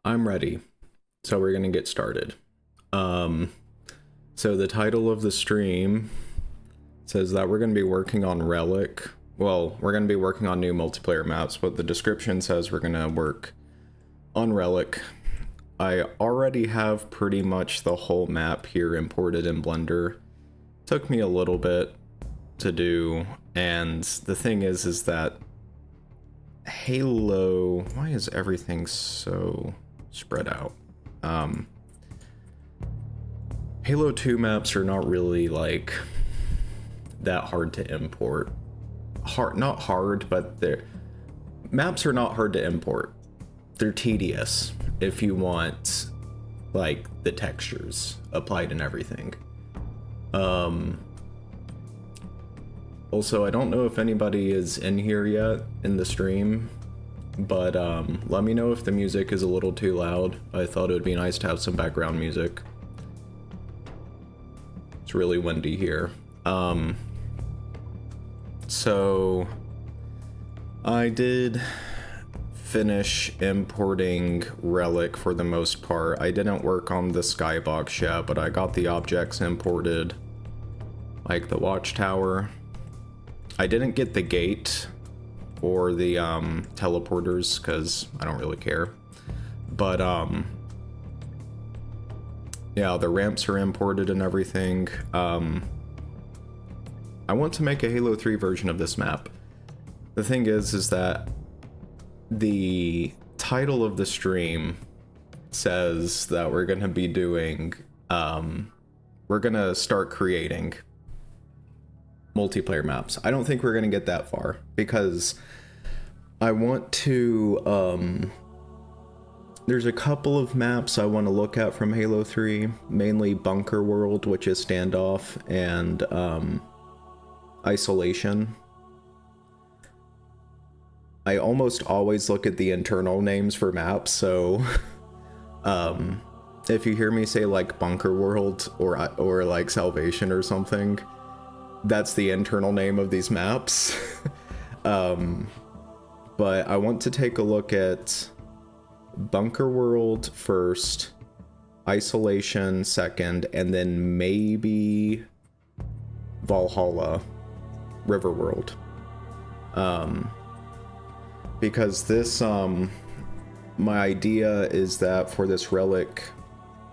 I'm ready. So we're gonna get started. Um, so the title of the stream says that we're gonna be working on Relic. Well, we're gonna be working on new multiplayer maps, but the description says we're gonna work on Relic. I already have pretty much the whole map here imported in Blender. Took me a little bit to do, and the thing is that Halo, why is everything so spread out? Halo 2 maps are not really like that hard to import. Not hard, but maps are not hard to import. They're tedious if you want like the textures applied and everything. Also, I don't know if anybody is in here yet in the stream, but let me know if the music is a little too loud. I thought it would be nice to have some background music. It's really windy here. So I did finish importing Relic for the most part. I didn't work on the skybox yet, but I got the objects imported, like the watchtower. I didn't get the gate or the teleporters because I don't really care. But yeah, the ramps are imported and everything. I want to make a Halo 3 version of this map. The thing is that the title of the stream says that we're gonna be doing, we're gonna start creating multiplayer maps. I don't think we're gonna get that far because I want to, there's a couple of maps I want to look at from Halo 3, mainly Bunker World, which is standoff, and isolation. I almost always look at the internal names for maps, so if you hear me say like Bunker World or like Salvation or something, that's the internal name of these maps. But I want to take a look at Bunker World first, Isolation second, and then maybe Valhalla, Riverworld. Because this, my idea is that for this Relic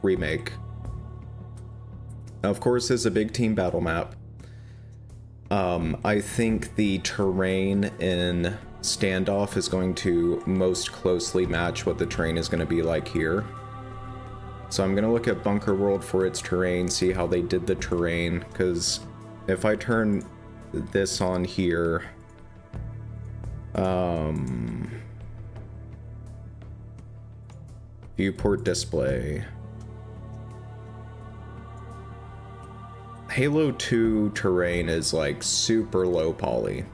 remake, of course, it's a big team battle map. I think the terrain in standoff is going to most closely match what the terrain is going to be like here. So I'm going to look at Bunker World for its terrain, see how they did the terrain, because if I turn this on here, viewport display, Halo 2 terrain is like super low poly.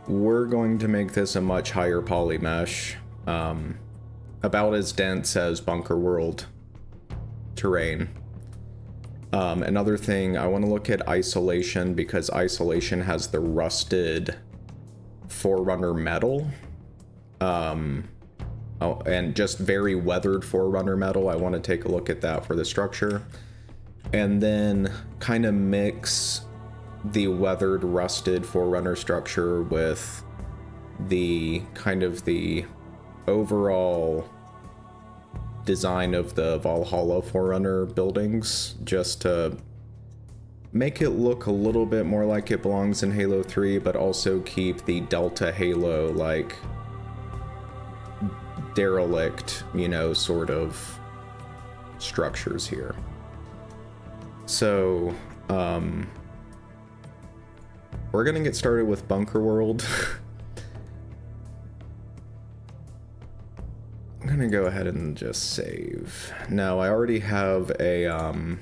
We're going to make this a much higher poly mesh, about as dense as Bunker World terrain. Another thing, I want to look at Isolation because Isolation has the rusted Forerunner metal. Oh, and just very weathered Forerunner metal. I want to take a look at that for the structure. And then kind of mix the weathered, rusted Forerunner structure with the kind of the overall design of the Valhalla Forerunner buildings, just to make it look a little bit more like it belongs in Halo 3, but also keep the Delta Halo, like, derelict, you know, sort of structures here. So, we're gonna get started with Bunker World. I'm gonna go ahead and just save. Now, I already have a, I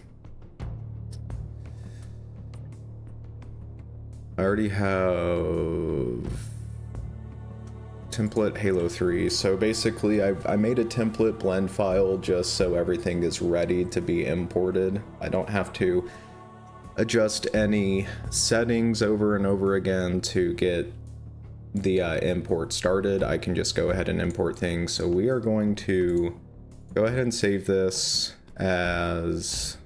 already have template Halo 3. So basically, I made a template blend file just so everything is ready to be imported. I don't have to adjust any settings over and over again to get the import started, I can just go ahead and import things. So we are going to go ahead and save this as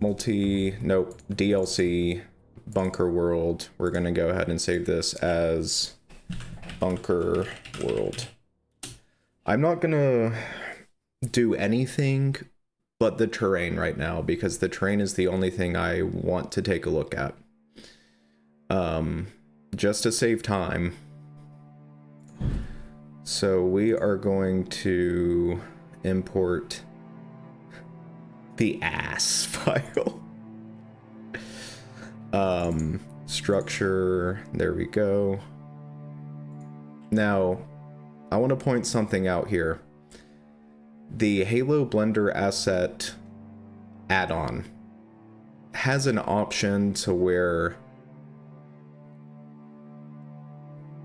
DLC Bunker World. We're going to go ahead and save this as Bunker World. I'm not going to do anything but the terrain right now, because the terrain is the only thing I want to take a look at. Just to save time. So we are going to import the ass file. Structure, there we go. Now, I want to point something out here. The Halo Blender Asset add-on has an option to where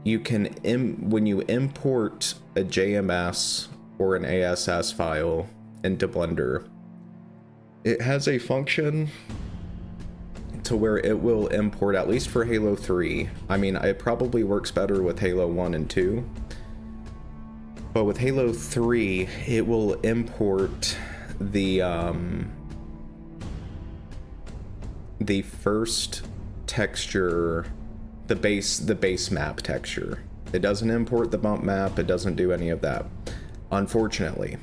you can, when you import a JMS or an ASS file into Blender, it has a function to where it will import, at least for Halo 3. I mean, it probably works better with Halo 1 and 2. But with Halo 3, it will import the first texture, the base map texture. It doesn't import the bump map, it doesn't do any of that, unfortunately.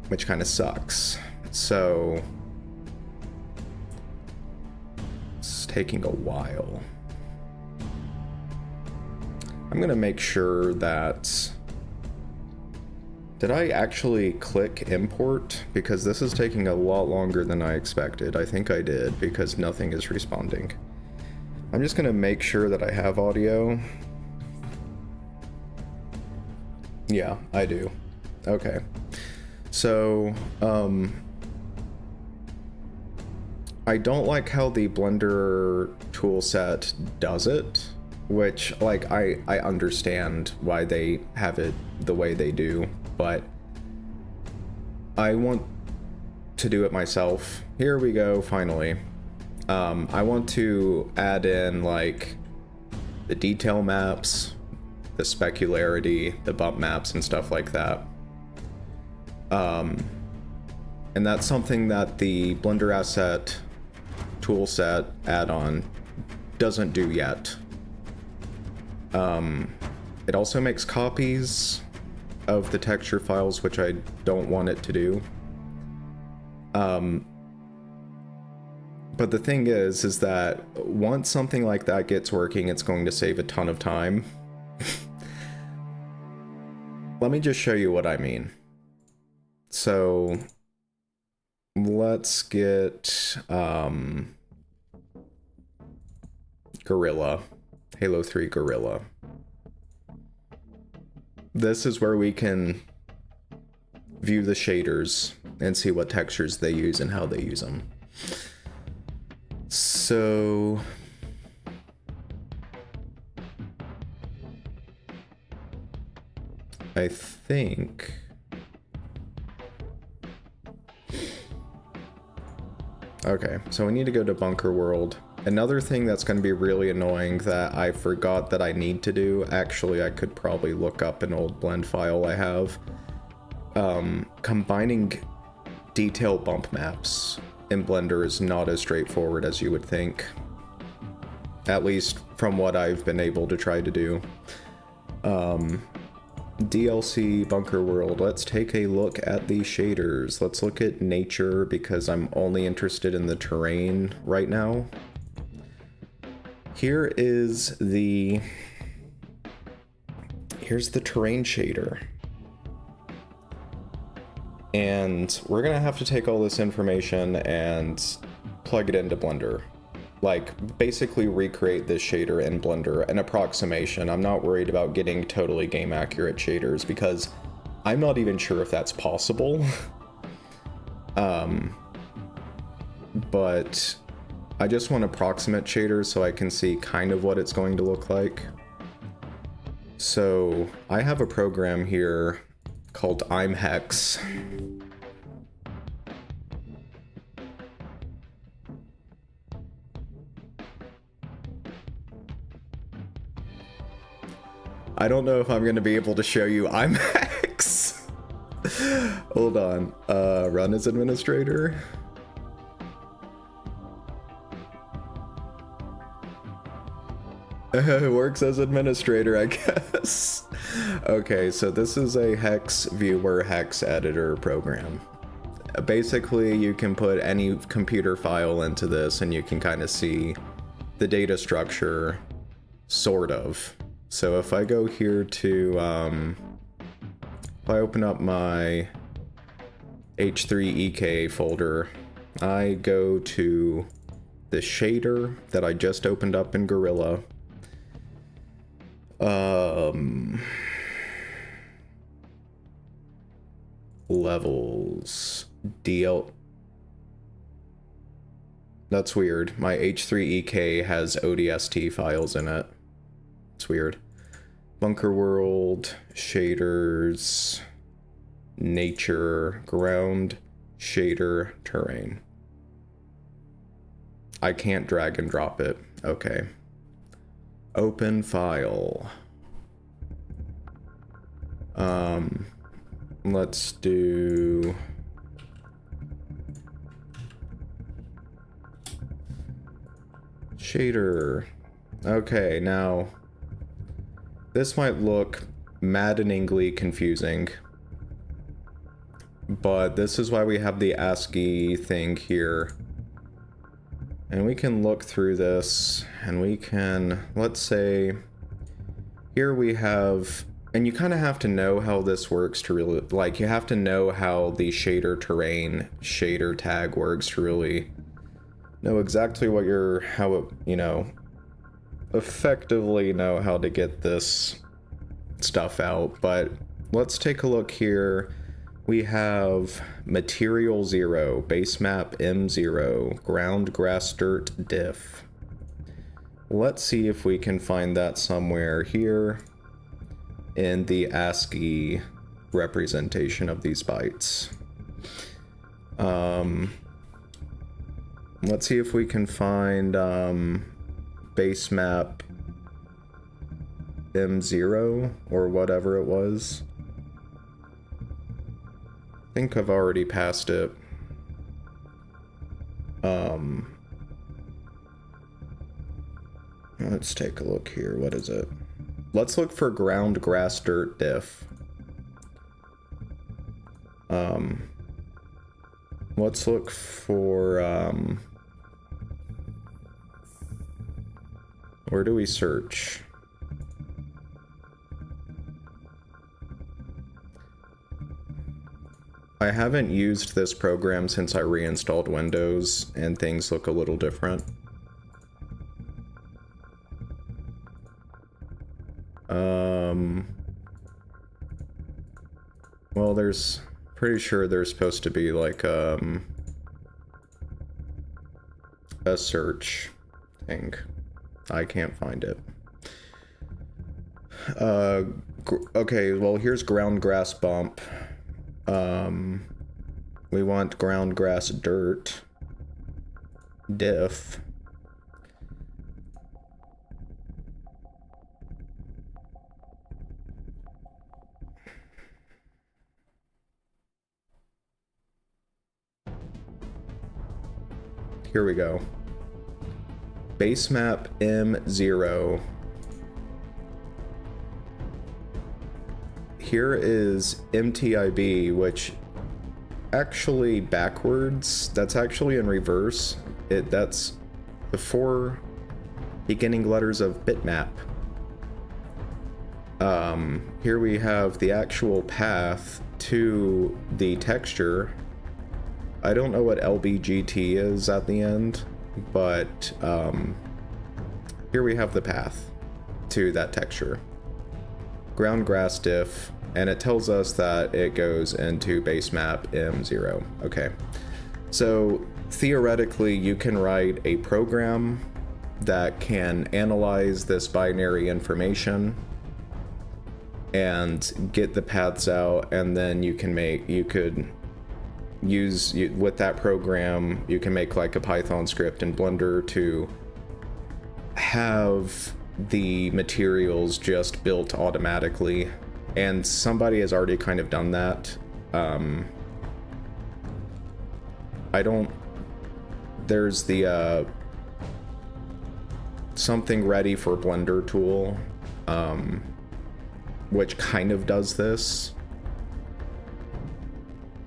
Which kind of sucks. So it's taking a while. I'm gonna make sure that... Did I actually click import? Because this is taking a lot longer than I expected. I think I did, because nothing is responding. I'm just gonna make sure that I have audio. Yeah, I do. Okay. So, I don't like how the Blender toolset does it, which, like, I understand why they have it the way they do, but I want to do it myself. Here we go, finally. I want to add in, like, the detail maps, the specularity, the bump maps, and stuff like that. And that's something that the Blender Asset toolset add-on doesn't do yet. It also makes copies of the texture files, which I don't want it to do. But the thing is that once something like that gets working, it's going to save a ton of time. Let me just show you what I mean. So let's get Gorilla, Halo 3 Gorilla. This is where we can view the shaders and see what textures they use and how they use them. So I think okay, so we need to go to Bunker World. Another thing that's going to be really annoying that I forgot that I need to do, actually I could probably look up an old blend file I have, combining detail bump maps in Blender is not as straightforward as you would think. At least from what I've been able to try to do. DLC Bunker World, let's take a look at the shaders. Let's look at nature because I'm only interested in the terrain right now. Here's the terrain shader. And we're gonna have to take all this information and plug it into Blender. Like, basically recreate this shader in Blender, an approximation. I'm not worried about getting totally game accurate shaders because I'm not even sure if that's possible. But I just want approximate shaders so I can see kind of what it's going to look like. So I have a program here called imhex. I don't know if I'm going to be able to show you IMAX. Hold on. Run as administrator. It works as administrator, I guess. Okay, so this is a hex viewer, hex editor program. Basically, you can put any computer file into this and you can kind of see the data structure, sort of. So if I go here to, if I open up my H3EK folder, I go to the shader that I just opened up in Gorilla. Levels, DL. That's weird. My H3EK has ODST files in it. It's weird. Bunker world, shaders, nature, ground, shader, terrain. I can't drag and drop it. Okay. Open file. Let's do shader. Okay, now this might look maddeningly confusing, but this is why we have the ASCII thing here. And we can look through this and we can, let's say, here we have, and you kind of have to know how this works to really, like, you have to know how the shader terrain shader tag works to really know exactly what you're, how it, you know, effectively know how to get this stuff out. But let's take a look here. We have material 0, base map M0, ground, grass, dirt, diff. Let's see if we can find that somewhere here in the ASCII representation of these bytes. Let's see if we can find base map M0 or whatever it was. I think I've already passed it. Let's take a look here. What is it? Let's look for ground, grass, dirt, diff. Let's look for, where do we search? I haven't used this program since I reinstalled Windows, and things look a little different. Well, there's, pretty sure there's supposed to be like a search thing. I can't find it. Okay, well, here's ground, grass, bump. We want ground, grass, dirt, diff. Here we go. Base map M0. Here is MTIB, which actually backwards, that's actually in reverse. That's the 4 beginning letters of bitmap. Here we have the actual path to the texture. I don't know what LBGT is at the end, but here we have the path to that texture. Ground, grass, diff, and it tells us that it goes into base map M0. Okay, so theoretically you can write a program that can analyze this binary information and get the paths out, and then you can make, you could use, with that program, you can make like a Python script in Blender to have the materials just built automatically, and somebody has already kind of done that. I don't... There's the something ready for Blender tool, which kind of does this,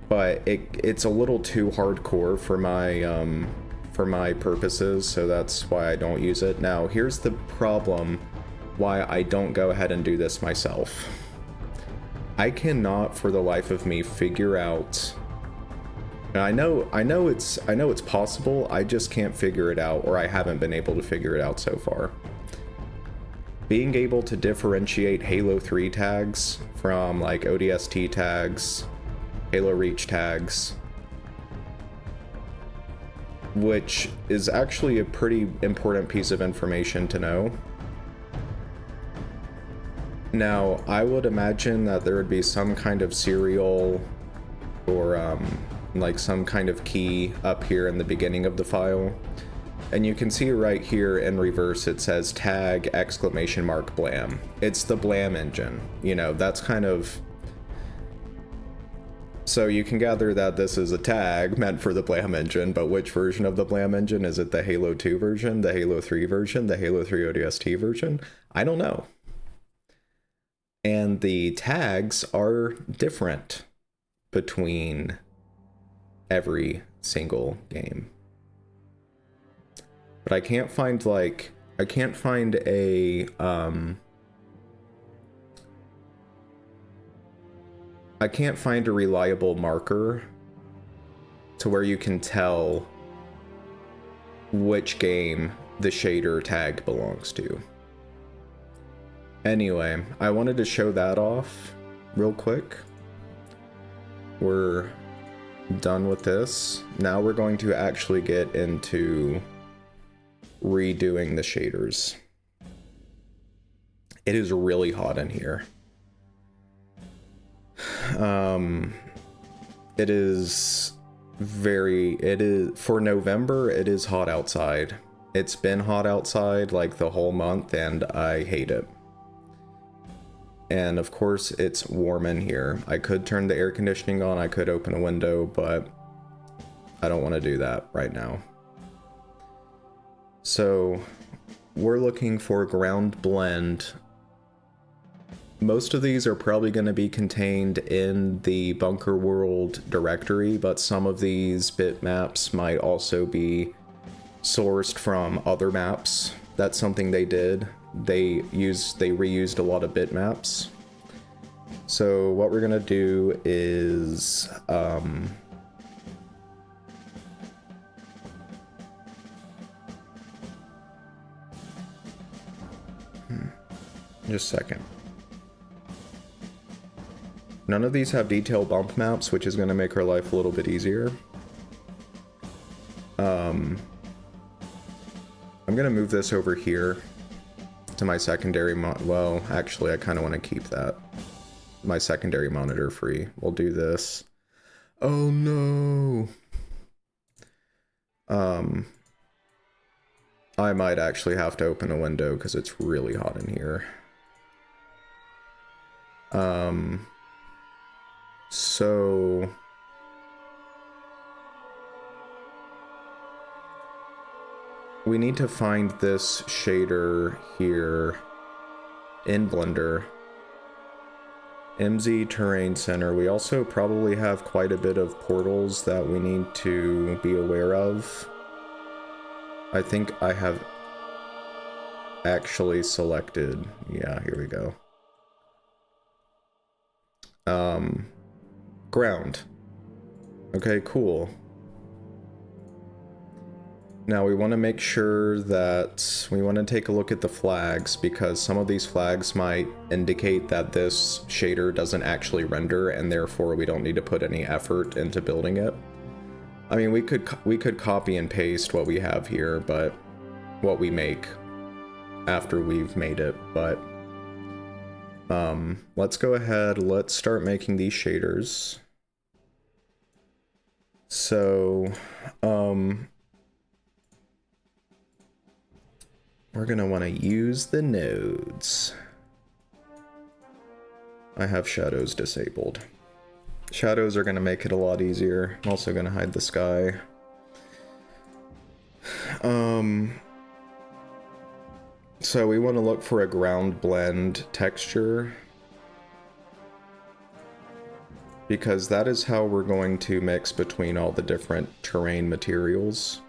but it's a little too hardcore for my purposes, so that's why I don't use it. Now, here's the problem why I don't go ahead and do this myself. I cannot for the life of me figure out, and I know it's possible, I just can't figure it out, or I haven't been able to figure it out so far. Being able to differentiate Halo 3 tags from like ODST tags, Halo Reach tags, which is actually a pretty important piece of information to know. Now, I would imagine that there would be some kind of serial or like some kind of key up here in the beginning of the file. And you can see right here in reverse it says tag exclamation mark blam. It's the blam engine. You know, that's kind of... So you can gather that this is a tag meant for the blam engine, but which version of the blam engine? Is it the Halo 2 version, the Halo 3 version, the Halo 3 ODST version? I don't know. And the tags are different between every single game. But I can't find like, I can't find a, I can't find a reliable marker to where you can tell which game the shader tag belongs to. Anyway, I wanted to show that off real quick. We're done with this. Now we're going to actually get into redoing the shaders. It is really hot in here. It is for November, it is hot outside. It's been hot outside like the whole month and I hate it. And of course it's warm in here. I could turn the air conditioning on, I could open a window, but I don't want to do that right now. So we're looking for ground blend. Most of these are probably going to be contained in the Bunker World directory, but some of these bitmaps might also be sourced from other maps. That's something they did. They reused a lot of bitmaps. So what we're going to do is just a second. None of these have detailed bump maps, which is going to make our life a little bit easier. I'm going to move this over here to my secondary well, actually, I kind of want to keep that. My secondary monitor free. We'll do this. Oh no! I might actually have to open a window because it's really hot in here. So we need to find this shader here in Blender. MZ Terrain Center. We also probably have quite a bit of portals that we need to be aware of. I think I have actually selected, yeah, here we go. Ground. Okay, cool. Now we want to make sure that we want to take a look at the flags, because some of these flags might indicate that this shader doesn't actually render and therefore we don't need to put any effort into building it. I mean, we could copy and paste what we have here, but what we make after we've made it, but let's go ahead, let's start making these shaders. So, we're gonna want to use the nodes. I have shadows disabled. Shadows are gonna make it a lot easier. I'm also gonna hide the sky. So we want to look for a ground blend texture, because that is how we're going to mix between all the different terrain materials.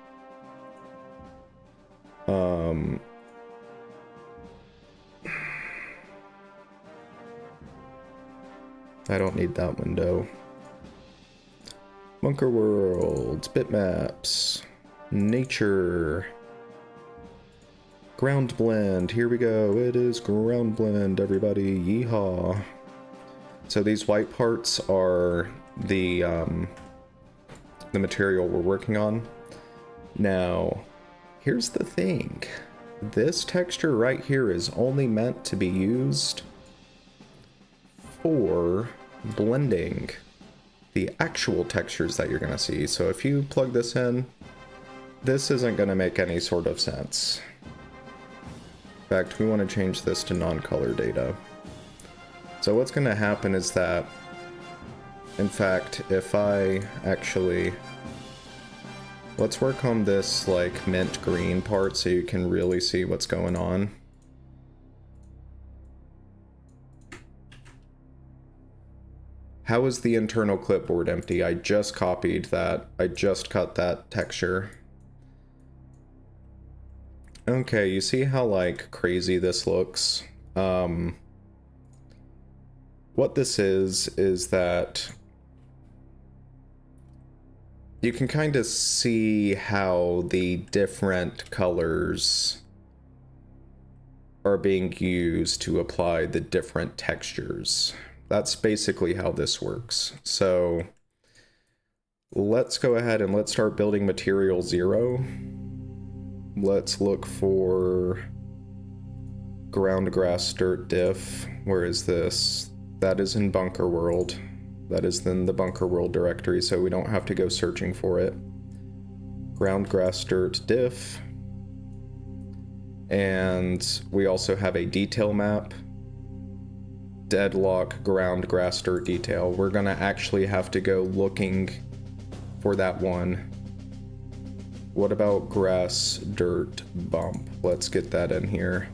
I don't need that window. Bunker worlds, bitmaps, nature, ground blend. Here we go. It is ground blend, everybody. Yeehaw. So these white parts are the material we're working on. Now, here's the thing. This texture right here is only meant to be used for blending the actual textures that you're going to see. So if you plug this in, this isn't going to make any sort of sense. In fact, we want to change this to non-color data. So what's going to happen is that, in fact, if I actually... Let's work on this, like, mint green part so you can really see what's going on. How is the internal clipboard empty? I just copied that. I just cut that texture. Okay, you see how, like, crazy this looks? What this is that you can kind of see how the different colors are being used to apply the different textures. That's basically how this works. So let's go ahead and let's start building material 0. Let's look for ground, grass, dirt, diff. Where is this? That is in Bunker World. That is in the Bunker World directory, so we don't have to go searching for it. Ground, grass, dirt, diff. And we also have a detail map. Deadlock, ground, grass, dirt, detail. We're gonna actually have to go looking for that one. What about grass, dirt, bump? Let's get that in here.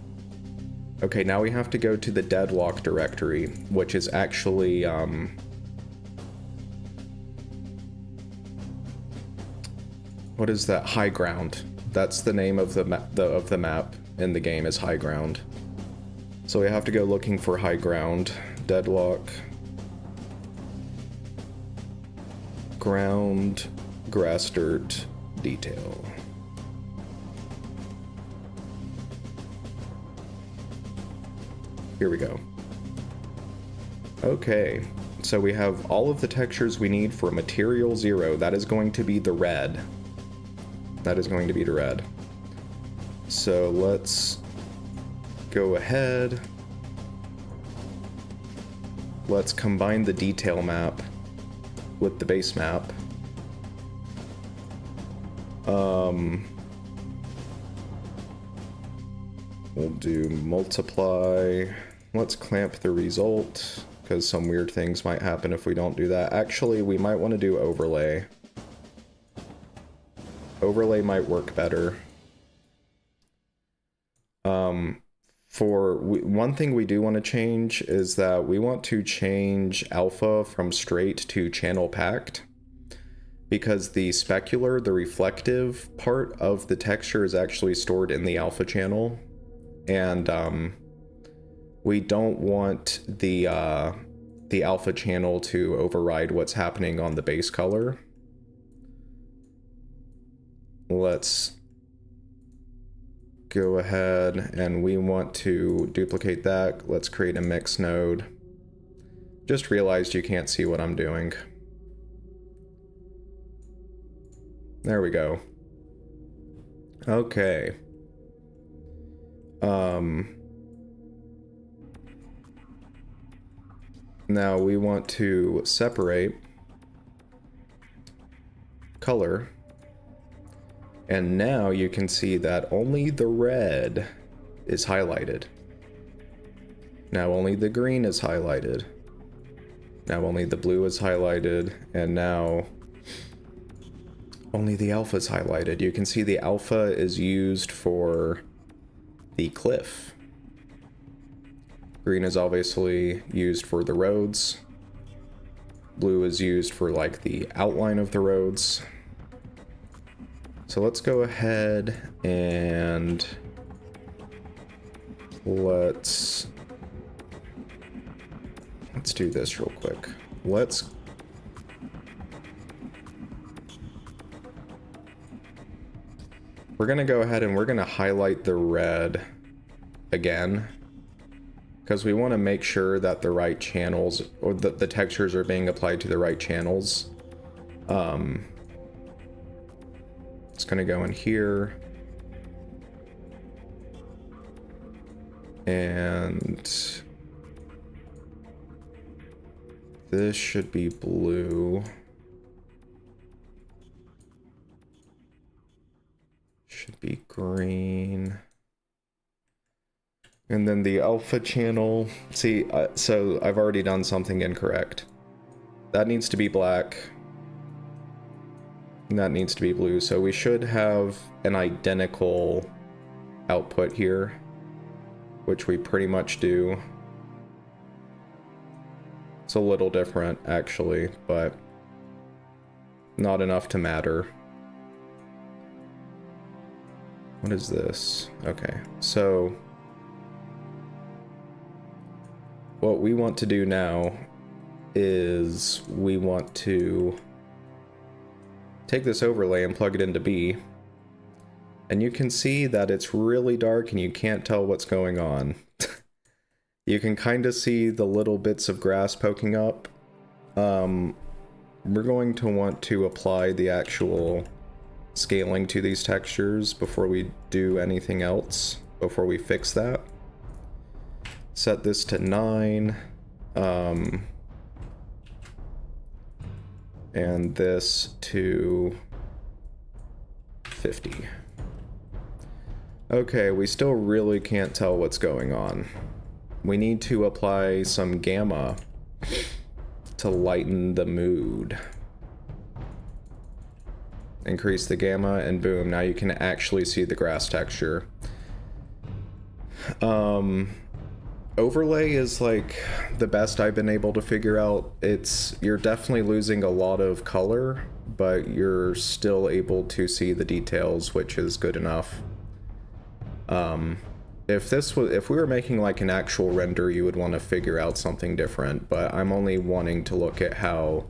Okay, now we have to go to the Deadlock directory, which is actually, what is that? High ground. That's the name of the map in the game, is High Ground. So we have to go looking for High Ground. Deadlock. Ground, grass, dirt, detail. Here we go. Okay, so we have all of the textures we need for material 0. That is going to be the red. That is going to be the red. So let's go ahead. Let's combine the detail map with the base map. We'll do multiply. Let's clamp the result, because some weird things might happen if we don't do that. Actually, we might want to do overlay. Overlay might work better. One thing we do want to change is that we want to change alpha from straight to channel packed, because the specular, the reflective part of the texture, is actually stored in the alpha channel, and we don't want the alpha channel to override what's happening on the base color. Let's go ahead, and we want to duplicate that. Let's create a mix node. Just realized you can't see what I'm doing. There we go. Okay. Now we want to separate color And now you can see that only the red is highlighted. Now only the green is highlighted. Now only the blue is highlighted, and now only the alpha is highlighted. You can see the alpha is used for the cliff. Green is obviously used for the roads. Blue is used for like the outline of the roads. So let's go ahead and let's do this real quick. We're gonna go ahead and we're gonna highlight the red again, because we want to make sure that the right channels, or the textures are being applied to the right channels. It's gonna go in here. And this should be blue. Should be green. And then the alpha channel, see, so I've already done something incorrect. That needs to be black. And that needs to be blue. So we should have an identical output here, which we pretty much do. It's a little different, actually, but not enough to matter. What is this? Okay, so what we want to do now is we want to take this overlay and plug it into B, and you can see that it's really dark and you can't tell what's going on. You can kind of see the little bits of grass poking up. We're going to want to apply the actual scaling to these textures before we do anything else, before we fix that. Set this to 9. And this to 50. Okay, we still really can't tell what's going on. We need to apply some gamma to lighten the mood. Increase the gamma and boom, now you can actually see the grass texture. Overlay is like the best I've been able to figure out. You're definitely losing a lot of color, but you're still able to see the details, which is good enough. If we were making like an actual render, you would want to figure out something different, but I'm only wanting to look at how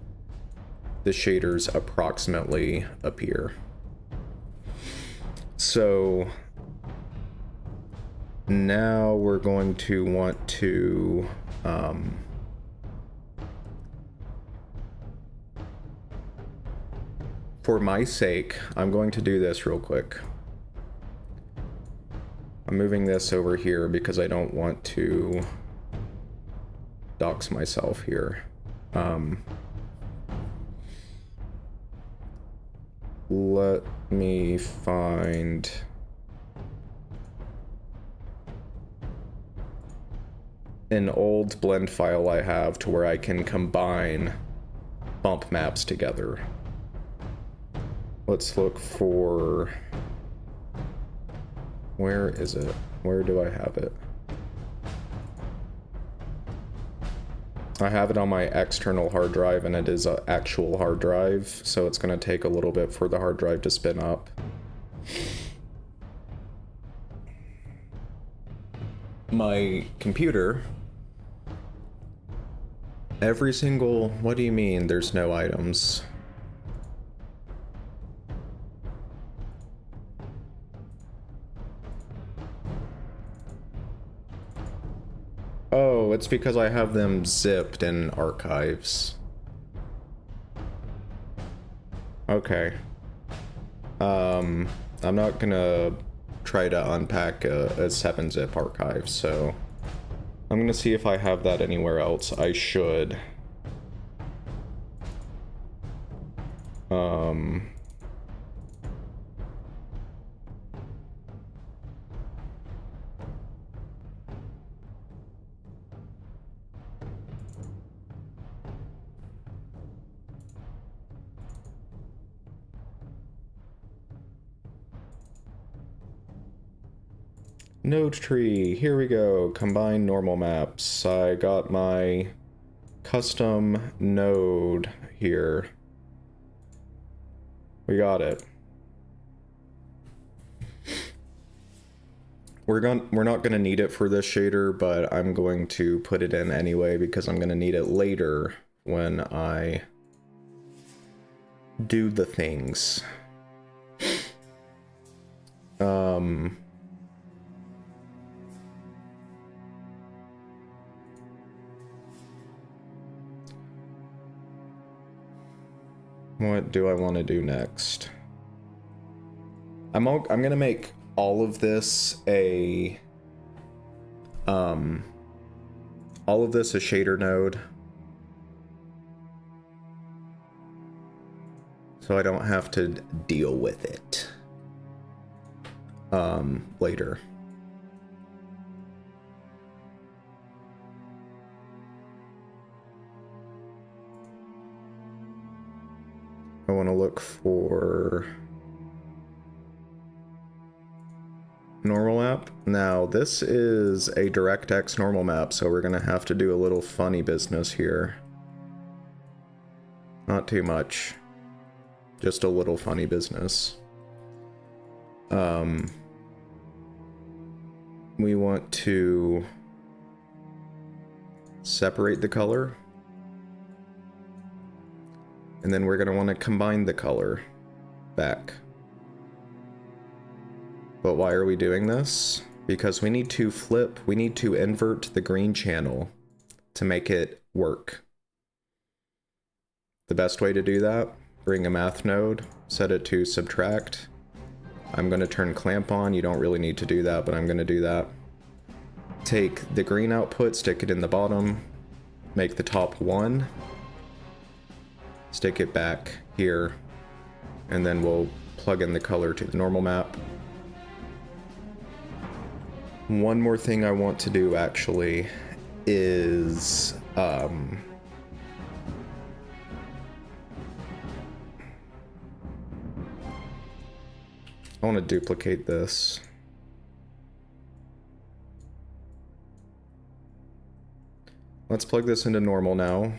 the shaders approximately appear. So now we're going to want to for my sake, I'm going to do this real quick. I'm moving this over here because I don't want to dox myself here. Let me find an old blend file I have to where I can combine bump maps together. Let's look for... Where is it? Where do I have it? I have it on my external hard drive, and it is an actual hard drive, so it's going to take a little bit for the hard drive to spin up. My computer, every single... What do you mean there's no items? Oh, it's because I have them zipped in archives. Okay. I'm not gonna try to unpack a 7-zip archive, so I'm gonna see if I have that anywhere else. I should. Node tree, here we go. Combine normal maps. I got my custom node here. We got it. We're not gonna need it for this shader, but I'm going to put it in anyway because I'm gonna need it later when I do the things. What do I want to do next? I'm gonna make all of this a shader node, so I don't have to deal with it later. I want to look for normal map. Now this is a DirectX normal map, so we're gonna have to do a little funny business here. Not too much, just a little funny business. We want to separate the color, and then we're gonna want to combine the color back. But why are we doing this? Because we need to invert the green channel to make it work. The best way to do that, bring a math node, set it to subtract. I'm going to turn clamp on. You don't really need to do that, but I'm going to do that. Take the green output, stick it in the bottom, make the top 1, stick it back here, and then we'll plug in the color to the normal map. One more thing I want to do actually is I want to duplicate this. Let's plug this into normal now.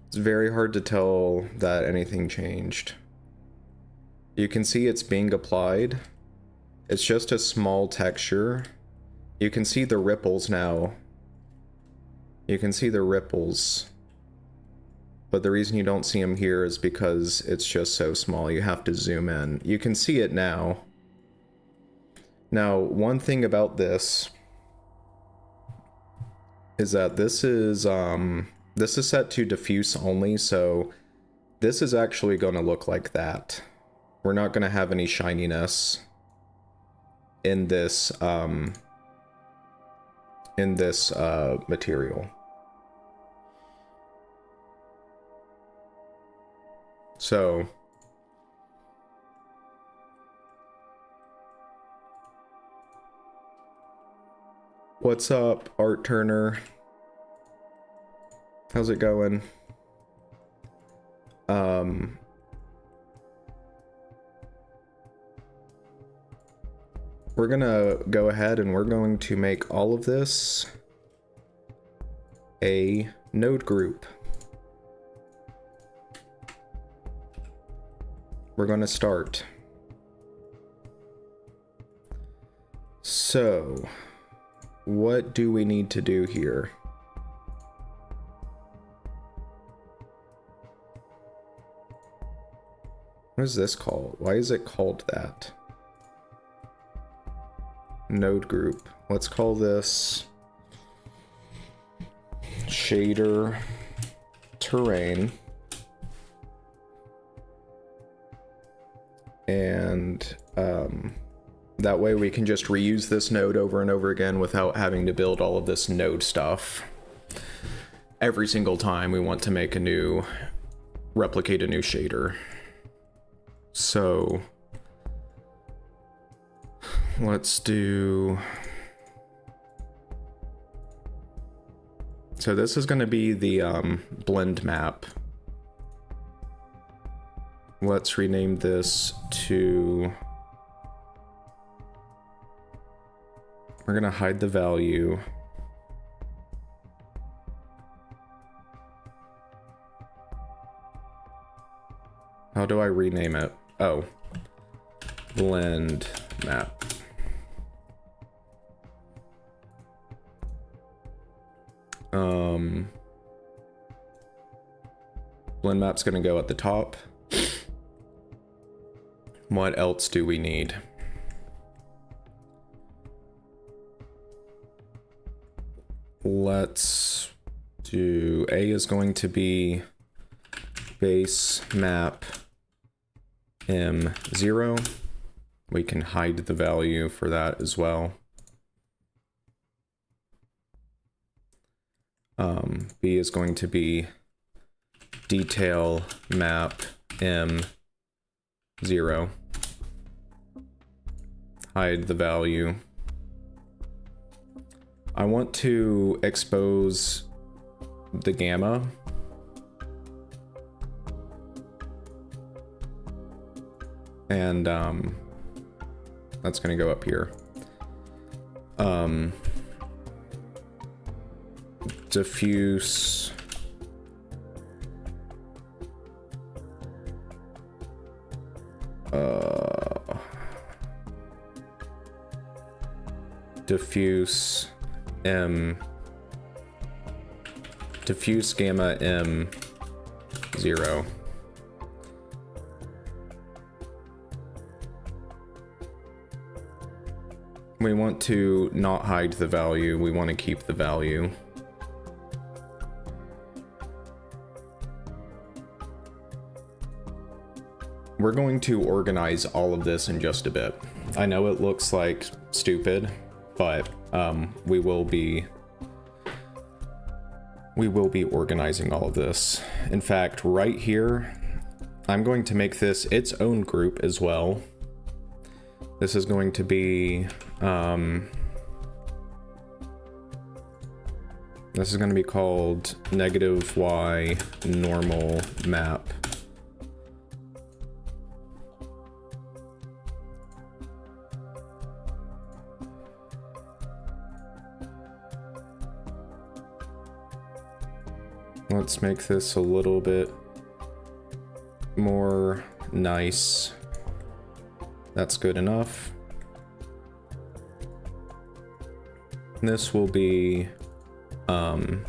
It's very hard to tell that anything changed. You can see it's being applied. It's just a small texture. You can see the ripples now. You can see the ripples. But the reason you don't see them here is because it's just so small. You have to zoom in. You can see it now. Now, one thing about this is that this is set to diffuse only, so this is actually going to look like that. We're not going to have any shininess in this material. So what's up, Art Turner? How's it going? We're gonna go ahead and we're going to make all of this a node group. We're gonna start. So, what do we need to do here? What is this called? Why is it called that? Node group. Let's call this shader terrain. And that way we can just reuse this node over and over again without having to build all of this node stuff every single time we want to make a new, replicate a new shader. So let's do So this is going to be the blend map. Let's rename this to... We're going to hide the value. How do I rename it? Oh. Blend map. Blend map's gonna go at the top. What else do we need? Let's do... A is going to be base map M0. We can hide the value for that as well. B is going to be detail map M0. Hide the value. I want to expose the gamma. And that's gonna go up here. Diffuse diffuse diffuse gamma M0. We want to not hide the value, we want to keep the value. We're going to organize all of this in just a bit. I know it looks like stupid, but we will be organizing all of this. In fact, right here, I'm going to make this its own group as well. This is going to be this is going to be called -y normal map. Let's make this a little bit more nice. That's good enough. This will be bump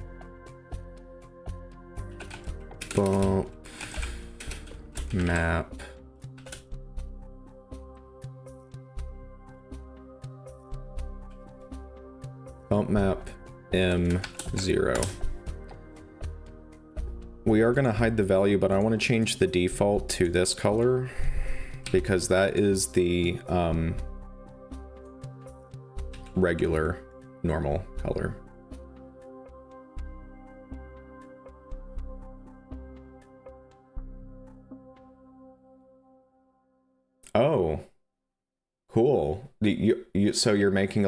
map M0. We are going to hide the value, but I want to change the default to this color because that is the regular normal color. Oh, cool. So you're making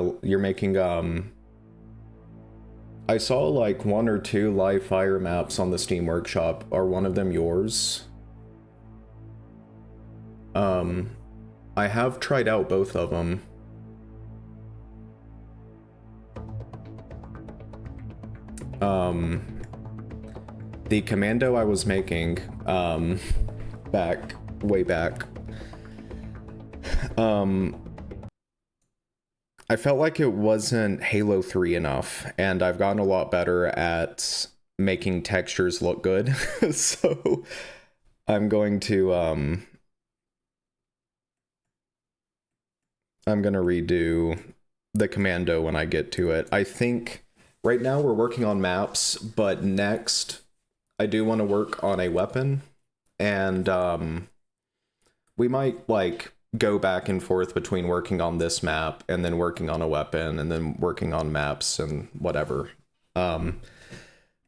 I saw like 1 or 2 live fire maps on the Steam Workshop. Are one of them yours? I have tried out both of them. The commando I was making, way back, I felt like it wasn't Halo 3 enough, and I've gotten a lot better at making textures look good. So I'm going to redo the commando when I get to it. I think right now we're working on maps, but next I do want to work on a weapon, and we might like go back and forth between working on this map and then working on a weapon and then working on maps and whatever.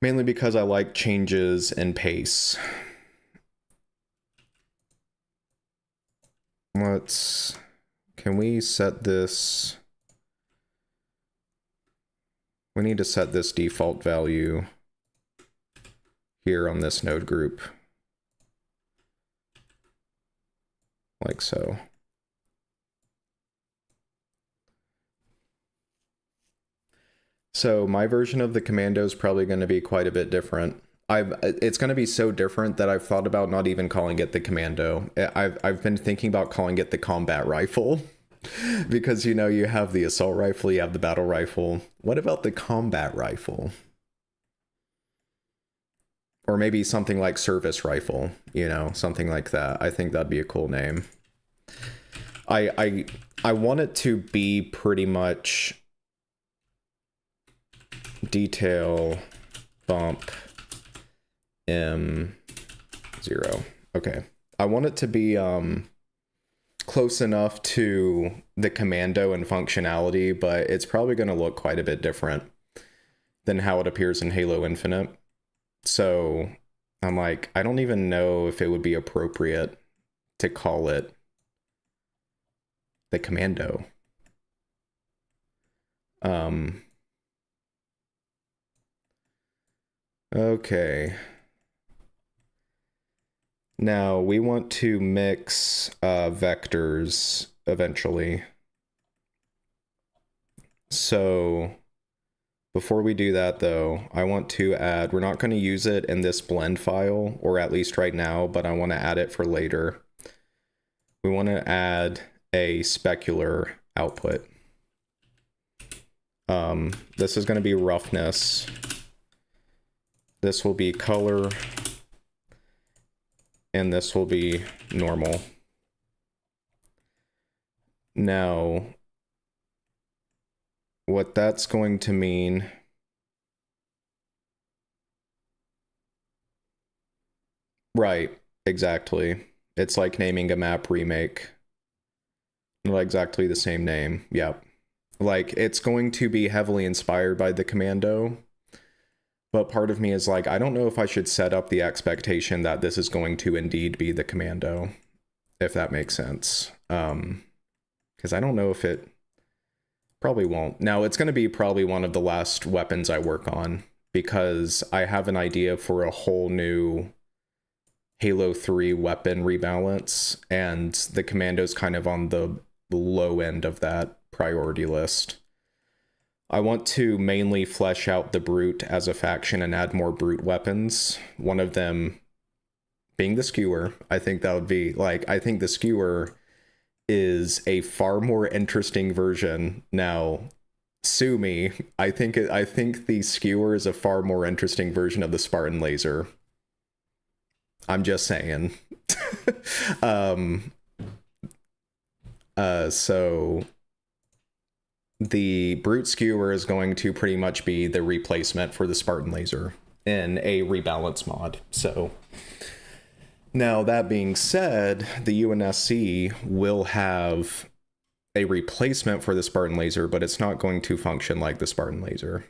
Mainly because I like changes in pace. Can we set this? We need to set this default value here on this node group. Like so. So my version of the commando is probably going to be quite a bit different. It's going to be so different that I've thought about not even calling it the commando. I've been thinking about calling it the combat rifle. Because, you know, you have the assault rifle, you have the battle rifle. What about the combat rifle? Or maybe something like service rifle, you know, something like that. I think that'd be a cool name. I want it to be pretty much detail bump M0. Okay. I want it to be close enough to the commando and functionality, but it's probably going to look quite a bit different than how it appears in Halo Infinite. So I'm like, I don't even know if it would be appropriate to call it the commando. Okay. Now we want to mix vectors eventually. So before we do that though, I want to add, we're not going to use it in this blend file, or at least right now, but I want to add it for later. We want to add a specular output. This is going to be roughness. This will be color. And this will be normal. Now, what that's going to mean right, exactly. It's like naming a map remake. Not exactly the same name. Yep. Like, it's going to be heavily inspired by the commando. But part of me is like, I don't know if I should set up the expectation that this is going to indeed be the commando, if that makes sense. Because I don't know if it probably won't. Now, it's going to be probably one of the last weapons I work on, because I have an idea for a whole new Halo 3 weapon rebalance, and the commando's kind of on the low end of that priority list. I want to mainly flesh out the Brute as a faction and add more Brute weapons. One of them being the Skewer. I think that would be, like, I think the Skewer is a far more interesting version. Now, sue me. I think the Skewer is a far more interesting version of the Spartan Laser. I'm just saying. So the Brute Skewer is going to pretty much be the replacement for the Spartan Laser in a rebalance mod. So now, that being said, the UNSC will have a replacement for the Spartan Laser, but it's not going to function like the Spartan Laser.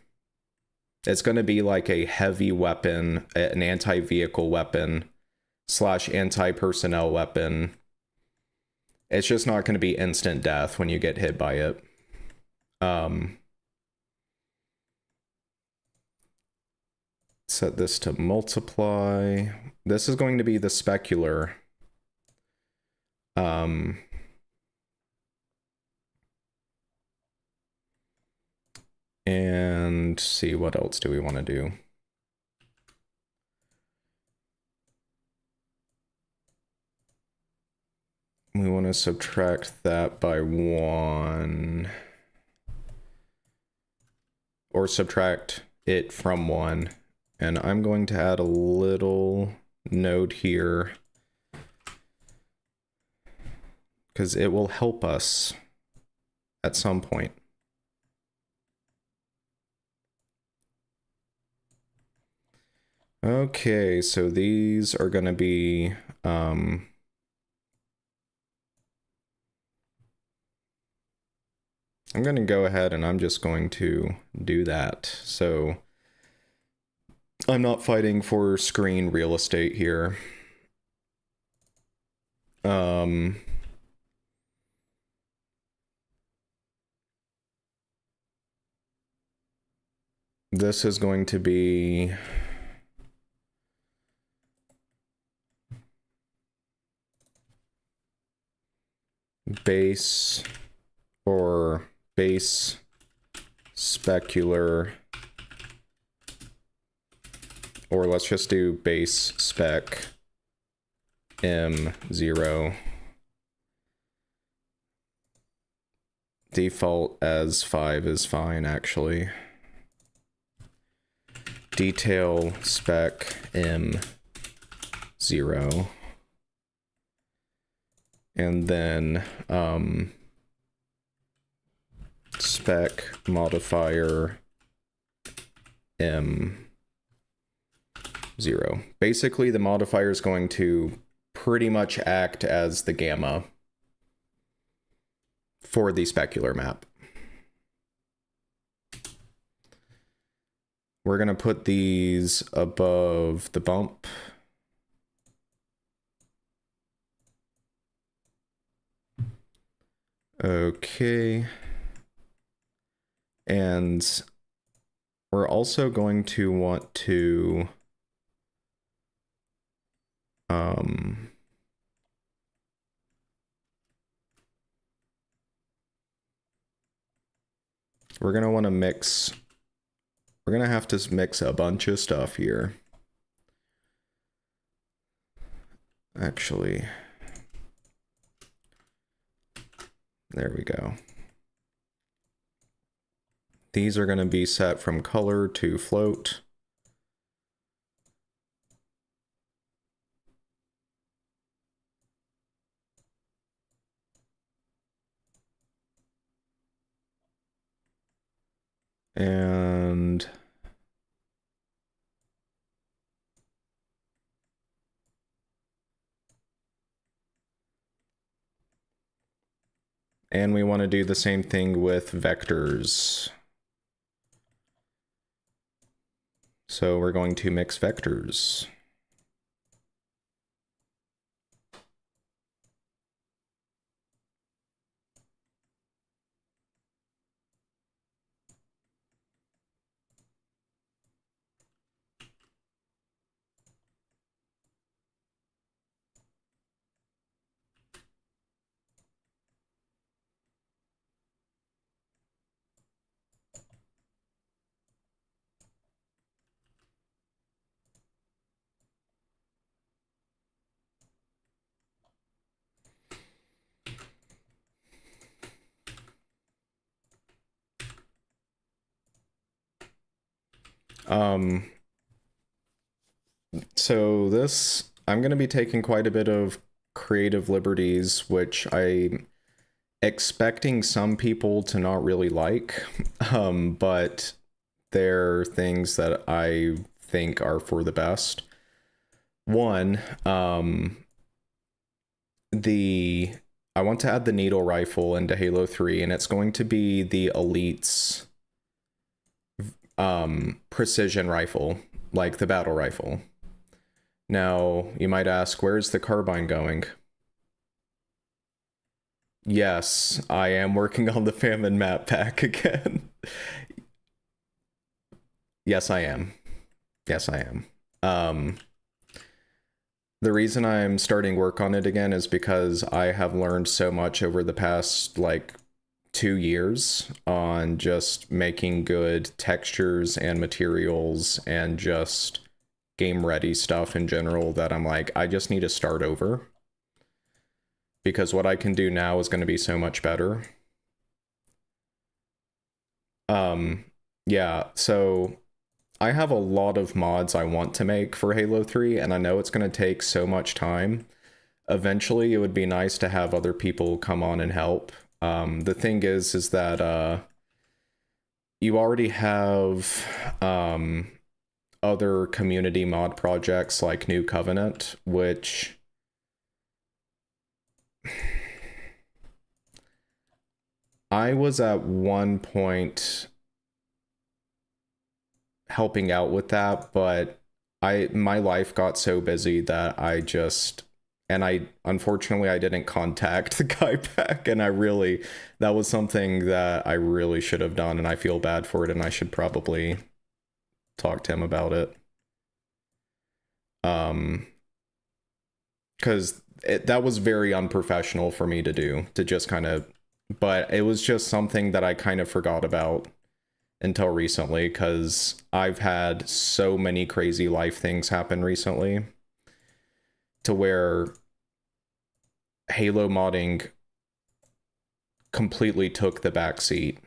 It's going to be like a heavy weapon, an anti-vehicle weapon / anti-personnel weapon. It's just not going to be instant death when you get hit by it. Set this to multiply. This is going to be the specular. And see, what else do we want to do? We want to subtract that by 1. Or subtract it from 1. And I'm going to add a little node here, because it will help us at some point. Okay, so these are going to be I'm going to go ahead and I'm just going to do that. So I'm not fighting for screen real estate here. this is going to be base or base specular, or let's just do base spec M0. Default as 5 is fine, actually. Detail spec M0. And then spec modifier M0. Basically, the modifier is going to pretty much act as the gamma for the specular map. We're going to put these above the bump. Okay. And we're also going to want to we're going to want to mix, we're going to have to mix a bunch of stuff here. Actually, there we go. These are going to be set from color to float. And we want to do the same thing with vectors. So we're going to mix vectors. So this, I'm going to be taking quite a bit of creative liberties, which I'm expecting some people to not really like, but they're things that I think are for the best. One, I want to add the needle rifle into Halo 3, and it's going to be the Elite's precision rifle, like the battle rifle. Now, you might ask, where's the carbine going? Yes, I am working on the famine map pack again. Yes, I am. Yes, I am. The reason I'm starting work on it again is because I have learned so much over the past, like, 2 years on just making good textures and materials and just game ready stuff in general that I'm like, I just need to start over. Because what I can do now is going to be so much better. Yeah, so I have a lot of mods I want to make for Halo 3, and I know it's going to take so much time. Eventually, it would be nice to have other people come on and help. The thing is that you already have other community mod projects like New Covenant, which I was at one point helping out with that, but my life got so busy that unfortunately I didn't contact the guy back, and that was something that I really should have done, and I feel bad for it, and I should probably talk to him about it. Because that was very unprofessional for me to do, to just kind of, but it was just something that I kind of forgot about until recently, because I've had so many crazy life things happen recently to where Halo modding completely took the back seat.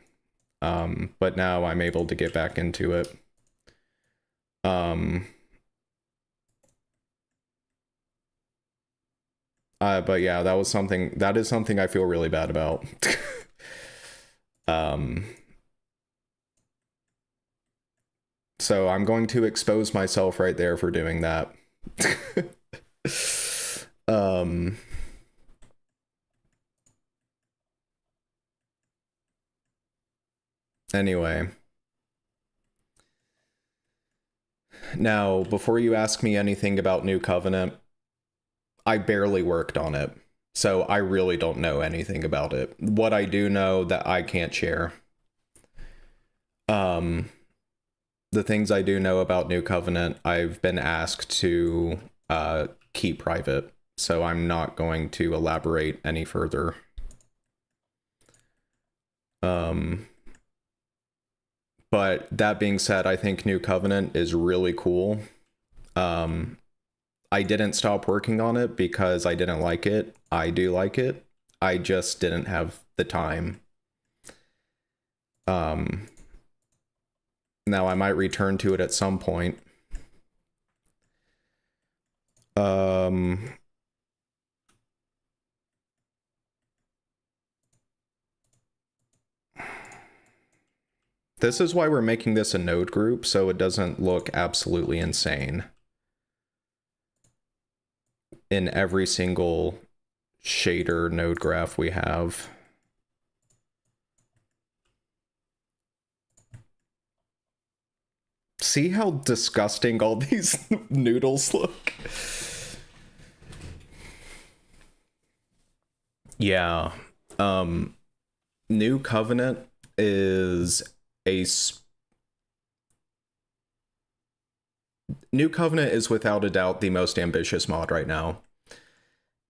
But now I'm able to get back into it. But yeah, that is something I feel really bad about. So I'm going to expose myself right there for doing that. Anyway. Now, before you ask me anything about New Covenant, I barely worked on it. So I really don't know anything about it. What I do know that I can't share. The things I do know about New Covenant, I've been asked to keep private. So I'm not going to elaborate any further. But that being said, I think New Covenant is really cool. I didn't stop working on it because I didn't like it. I do like it. I just didn't have the time. Now I might return to it at some point. This is why we're making this a node group, so it doesn't look absolutely insane in every single shader node graph we have. See how disgusting all these noodles look? Yeah. New Covenant is New Covenant is without a doubt the most ambitious mod right now.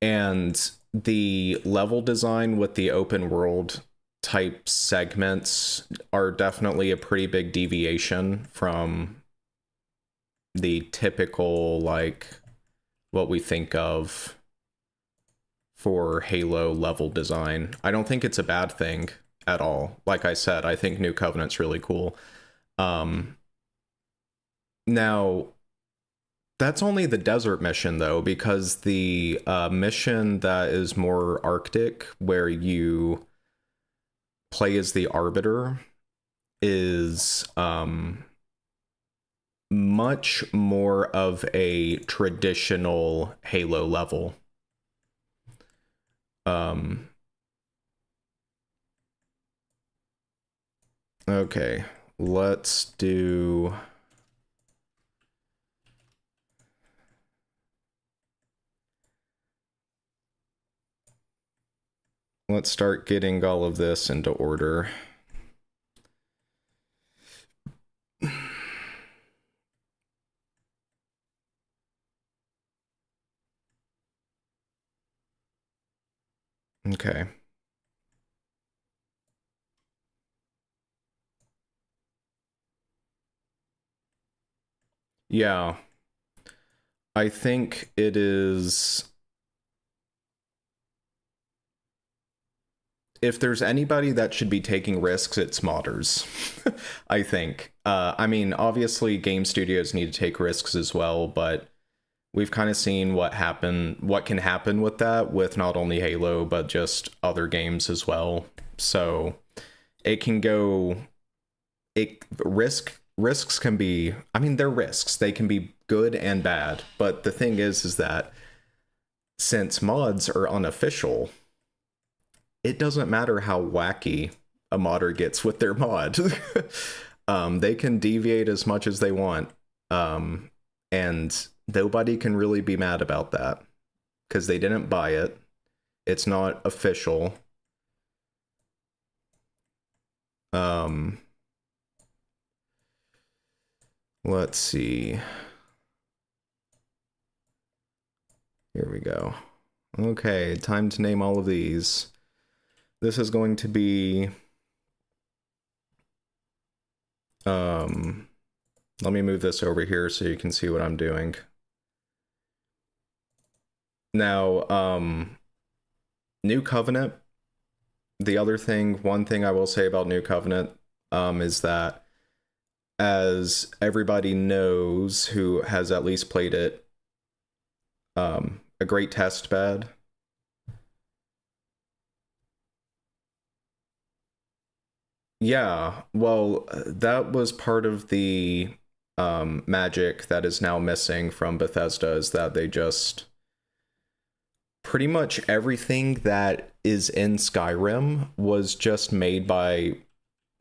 And the level design with the open world type segments are definitely a pretty big deviation from the typical, like, what we think of for Halo level design. I don't think it's a bad thing at all. Like I said, I think New Covenant's really cool. Now, that's only the desert mission, though, because the mission that is more Arctic, where you play as the Arbiter, is much more of a traditional Halo level. Okay, let's do... Let's start getting all of this into order. Okay. Yeah. I think it is... If there's anybody that should be taking risks, it's modders. I think. I mean, obviously game studios need to take risks as well, but we've kind of seen what can happen with that, with not only Halo, but just other games as well. So it can go... Risks can be... I mean, they're risks. They can be good and bad. But the thing is that since mods are unofficial, it doesn't matter how wacky a modder gets with their mod. They can deviate as much as they want. And nobody can really be mad about that because they didn't buy it. It's not official. Let's see. Here we go. Okay, time to name all of these. This is going to be... let me move this over here so you can see what I'm doing. Now, New Covenant. The other thing, one thing I will say about New Covenant, is that, as everybody knows who has at least played it, a great test bed. Yeah, well, that was part of the magic that is now missing from Bethesda, is that they just... Pretty much everything that is in Skyrim was just made by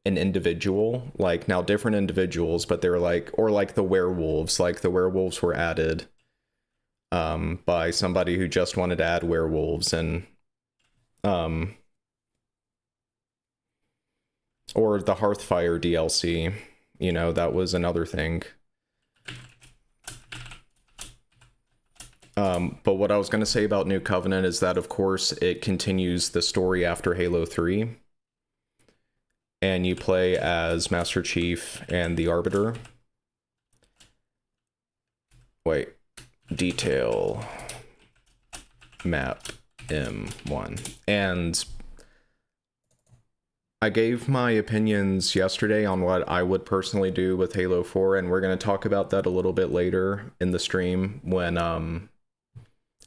an individual. Like, now different individuals, but they're like... Or like the werewolves. Like, the werewolves were added by somebody who just wanted to add werewolves, and... or the Hearthfire DLC, you know, that was another thing. But what I was going to say about New Covenant is that, of course, it continues the story after Halo 3. And you play as Master Chief and the Arbiter. Wait. Detail. Map M1. And I gave my opinions yesterday on what I would personally do with Halo 4, and we're going to talk about that a little bit later in the stream when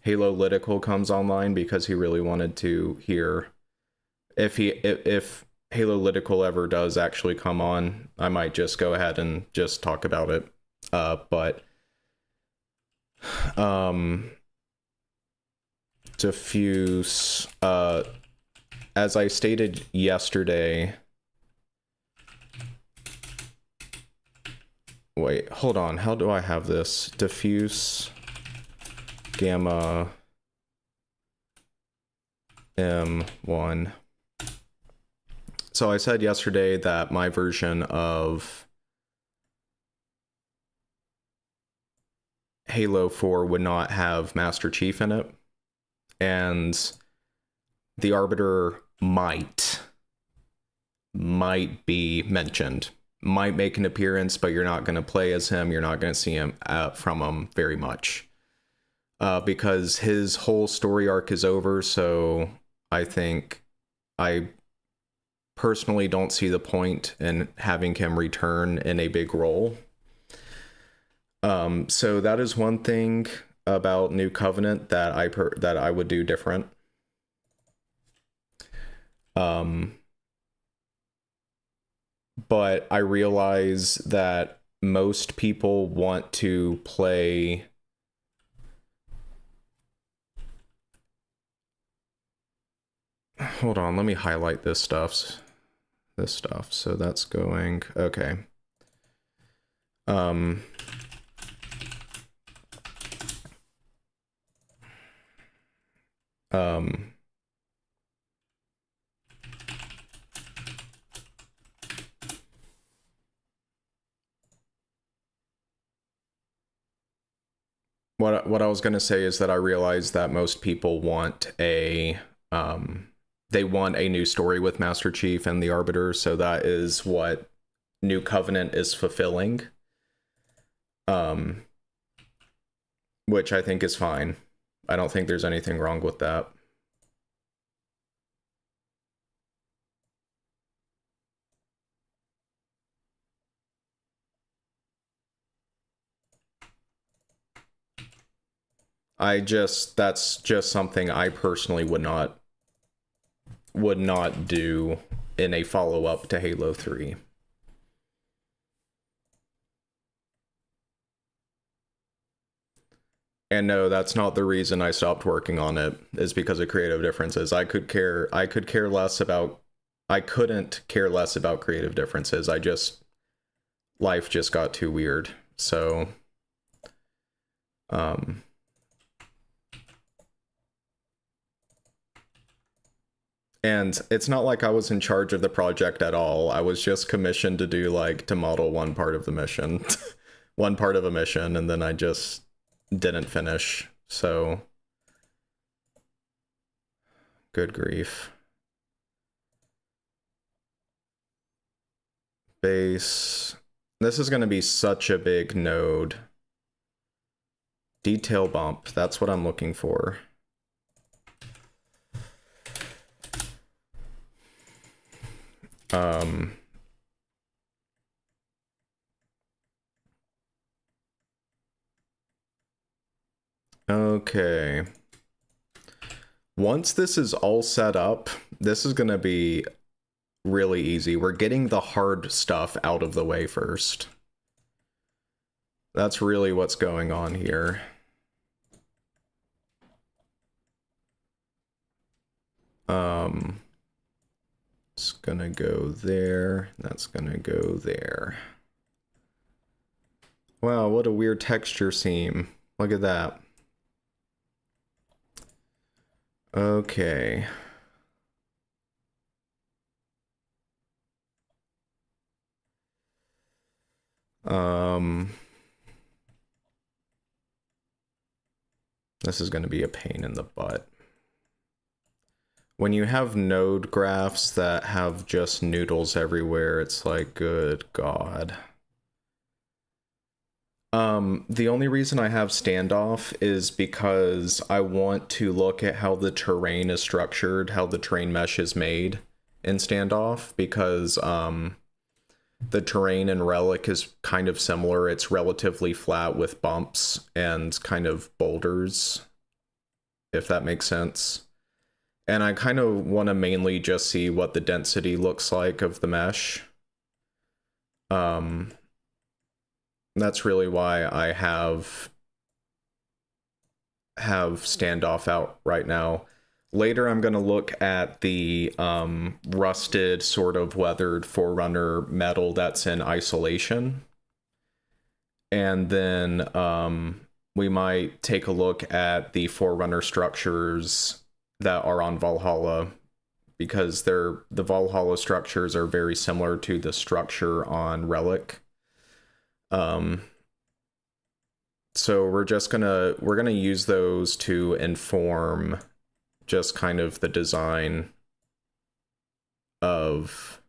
Halo Lytical comes online, because he really wanted to hear if Halo Lytical ever does actually come on. I might just go ahead and just talk about it. But diffuse, as I stated yesterday... Wait, hold on. How do I have this? Diffuse gamma M1. So I said yesterday that my version of Halo 4 would not have Master Chief in it, and the Arbiter might be mentioned, might make an appearance, but you're not going to play as him, you're not going to see him from him very much, because his whole story arc is over. So I personally don't see the point in having him return in a big role. So that is one thing about New Covenant that I would do different. But I realize that most people want to play... Hold on, let me highlight this stuff. So that's going... Okay. What I was going to say is that I realize that most people want they want a new story with Master Chief and the Arbiter, so that is what New Covenant is fulfilling. Which I think is fine. I don't think there's anything wrong with that. That's just something I personally would not do in a follow-up to Halo 3. And no, that's not the reason I stopped working on it, is because of creative differences. I couldn't care less about creative differences. Life just got too weird. So and it's not like I was in charge of the project at all. I was just commissioned to do to model one part of the mission. one part of a mission, and then I just didn't finish. So, good grief. Base. This is going to be such a big node. Detail bump. That's what I'm looking for. Okay. Once this is all set up, this is going to be really easy. We're getting the hard stuff out of the way first. That's really what's going on here. It's gonna go there. That's gonna go there. Wow, what a weird texture seam. Look at that. Okay. This is going to be a pain in the butt. When you have node graphs that have just noodles everywhere, it's like, good God. The only reason I have standoff is because I want to look at how the terrain is structured, how the terrain mesh is made in standoff, because the terrain in Relic is kind of similar. It's relatively flat with bumps and kind of boulders, if that makes sense. And I kind of want to mainly just see what the density looks like of the mesh. That's really why I have standoff out right now. Later, I'm going to look at the rusted, sort of weathered Forerunner metal that's in isolation. And then we might take a look at the Forerunner structures that are on Valhalla, because the Valhalla structures are very similar to the structure on Relic. So we're gonna use those to inform just kind of the design of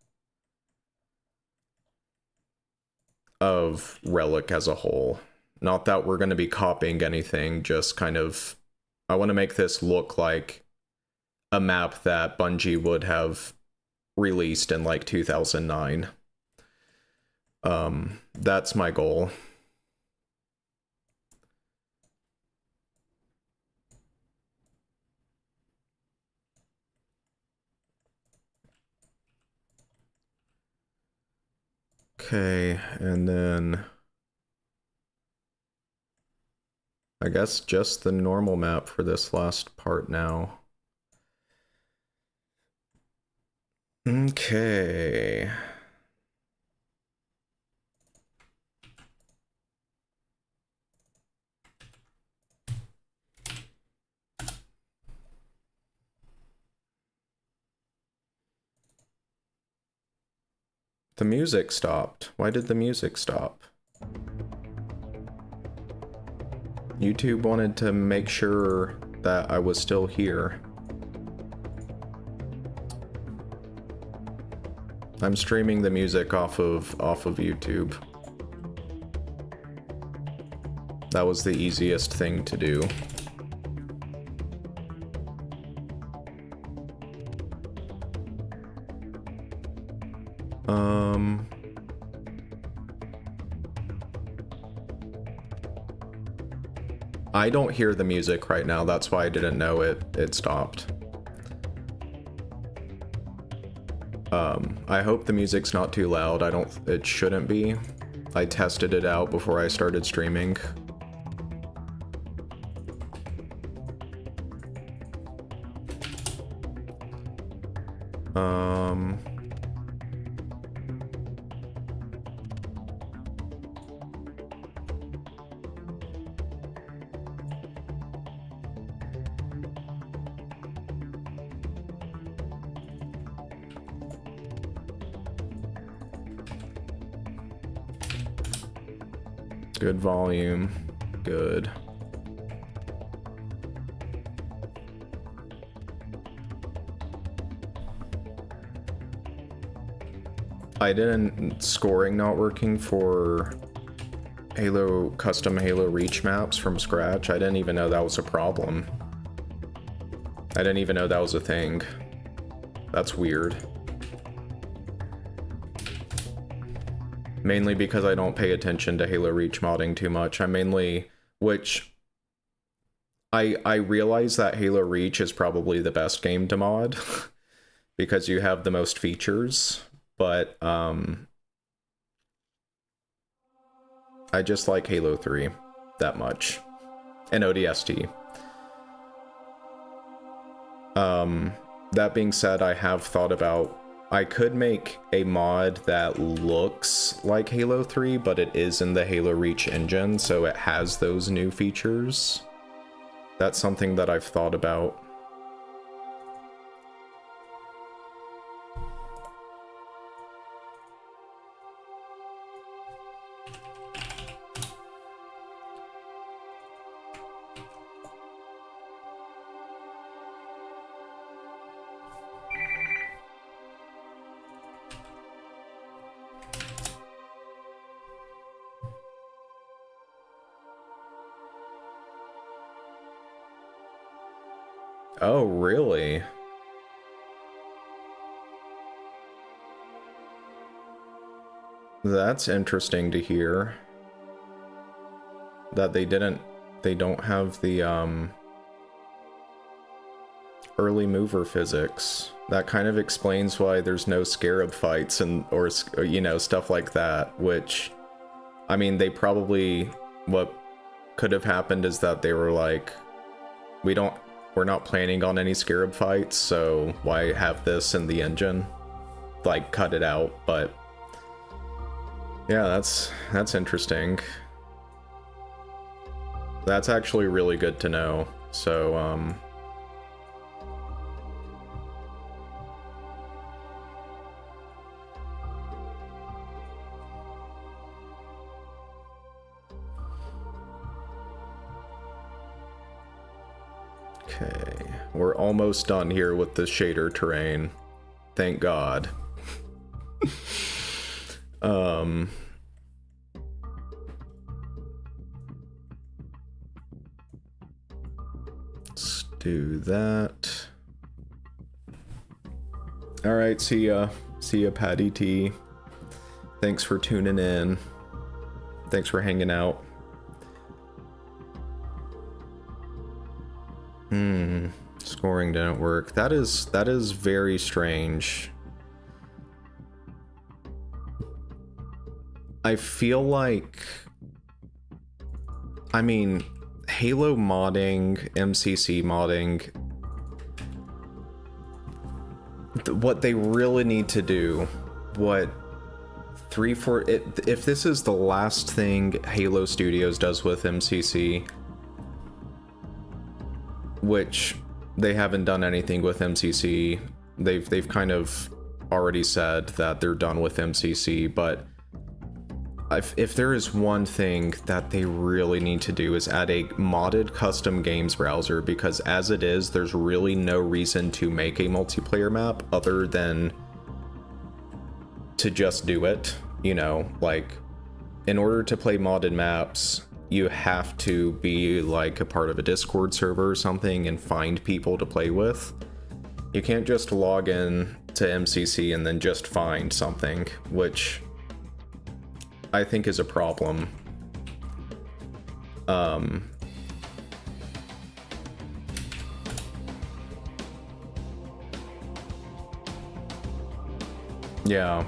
Relic as a whole. Not that we're going to be copying anything, just kind of, I want to make this look like a map that Bungie would have released in like 2009. That's my goal. Okay, and then I guess just the normal map for this last part now. Okay. The music stopped. Why did the music stop? YouTube wanted to make sure that I was still here. I'm streaming the music off of YouTube. That was the easiest thing to do. I don't hear the music right now, that's why I didn't know it stopped. I hope the music's not too loud. It shouldn't be. I tested it out before I started streaming. Good volume. Good. I didn't scoring not working for Halo custom Halo Reach maps from scratch. I didn't even know that was a problem. I didn't even know that was a thing. That's weird. Mainly because I don't pay attention to Halo Reach modding too much. I mainly, which I realize that Halo Reach is probably the best game to mod because you have the most features, but I just like Halo 3 that much, and ODST. That being said, I have thought about, I could make a mod that looks like Halo 3, but it is in the Halo Reach engine, so it has those new features. That's something that I've thought about. Oh, really? That's interesting to hear. That they don't have the early mover physics. That kind of explains why there's no scarab fights and or you know, stuff like that, which I mean, they probably, what could have happened is that they were like, we're not planning on any scarab fights, so why have this in the engine? Like, cut it out. But yeah, that's interesting. That's actually really good to know. So okay, we're almost done here with the shader terrain. Thank God. Let's do that. All right, see ya, Patty T. Thanks for tuning in. Thanks for hanging out. Scoring didn't work. That is very strange. I feel like, I mean, Halo modding, MCC modding, what they really need to do, if this is the last thing Halo Studios does with MCC, which they haven't done anything with MCC. They've kind of already said that they're done with MCC, but if there is one thing that they really need to do is add a modded custom games browser, because as it is, there's really no reason to make a multiplayer map other than to just do it. You know, like, in order to play modded maps, you have to be like a part of a Discord server or something and find people to play with. You can't just log in to MCC and then just find something, which I think is a problem. Yeah.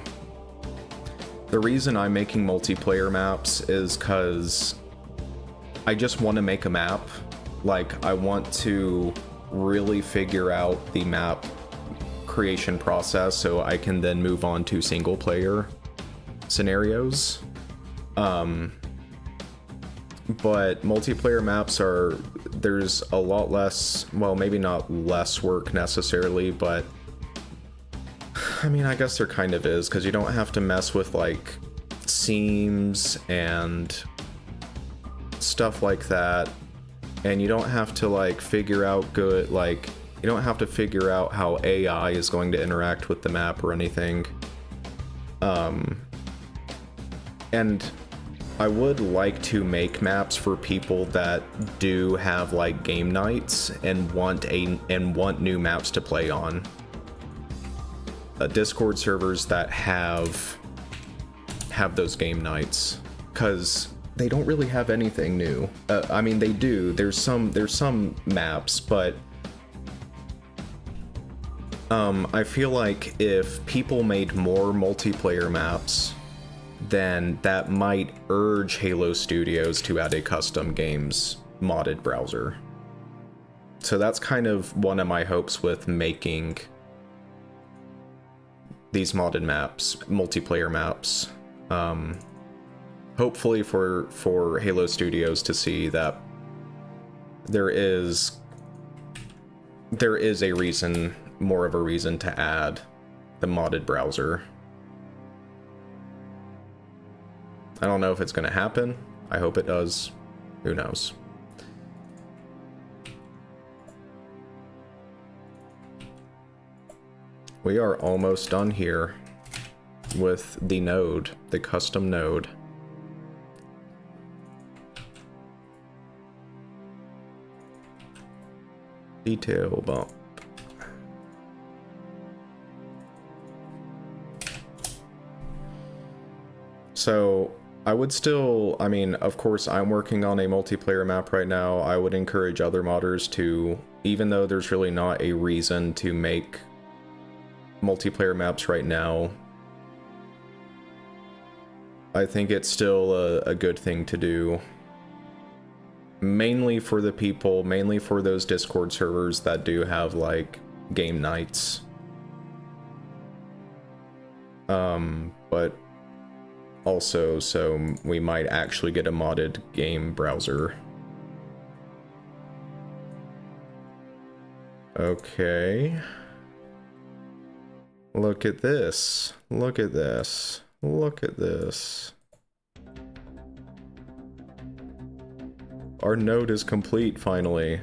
The reason I'm making multiplayer maps is because I just want to make a map. Like, I want to really figure out the map creation process so I can then move on to single player scenarios. But multiplayer maps there's a lot less, well, maybe not less work necessarily, but I mean, I guess there kind of is, because you don't have to mess with like seams and stuff like that, and you don't have to like figure out good, like you don't have to figure out how AI is going to interact with the map or anything. And I would like to make maps for people that do have like game nights and want new maps to play on. Discord servers that have those game nights, because they don't really have anything new. I mean, they do. There's some maps, but I feel like if people made more multiplayer maps, then that might urge Halo Studios to add a custom games modded browser. So that's kind of one of my hopes with making these modded maps, multiplayer maps. Hopefully for Halo Studios to see that there is a reason, more of a reason to add the modded browser. I don't know if it's going to happen. I hope it does. Who knows? We are almost done here with the node, the custom node. Detail bump. So I would still, I mean, of course, I'm working on a multiplayer map right now. I would encourage other modders to, even though there's really not a reason to make multiplayer maps right now, I think it's still a good thing to do. Mainly for the people, mainly for those Discord servers that do have, like, game nights. But also, so we might actually get a modded game browser. Okay. Look at this. Look at this. Look at this. Our node is complete, finally.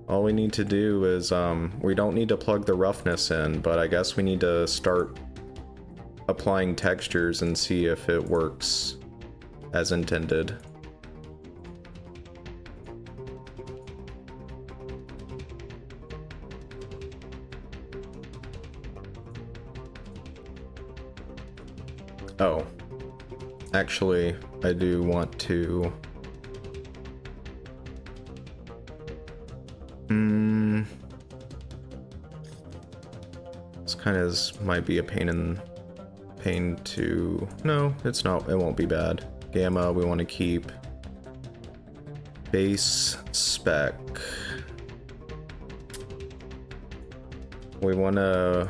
All we need to do is, we don't need to plug the roughness in, but I guess we need to start applying textures and see if it works as intended. Oh, actually, I do want to... This kind of might be a pain to... No, it's not. It won't be bad. Gamma, we want to keep. Base spec. We want to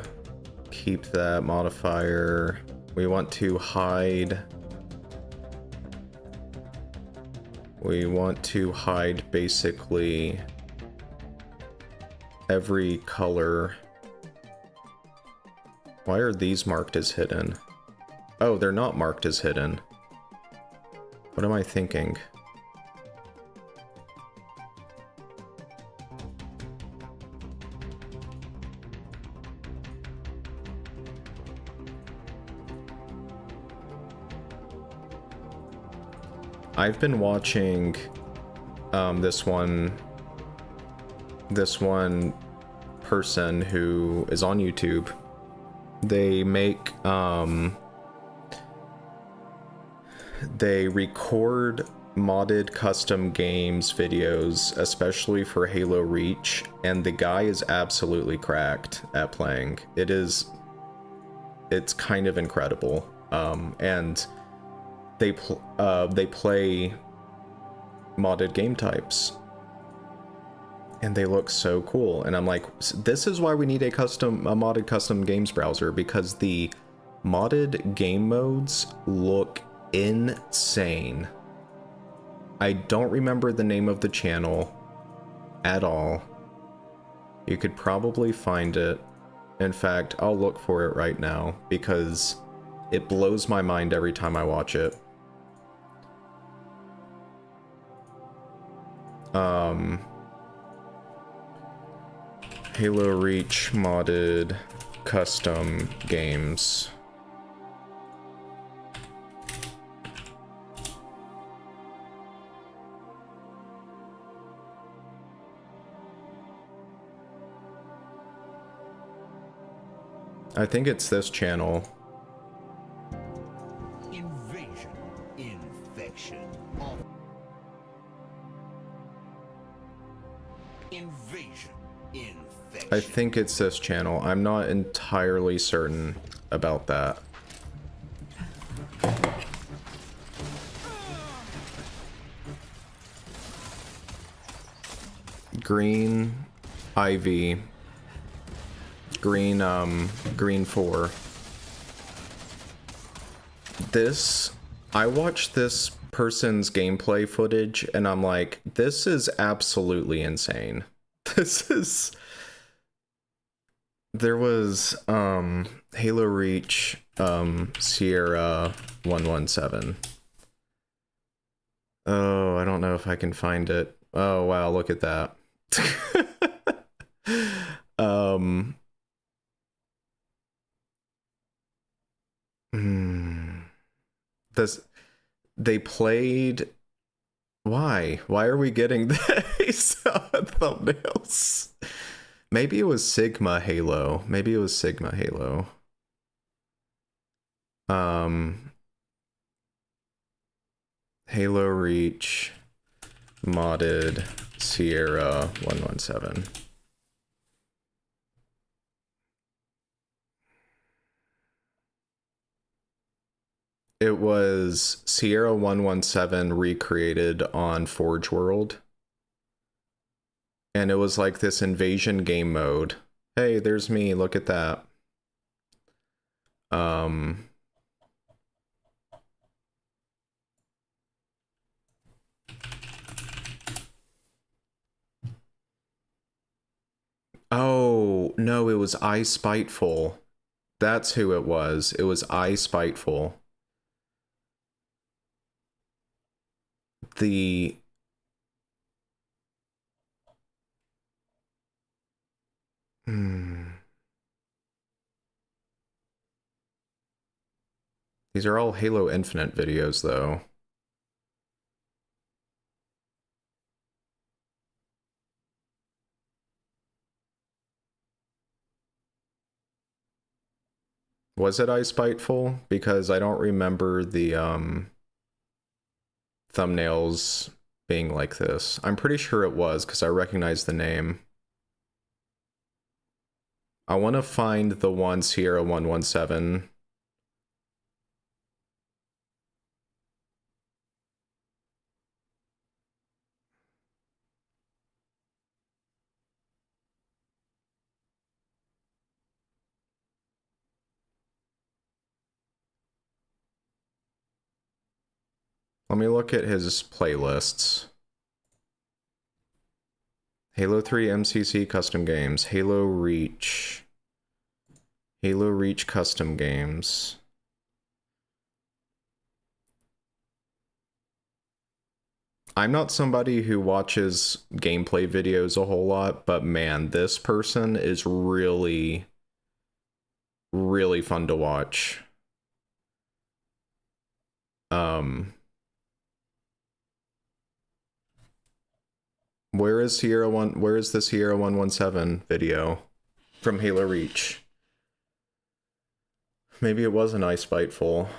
keep that modifier. We want to hide. We want to hide basically every color. Why are these marked as hidden? Oh, they're not marked as hidden. What am I thinking? I've been watching this one person who is on YouTube. They make they record modded custom games videos, especially for Halo Reach, and the guy is absolutely cracked at playing. It's kind of incredible. And they play modded game types, and they look so cool. And I'm like, this is why we need a modded custom games browser, because the modded game modes look insane. I don't remember the name of the channel at all. You could probably find it. In fact, I'll look for it right now, because it blows my mind every time I watch it. Um, Halo Reach modded custom games. I think it's this channel. Invasion, infection, invasion, infection. I think it's this channel. I'm not entirely certain about that. Green, Ivy, green 4. I watched this person's gameplay footage and I'm like, this is absolutely insane. There was, Halo Reach, Sierra 117. Oh, I don't know if I can find it. Oh, wow, look at that. um, this, they played, why are we getting these thumbnails? Maybe it was Sigma Halo. Halo Reach modded Sierra 117. It was Sierra 117 recreated on Forge World. And it was like this invasion game mode. Hey, there's me, look at that. Oh, no, it was I Spiteful. That's who it was. It was I Spiteful. The... These are all Halo Infinite videos, though. Was it I Spiteful? Because I don't remember the thumbnails being like this. I'm pretty sure it was, because I recognize the name. I want to find the one Sierra 117. Let me look at his playlists. Halo 3 MCC custom games. Halo Reach custom games. I'm not somebody who watches gameplay videos a whole lot, but man, this person is really, really fun to watch. Where is the Sierra 117 video from Halo Reach? Maybe it was an I Spiteful.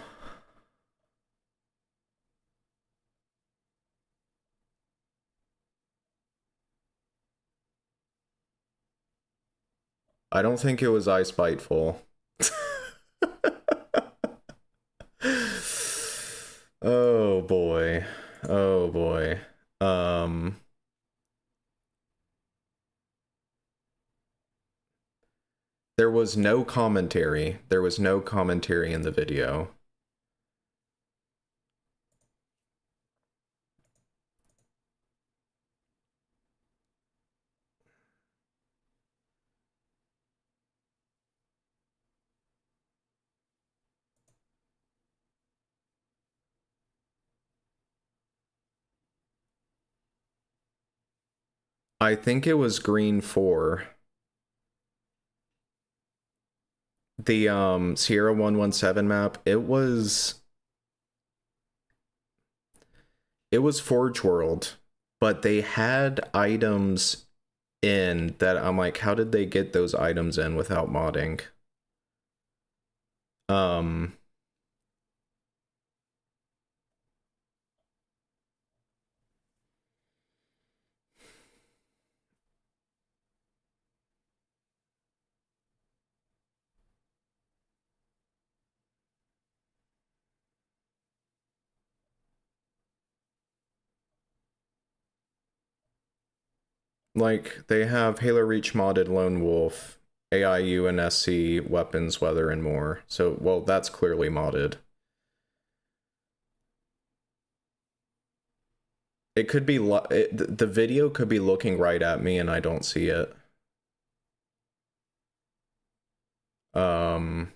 I don't think it was I Spiteful. Oh boy. Oh boy. There was no commentary. There was no commentary in the video. I think it was Green 4. The Sierra 117 map, it was Forge World, but they had items in that I'm like, how did they get those items in without modding? Um like they have Halo Reach modded Lone Wolf, AIU and SC weapons, weather, and more. So, well, that's clearly modded. It could be the video could be looking right at me and I don't see it. Um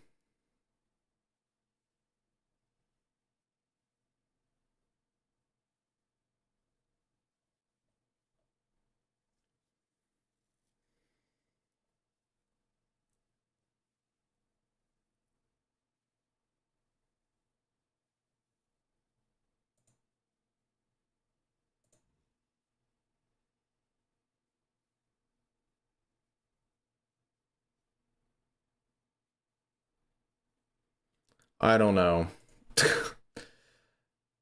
I don't know.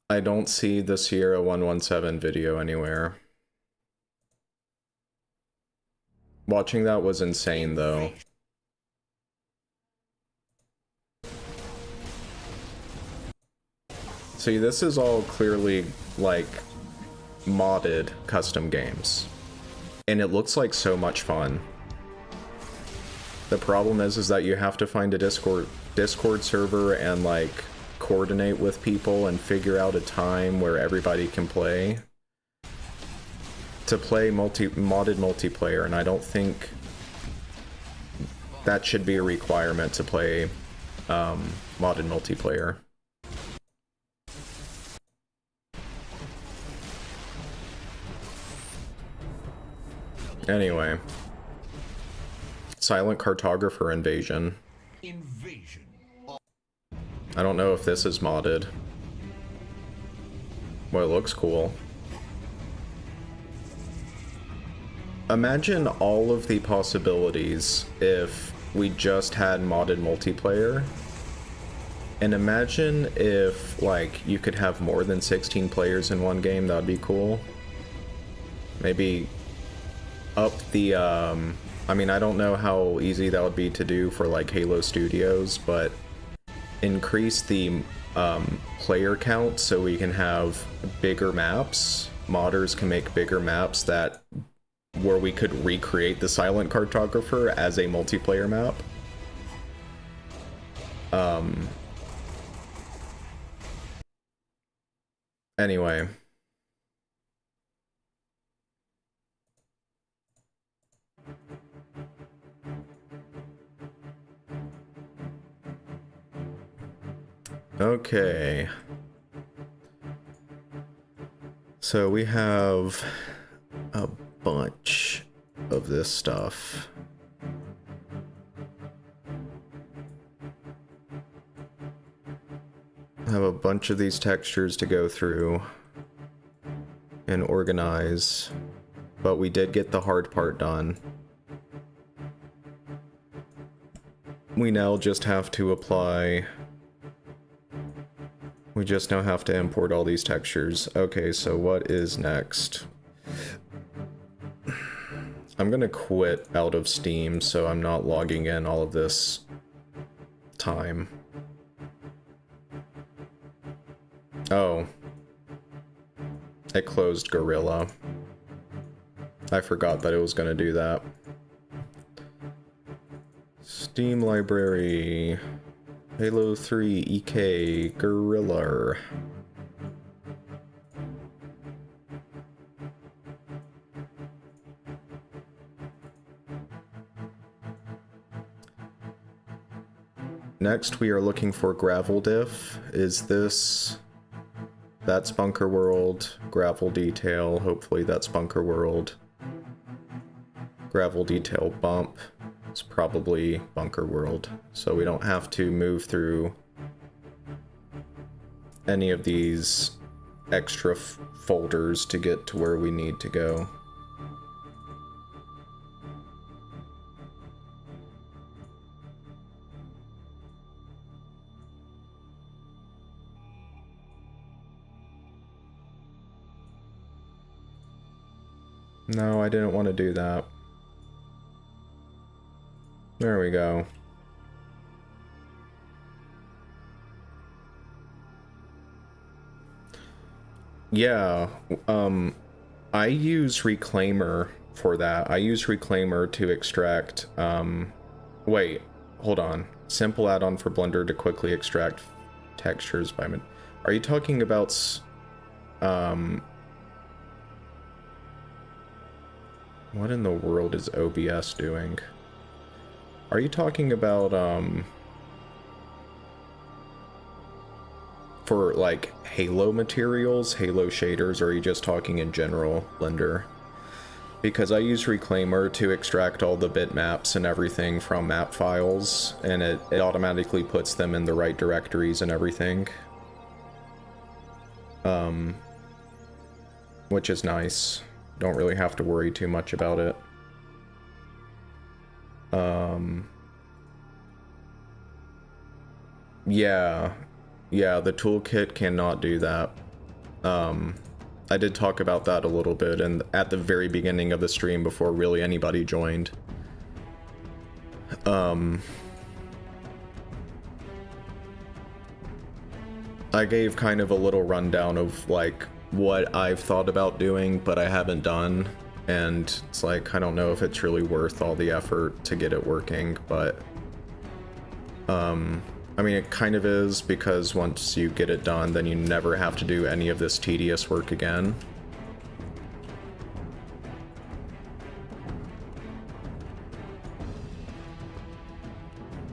I don't see the Sierra 117 video anywhere. Watching that was insane though. See, this is all clearly like modded custom games. And it looks like so much fun. The problem is that you have to find a Discord server and like coordinate with people and figure out a time where everybody can play to play modded multiplayer, and I don't think that should be a requirement to play modded multiplayer. Anyway, silent cartographer invasion. I don't know if this is modded. Well, it looks cool. Imagine all of the possibilities if we just had modded multiplayer. And imagine if, like, you could have more than 16 players in one game. That'd be cool. Maybe up the, I mean, I don't know how easy that would be to do for, like, Halo Studios, but increase the player count so we can have bigger maps. Modders can make bigger maps where we could recreate the silent cartographer as a multiplayer map. Anyway. Okay. So we have a bunch of this stuff. I have a bunch of these textures to go through and organize, but we did get the hard part done. We now just have to apply... We just now have to import all these textures. Okay, so what is next? I'm gonna quit out of Steam, so I'm not logging in all of this time. Oh. It closed Gorilla. I forgot that it was gonna do that. Steam library... Halo 3 EK Gorilla. Next we are looking for gravel diff. Is this... That's Bunker World. Gravel detail. Hopefully that's Bunker World. gravel detail bump is probably bunker world, so we don't have to move through any of these extra folders to get to where we need to go. No, I didn't want to do that. There we go. Yeah, I use Reclaimer for that. I use Reclaimer to extract, wait, hold on. Simple add-on for Blender to quickly extract textures by Are you talking about, what in the world is OBS doing? Are you talking about, for like Halo materials, Halo shaders, or are you just talking in general Blender? Because I use Reclaimer to extract all the bitmaps and everything from map files, and it automatically puts them in the right directories and everything. Which is nice. Don't really have to worry too much about it. Yeah, the toolkit cannot do that. I did talk about that a little bit and at the very beginning of the stream before really anybody joined. I gave kind of a little rundown of like what I've thought about doing, but I haven't done, and it's like I don't know if it's really worth all the effort to get it working, but I mean, it kind of is, because once you get it done, then you never have to do any of this tedious work again.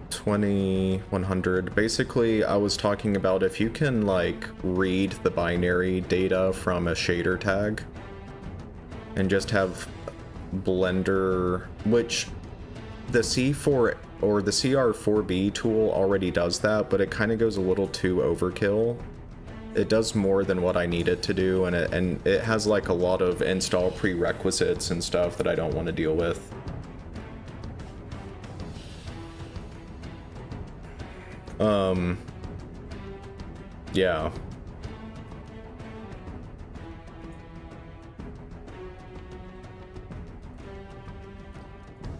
$2,100. Basically, I was talking about if you can, like, read the binary data from a shader tag and just have Blender, which the C4 or the CR4B tool already does that, but it kind of goes a little too overkill. It does more than what I need it to do, and it has like a lot of install prerequisites and stuff that I don't want to deal with. Yeah.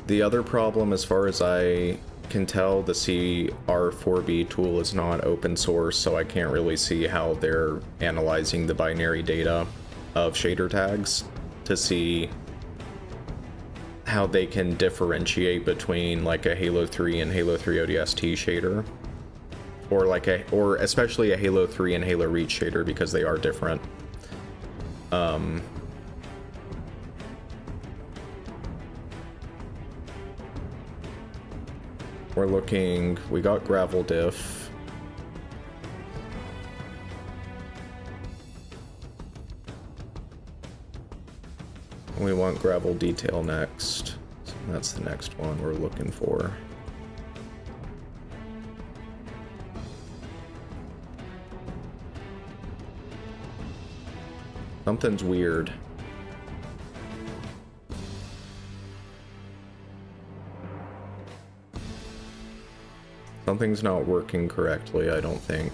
The other problem, as far as I can tell, the CR4B tool is not open source, so I can't really see how they're analyzing the binary data of shader tags to see how they can differentiate between like a Halo 3 and Halo 3 ODST shader, or like or especially a Halo 3 and Halo Reach shader, because they are different. We're looking, we got gravel diff. We want gravel detail next. So that's the next one we're looking for. Something's weird. Something's not working correctly, I don't think.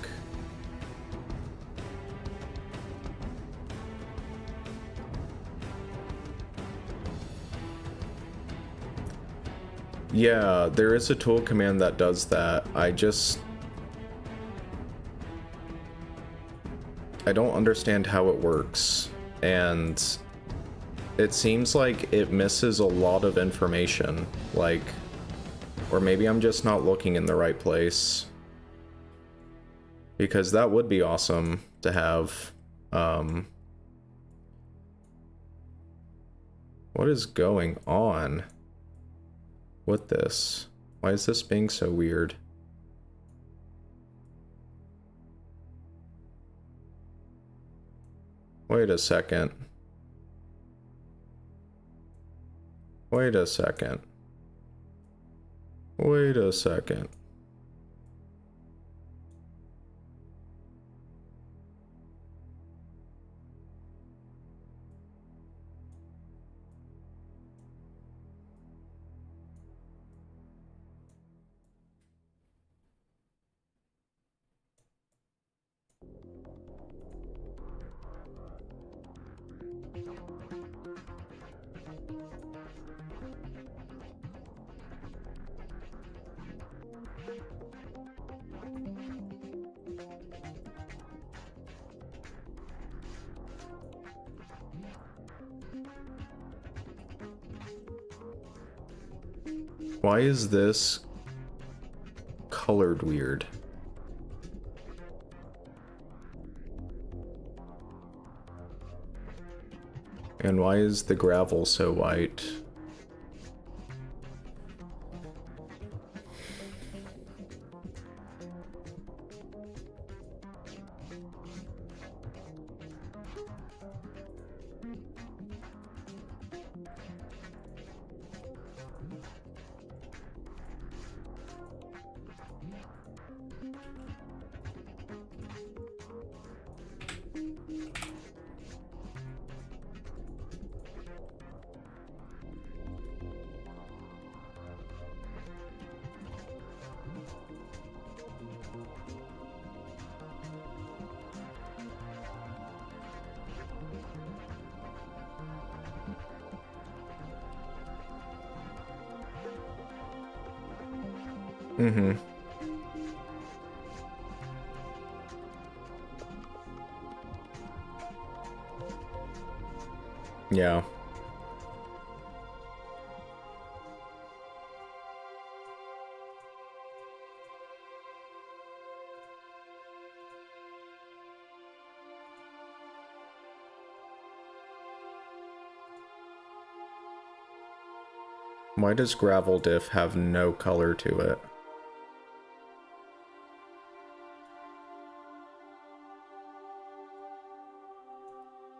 Yeah, there is a tool command that does that. I don't understand how it works, and it seems like it misses a lot of information, like, or maybe I'm just not looking in the right place, because that would be awesome to have. What is going on with this? Why is this being so weird? Wait a second. Wait a second. Wait a second. Why is this colored weird? And why is the gravel so white? Mm-hmm. Yeah. Why does gravel diff have no color to it?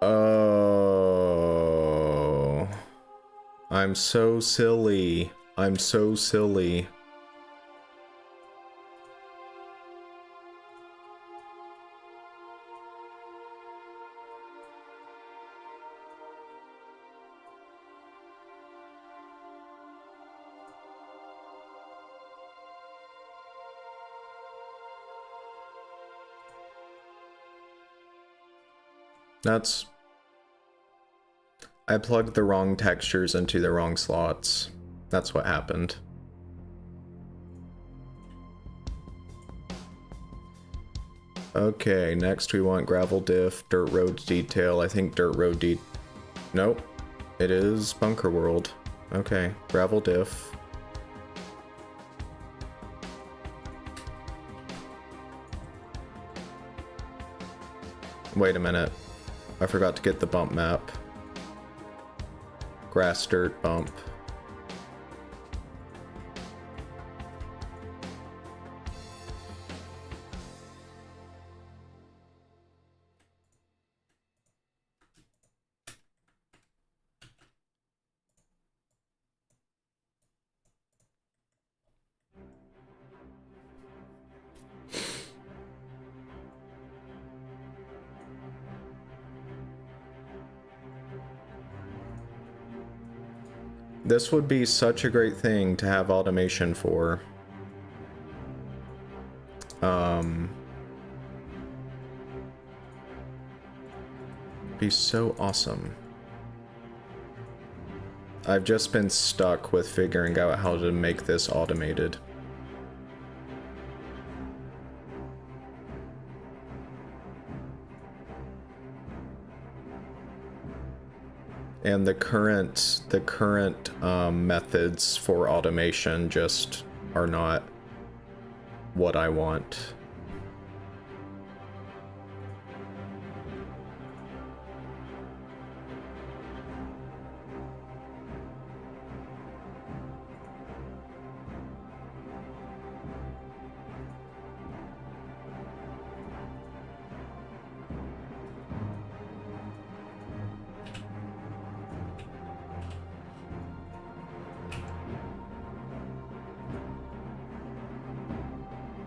Oh, I'm so silly. I'm so silly. That's... I plugged the wrong textures into the wrong slots. That's what happened. Okay, next we want gravel diff, dirt road detail. I think dirt road Nope. It is bunker world. Okay, gravel diff. Wait a minute. I forgot to get the bump map. Grass, dirt, bump. This would be such a great thing to have automation for. Be so awesome. I've just been stuck with figuring out how to make this automated. And the current methods for automation just are not what I want.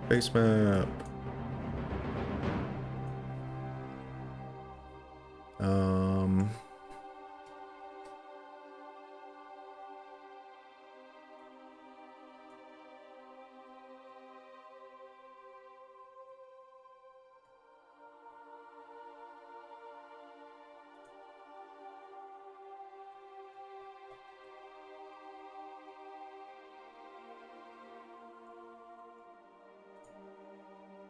Base map. Um...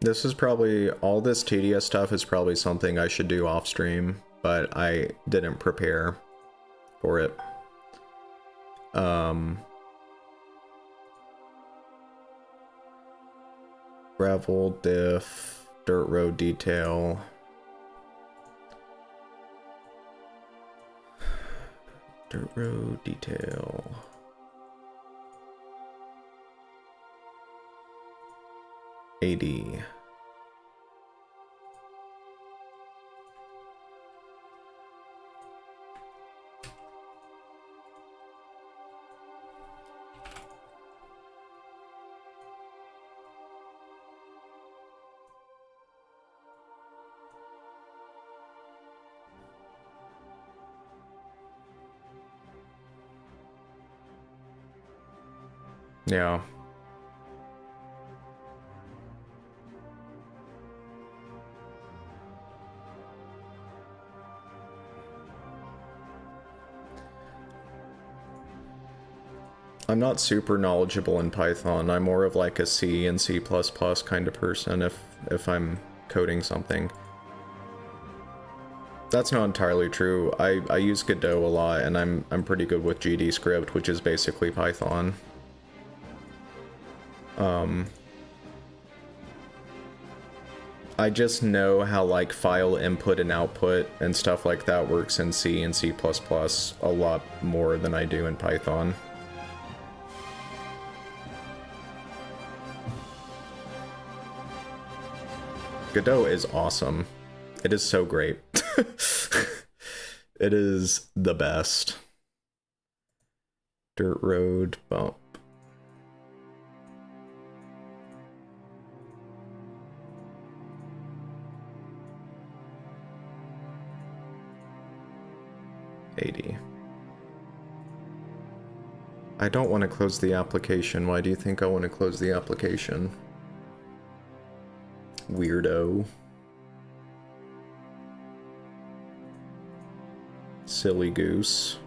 This is probably, all this TDS stuff is probably something I should do off stream, but I didn't prepare for it. Gravel, diff, dirt road detail. Dirt road detail. AD. Yeah. I'm not super knowledgeable in Python. I'm more of like a C and C++ kind of person if I'm coding something. That's not entirely true. I use Godot a lot, and I'm pretty good with GD script, which is basically Python. I just know how like file input and output and stuff like that works in C and C++ a lot more than I do in Python. Godot is awesome. It is so great. It is the best. Dirt road bump. $80. I don't want to close the application. Why do you think I want to close the application? Weirdo. Silly goose.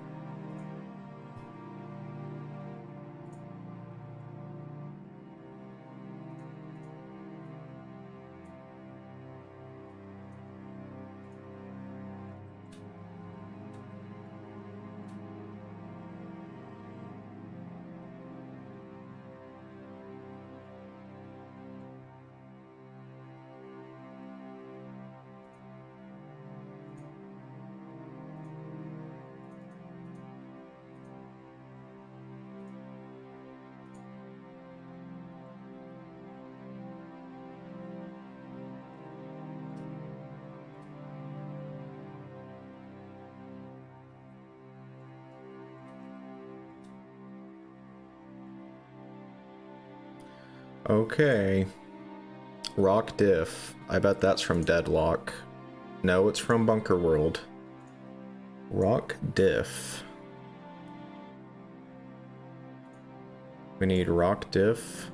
Okay. Rock diff. I bet that's from Deadlock. No, it's from Bunker World. Rock diff. We need rock diff.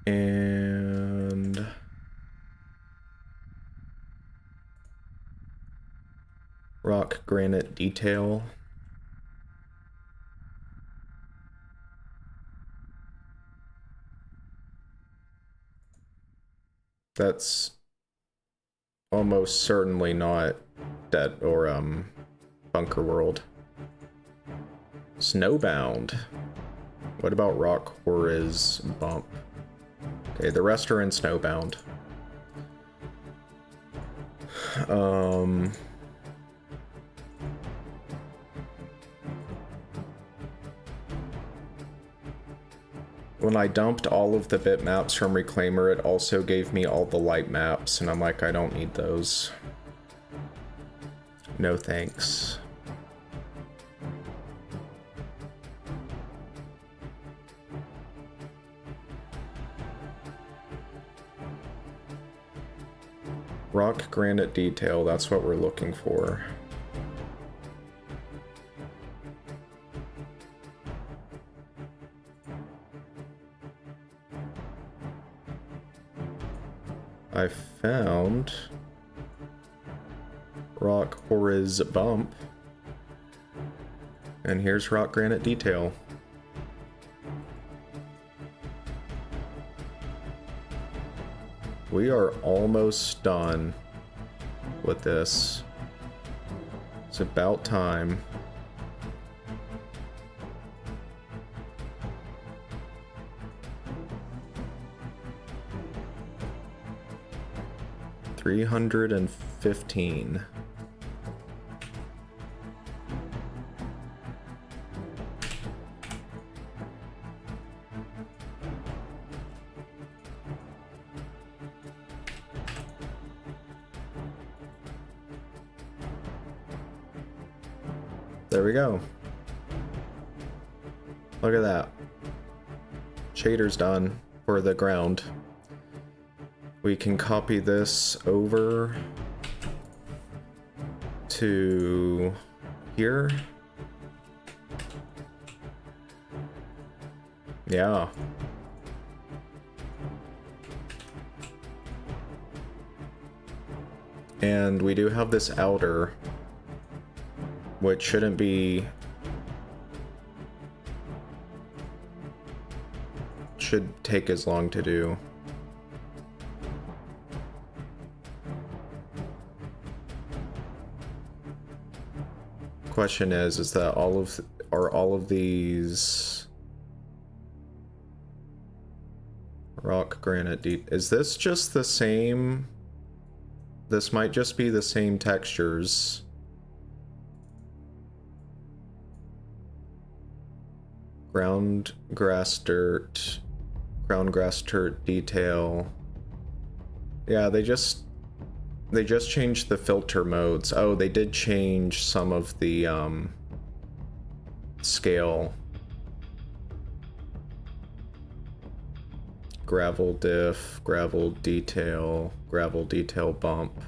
And rock granite detail. That's almost certainly not at, or Bunker World. Snowbound. What about Rock Horror's Bump? Okay, the rest are in Snowbound. When I dumped all of the bitmaps from Reclaimer, it also gave me all the light maps, and I'm like, I don't need those. No thanks. Rock granite detail, that's what we're looking for. I found Rock Horror's Bump, and here's rock granite detail. We are almost done with this. It's about time. $315. There we go. Look at that. Shader's done for the ground. We can copy this over to here. Yeah. And we do have this outer, which shouldn't be... should take as long to do. Question is that are all of these rock granite deep? Is this just the same? This might just be the same textures. Ground grass dirt detail. Yeah, they just changed the filter modes. Oh, they did change some of the scale. Gravel diff, gravel detail bump.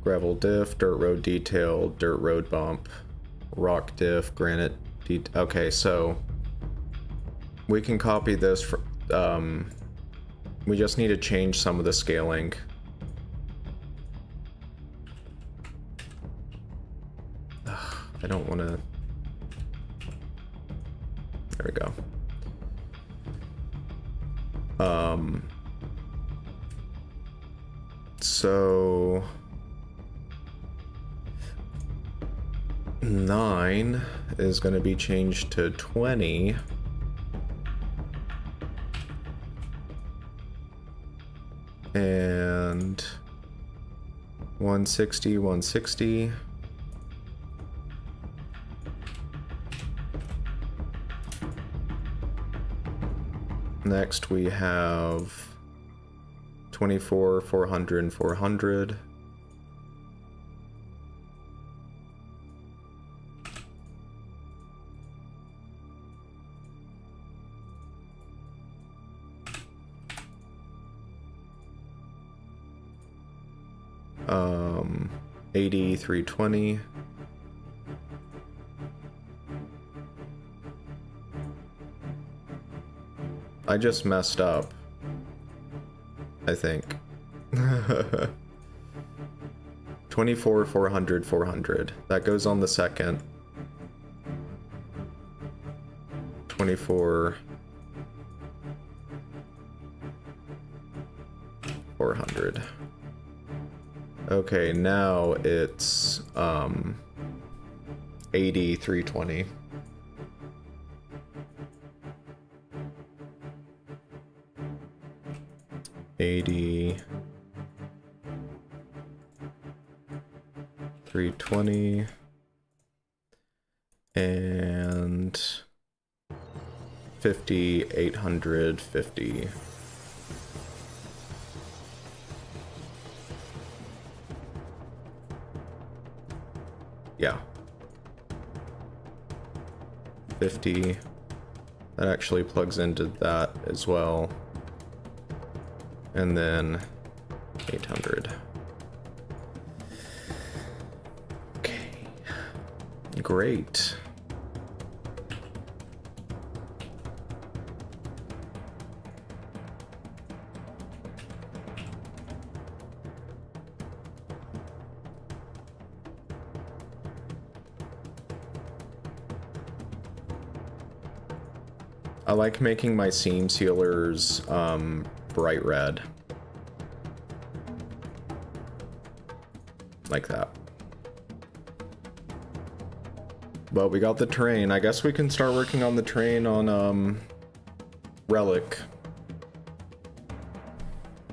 Gravel diff, dirt road detail, dirt road bump, rock diff, granite detail. Okay, so we can copy this for, we just need to change some of the scaling. Ugh, I don't want to... There we go. So... 9 is going to be changed to 20. And 160. Next we have 24, 400, and 400. Um, 80, 320. I just messed up, I think. 24, 400, 400. That goes on the second. 24. 400. Okay, now it's 80, 320. $80, 320, and 50, 850. Yeah. 50. That actually plugs into that as well. And then 800. Okay. Great. I like making my seam sealers bright red. Like that. But we got the terrain. I guess we can start working on the terrain on Relic.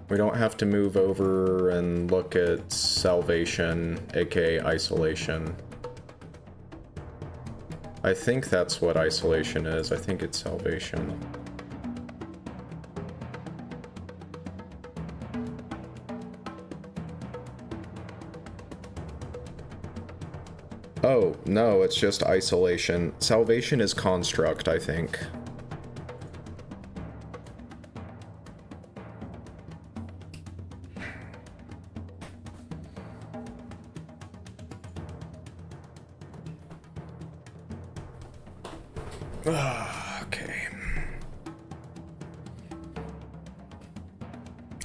We don't have to move over and look at salvation, aka isolation. I think that's what isolation is. I think it's salvation. Oh, no, it's just isolation. Salvation is construct, I think. Okay.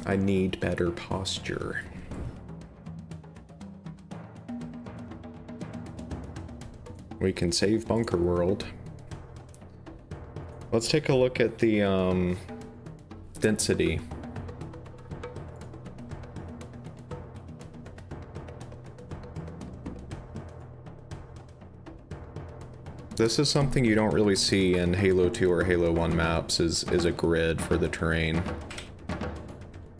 I need better posture. We can save Bunker World. Let's take a look at the density. This is something you don't really see in Halo 2 or Halo 1 maps, is a grid for the terrain.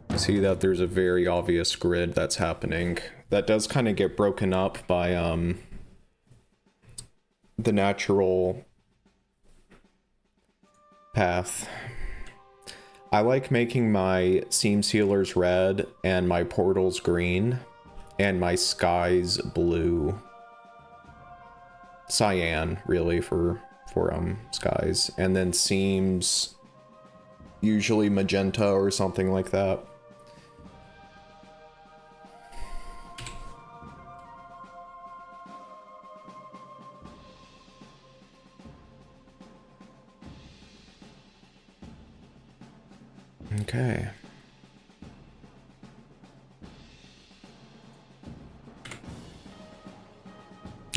You see that there's a very obvious grid that's happening. That does kind of get broken up by the natural path. I like making my seam sealers red and my portals green and my skies blue. Cyan, really, for skies, and then seams usually magenta or something like that. Okay.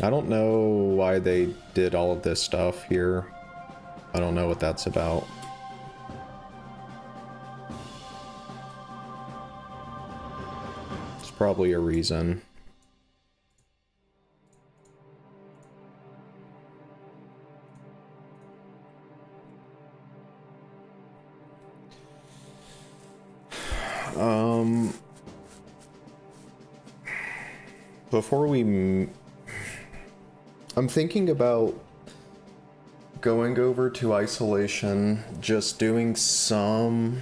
I don't know why they did all of this stuff here. I don't know what that's about. It's probably a reason. Before we... I'm thinking about going over to isolation, just doing some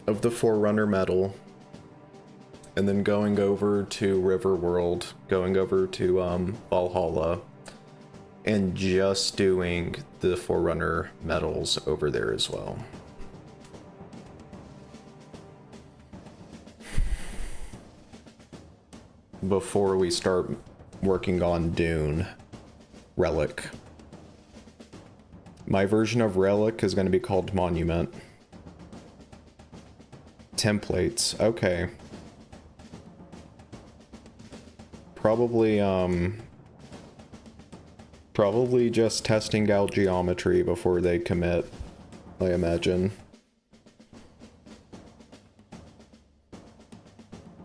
of the Forerunner metal, and then going over to Riverworld, going over to Valhalla, and just doing the Forerunner metals over there as well. Before we start working on Dune. Relic. My version of Relic is going to be called Monument. Templates. Okay. Probably just testing out geometry before they commit, I imagine.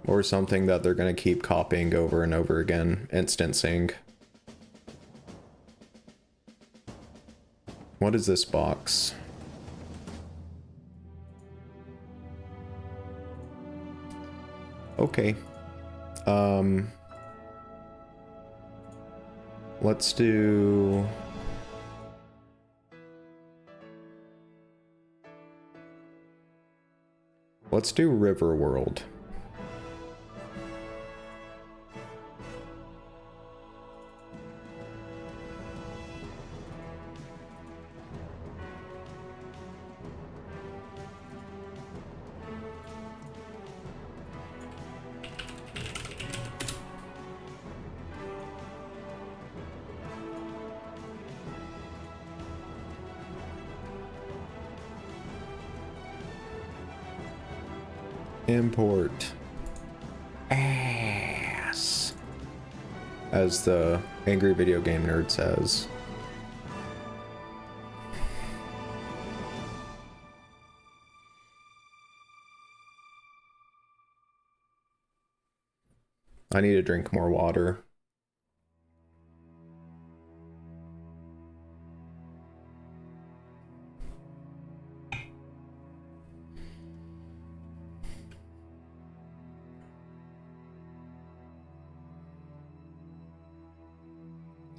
or something that they're going to keep copying over and over again, instancing. What is this box? Okay. Let's do... Let's do Riverworld. Import ass, as the angry video game nerd says. I need to drink more water.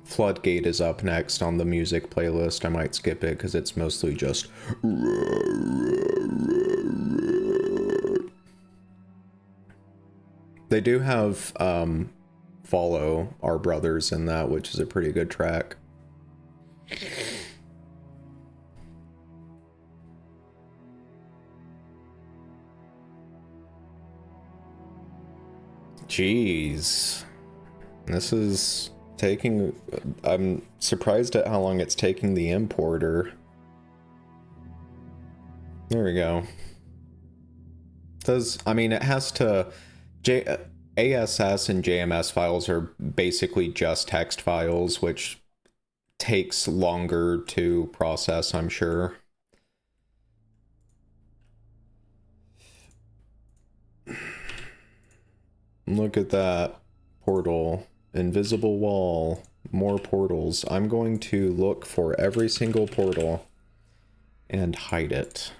Floodgate is up next on the music playlist. I might skip it because it's mostly just... They do have Follow Our Brothers in that, which is a pretty good track. Jeez. This is... taking... I'm surprised at how long it's taking the importer. There we go. Does... I mean, it has to... ASS and JMS files are basically just text files, which takes longer to process, I'm sure. Look at that portal. Invisible wall, more portals. I'm going to look for every single portal and hide it.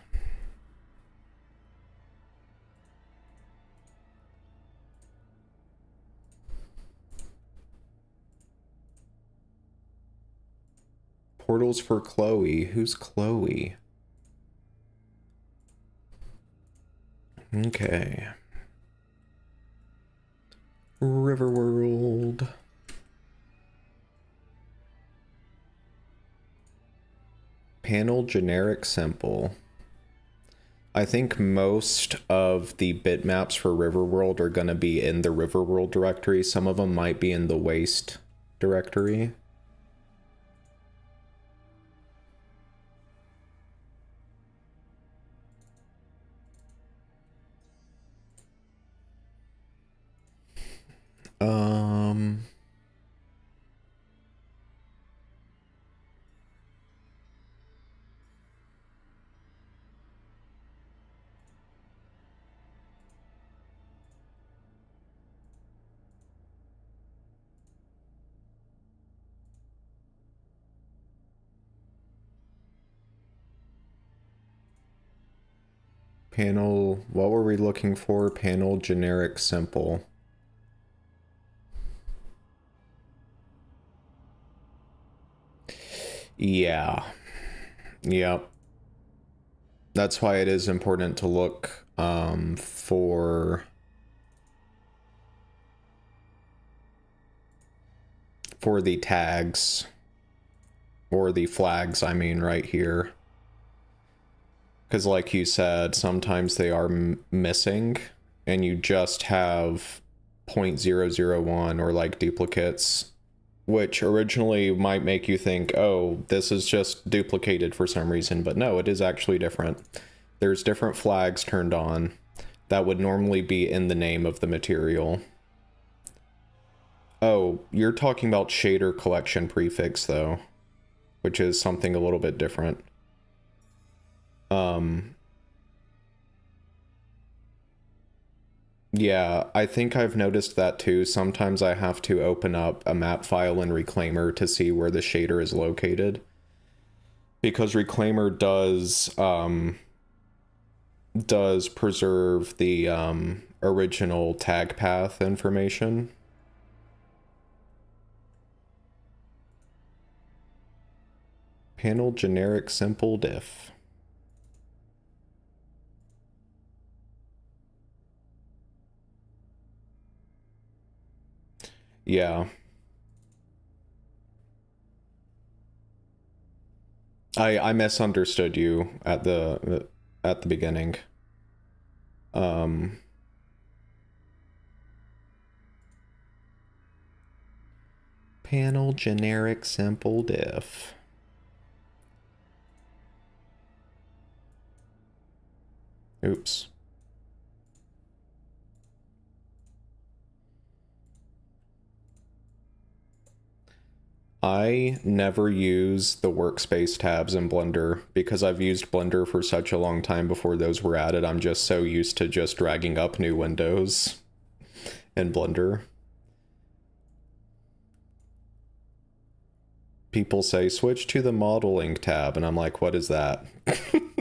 Portals for Chloe. Who's Chloe? Okay. Riverworld. Panel generic simple. I think most of the bitmaps for Riverworld are going to be in the Riverworld directory. Some of them might be in the Waste directory. Panel, what were we looking for? Panel generic simple. Yeah. Yep. That's why it is important to look for the tags, or the flags, I mean, right here. Because like you said, sometimes they are missing, and you just have 0.001 or like duplicates, which originally might make you think, oh, this is just duplicated for some reason, but no, it is actually different. There's different flags turned on that would normally be in the name of the material. Oh, you're talking about shader collection prefix though, which is something a little bit different. Yeah, I think I've noticed that too. Sometimes I have to open up a map file in Reclaimer to see where the shader is located. Because Reclaimer does preserve the original tag path information. Panel generic simple diff. Yeah. I misunderstood you at the beginning. Um Panel generic simple diff. Oops. I never use the workspace tabs in Blender because I've used Blender for such a long time before those were added. I'm just so used to just dragging up new windows in Blender. People say switch to the modeling tab, and I'm like, what is that?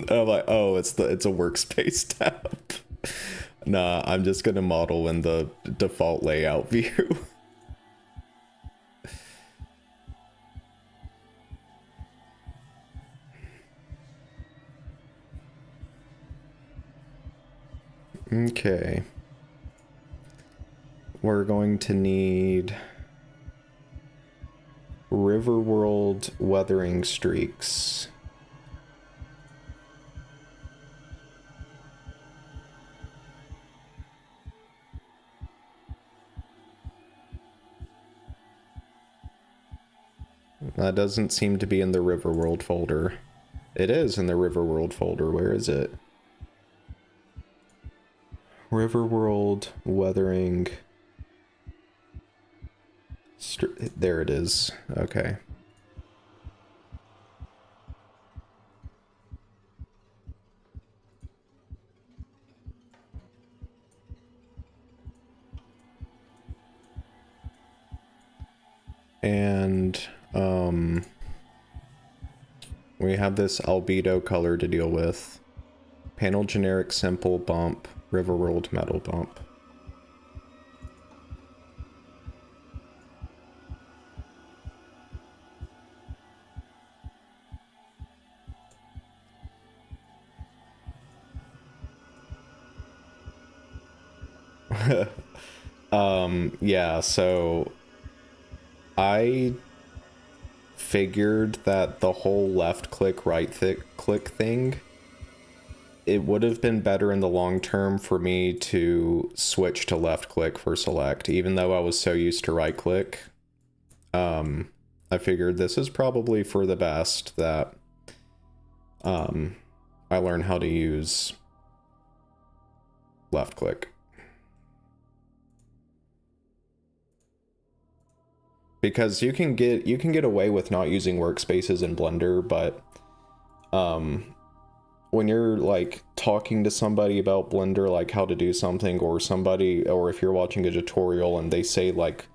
I'm like, oh, it's a workspace tab. Nah, I'm just gonna model in the default layout view. Okay. We're going to need Riverworld weathering streaks. That doesn't seem to be in the Riverworld folder. It is in the Riverworld folder. Where is it? Riverworld weathering. There it is. Okay. And we have this albedo color to deal with. Panel generic simple bump, Riverworld metal bump. Yeah, so I figured that the whole left click, right click thing, it would have been better in the long term for me to switch to left click for select, even though I was so used to right click. I figured this is probably for the best that I learn how to use left click. Because you can get away with not using workspaces in Blender, but when you're like talking to somebody about Blender, like how to do something, or if you're watching a tutorial and they say, like,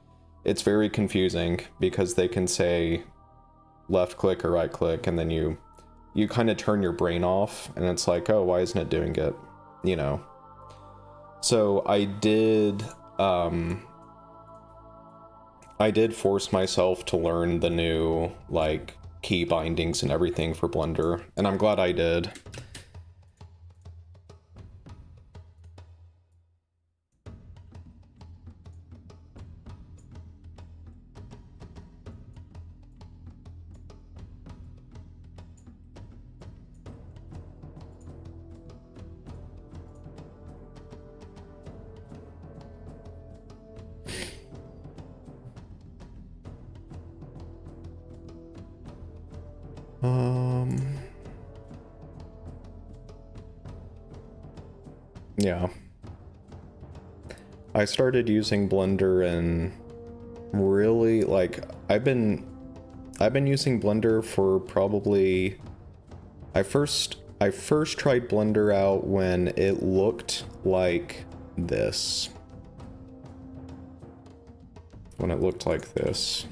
it's very confusing because they can say left click or right click, and then you kind of turn your brain off, and it's like, oh, why isn't it doing it, you know? So I did force myself to learn the new, like, key bindings and everything for Blender, and I'm glad I did. Yeah. I started using Blender and really, like, I've been using Blender for probably, I first tried Blender out when it looked like this. When it looked like this.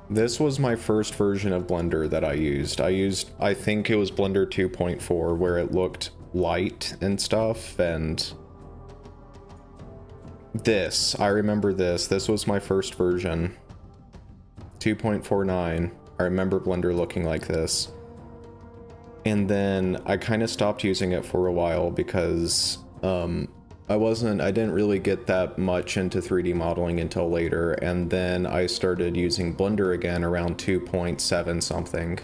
This was my first version of Blender that I used. I think it was Blender 2.4, where it looked light and stuff, and this, I remember this. This was my first version. 2.49. I remember Blender looking like this. And then I kind of stopped using it for a while because I didn't really get that much into 3D modeling until later, and then I started using Blender again around 2.7 something.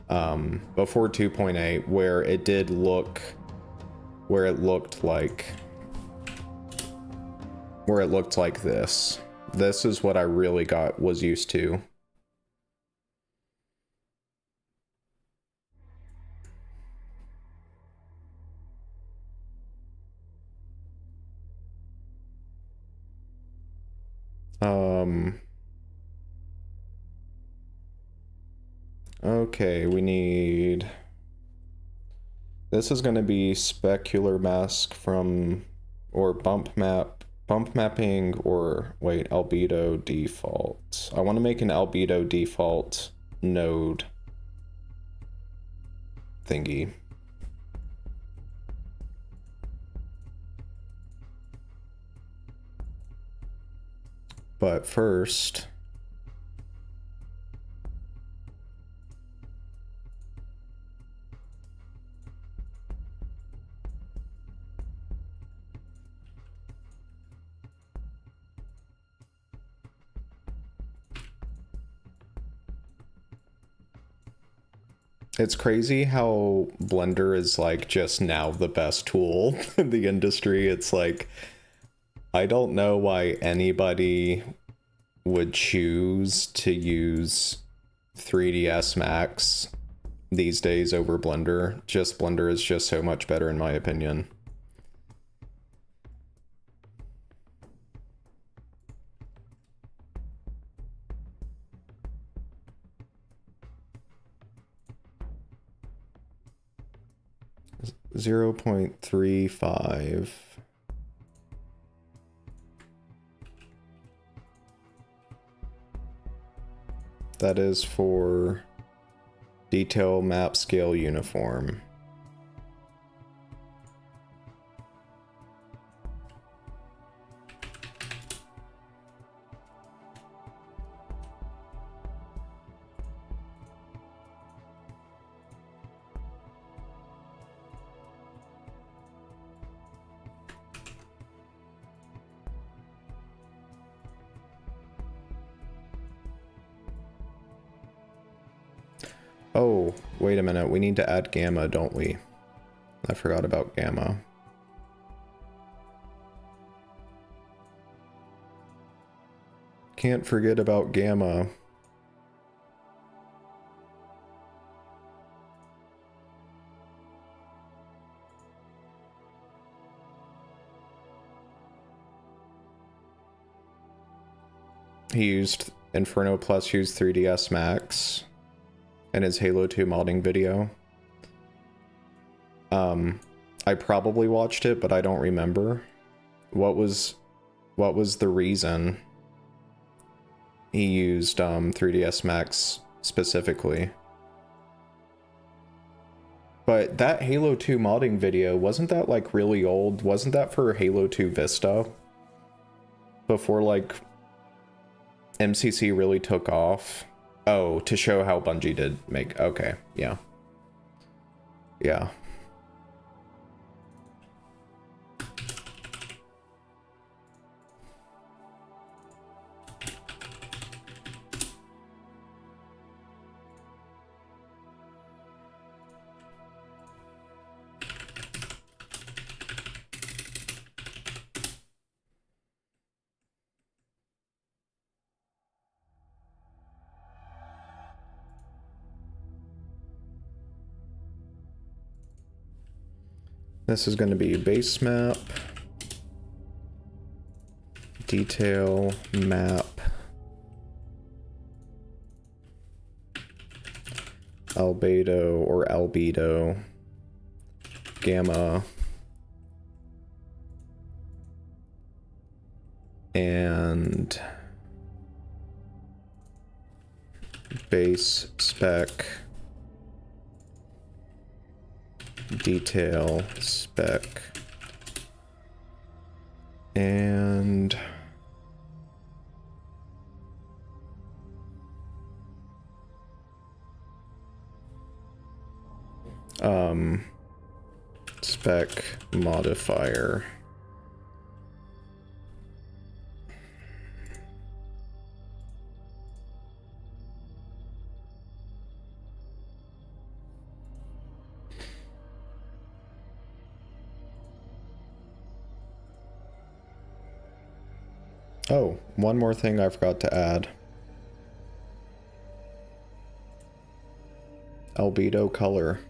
Before 2.8, where it did look, where it looked like this. This is what I really was used to. Okay, we need... This is going to be specular mask from, or bump mapping, or wait, albedo default. I want to make an albedo default node thingy. But first, it's crazy how Blender is like just now the best tool in the industry. It's like, I don't know why anybody would choose to use 3ds Max these days over Blender. Just Blender is just so much better in my opinion. .35. That is for detail map scale uniform. Oh, wait a minute. We need to add gamma, don't we? I forgot about gamma. Can't forget about gamma. He used Inferno Plus used 3ds Max in his Halo 2 modding video. I probably watched it, but I don't remember. What was the reason he used 3ds Max specifically? But that Halo 2 modding video, wasn't that like really old? Wasn't that for Halo 2 Vista? Before like MCC really took off? Oh, to show how Bungie did make... Okay, yeah. Yeah. This is going to be base map. detail map albedo gamma and base spec detail spec and spec modifier. Oh, one more thing I forgot to add. Albedo color.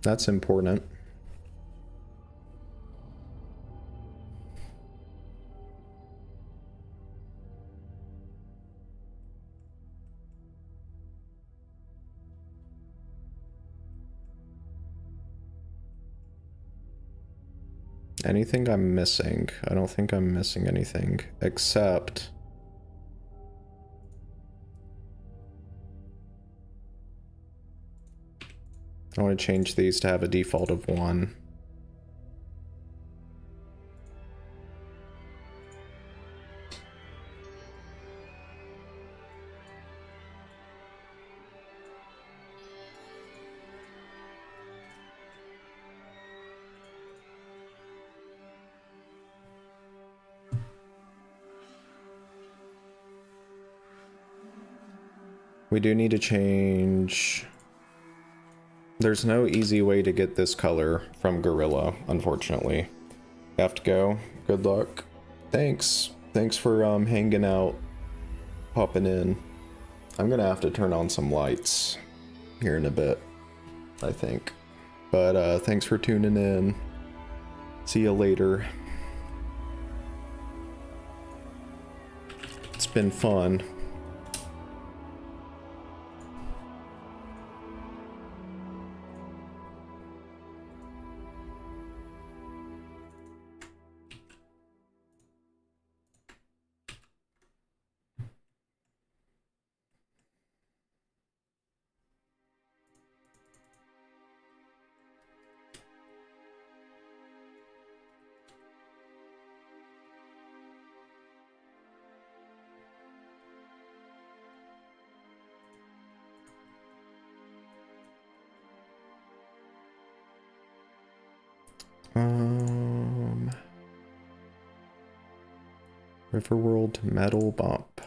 That's important. Anything I'm missing? I don't think I'm missing anything, except I want to change these to have a default of 1. We do need to change... There's no easy way to get this color from Gorilla, unfortunately. Have to go. Good luck. Thanks. Thanks for hanging out, popping in. I'm gonna have to turn on some lights here in a bit, I think. But thanks for tuning in. See you later. It's been fun. Riverworld Metal Bump.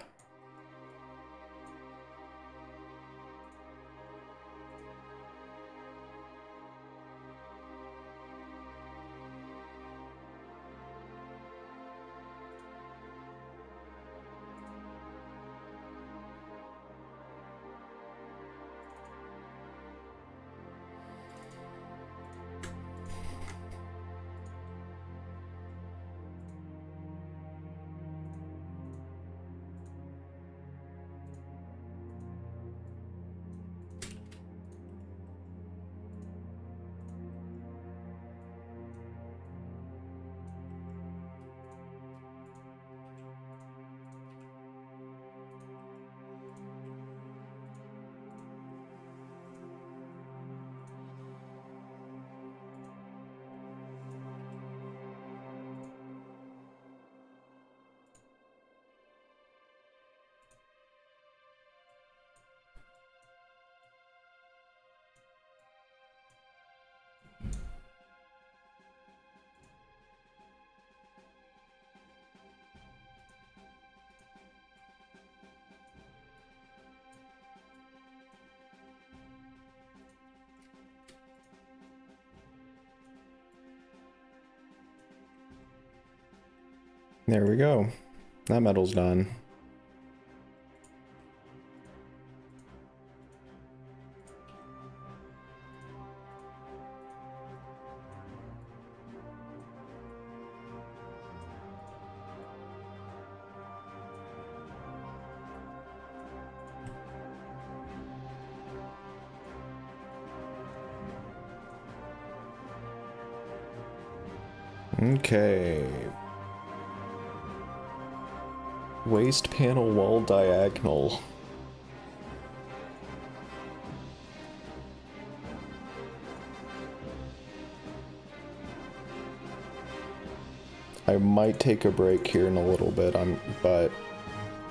There we go. That metal's done. Okay. Waist panel wall diagonal. I might take a break here in a little bit, but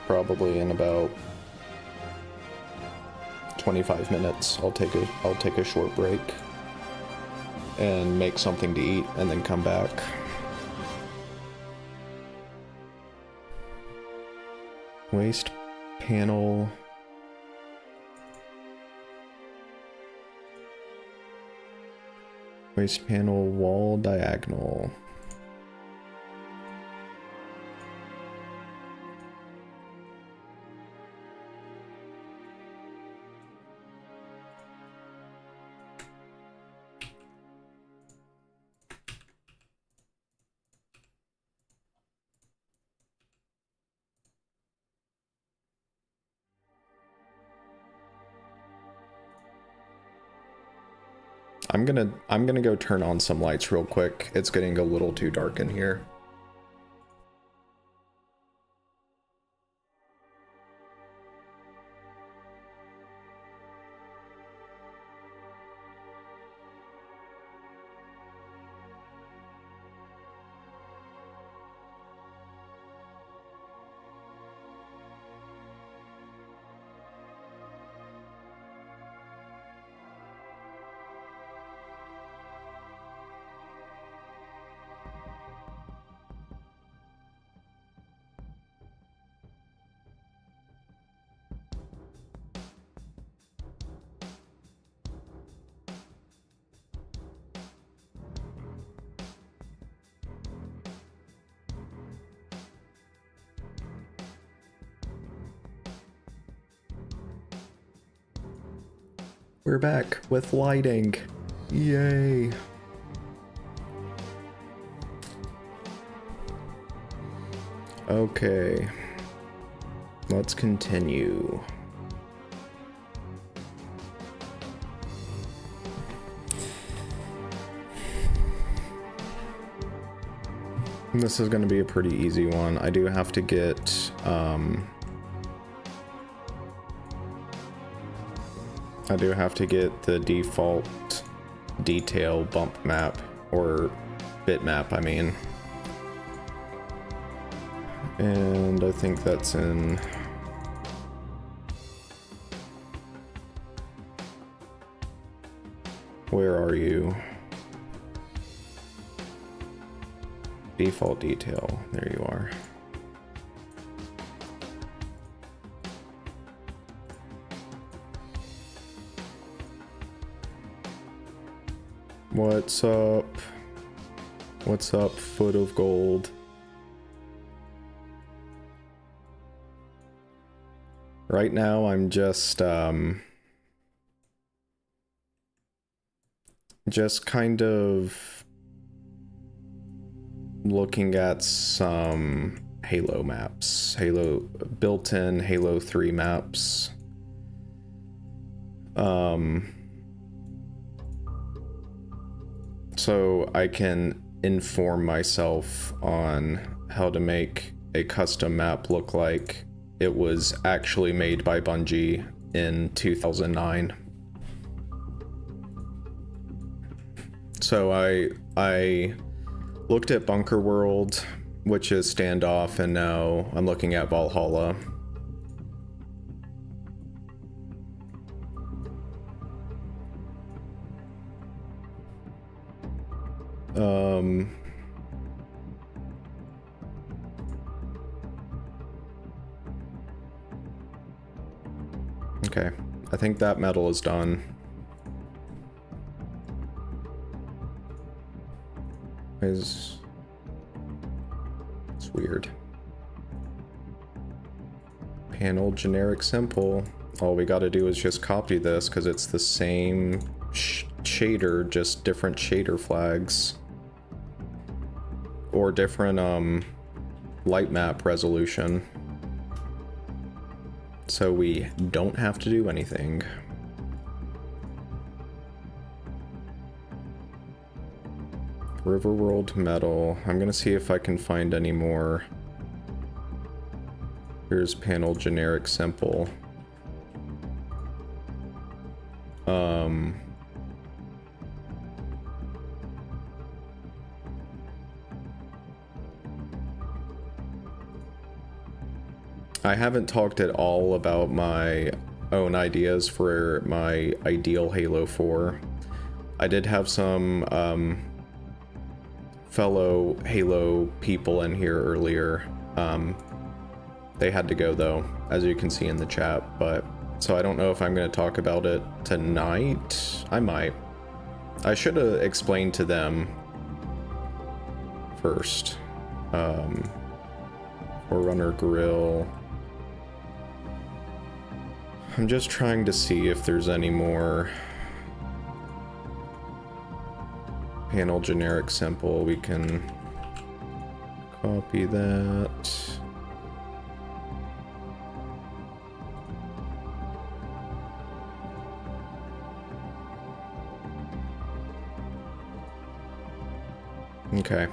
probably in about 25 minutes I'll take a short break and make something to eat and then come back. Waist panel. Waist panel wall diagonal. I'm gonna go turn on some lights real quick. It's getting a little too dark in here. We're back with lighting. Yay. Okay. Let's continue. This is going to be a pretty easy one. I do have to get the default detail bump map, or bitmap, I mean. And I think that's in... Where are you? Default detail. There you are. What's up? What's up, Foot of Gold? Right now, I'm just kind of looking at some Halo maps, built-in Halo 3 maps. So I can inform myself on how to make a custom map look like it was actually made by Bungie in 2009. So I looked at Bunker World, which is Standoff, and now I'm looking at Valhalla. Okay, I think that metal is done. It's weird. Panel generic simple. All we gotta do is just copy this because it's the same shader, just different shader flags. Or different light map resolution. So we don't have to do anything. Riverworld metal. I'm gonna see if I can find any more. Here's panel generic simple. I haven't talked at all about my own ideas for my ideal Halo 4. I did have some fellow Halo people in here earlier. They had to go though, as you can see in the chat, but so I don't know if I'm going to talk about it tonight. I might. I should have explained to them first. Forerunner Grill. I'm just trying to see if there's any more panel generic simple. We can copy that. Okay.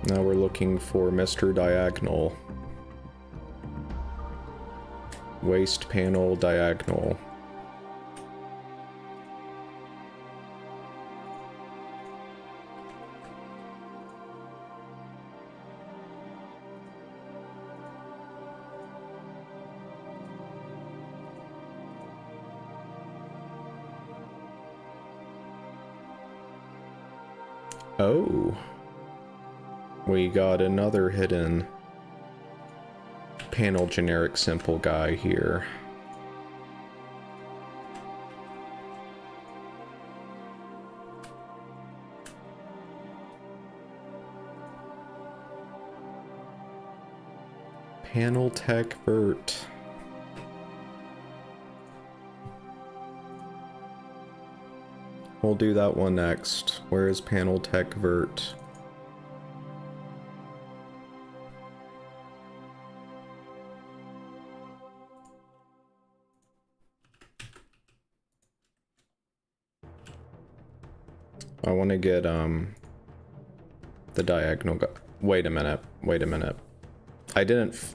Now we're looking for Mr. Diagonal. Waist panel diagonal. Oh. We got another hidden panel generic simple guy here. Panel Tech Vert. We'll do that one next. Where is Panel Tech Vert? I want to get the diagonal guy. Wait a minute. Wait a minute. I didn't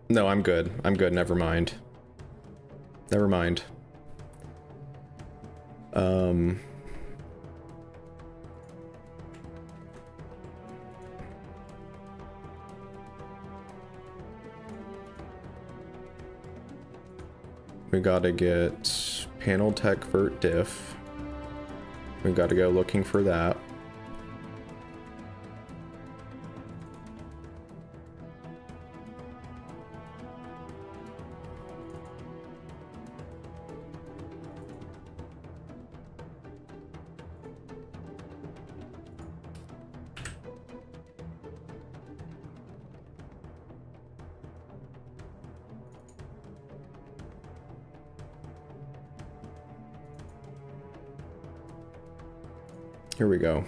no, I'm good. I'm good. Never mind. Never mind. We gotta get panel tech vert diff. We gotta go looking for that. Here we go.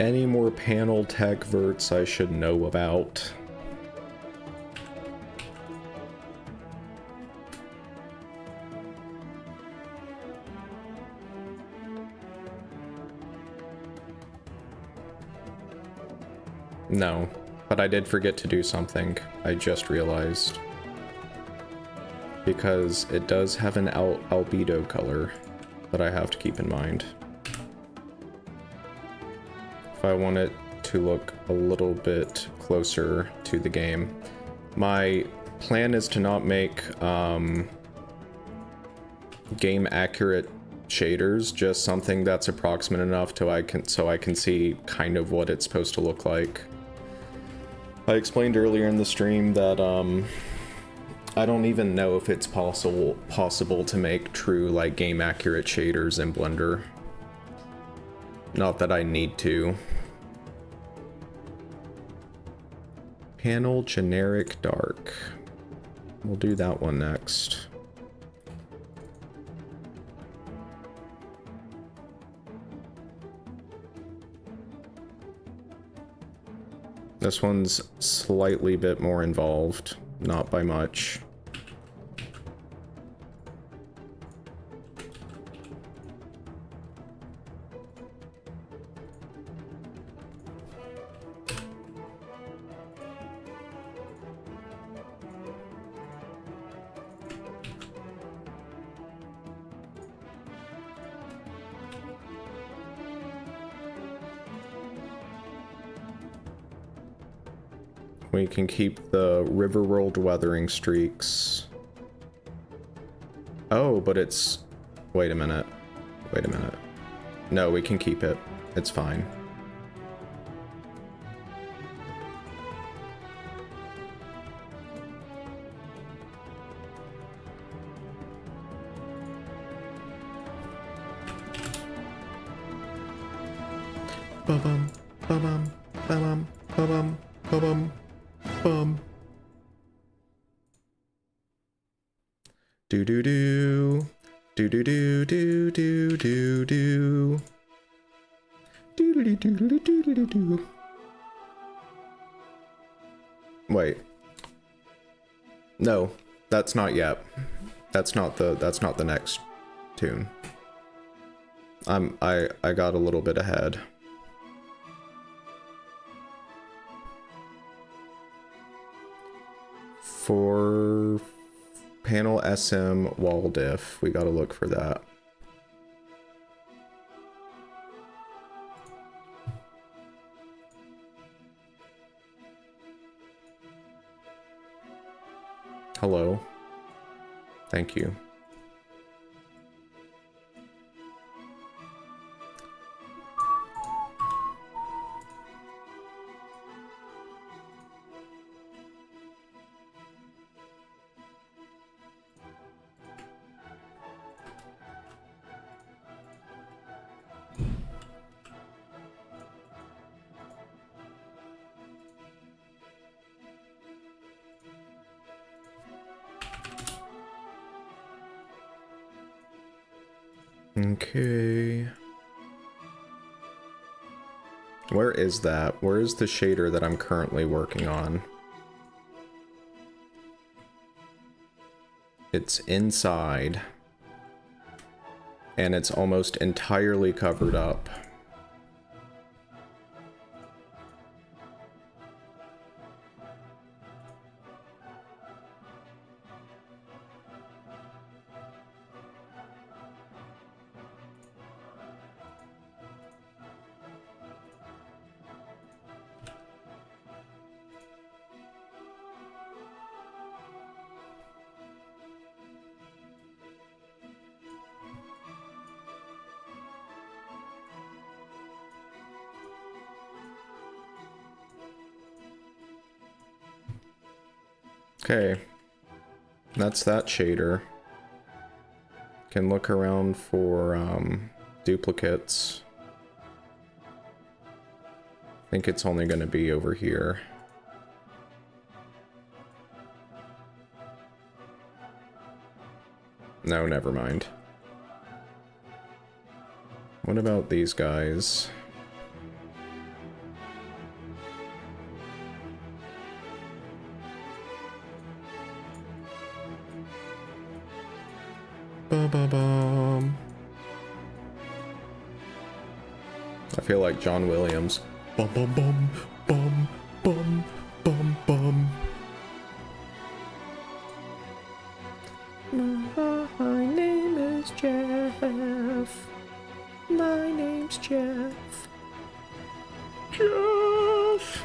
Any more panel tech verts I should know about? No, but I did forget to do something. I just realized. Because it does have an albedo color that I have to keep in mind. If I want it to look a little bit closer to the game. My plan is to not make game accurate shaders, just something that's approximate enough so I can see kind of what it's supposed to look like. I explained earlier in the stream that I don't even know if it's possible to make true like game accurate shaders in Blender. Not that I need to. Panel generic dark. We'll do that one next. This one's slightly bit more involved, not by much. We can keep the Riverworld weathering streaks. Oh, but it's... Wait a minute. Wait a minute. No, we can keep it. It's fine. Ba-bum, ba-bum, ba-bum, ba-bum, ba-bum. Do do do do do do do do do do do do do do do do. Wait. No, that's not yet. That's not the next tune. I got a little bit ahead. For panel SM wall diff, we gotta look for that. Hello. Thank you. Okay. Where is that? Where is the shader that I'm currently working on? It's inside. And it's almost entirely covered up. Okay, that's that shader. Can look around for duplicates. I think it's only going to be over here. No, never mind. What about these guys? Ba-ba-bum. I feel like John Williams. Bum bum bum bum bum bum bum. My name is Jeff. My name's Jeff. Jeff.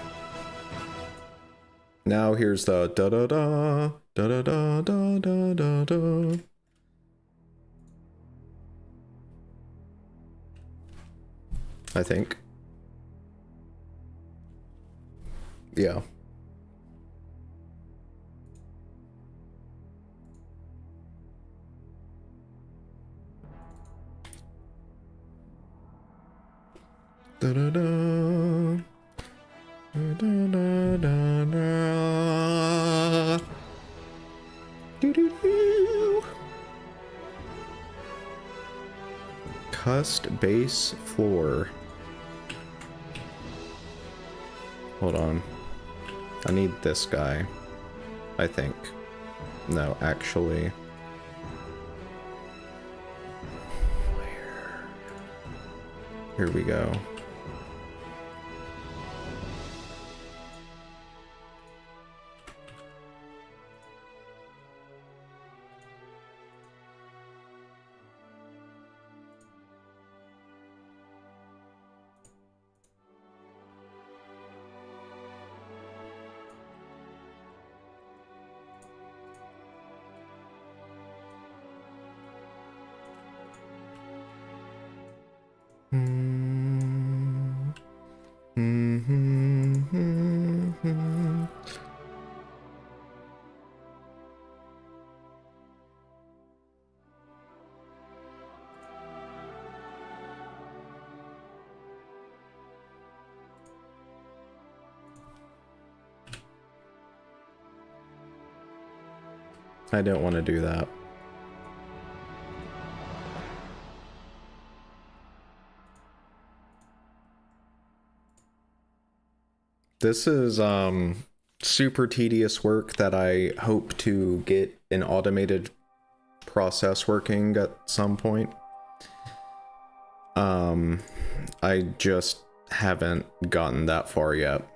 Now here's the da da da da da da da da da da. I think. Yeah. Da-da-da. Da-da-da-da-da. Do-do-do. Cust base floor. Hold on. I need this guy. I think. No, actually. Where? Here we go. I don't want to do that. This is super tedious work that I hope to get an automated process working at some point. I just haven't gotten that far yet.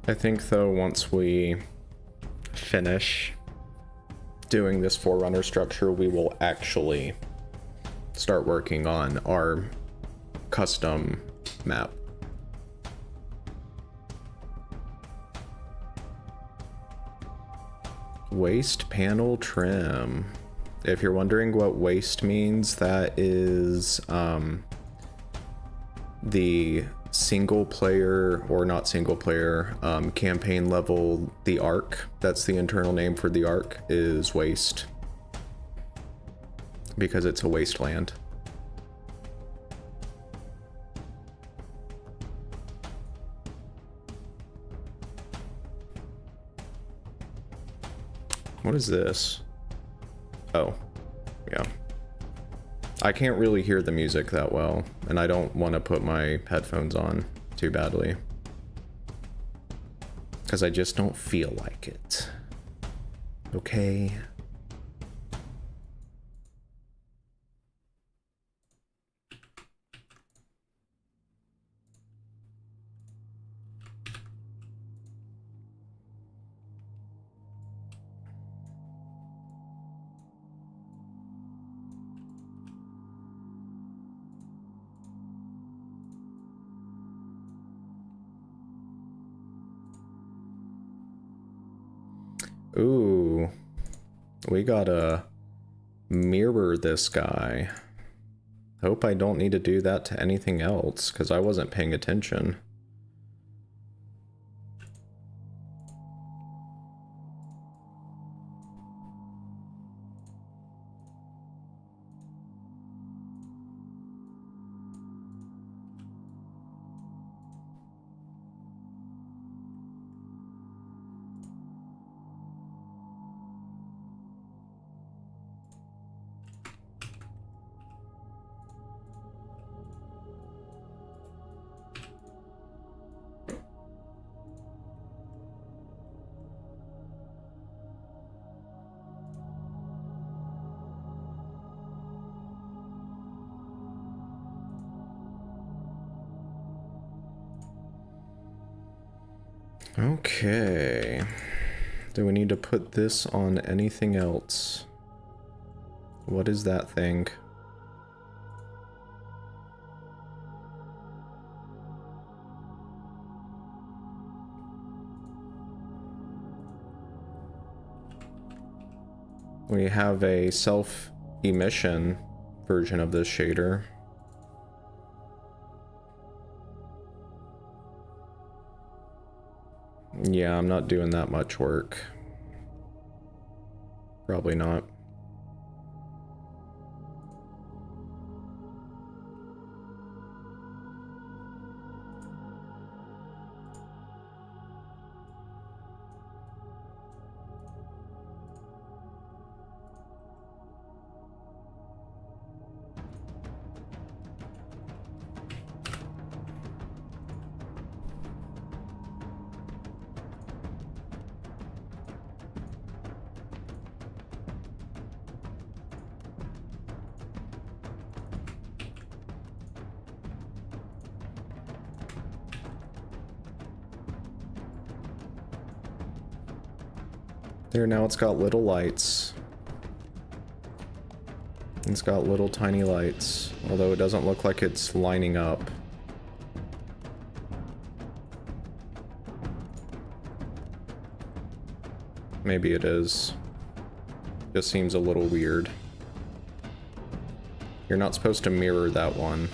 I think though once we finish doing this Forerunner structure, we will actually start working on our custom map. Waist panel trim. If you're wondering what waist means, that is the single player, or not single player, campaign level, the arc. That's the internal name for the arc, is waste. Because it's a wasteland. What is this? Oh, yeah. I can't really hear the music that well, and I don't want to put my headphones on too badly. Because I just don't feel like it. Okay? Ooh, we gotta mirror this guy. Hope I don't need to do that to anything else, because I wasn't paying attention. Okay. Do we need to put this on anything else? What is that thing? We have a self-emission version of this shader. Yeah, I'm not doing that much work. Probably not. There, now it's got little lights. It's got little tiny lights, although it doesn't look like it's lining up. Maybe it is. Just seems a little weird. You're not supposed to mirror that one.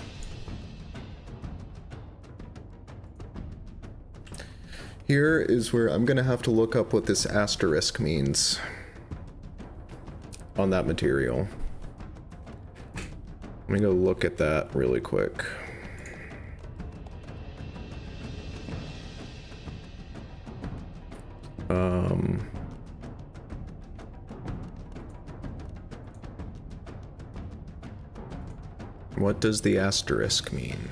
Here is where I'm gonna have to look up what this asterisk means on that material. Let me go look at that really quick. What does the asterisk mean?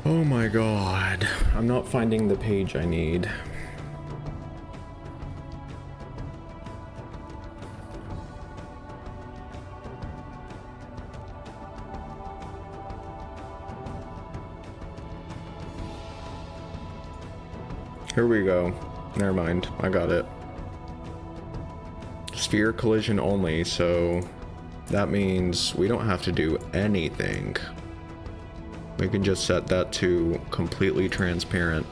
Oh my god, I'm not finding the page I need. Here we go. Never mind, I got it. Sphere collision only, so that means we don't have to do anything. We can just set that to completely transparent.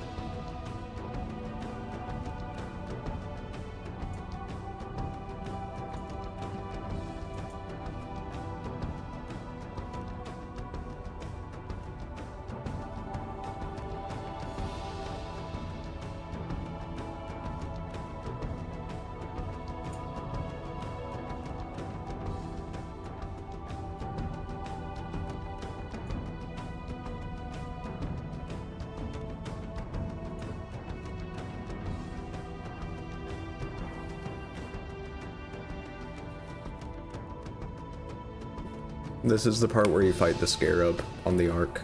This is the part where you fight the scarab on the arc.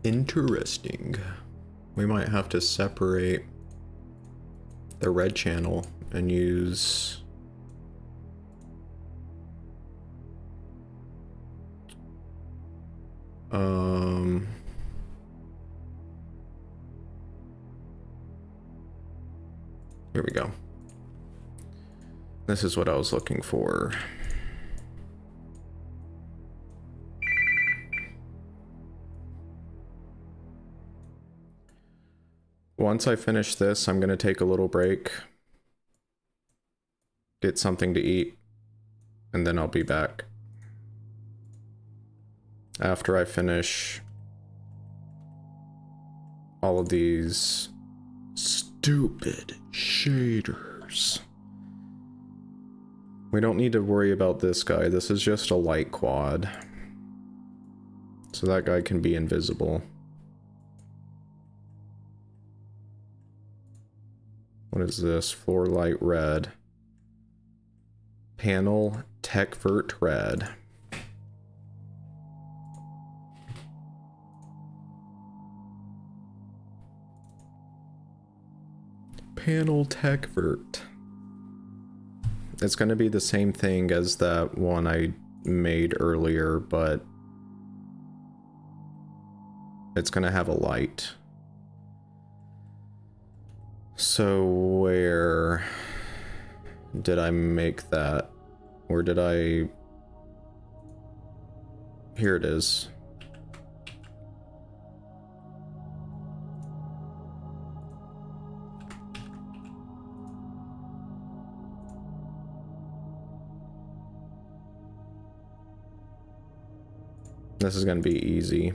Interesting. We might have to separate the red channel and use Here we go. This is what I was looking for. Once I finish this, I'm going to take a little break, get something to eat, and then I'll be back. After I finish all of these stupid shaders. We don't need to worry about this guy. This is just a light quad. So that guy can be invisible. What is this? Floor light red. Panel tech vert red. Panel tech vert. It's going to be the same thing as that one I made earlier, but it's going to have a light. So where did I make that? Where did I... Here it is. This is going to be easy.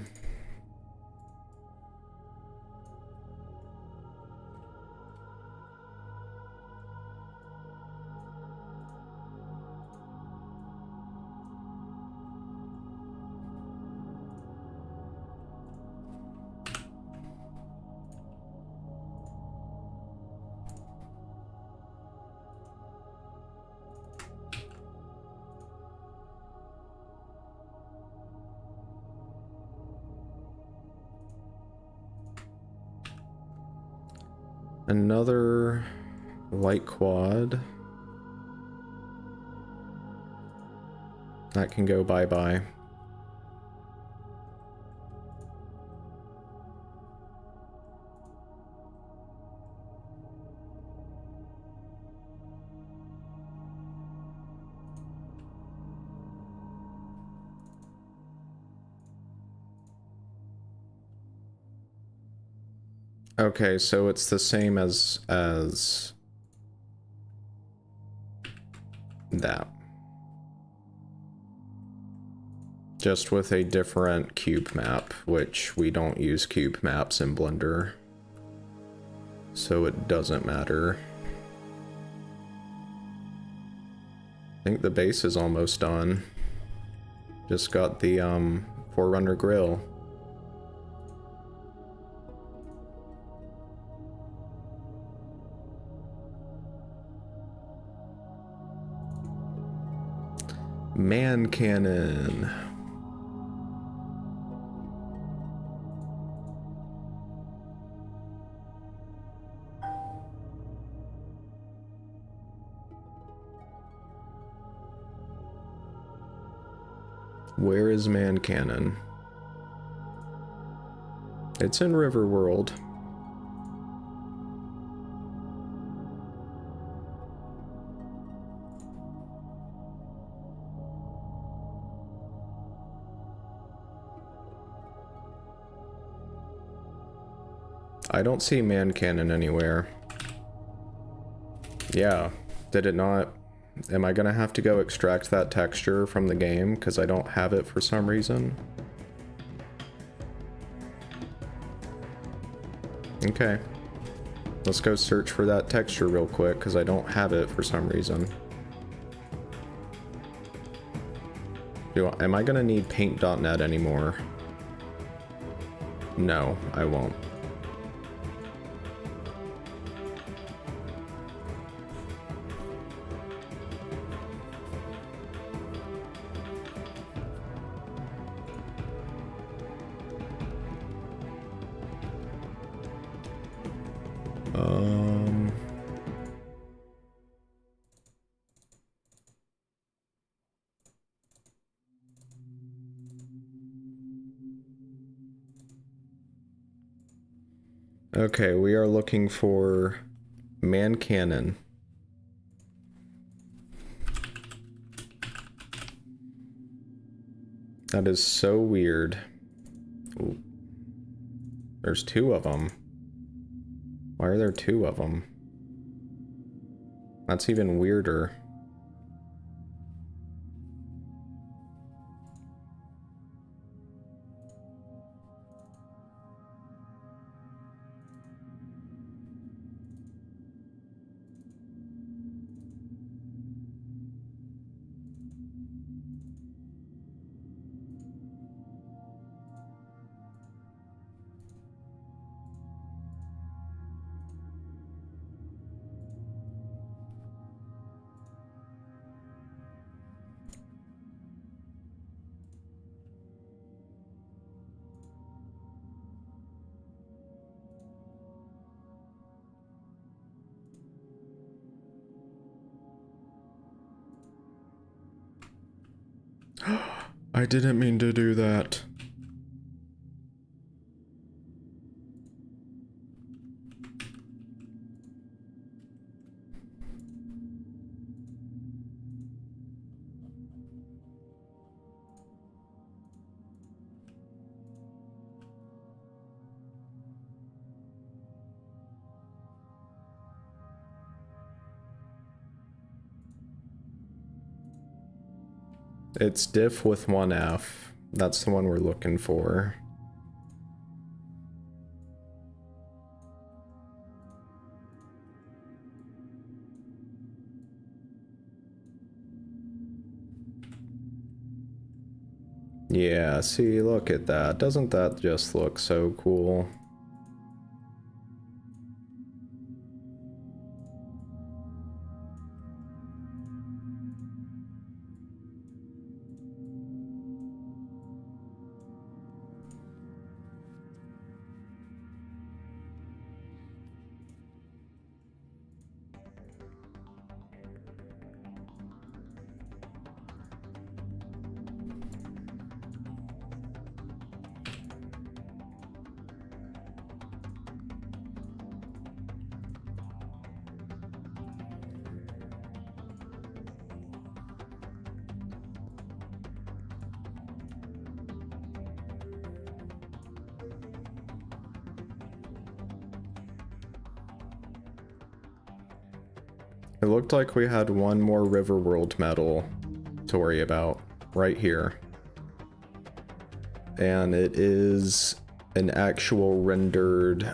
Another light quad. That can go bye-bye. Okay, so it's the same as that. Just with a different cube map, which we don't use cube maps in Blender. So it doesn't matter. I think the base is almost done. Just got the Forerunner grill. Man cannon. Where is man cannon? It's in Riverworld. I don't see man cannon anywhere. Yeah, did it not? Am I gonna have to go extract that texture from the game because I don't have it for some reason? Okay. Let's go search for that texture real quick because I don't have it for some reason. Am I gonna need paint.net anymore? No, I won't. Okay, we are looking for Man cannon. That is so weird. Ooh. There's two of them. Why are there two of them? That's even weirder. I didn't mean to do that. It's diff with one F. That's the one we're looking for. Yeah, see, look at that. Doesn't that just look so cool? It looked like we had one more Riverworld medal to worry about right here. And it is an actual rendered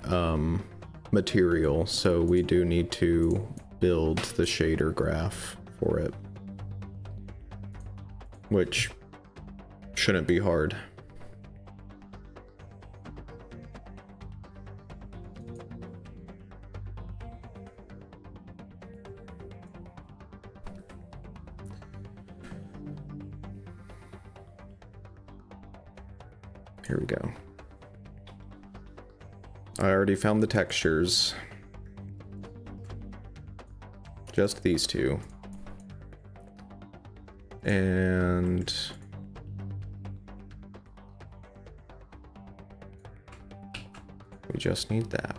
material, so we do need to build the shader graph for it. Which shouldn't be hard. Here we go. I already found the textures. Just these two. And we just need that.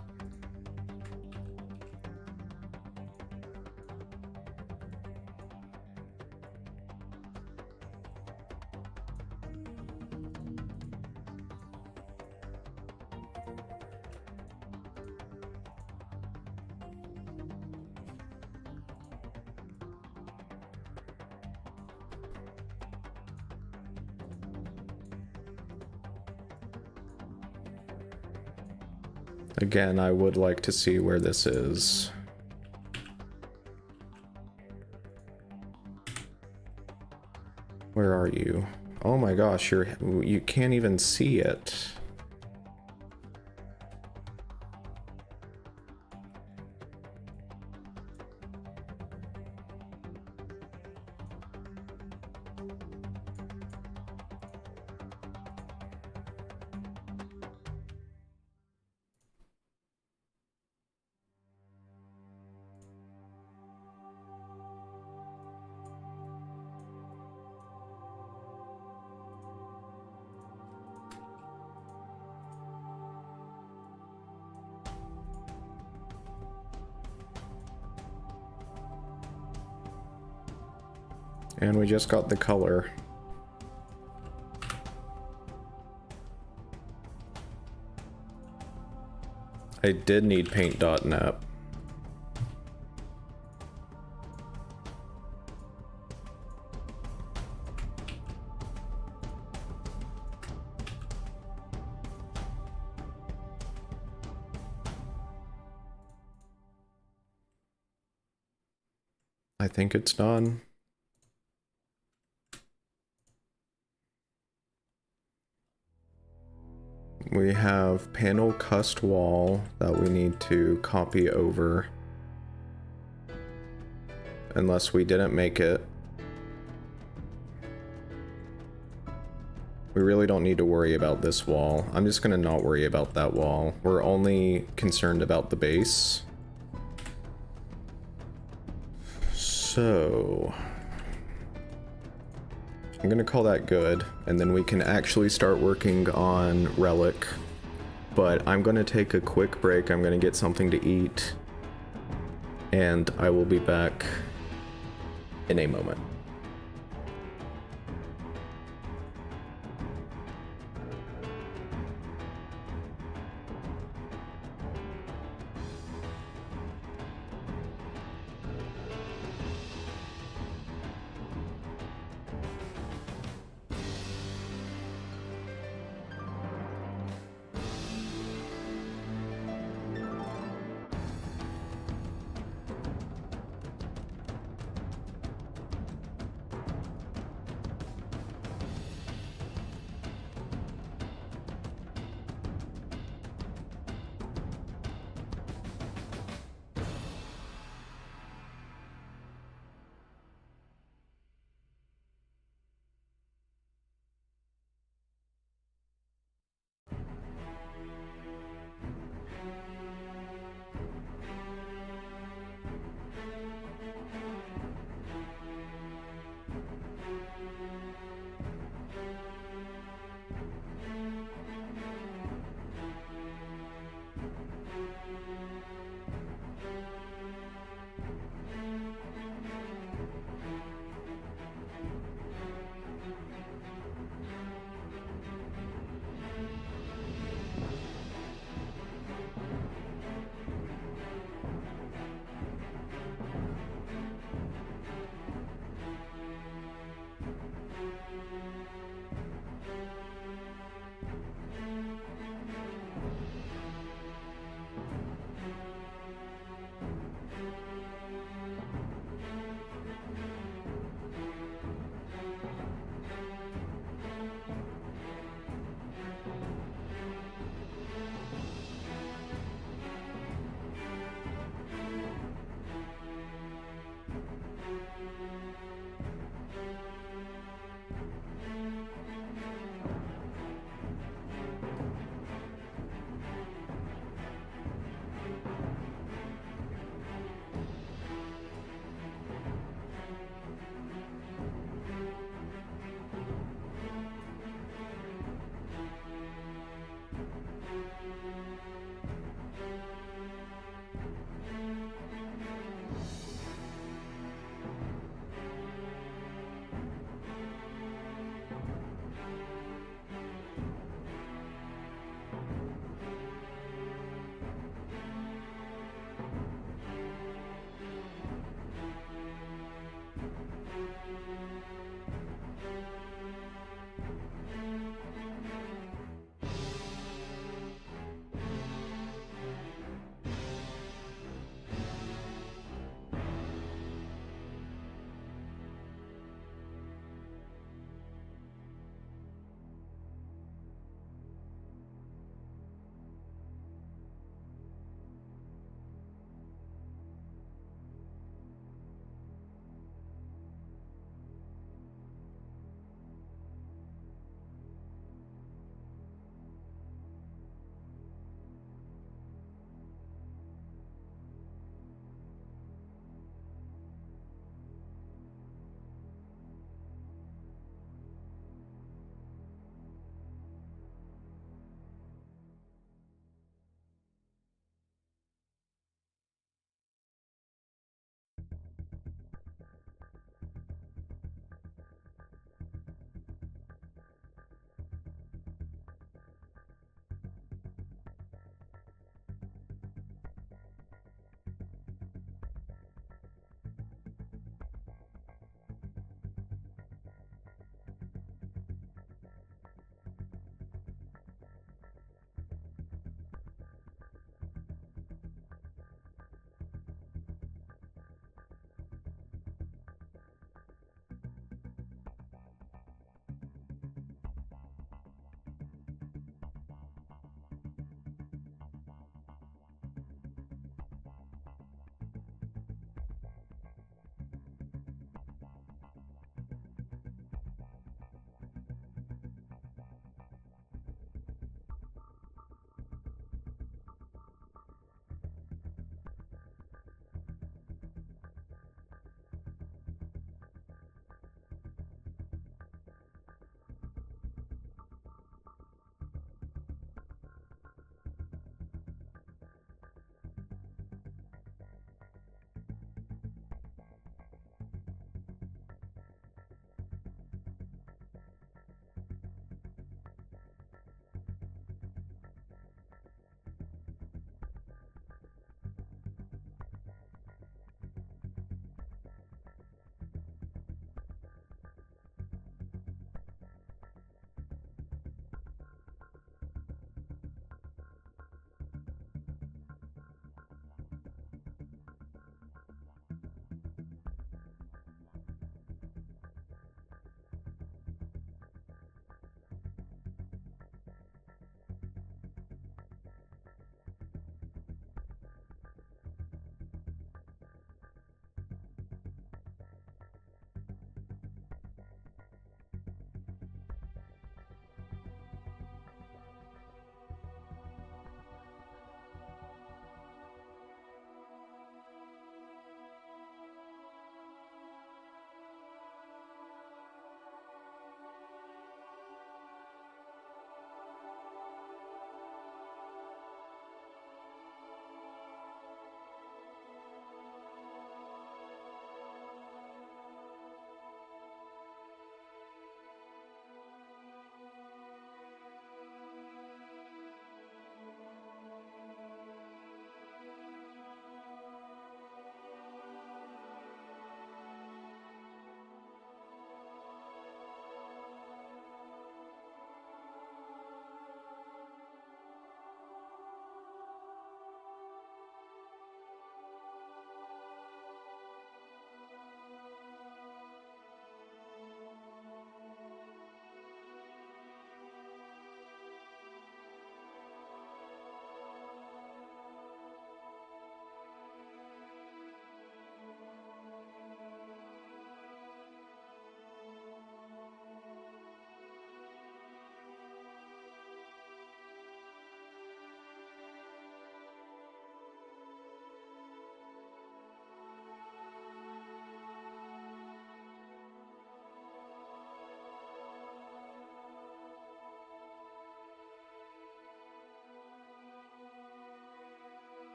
Again, I would like to see where this is. Where are you? Oh my gosh, you can't even see it. And we just got the color. I did need paint.net. I think it's done. We have panel cust wall that we need to copy over. Unless we didn't make it. We really don't need to worry about this wall. I'm just gonna not worry about that wall. We're only concerned about the base. So I'm gonna call that good, and then we can actually start working on Relic. But I'm gonna take a quick break, I'm gonna get something to eat, and I will be back in a moment.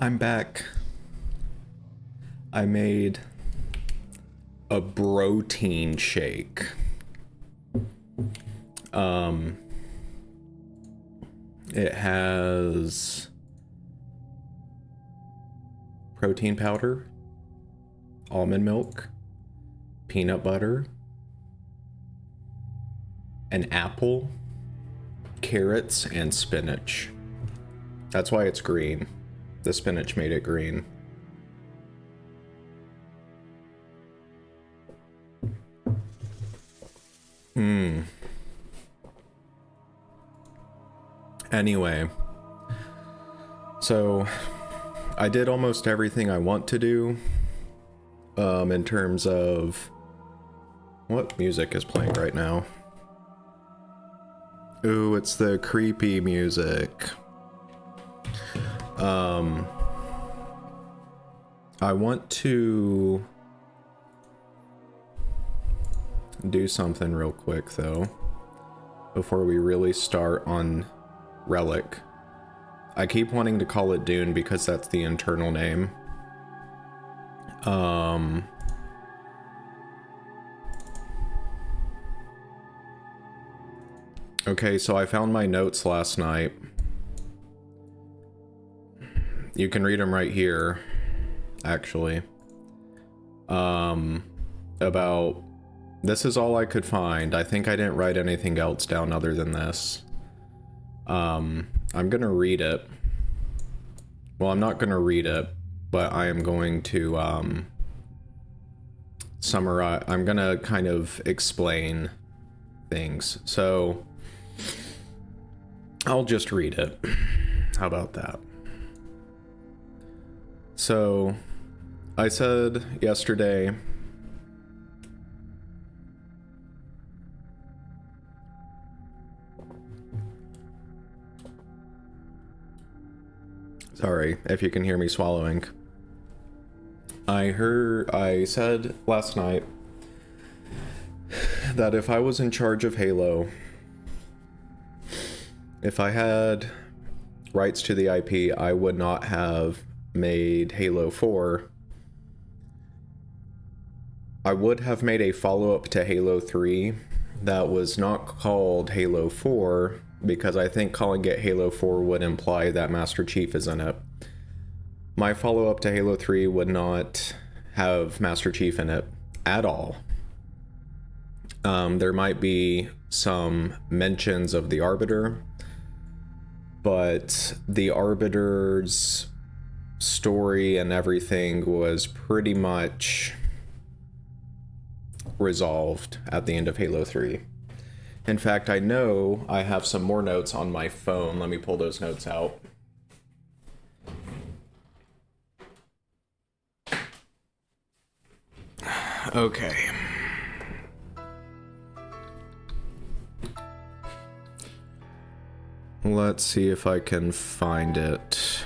I'm back. I made a protein shake. It has protein powder, almond milk, peanut butter, an apple, carrots, and spinach. That's why it's green. The spinach made it green. Anyway, so I did almost everything I want to do in terms of what music is playing right now. Ooh, it's the creepy music. I want to do something real quick though before we really start on Relic. I keep wanting to call it Dune because that's the internal name. Okay, so I found my notes last night. You can read them right here, actually. About... This is all I could find. I think I didn't write anything else down other than this. I'm gonna read it. Well, I'm not gonna read it, but I am going to, summarize. I'm gonna kind of explain things. So, I'll just read it. How about that? So, I said yesterday... Sorry if you can hear me swallowing. I said last night that if I was in charge of Halo, if I had rights to the IP, I would not have made Halo 4. I would have made a follow-up to Halo 3 that was not called Halo 4, because I think calling it Halo 4 would imply that Master Chief is in it. My follow-up to Halo 3 would not have Master Chief in it at all. There might be some mentions of the Arbiter, but the Arbiter's story and everything was pretty much resolved at the end of Halo 3. In fact, I know I have some more notes on my phone. Let me pull those notes out. Okay. Let's see if I can find it.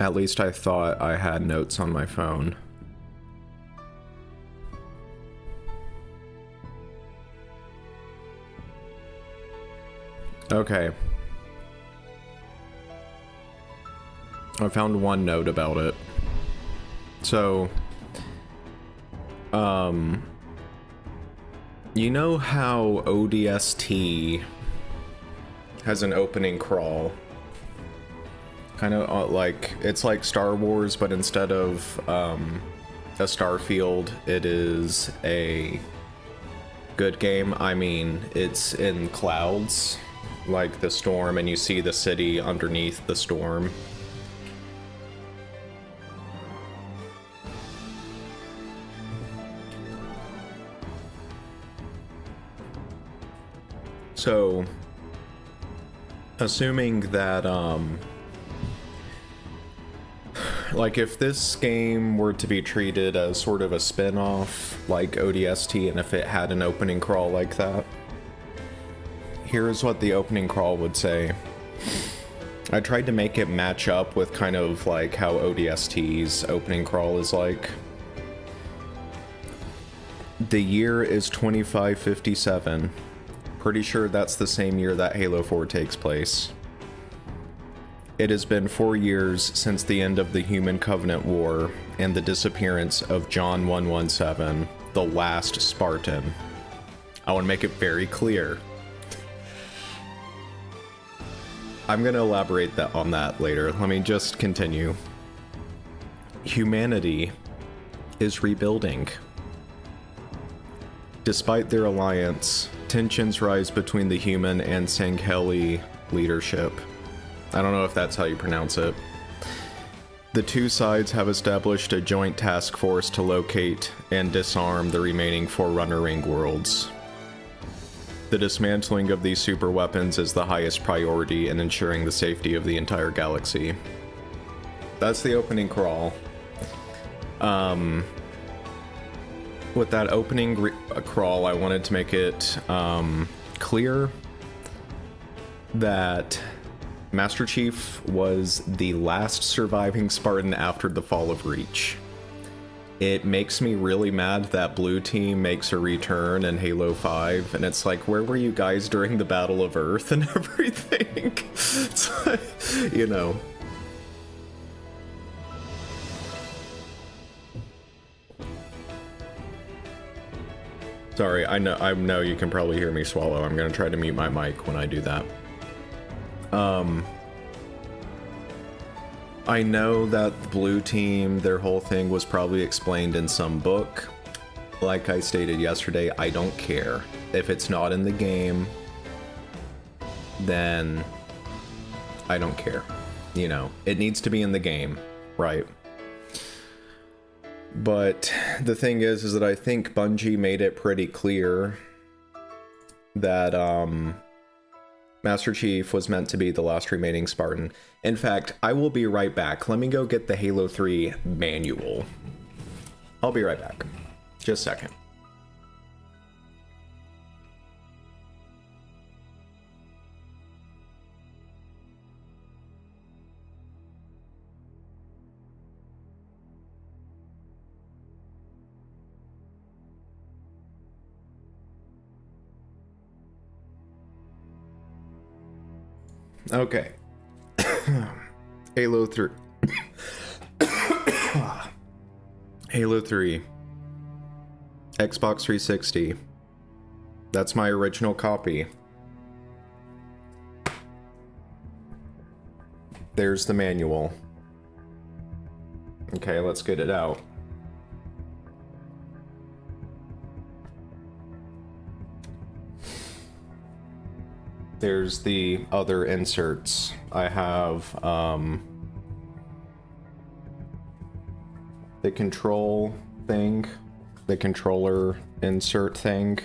At least I thought I had notes on my phone. Okay. I found one note about it. So, you know how ODST has an opening crawl? Kind of like, it's like Star Wars, but instead of a starfield, it is a good game. I mean, it's in clouds, like the storm, and you see the city underneath the storm. So, assuming that, like if this game were to be treated as sort of a spin-off like ODST, and if it had an opening crawl like that, here's what the opening crawl would say. I tried to make it match up with kind of like how ODST's opening crawl is like. The year is 2557. pretty sure that's the same year that Halo 4 takes place. It has been 4 years since the end of the Human Covenant War and the disappearance of John 117, the last Spartan. I want to make it very clear. I'm going to elaborate on that later. Let me just continue. Humanity is rebuilding. Despite their alliance, tensions rise between the human and Sangheli leadership. I don't know if that's how you pronounce it. The two sides have established a joint task force to locate and disarm the remaining Forerunner Ring worlds. The dismantling of these super weapons is the highest priority in ensuring the safety of the entire galaxy. That's the opening crawl. With that opening crawl, I wanted to make it clear that Master Chief was the last surviving Spartan after the fall of Reach. It makes me really mad that Blue Team makes a return in Halo 5, and it's like, where were you guys during the Battle of Earth and everything? It's like, you know. Sorry, I know you can probably hear me swallow. I'm gonna try to mute my mic when I do that. I know that the Blue Team, their whole thing was probably explained in some book. Like I stated yesterday, I don't care. If it's not in the game, then I don't care. You know, it needs to be in the game, right? But the thing is that I think Bungie made it pretty clear that Master Chief was meant to be the last remaining Spartan. In fact, I will be right back. Let me go get the Halo 3 manual. I'll be right back. Just a second. Okay. Halo 3. Halo 3. Xbox 360. That's my original copy. There's the manual. Okay, let's get it out. There's the other inserts. I have the control thing, the controller insert thing.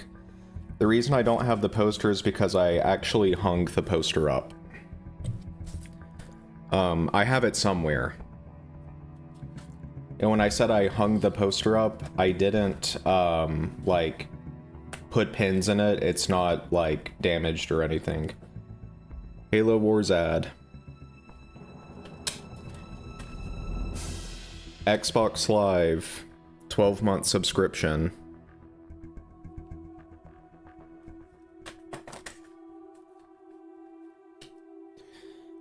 The reason I don't have the poster is because I actually hung the poster up. I have it somewhere. And when I said I hung the poster up, I didn't like put pins in it. It's not like damaged or anything. Halo Wars ad. Xbox Live 12-month subscription.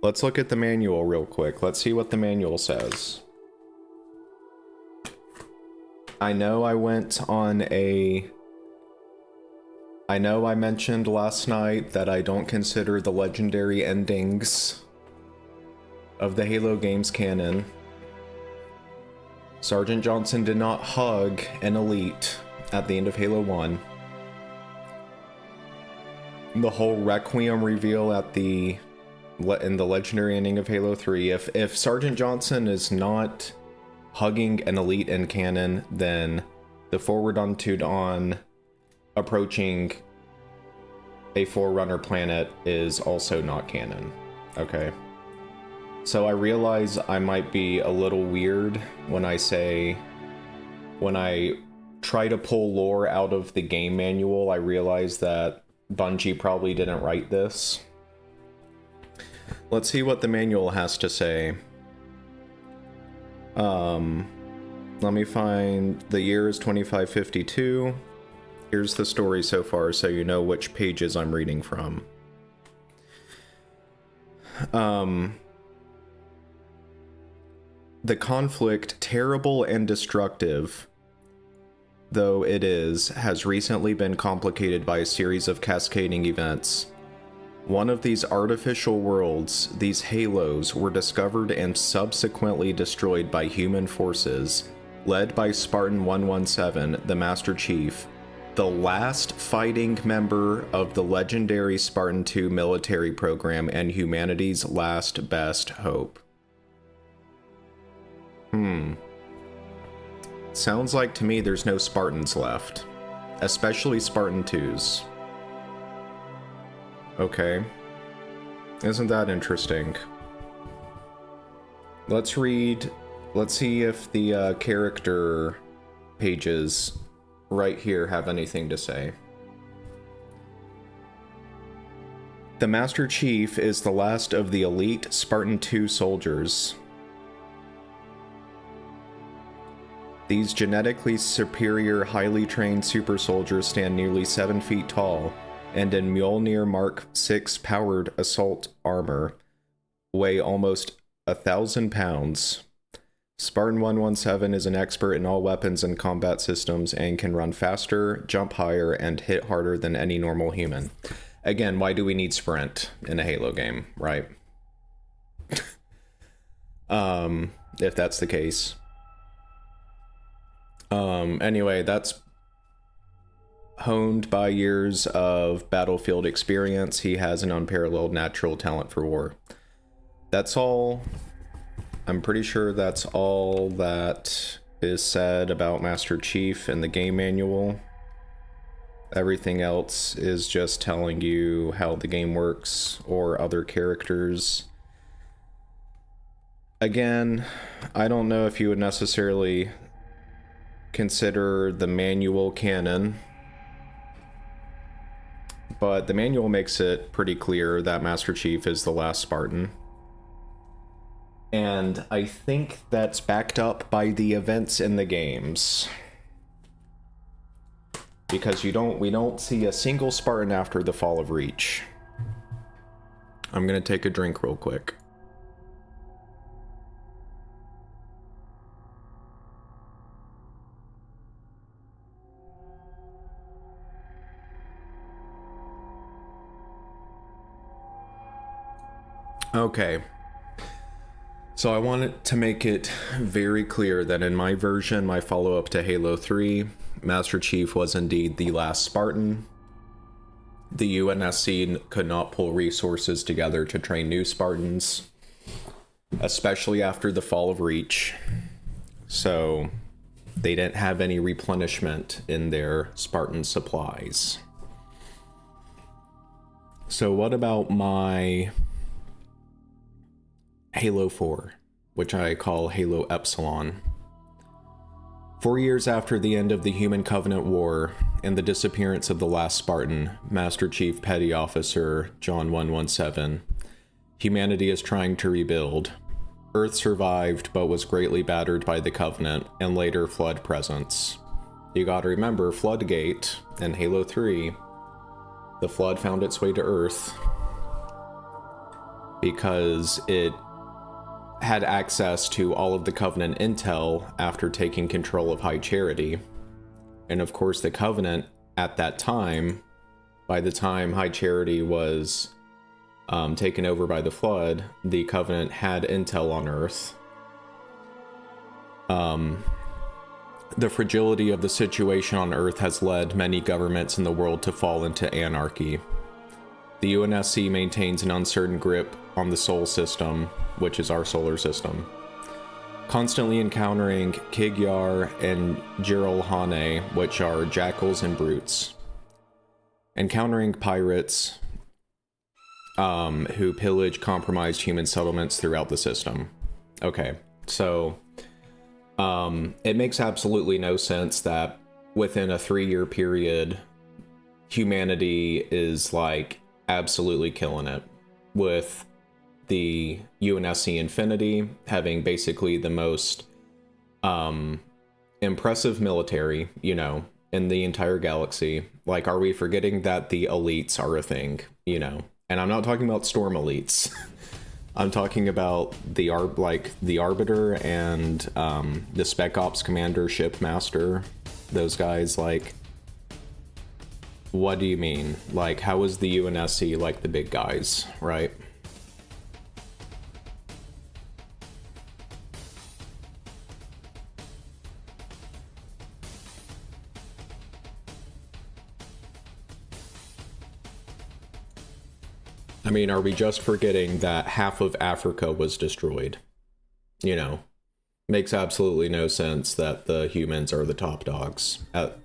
Let's look at the manual real quick. Let's see what the manual says. I know I mentioned last night that I don't consider the legendary endings of the Halo games canon. Sergeant Johnson did not hug an elite at the end of Halo 1. The whole Requiem reveal in the legendary ending of Halo 3, if Sergeant Johnson is not hugging an elite in canon, then the Forward Unto Dawn approaching a Forerunner planet is also not canon. Okay. So I realize I might be a little weird when I try to pull lore out of the game manual. I realize that Bungie probably didn't write this. Let's see what the manual has to say. Let me find, the year is 2552. Here's the story so far, so you know which pages I'm reading from. The conflict, terrible and destructive though it is, has recently been complicated by a series of cascading events. One of these artificial worlds, these halos, were discovered and subsequently destroyed by human forces, led by Spartan 117, the Master Chief, the last fighting member of the legendary Spartan 2 military program and humanity's last best hope. Sounds like to me there's no Spartans left, especially Spartan 2s. Okay. Isn't that interesting? Let's see if the character pages right here have anything to say. The Master Chief is the last of the elite Spartan 2 soldiers. These genetically superior, highly trained super soldiers stand nearly 7 feet tall, and in Mjolnir Mark 6 powered assault armor, weigh almost 1,000 pounds. Spartan 117 is an expert in all weapons and combat systems and can run faster, jump higher, and hit harder than any normal human. Again, why do we need sprint in a Halo game, right? If that's the case. Anyway, that's honed by years of battlefield experience. He has an unparalleled natural talent for war. That's all. I'm pretty sure that's all that is said about Master Chief in the game manual. Everything else is just telling you how the game works or other characters. Again, I don't know if you would necessarily consider the manual canon, but the manual makes it pretty clear that Master Chief is the last Spartan. And I think that's backed up by the events in the games. Because we don't see a single Spartan after the fall of Reach. I'm gonna take a drink real quick. Okay. So I wanted to make it very clear that in my version, my follow-up to Halo 3, Master Chief was indeed the last Spartan. The UNSC could not pull resources together to train new Spartans, especially after the fall of Reach. So they didn't have any replenishment in their Spartan supplies. So what about my Halo 4, which I call Halo Epsilon? 4 years after the end of the Human Covenant War and the disappearance of the last Spartan, Master Chief Petty Officer John 117, humanity is trying to rebuild. Earth survived but was greatly battered by the Covenant and later Flood presence. You gotta remember, Floodgate in Halo 3, the Flood found its way to Earth because it had access to all of the Covenant intel after taking control of High Charity. And of course the Covenant at that time, by the time High Charity was taken over by the Flood, the Covenant had intel on Earth. The fragility of the situation on Earth has led many governments in the world to fall into anarchy. The UNSC maintains an uncertain grip on the Sol system, which is our solar system, constantly encountering Kigyar and Jiralhane, which are jackals and brutes, encountering pirates who pillage compromised human settlements throughout the system. Okay, so it makes absolutely no sense that within a 3-year period, humanity is like absolutely killing it, with the UNSC Infinity having basically the most impressive military, you know, in the entire galaxy. Like, are we forgetting that the elites are a thing, you know? And I'm not talking about storm elites. I'm talking about the Arbiter and the Spec Ops Commander, Shipmaster, those guys. Like, what do you mean? Like, how is the UNSC like the big guys, right? I mean, are we just forgetting that half of Africa was destroyed? You know, makes absolutely no sense that the humans are the top dogs at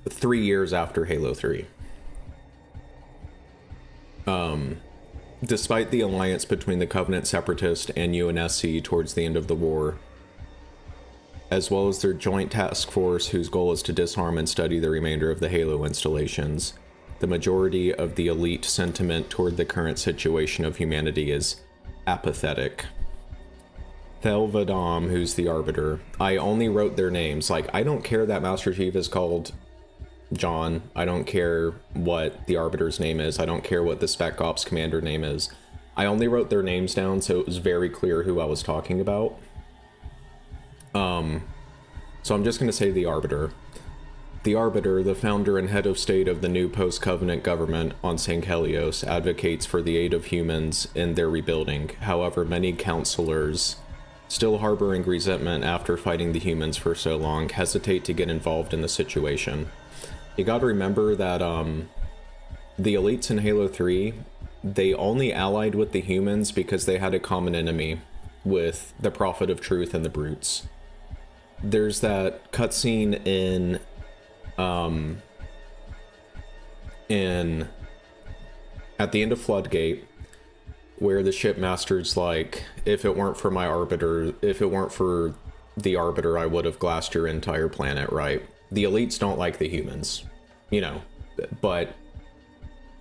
3 years after Halo 3. Despite the alliance between the Covenant Separatist and UNSC towards the end of the war, as well as their joint task force whose goal is to disarm and study the remainder of the Halo installations, the majority of the elite sentiment toward the current situation of humanity is apathetic. Thelvadam, who's the Arbiter, I only wrote their names. Like, I don't care that Master Chief is called John. I don't care what the Arbiter's name is. I don't care what the Spec Ops Commander name is. I only wrote their names down so it was very clear who I was talking about. So I'm just going to say the Arbiter. The Arbiter, the founder and head of state of the new post-Covenant government on St. Helios, advocates for the aid of humans in their rebuilding. However, many counselors, still harboring resentment after fighting the humans for so long, hesitate to get involved in the situation. You gotta remember that the elites in Halo 3, they only allied with the humans because they had a common enemy with the Prophet of Truth and the Brutes. There's that cutscene in at the end of Floodgate where the shipmaster's like, if it weren't for my Arbiter, if it weren't for the Arbiter, I would have glassed your entire planet, right? The elites don't like the humans, you know, but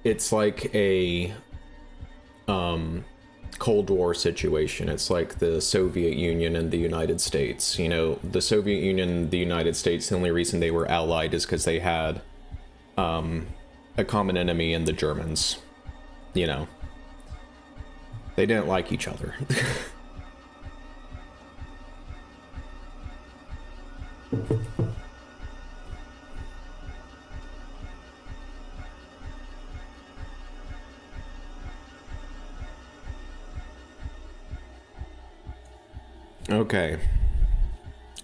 it's like a Cold War situation. It's like the Soviet Union and the United States. You know, the Soviet Union and the United States, the only reason they were allied is because they had a common enemy in the Germans. You know, they didn't like each other. Okay,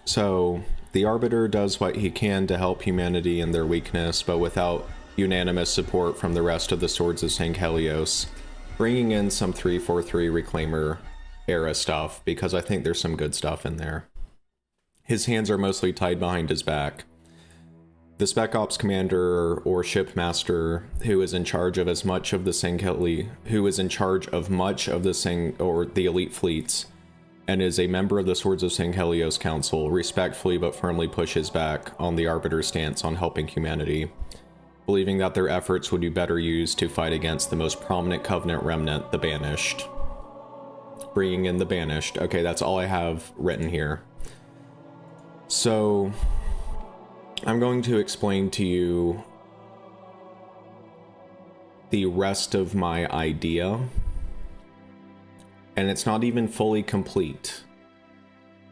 so the Arbiter does what he can to help humanity in their weakness, but without unanimous support from the rest of the Swords of St. Helios, bringing in some 343 Reclaimer era stuff, because I think there's some good stuff in there. His hands are mostly tied behind his back. The Spec Ops Commander or Shipmaster, who is in charge of much of the elite fleets, and is a member of the Swords of St. Helios Council, respectfully but firmly pushes back on the Arbiter's stance on helping humanity, believing that their efforts would be better used to fight against the most prominent Covenant remnant, the Banished. Bringing in the Banished. Okay, that's all I have written here. So, I'm going to explain to you the rest of my idea. And it's not even fully complete.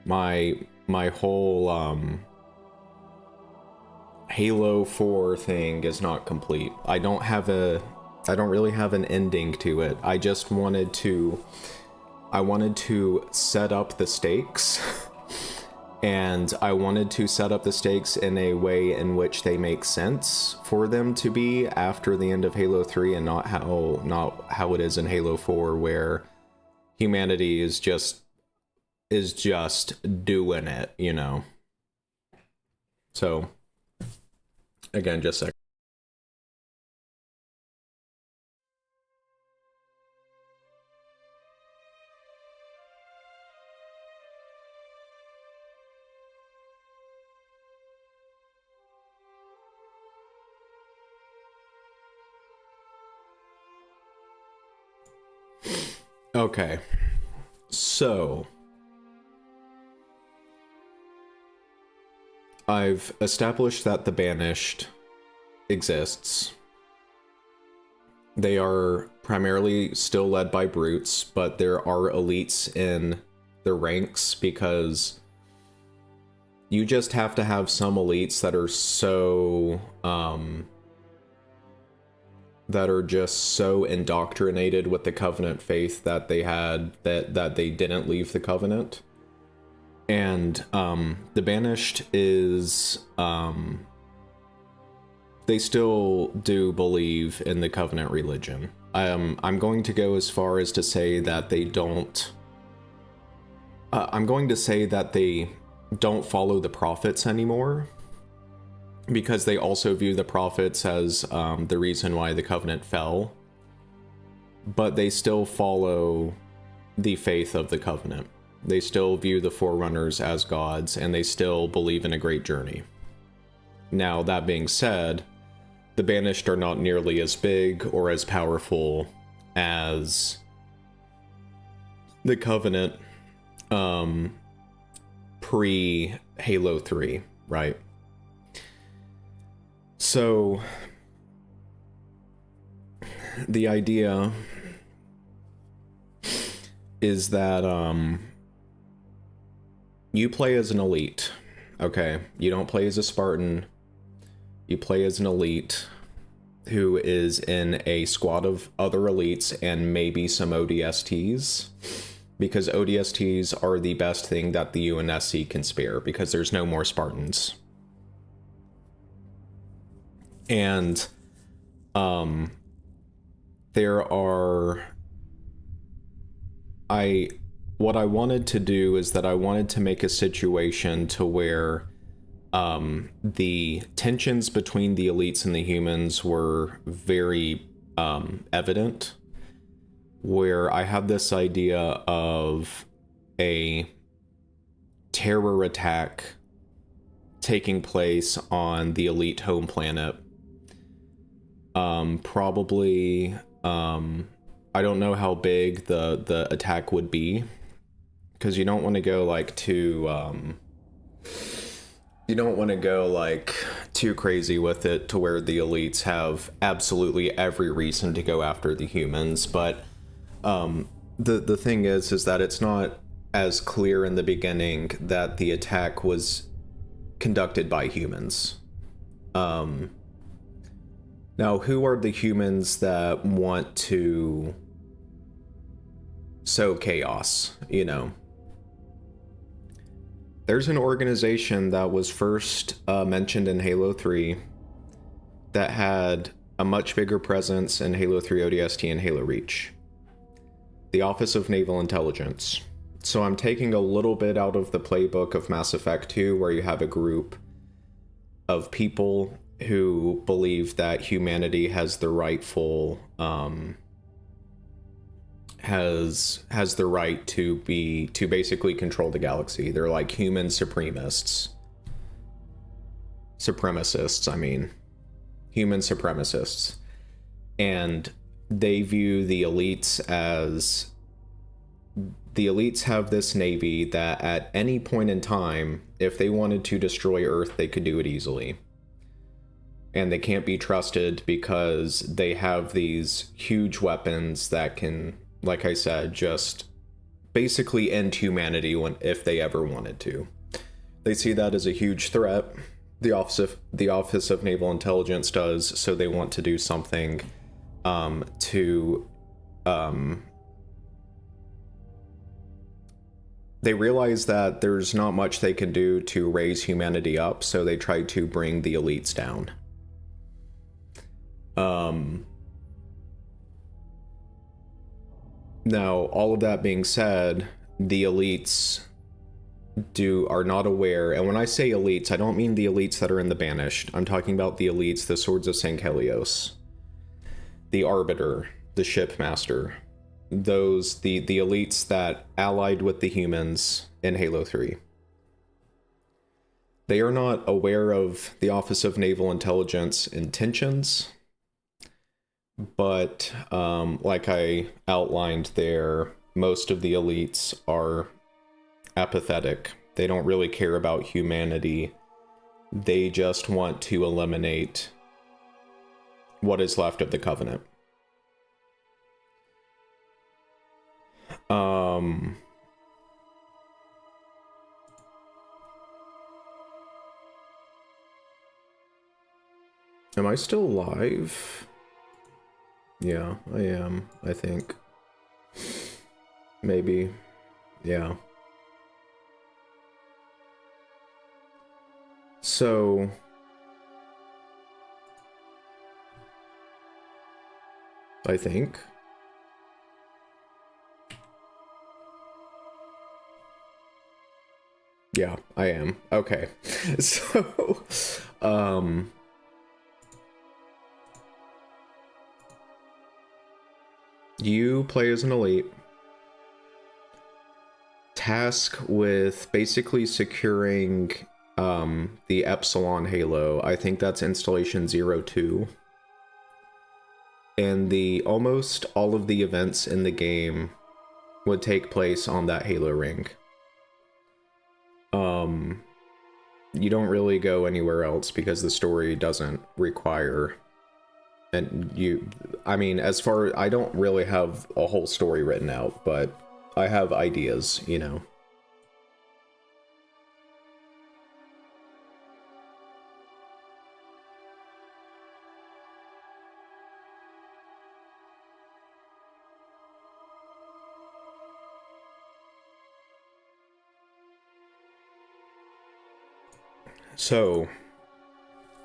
My whole Halo 4 thing is not complete. I don't really have an ending to it. I just wanted to set up the stakes. And I wanted to set up the stakes in a way in which they make sense for them to be after the end of Halo 3, and not how it is in Halo 4, where humanity is just doing it, you know. So again, just a sec. Okay, so I've established that the Banished exists. They are primarily still led by brutes, but there are elites in the ranks because you just have to have some elites that are so that are just so indoctrinated with the Covenant faith that they had that they didn't leave the Covenant. And the Banished is they still do believe in the Covenant religion. I'm going to go as far as to say that they don't I'm going to say that they don't follow the prophets anymore, because they also view the prophets as the reason why the Covenant fell, but they still follow the faith of the Covenant. They still view the Forerunners as gods, and they still believe in a great journey. Now, that being said, the Banished are not nearly as big or as powerful as the Covenant pre-Halo 3, right? So, the idea is that you play as an elite, okay? You don't play as a Spartan. You play as an elite who is in a squad of other elites and maybe some ODSTs, because ODSTs are the best thing that the UNSC can spare, because there's no more Spartans. And there are what I wanted to do is that I wanted to make a situation to where the tensions between the elites and the humans were very evident, where I had this idea of a terror attack taking place on the elite home planet. Probably, I don't know how big the attack would be, because you don't want to go like too too crazy with it to where the elites have absolutely every reason to go after the humans. But the thing is that it's not as clear in the beginning that the attack was conducted by humans. Now, who are the humans that want to sow chaos, you know? There's an organization that was first mentioned in Halo 3 that had a much bigger presence in Halo 3 ODST and Halo Reach. The Office of Naval Intelligence. So I'm taking a little bit out of the playbook of Mass Effect 2, where you have a group of people who believe that humanity has the rightful has the right to basically control the galaxy. They're like human supremacists, human supremacists. And they view the elites as, the elites have this navy that at any point in time, if they wanted to destroy Earth, they could do it easily. And they can't be trusted because they have these huge weapons that can, like I said, just basically end humanity if they ever wanted to. They see that as a huge threat. The Office of Naval Intelligence does, so they want to do something they realize that there's not much they can do to raise humanity up, so they try to bring the elites down. Now, all of that being said, the elites are not aware, and when I say elites, I don't mean the elites that are in the Banished. I'm talking about the elites, the Swords of St. Helios, the Arbiter, the Shipmaster, the elites that allied with the humans in Halo 3. They are not aware of the Office of Naval Intelligence intentions, but like I outlined there, most of the elites are apathetic. They don't really care about humanity They just want to eliminate what is left of the Covenant. Am I still live? Yeah, I am, I think. Maybe. Yeah. So... I think. Yeah, I am. Okay. So, you play as an elite. Task with basically securing the Epsilon Halo. I think that's installation 02. And almost all of the events in the game would take place on that Halo ring. You don't really go anywhere else because the story doesn't require, I mean, I don't really have a whole story written out, but I have ideas, you know. So,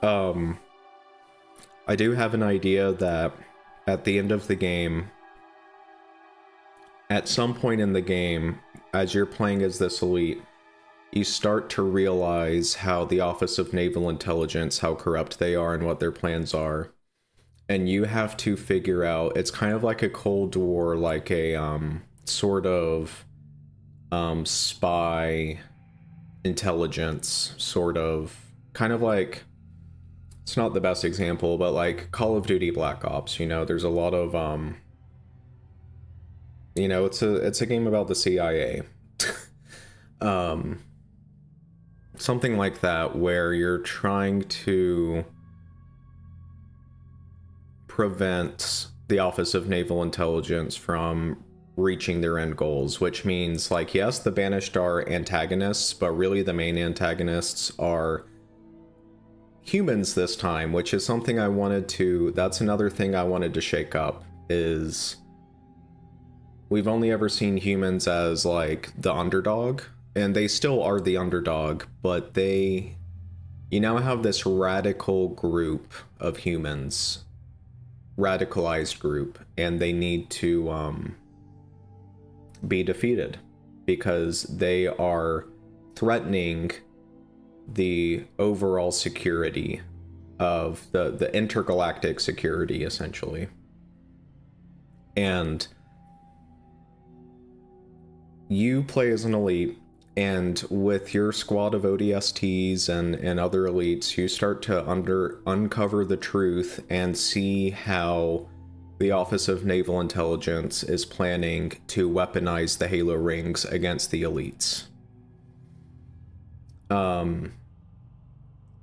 I do have an idea that at the end of the game, at some point in the game, as you're playing as this elite, you start to realize how the Office of Naval Intelligence, how corrupt they are and what their plans are. And you have to figure out, it's kind of like a Cold War, like a sort of spy intelligence, sort of, kind of like, it's not the best example, but like Call of Duty Black Ops, you know, there's a lot of you know, it's a game about the CIA. Something like that, where you're trying to prevent the Office of Naval Intelligence from reaching their end goals, which means, like, yes, the Banished are antagonists, but really the main antagonists are humans this time, which is something that's another thing I wanted to shake up, is we've only ever seen humans as, like, the underdog, and they still are the underdog, but you now have this radical group of humans, radicalized group, and they need to be defeated because they are threatening the overall security of the intergalactic security, essentially. And you play as an elite, and with your squad of ODSTs and other elites, you start to uncover the truth and see how the Office of Naval Intelligence is planning to weaponize the Halo rings against the elites.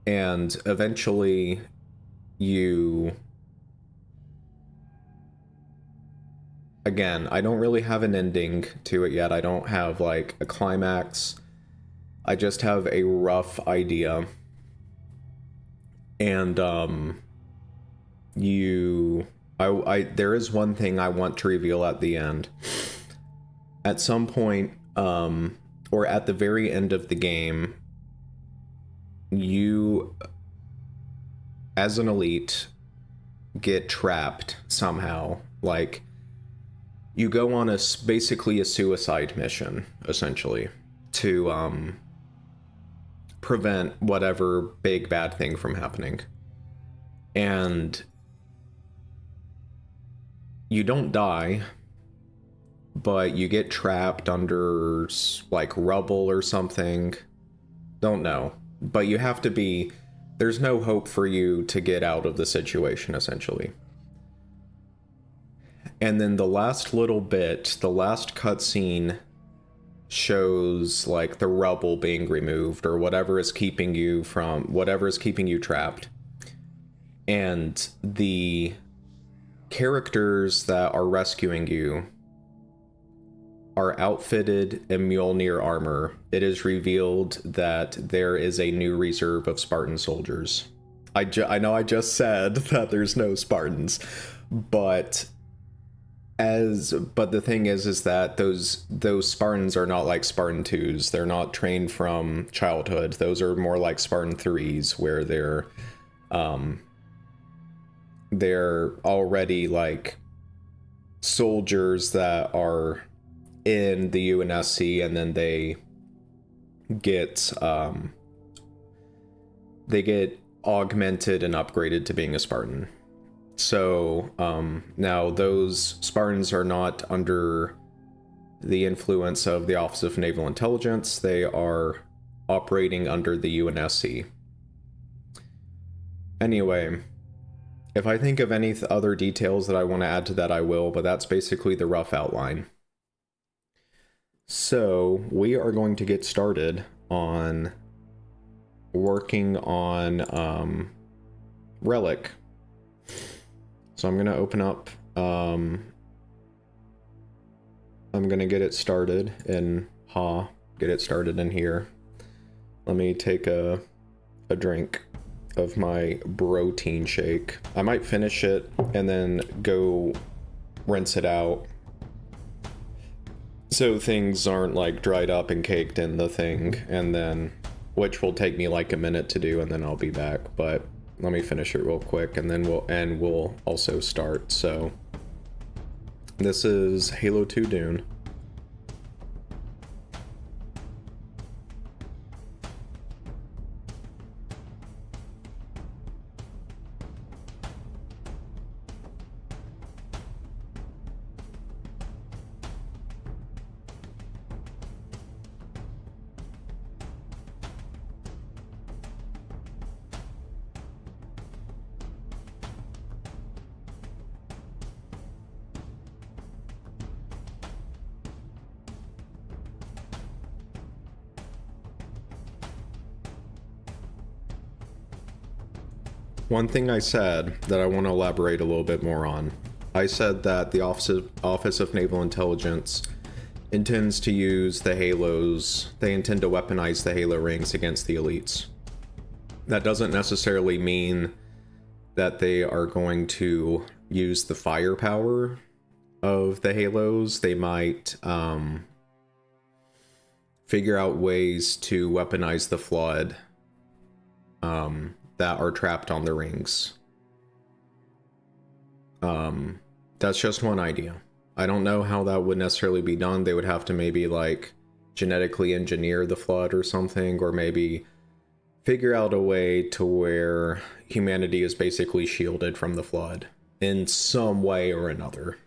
And eventually again, I don't really have an ending to it yet. I don't have, like, a climax. I just have a rough idea. And, there is one thing I want to reveal at the end. At some point, or at the very end of the game, you, as an elite, get trapped somehow. Like, you go on basically a suicide mission, essentially, to prevent whatever big bad thing from happening. And you don't die, but you get trapped under, like, rubble or something. Don't know. But you have to be... There's no hope for you to get out of the situation, essentially. And then the last little bit, the last cutscene, shows like the rubble being removed or whatever is keeping you trapped. And the characters that are rescuing you are outfitted in Mjolnir armor. It is revealed that there is a new reserve of Spartan soldiers. I know I just said that there's no Spartans, but the thing is that those Spartans are not like Spartan 2s. They're not trained from childhood. Those are more like Spartan 3s, where they're already like soldiers that are in the UNSC, and then they get augmented and upgraded to being a Spartan. So now those Spartans are not under the influence of the Office of Naval Intelligence. They are operating under the UNSC. Anyway, if I think of any other details that I want to add to that, I will, but that's basically the rough outline. So we are going to get started on working on Relic. So I'm going to open up, I'm going to get it started in get it started in here. Let me take a drink of my protein shake. I might finish it and then go rinse it out, so things aren't like dried up and caked in the thing, and then, which will take me like a minute to do, and then I'll be back. But let me finish it real quick, and then we'll also start. So this is Halo 2 Dune. One thing I said that I want to elaborate a little bit more on. I said that the Office of Naval Intelligence intends to use the Halos. They intend to weaponize the Halo rings against the elites. That doesn't necessarily mean that they are going to use the firepower of the Halos. They might figure out ways to weaponize the Flood that are trapped on the rings. That's just one idea. I don't know how that would necessarily be done. They would have to maybe like genetically engineer the Flood or something, or maybe figure out a way to where humanity is basically shielded from the Flood in some way or another.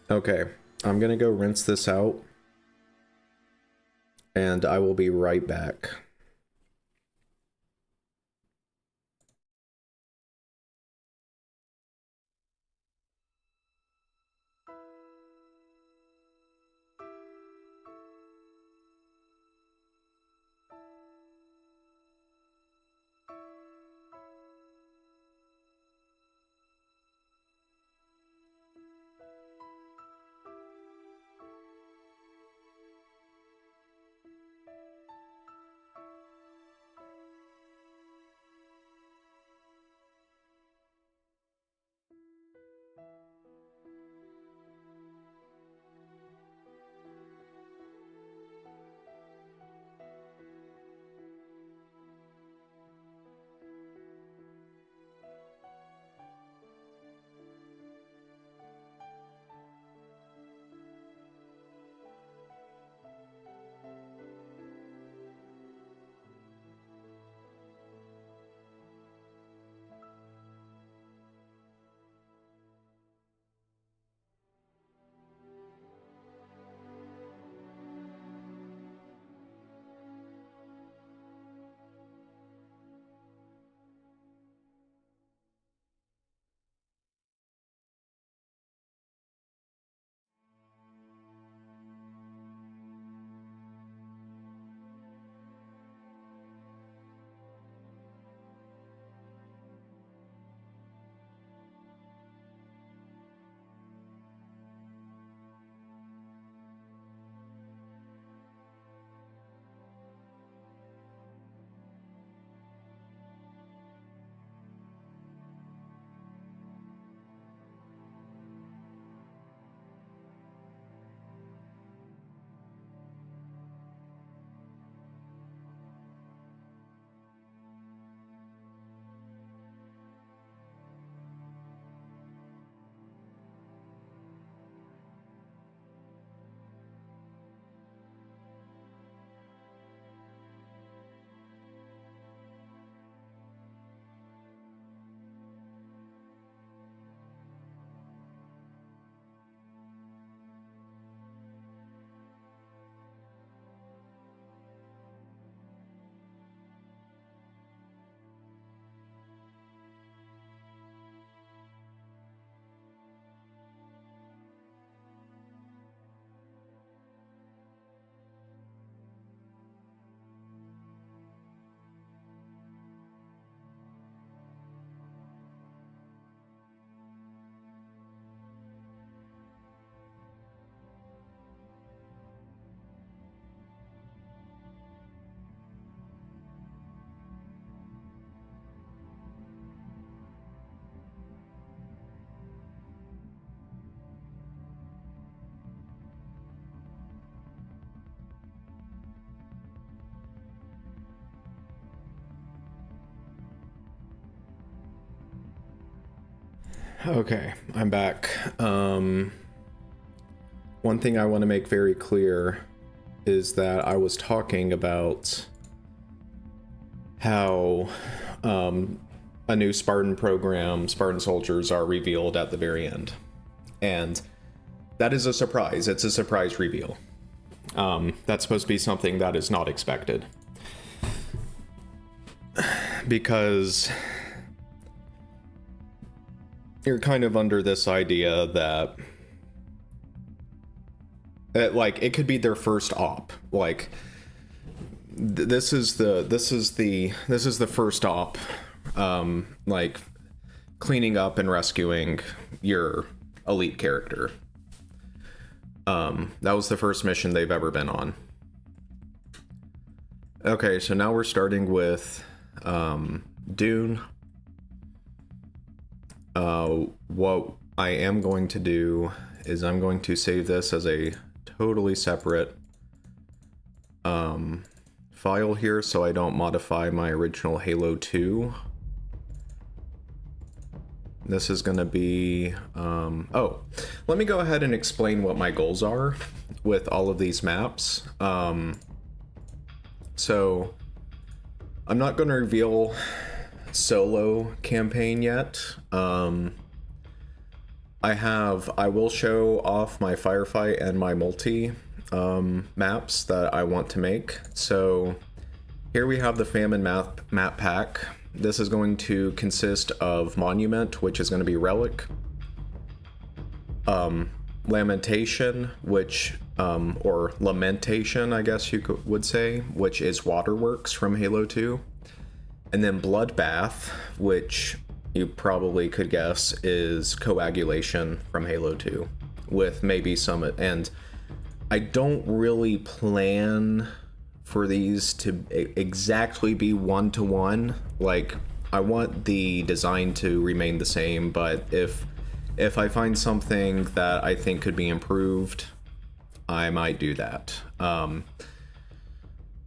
Okay, I'm gonna go rinse this out, and I will be right back. Okay, I'm back. One thing I want to make very clear is that I was talking about how a new Spartan program, Spartan soldiers, are revealed at the very end. And that is a surprise. It's a surprise reveal. That's supposed to be something that is not expected. Because you're kind of under this idea that like it could be their first op. Like this is the first op, like cleaning up and rescuing your elite character. That was the first mission they've ever been on. Okay, so now we're starting with Dune. What I am going to do is I'm going to save this as a totally separate file here so I don't modify my original Halo 2. This is going to be... oh, let me go ahead and explain what my goals are with all of these maps. So, I'm not going to reveal solo campaign yet. I will show off my firefight and my multi maps that I want to make. So here we have the Famine map pack. This is going to consist of Monument, which is going to be Relic, Lamentation, which or Lamentation, I guess you would say, which is Waterworks from Halo 2. And then Bloodbath, which you probably could guess is Coagulation from Halo 2, with maybe some... And I don't really plan for these to exactly be one-to-one. Like, I want the design to remain the same, but if I find something that I think could be improved, I might do that.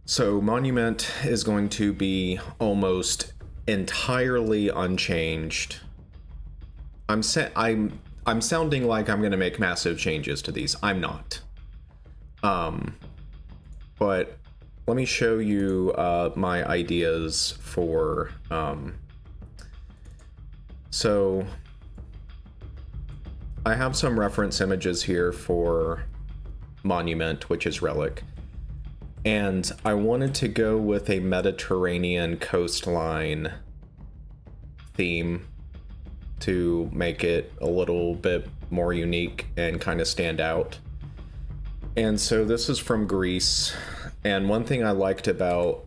So Monument is going to be almost entirely unchanged. I'm sounding like I'm going to make massive changes to these. I'm not. But let me show you my ideas for... So I have some reference images here for Monument, which is Relic. And I wanted to go with a Mediterranean coastline theme to make it a little bit more unique and kind of stand out. And so this is from Greece. And one thing I liked about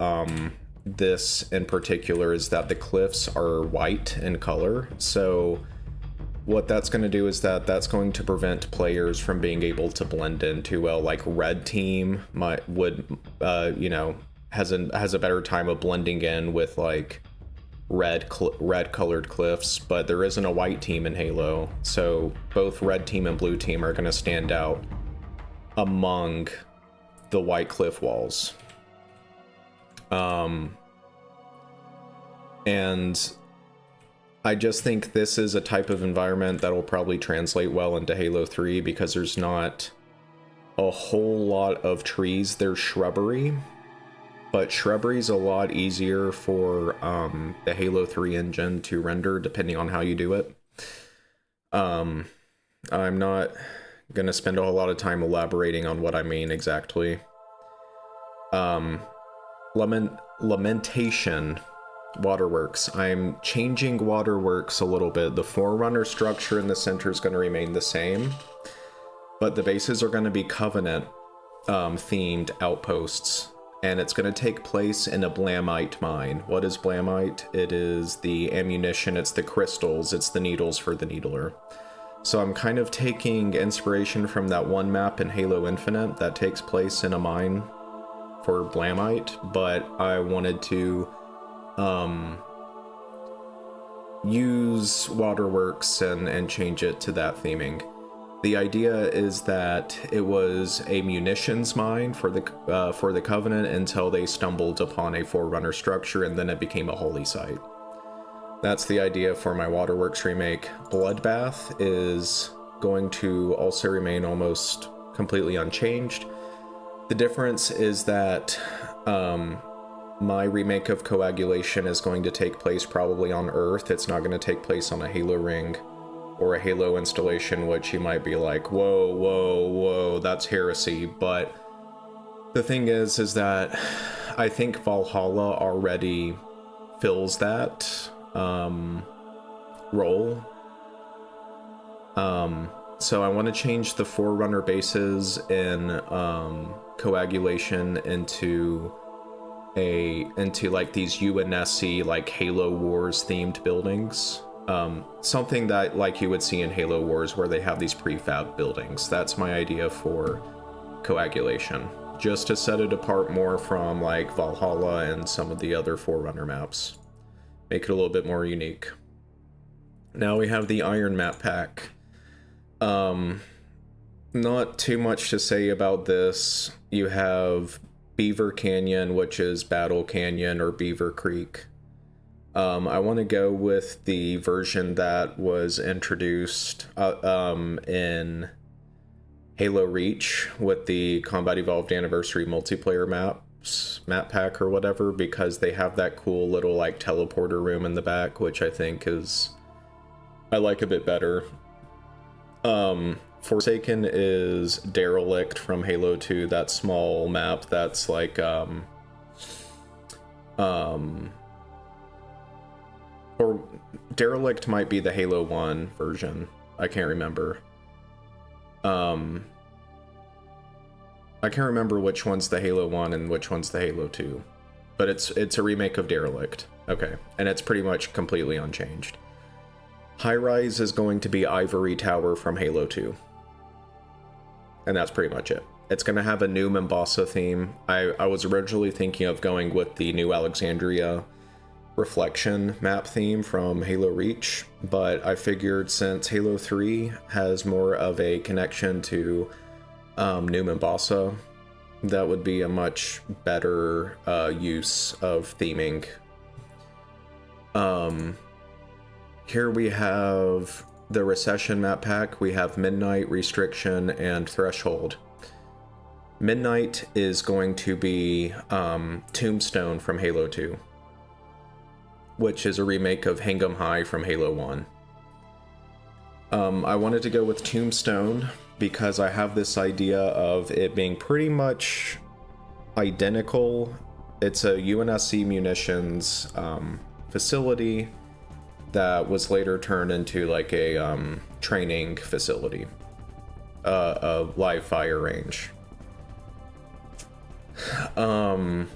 this in particular is that the cliffs are white in color. So what that's going to do is that's going to prevent players from being able to blend in too well. Like red team has a better time of blending in with like red colored cliffs, but there isn't a white team in Halo, so both red team and blue team are going to stand out among the white cliff walls. And I just think this is a type of environment that will probably translate well into Halo 3 because there's not a whole lot of trees. There's shrubbery, but shrubbery is a lot easier for the Halo 3 engine to render depending on how you do it. I'm not going to spend a whole lot of time elaborating on what I mean exactly. Lamentation. Waterworks. I'm changing Waterworks a little bit. The Forerunner structure in the center is going to remain the same, but the bases are going to be Covenant themed outposts, and it's going to take place in a Blamite mine. What is Blamite? It is the ammunition, it's the crystals, it's the needles for the needler. So I'm kind of taking inspiration from that one map in Halo Infinite that takes place in a mine for Blamite, but I wanted to use Waterworks and change it to that theming. The idea is that it was a munitions mine for the Covenant until they stumbled upon a Forerunner structure, and then it became a holy site. That's the idea for my Waterworks remake. Bloodbath is going to also remain almost completely unchanged. The difference is that my remake of Coagulation is going to take place probably on Earth. It's not going to take place on a Halo ring or a Halo installation, which you might be like, whoa, whoa, whoa, that's heresy. But the thing is that I think Valhalla already fills that role. So I want to change the Forerunner bases in Coagulation into like these UNSC like Halo Wars themed buildings. Something that like you would see in Halo Wars where they have these prefab buildings. That's my idea for Coagulation, just to set it apart more from like Valhalla and some of the other Forerunner maps. Make it a little bit more unique. Now we have the Iron map pack. Not too much to say about this. You have Beaver Canyon, which is Battle Canyon or Beaver Creek. I want to go with the version that was introduced in Halo Reach with the Combat Evolved Anniversary multiplayer map pack or whatever, because they have that cool little like teleporter room in the back, which I think I like a bit better. Forsaken is Derelict from Halo 2, that small map that's like or Derelict might be the Halo 1 version. I can't remember. I can't remember which one's the Halo 1 and which one's the Halo 2. But it's a remake of Derelict. Okay, and it's pretty much completely unchanged. High Rise is going to be Ivory Tower from Halo 2. And that's pretty much it. It's going to have a new Mombasa theme. I was originally thinking of going with the New Alexandria Reflection map theme from Halo Reach, but I figured since Halo 3 has more of a connection to New Mombasa, that would be a much better use of theming. Here we have the Recession map pack. We have Midnight, Restriction, and Threshold. Midnight is going to be Tombstone from Halo 2, which is a remake of Hingham High from Halo 1. I wanted to go with Tombstone because I have this idea of it being pretty much identical. It's a UNSC munitions facility that was later turned into like a training facility, a live fire range. The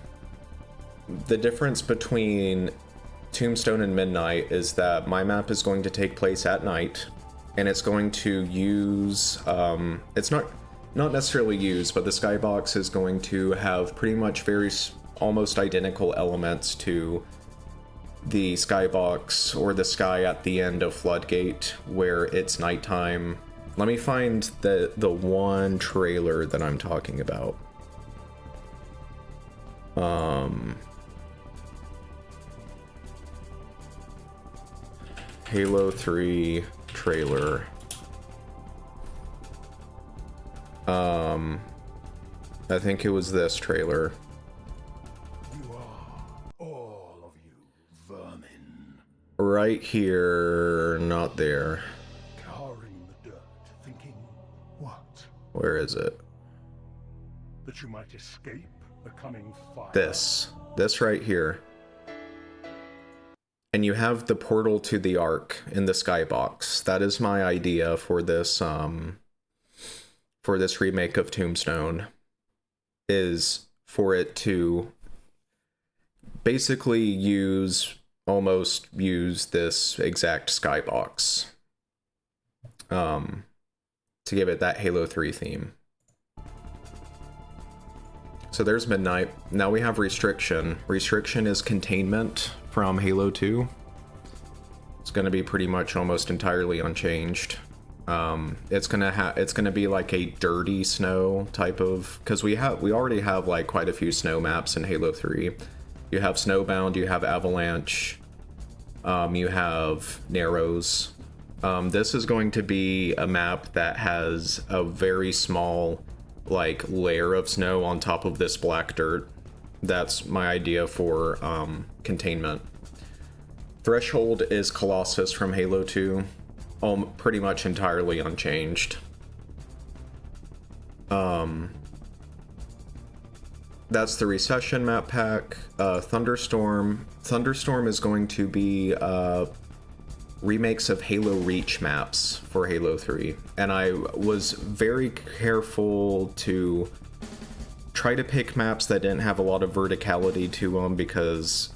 difference between Tombstone and Midnight is that my map is going to take place at night, and it's going to use it's not necessarily use, but the skybox is going to have pretty much almost identical elements to the skybox or the sky at the end of Floodgate, where it's nighttime. Let me find the one trailer that I'm talking about. Halo 3 trailer. I think it was this trailer. You are, all of you, vermin. Right here, not there. Cowering the dirt, thinking, what? Where is it? That you might escape the coming fire. This right here. And you have the portal to the Ark in the skybox. That is my idea for this remake of Tombstone, is for it to basically almost use this exact skybox to give it that Halo 3 theme. So there's Midnight. Now we have Restriction. Restriction is containment from Halo 2. It's going to be pretty much almost entirely unchanged. It's gonna be like a dirty snow type of, because we already have like quite a few snow maps in Halo 3. You have Snowbound, you have Avalanche, You have Narrows. This is going to be a map that has a very small, like, layer of snow on top of this black dirt. That's my idea for containment. Threshold is Colossus from Halo 2, pretty much entirely unchanged. That's the Recession map pack. Thunderstorm is going to be remakes of Halo Reach maps for Halo 3. And I was very careful to try to pick maps that didn't have a lot of verticality to them, because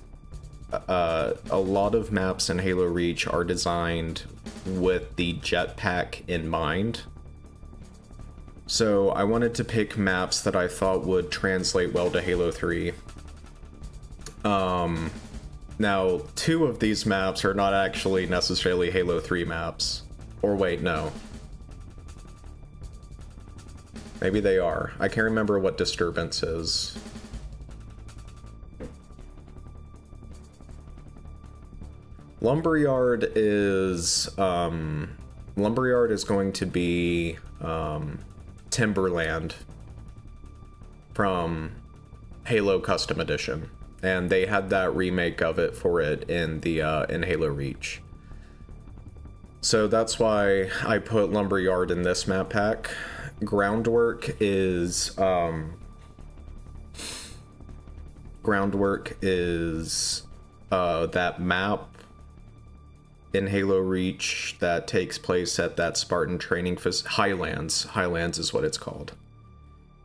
a lot of maps in Halo Reach are designed with the jetpack in mind. So I wanted to pick maps that I thought would translate well to Halo 3. Now, 2 of these maps are not actually necessarily Halo 3 maps. Or wait, no. Maybe they are. I can't remember what Disturbance is. Lumberyard is going to be Timberland from Halo Custom Edition, and they had that remake of it for it in the in Halo Reach. So that's why I put Lumberyard in this map pack. Groundwork is that map in Halo Reach that takes place at that Spartan training Highlands. Highlands is what it's called.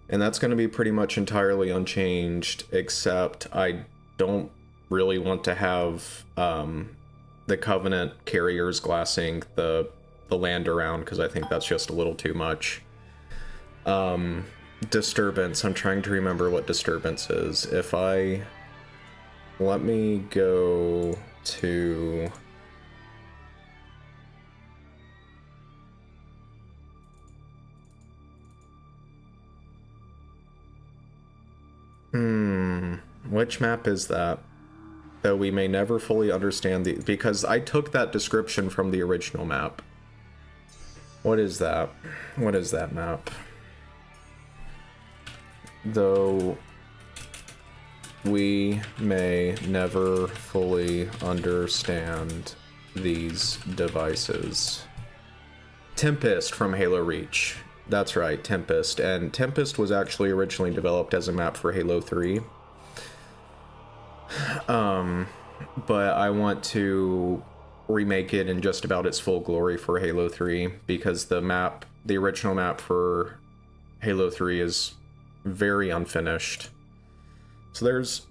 And that's going to be pretty much entirely unchanged, except I don't really want to have the Covenant carriers glassing the land around, because I think that's just a little too much. Disturbance. I'm trying to remember what Disturbance is. Let me go to... Which map is that? Though we may never fully understand because I took that description from the original map. What is that? What is that map? Though we may never fully understand these devices. Tempest from Halo Reach. That's right, Tempest. And Tempest was actually originally developed as a map for Halo 3. But I want to remake it in just about its full glory for Halo 3, because the original map for Halo 3 is very unfinished. So there's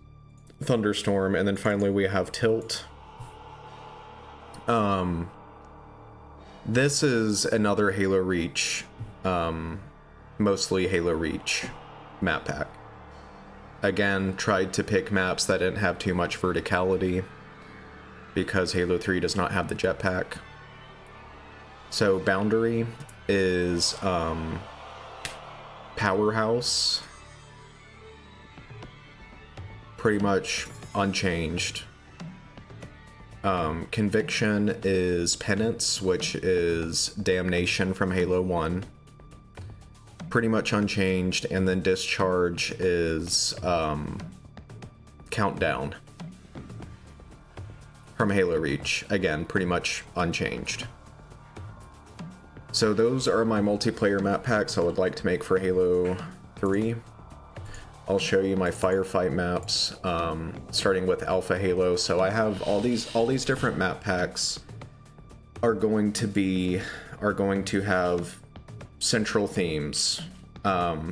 Thunderstorm, and then finally we have Tilt. This is another Halo Reach, mostly Halo Reach map pack. Again, tried to pick maps that didn't have too much verticality, because Halo 3 does not have the jetpack. So Boundary is Powerhouse, pretty much unchanged. Conviction is Penance, which is Damnation from Halo 1. Pretty much unchanged. And then Discharge is Countdown from Halo Reach. Again, pretty much unchanged. So those are my multiplayer map packs I would like to make for Halo 3. I'll show you my firefight maps, starting with Alpha Halo. So I have all these different map packs are going to have central themes.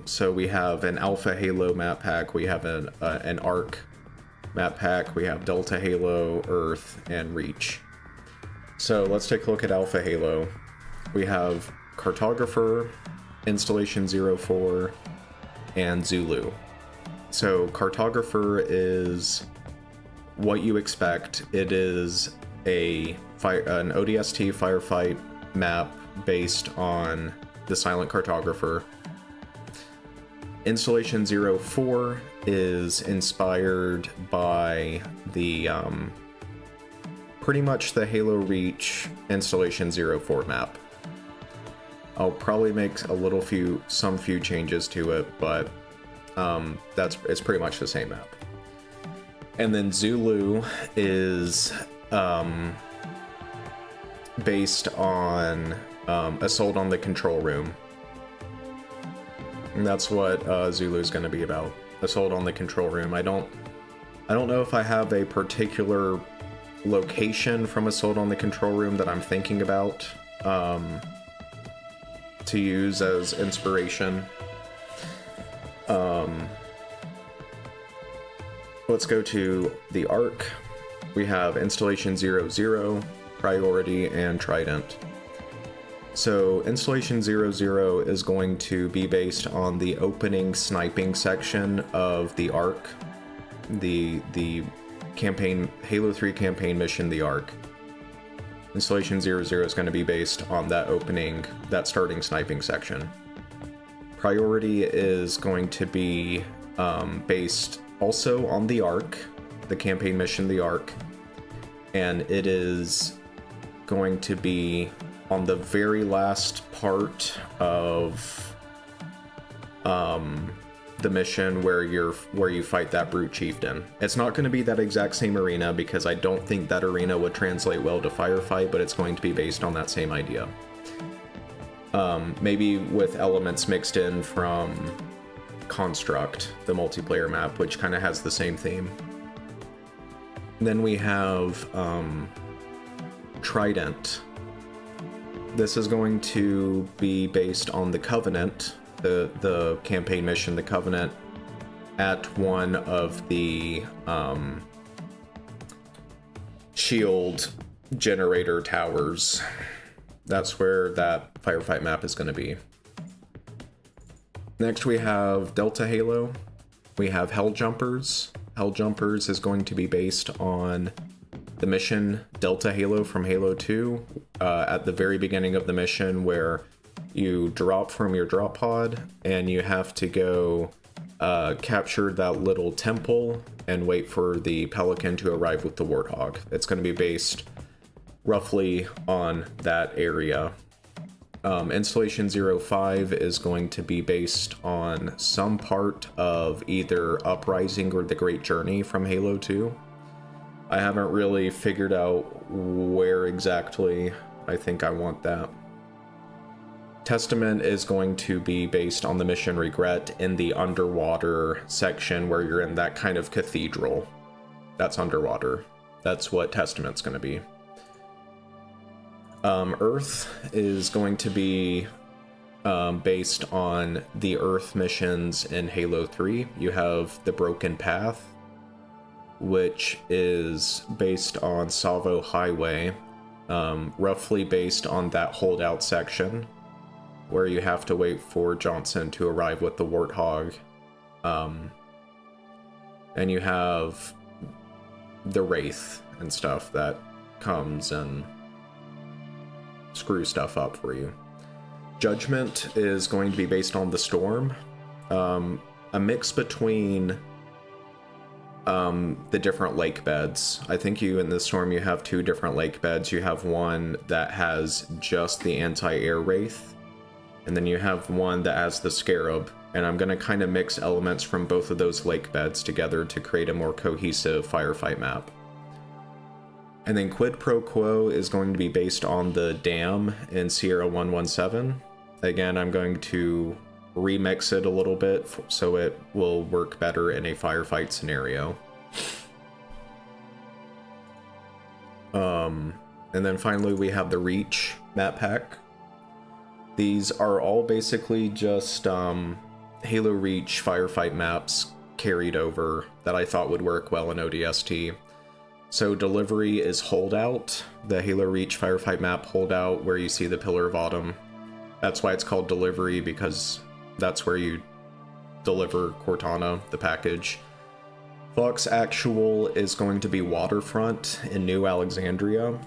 So we have an Alpha Halo map pack, we have an Arc map pack, we have Delta Halo, Earth, and Reach. So let's take a look at Alpha Halo. We have Cartographer, Installation 04, and Zulu. So Cartographer is what you expect. It is an ODST firefight map based on the Silent Cartographer. Installation 04 is inspired by the pretty much the Halo Reach Installation 04 map. I'll probably make some few changes to it, but it's pretty much the same map. And then Zulu is based on Assault on the Control Room. And that's what Zulu is going to be about. Assault on the Control Room. I don't know if I have a particular location from Assault on the Control Room that I'm thinking about to use as inspiration. Let's go to the Arc. We have Installation 00, Priority, and Trident. So Installation 00 is going to be based on the opening sniping section of the Arc, the campaign, Halo 3 campaign mission, the Arc. Installation 00 is going to be based on that starting sniping section. Priority is going to be based also on the Arc, the campaign mission, the Arc, and it is going to be on the very last part of the mission where you fight that Brute Chieftain. It's not going to be that exact same arena because I don't think that arena would translate well to Firefight, but it's going to be based on that same idea. Maybe with elements mixed in from Construct, the multiplayer map, which kind of has the same theme. And then we have Trident. This is going to be based on the Covenant, the campaign mission, the Covenant, at one of the shield generator towers. That's where that Firefight map is going to be. Next we have Delta Halo. We have Helljumpers. Helljumpers is going to be based on the mission Delta Halo from Halo 2, at the very beginning of the mission where you drop from your drop pod and you have to go capture that little temple and wait for the Pelican to arrive with the Warthog. It's going to be based roughly on that area. Installation 05 is going to be based on some part of either Uprising or the Great Journey from Halo 2. I haven't really figured out where exactly I think I want that. Testament is going to be based on the mission Regret in the underwater section where you're in that kind of cathedral. That's underwater. That's what Testament's going to be. Earth is going to be based on the Earth missions in Halo 3. You have the Broken Path, which is based on Salvo Highway, roughly based on that holdout section where you have to wait for Johnson to arrive with the Warthog. And you have the Wraith and stuff that comes and screw stuff up for you. Judgment is going to be based on the Storm, a mix between the different lake beds. I think in the Storm you have two different lake beds. You have one that has just the anti-air Wraith, and then you have one that has the Scarab, and I'm going to kind of mix elements from both of those lake beds together to create a more cohesive Firefight map. And then Quid Pro Quo is going to be based on the dam in Sierra 117. Again, I'm going to remix it a little bit so it will work better in a firefight scenario. And then finally we have the Reach map pack. These are all basically just Halo Reach firefight maps carried over that I thought would work well in ODST. So Delivery is Holdout, the Halo Reach firefight map Holdout, where you see the Pillar of Autumn. That's why it's called Delivery, because that's where you deliver Cortana, the package. Fox Actual is going to be Waterfront in New Alexandria.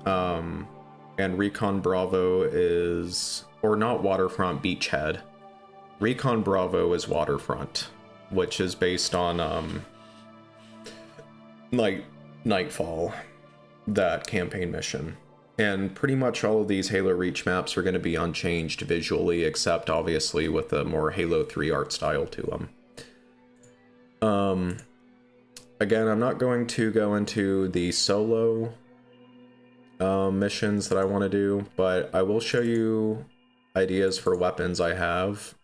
And Recon Bravo is, or not Waterfront, Beachhead. Recon Bravo is Waterfront, which is based on Nightfall. that campaign mission. And pretty much all of these Halo Reach maps are going to be unchanged visually, except obviously with a more Halo 3 art style to them. Again, I'm not going to go into the solo missions that I want to do, but I will show you ideas for weapons I have.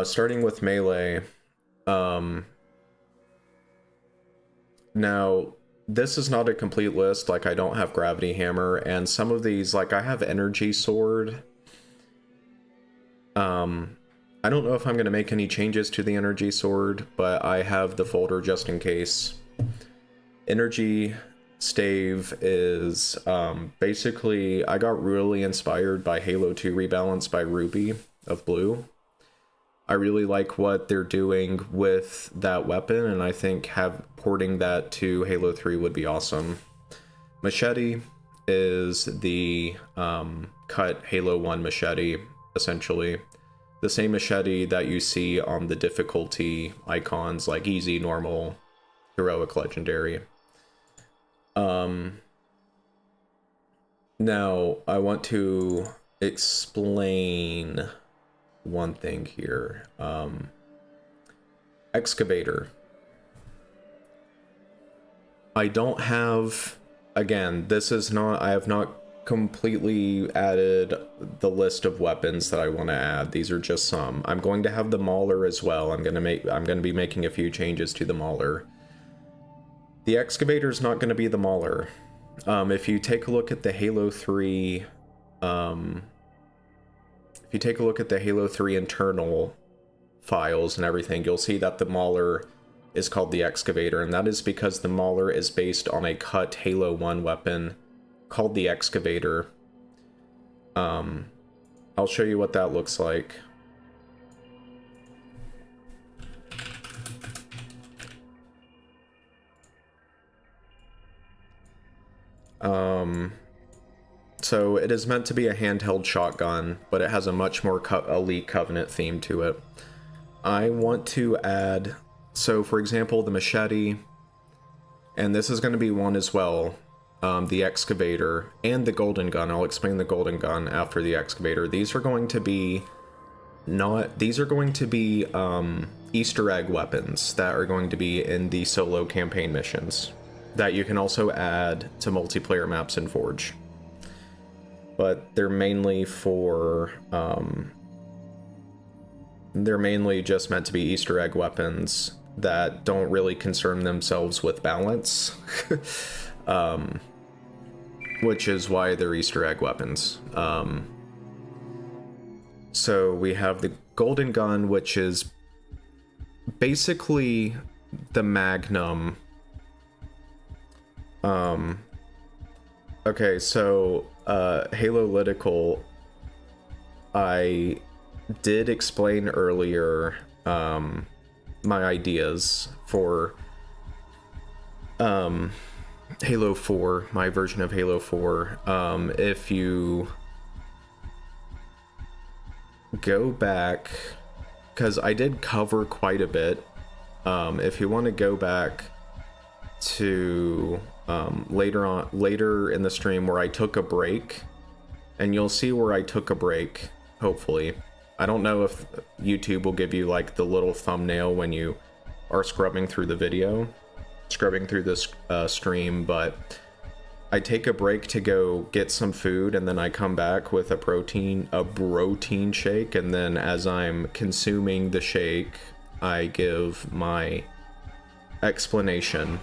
Starting with melee. Now, this is not a complete list. Like, I don't have gravity hammer, and some of these, like, I have energy sword. I don't know if I'm going to make any changes to the energy sword, but I have the folder just in case. Energy stave is basically, I got really inspired by Halo 2 Rebalance by Ruby of Blue. I really like what they're doing with that weapon, and I think porting that to Halo 3 would be awesome. Machete is the cut Halo 1 machete, essentially. The same machete that you see on the difficulty icons, like easy, normal, heroic, legendary. Now, I want to explain one thing here. Excavator. I don't have, again, this is not, I have not completely added the list of weapons that I want to add. These are just some. I'm going to have the Mauler as well. I'm going to be making a few changes to the Mauler. The Excavator is not going to be the Mauler. If you take a look at the Halo 3 if you take a look at the Halo 3 internal files and everything, you'll see that the Mauler is called the Excavator, and that is because the Mauler is based on a cut Halo 1 weapon called the Excavator. I'll show you what that looks like. So it is meant to be a handheld shotgun, but it has a much more Elite Covenant theme to it. I want to add, so for example, the machete, and this is going to be one as well, the Excavator, and the Golden Gun. I'll explain the Golden Gun after the Excavator. These are going to be Easter egg weapons that are going to be in the solo campaign missions that you can also add to multiplayer maps in Forge. But they're mainly for, they're mainly just meant to be Easter egg weapons that don't really concern themselves with balance, which is why they're Easter egg weapons. So we have the Golden Gun, which is basically the Magnum. Okay, so Halolytical, I did explain earlier my ideas for Halo 4, my version of Halo 4. If you go back, because I did cover quite a bit, if you want to go back to later in the stream where I took a break, and you'll see where I took a break, hopefully. I don't know if YouTube will give you like the little thumbnail when you are scrubbing through this stream, but I take a break to go get some food, and then I come back with a protein shake, and then as I'm consuming the shake, I give my explanation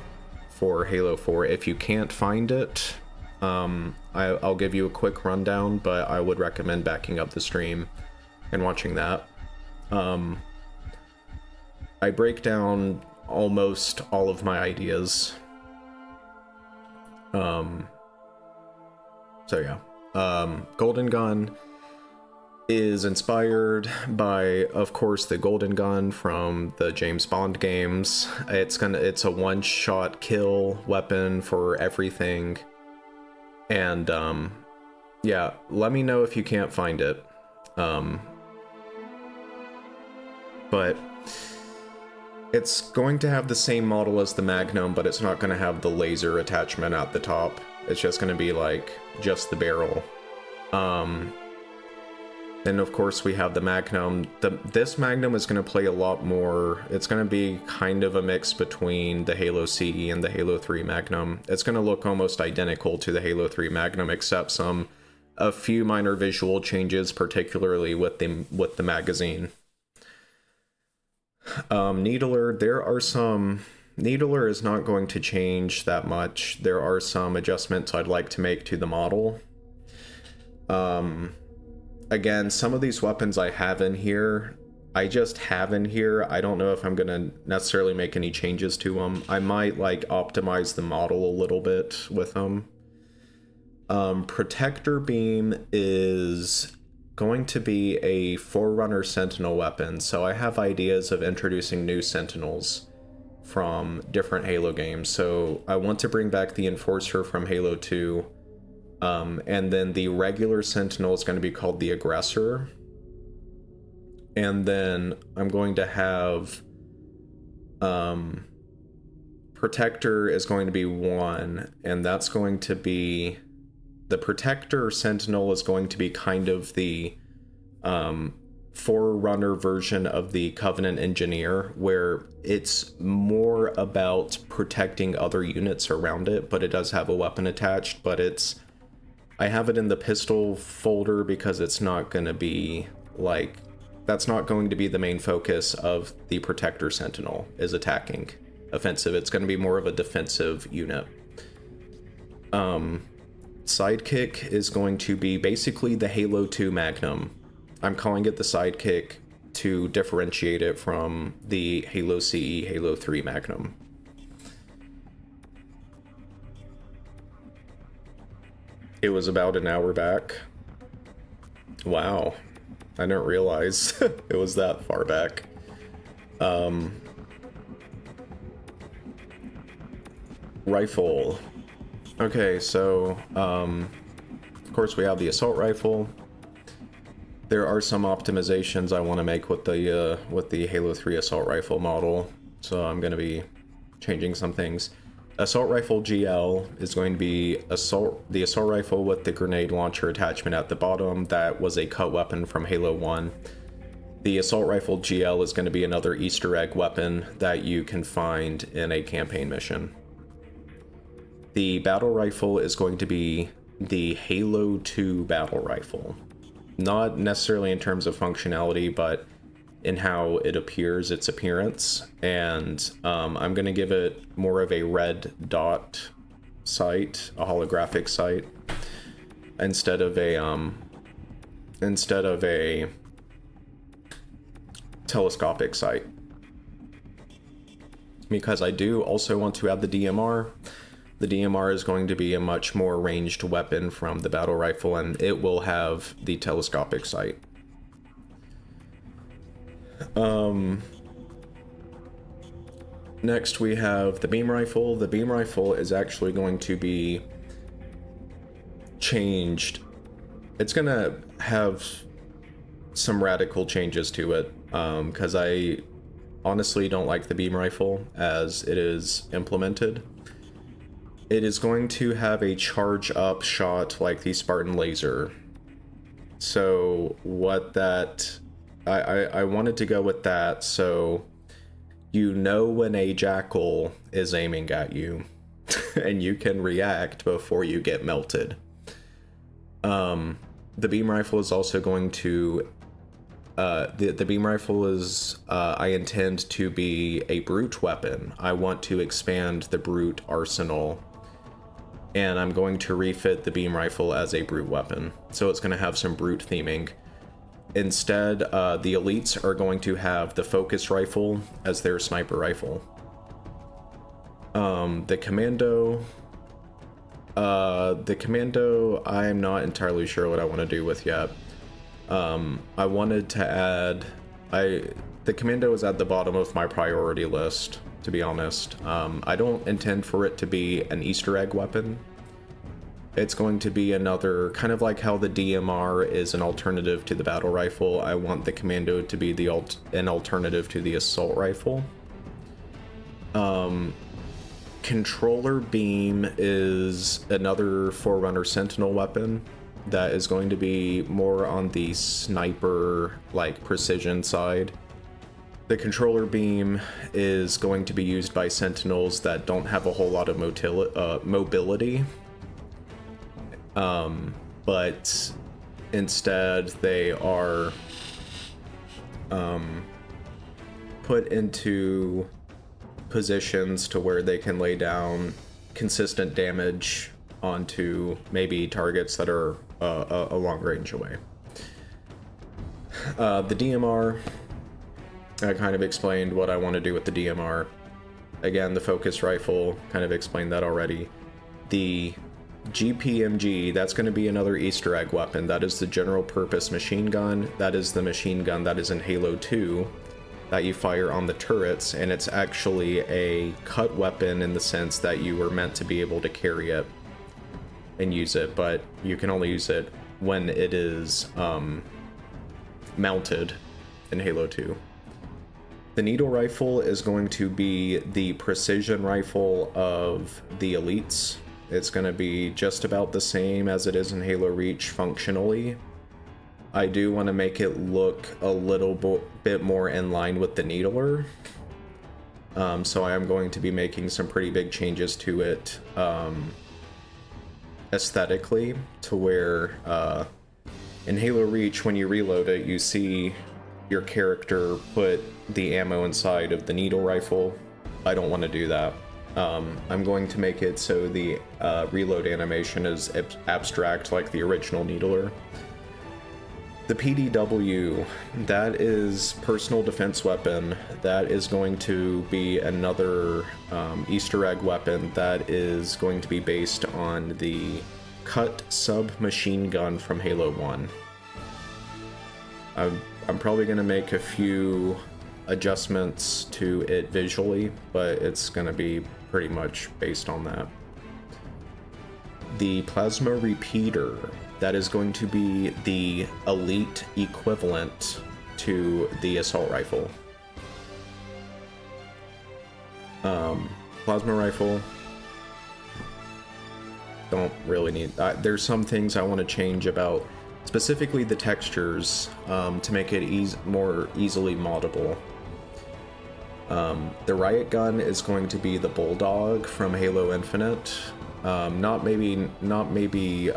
for Halo 4. If you can't find it, I'll give you a quick rundown, but I would recommend backing up the stream and watching that. I break down almost all of my ideas. So yeah. Golden Gun is inspired by, of course, the Golden Gun from the James Bond games. It's a one-shot kill weapon for everything. And yeah, let me know if you can't find it. But It's going to have the same model as the Magnum, but it's not going to have the laser attachment at the top. It's just going to be like just the barrel. Then of course we have the Magnum. This Magnum is going to play a lot more. It's going to be kind of a mix between the Halo CE and the Halo 3 Magnum. It's going to look almost identical to the Halo 3 Magnum, except a few minor visual changes, particularly with the magazine. Needler, Needler is not going to change that much. There are some adjustments I'd like to make to the model. Again, some of these weapons I have in here, I just have in here. I don't know if I'm going to necessarily make any changes to them. I might like optimize the model a little bit with them. Protector Beam is going to be a Forerunner Sentinel weapon, so I have ideas of introducing new Sentinels from different Halo games. So I want to bring back the Enforcer from Halo 2, and then the regular Sentinel is going to be called the Aggressor, and then I'm going to have Protector is going to be 1, and that's going to be the Protector Sentinel is going to be kind of the Forerunner version of the Covenant Engineer, where it's more about protecting other units around it, but it does have a weapon attached. But I have it in the pistol folder because it's not going to be like, that's not going to be the main focus of the Protector Sentinel, is attacking offensive. It's going to be more of a defensive unit. Sidekick is going to be basically the Halo 2 Magnum. I'm calling it the Sidekick to differentiate it from the Halo CE, Halo 3 Magnum. It was about an hour back. Wow. I didn't realize it was that far back. Rifle. Okay, so, of course we have the assault rifle. There are some optimizations I want to make with the Halo 3 assault rifle model, so I'm going to be changing some things. Assault rifle GL is going to be the assault rifle with the grenade launcher attachment at the bottom. That was a cut weapon from Halo 1. The assault rifle GL is going to be another Easter egg weapon that you can find in a campaign mission. The battle rifle is going to be the Halo 2 battle rifle. Not necessarily in terms of functionality, but in how it appears, its appearance. And I'm going to give it more of a red dot sight, a holographic sight, instead of a telescopic sight. Because I do also want to add the DMR. The DMR is going to be a much more ranged weapon from the battle rifle, and it will have the telescopic sight. Next we have the beam rifle. The beam rifle is actually going to be changed. It's going to have some radical changes to it, because I honestly don't like the beam rifle as it is implemented. It is going to have a charge up shot like the Spartan laser. So what that, I wanted to go with that, so you know when a jackal is aiming at you and you can react before you get melted. The beam rifle is also going to the beam rifle is I intend to be a brute weapon. I want to expand the brute arsenal, and I'm going to refit the beam rifle as a brute weapon. So it's going to have some brute theming. Instead, the elites are going to have the focus rifle as their sniper rifle. The commando, I'm not entirely sure what I want to do with yet. I wanted to add, the commando is at the bottom of my priority list, to be honest. I don't intend for it to be an Easter egg weapon. It's going to be another, kind of like how the DMR is an alternative to the battle rifle. I want the commando to be an alternative to the assault rifle. Controller beam is another Forerunner Sentinel weapon that is going to be more on the sniper, like, precision side. The controller beam is going to be used by Sentinels that don't have a whole lot of mobility, but instead they are put into positions to where they can lay down consistent damage onto maybe targets that are a long range away. The DMR, I kind of explained what I want to do with the DMR. Again, the focus rifle, kind of explained that already. The GPMG, that's going to be another Easter egg weapon. That is the general purpose machine gun. That is the machine gun that is in Halo 2 that you fire on the turrets, and it's actually a cut weapon in the sense that you were meant to be able to carry it and use it, but you can only use it when it is mounted in Halo 2. The needle rifle is going to be the precision rifle of the elites. It's going to be just about the same as it is in Halo Reach functionally. I do want to make it look a little bit more in line with the Needler. So I am going to be making some pretty big changes to it aesthetically, to where in Halo Reach, when you reload it, you see your character put the ammo inside of the needle rifle. I don't want to do that. I'm going to make it so the reload animation is abstract like the original Needler. The PDW, that is personal defense weapon. That is going to be another Easter egg weapon that is going to be based on the cut submachine gun from Halo 1. I'm probably going to make a few adjustments to it visually, but it's going to be pretty much based on that. The plasma repeater, that is going to be the elite equivalent to the assault rifle. Plasma rifle, don't really need there's some things I want to change about specifically the textures to make it more easily moddable. The riot gun is going to be the Bulldog from Halo Infinite. Not maybe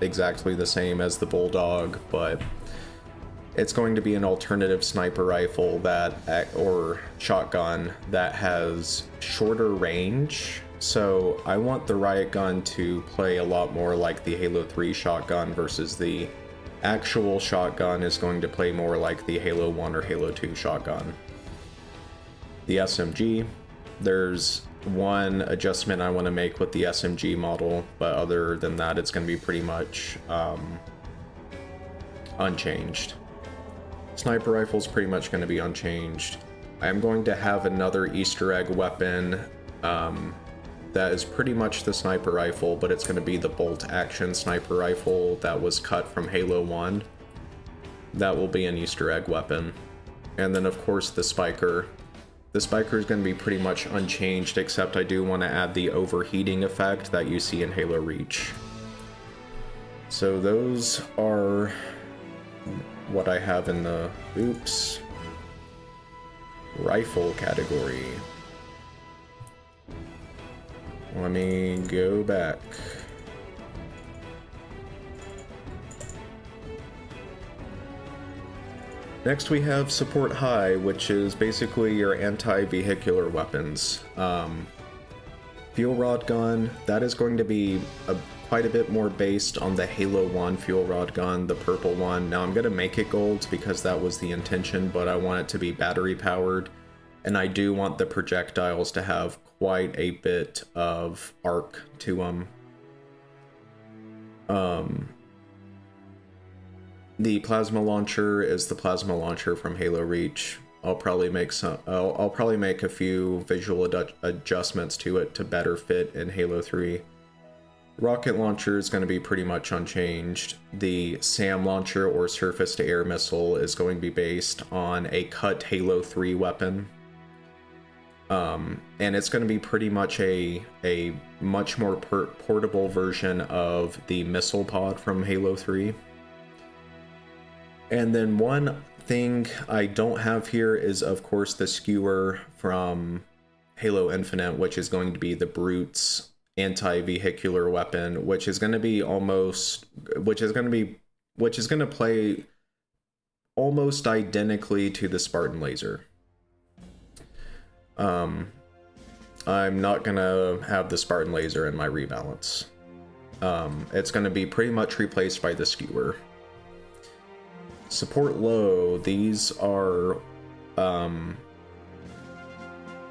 exactly the same as the Bulldog, but it's going to be an alternative sniper rifle or shotgun that has shorter range. So I want the riot gun to play a lot more like the Halo 3 shotgun versus the actual shotgun is going to play more like the Halo 1 or Halo 2 shotgun. The SMG, there's one adjustment I want to make with the SMG model, but other than that, it's going to be pretty much unchanged. Sniper rifle's pretty much going to be unchanged. I am going to have another Easter egg weapon that is pretty much the sniper rifle, but it's going to be the bolt action sniper rifle that was cut from Halo 1. That will be an Easter egg weapon. And then of course the Spiker. The Spiker is going to be pretty much unchanged, except I do want to add the overheating effect that you see in Halo Reach. So those are what I have in the rifle category. Let me go back. Next we have Support High, which is basically your anti-vehicular weapons. Fuel Rod Gun, that is going to be quite a bit more based on the Halo 1 Fuel Rod Gun, the purple one. Now I'm going to make it gold because that was the intention, but I want it to be battery powered, and I do want the projectiles to have quite a bit of arc to them. The plasma launcher is the plasma launcher from Halo Reach. I'll probably make a few visual adjustments to it to better fit in Halo 3. Rocket launcher is going to be pretty much unchanged. The SAM launcher, or surface-to-air missile, is going to be based on a cut Halo 3 weapon. And it's going to be pretty much a much more portable version of the missile pod from Halo 3. And then one thing I don't have here is, of course, the skewer from Halo Infinite, which is going to be the Brute's anti-vehicular weapon, which is going to play almost identically to the Spartan laser. I'm not gonna have the Spartan laser in my rebalance. It's gonna be pretty much replaced by the skewer. Support low, these are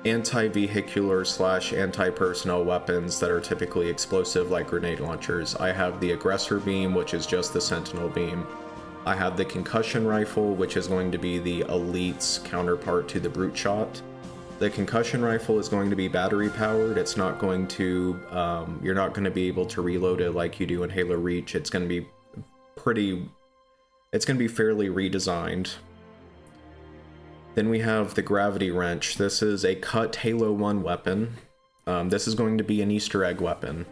anti-vehicular / anti-personnel weapons that are typically explosive, like grenade launchers. I have the aggressor beam, which is just the sentinel beam. I have the concussion rifle, which is going to be the elite's counterpart to the brute shot. The concussion rifle is going to be battery powered. It's not going to, you're not going to be able to reload it like you do in Halo Reach. It's going to be fairly redesigned. Then we have the gravity wrench. This is a cut Halo 1 weapon. This is going to be an Easter egg weapon.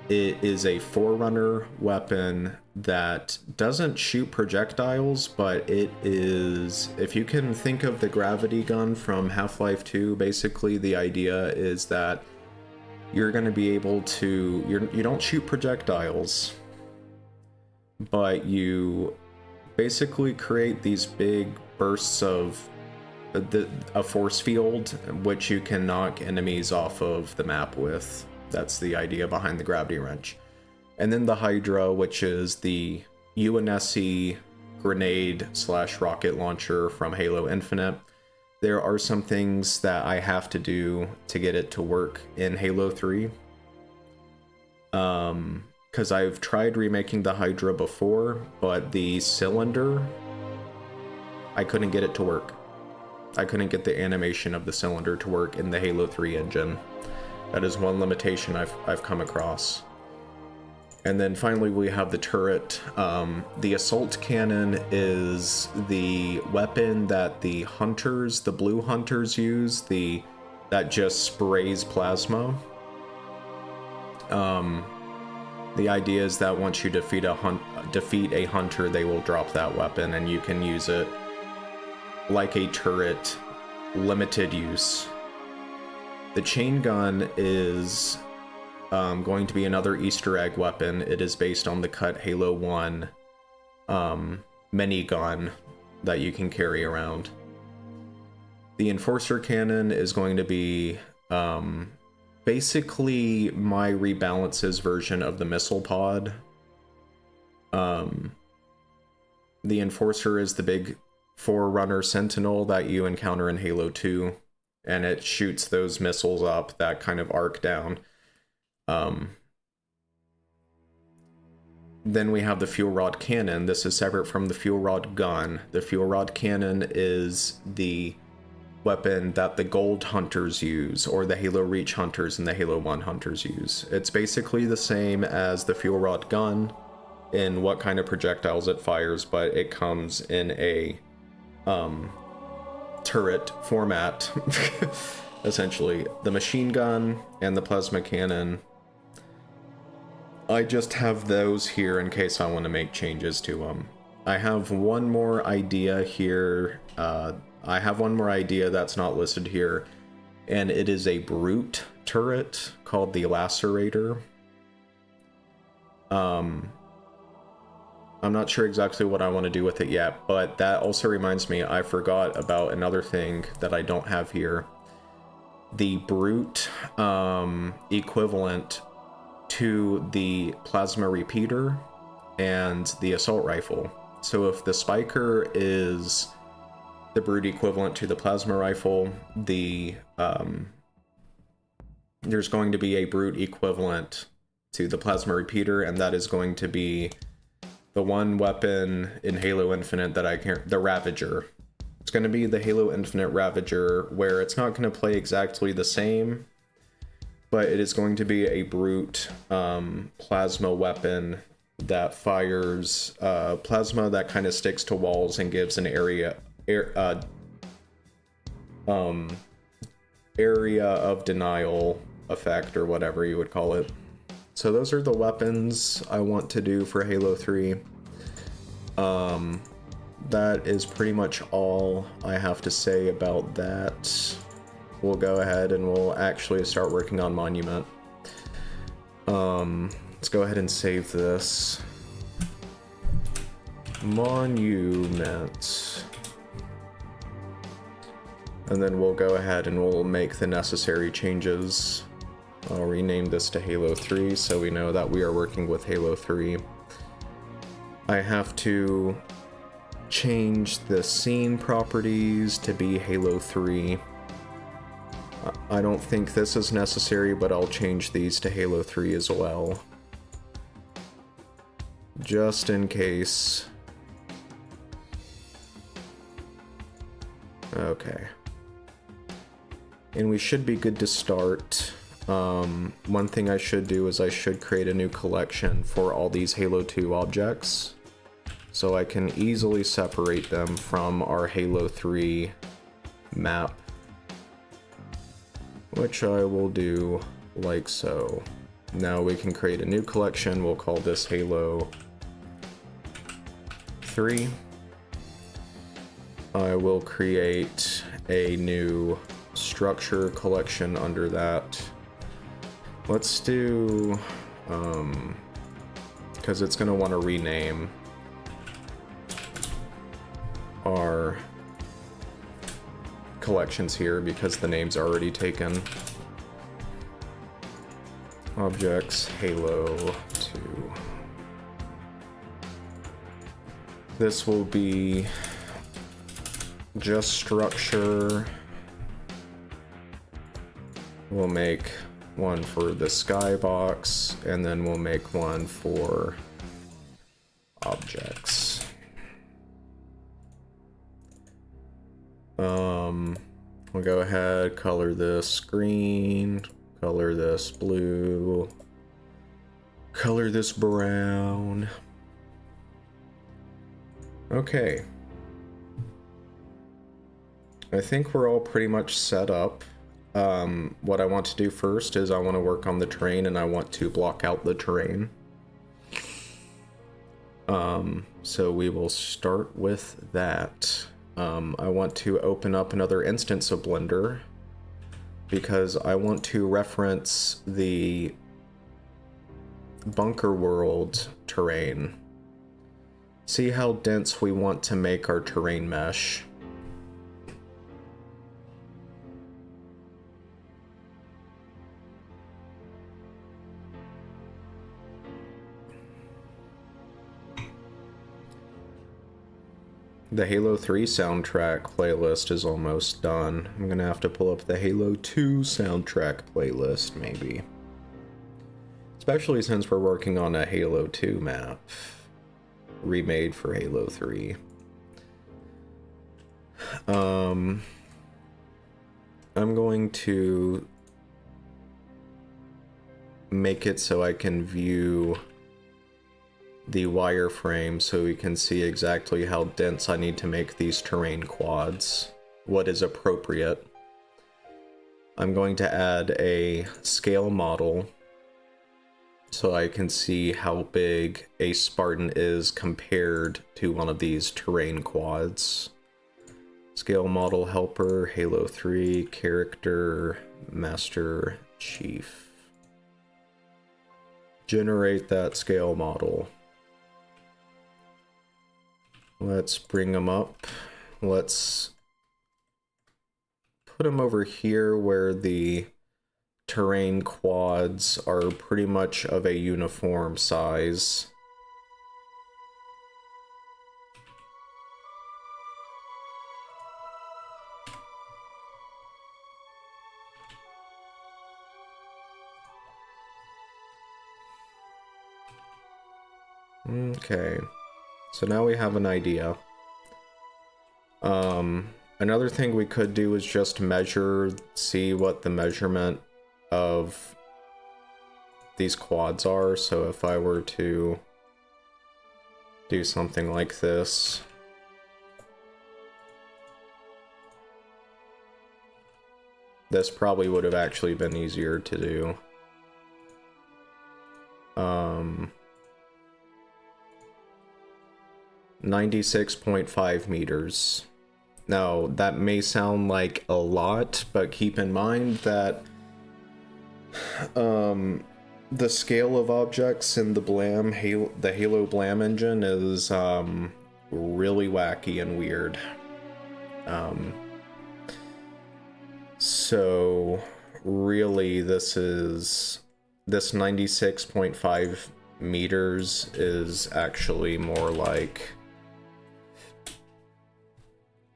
It is a Forerunner weapon that doesn't shoot projectiles, but it is, if you can think of the gravity gun from Half-Life 2, basically the idea is that you're going to be able to, you don't shoot projectiles, but you basically create these big bursts of a force field, which you can knock enemies off of the map with. That's the idea behind the gravity wrench. And then the Hydra, which is the UNSC grenade / rocket launcher from Halo Infinite. There are some things that I have to do to get it to work in Halo 3. Because I've tried remaking the Hydra before, but the cylinder, I couldn't get it to work. I couldn't get the animation of the cylinder to work in the Halo 3 engine. That is one limitation I've come across. And then finally we have the turret. The assault cannon is the weapon that the hunters, the blue hunters use, that just sprays plasma. The idea is that once you defeat a hunter, they will drop that weapon and you can use it like a turret, limited use. The chain gun is going to be another Easter egg weapon. It is based on the cut Halo 1 minigun that you can carry around. The Enforcer cannon is going to be basically my rebalances version of the missile pod. The Enforcer is the big Forerunner Sentinel that you encounter in Halo 2. And it shoots those missiles up that kind of arc down. Then we have the fuel rod cannon. This is separate from the fuel rod gun. The fuel rod cannon is the weapon that the gold hunters use, or the Halo Reach hunters and the Halo 1 hunters use. It's basically the same as the fuel rod gun in what kind of projectiles it fires, but it comes in a turret format. Essentially the machine gun and the plasma cannon, I just have those here in case I want to make changes to them. I have one more idea here. I have one more idea that's not listed here, and it is a brute turret called the Lacerator. I'm not sure exactly what I want to do with it yet, but that also reminds me, I forgot about another thing that I don't have here. The brute equivalent to the plasma repeater and the assault rifle. So if the Spiker is the brute equivalent to the plasma rifle, there's going to be a brute equivalent to the plasma repeater, and that is going to be the one weapon in Halo Infinite that I can't, the Ravager. It's going to be the Halo Infinite Ravager, where it's not going to play exactly the same, but it is going to be a brute plasma weapon that fires plasma that kind of sticks to walls and gives an area of denial effect, or whatever you would call it. So those are the weapons I want to do for Halo 3. That is pretty much all I have to say about that. We'll go ahead and we'll actually start working on Monument. Let's go ahead and save this. Monument. And then we'll go ahead and we'll make the necessary changes. I'll rename this to Halo 3 so we know that we are working with Halo 3. I have to change the scene properties to be Halo 3. I don't think this is necessary, but I'll change these to Halo 3 as well. Just in case. Okay. And we should be good to start. One thing I should do is I should create a new collection for all these Halo 2 objects, so I can easily separate them from our Halo 3 map, which I will do like so. Now we can create a new collection. We'll call this Halo 3. I will create a new structure collection under that. Let's do, because it's going to want to rename our collections here because the name's already taken. Objects, Halo 2. This will be just structure. We'll make one for the skybox, and then we'll make one for objects. We'll go ahead, color this green, color this blue, color this brown. Okay. I think we're all pretty much set up. What I want to do first is I want to work on the terrain, and I want to block out the terrain. So we will start with that. I want to open up another instance of Blender because I want to reference the bunker world terrain. See how dense we want to make our terrain mesh. The Halo 3 soundtrack playlist is almost done. I'm gonna have to pull up the Halo 2 soundtrack playlist, maybe. Especially since we're working on a Halo 2 map, remade for Halo 3. I'm going to make it so I can view the wireframe so we can see exactly how dense I need to make these terrain quads, what is appropriate. I'm going to add a scale model so I can see how big a Spartan is compared to one of these terrain quads. Scale model helper, Halo 3, character, Master Chief. Generate that scale model. Let's bring them up. Let's put them over here where the terrain quads are pretty much of a uniform size. Okay. So now we have an idea. Another thing we could do is just measure, see what the measurement of these quads are. So if I were to do something like this, This probably would have actually been easier to do. 96.5 meters. Now, that may sound like a lot, but keep in mind that the scale of objects in the Halo Blam engine is really wacky and weird. So really this 96.5 meters is actually more like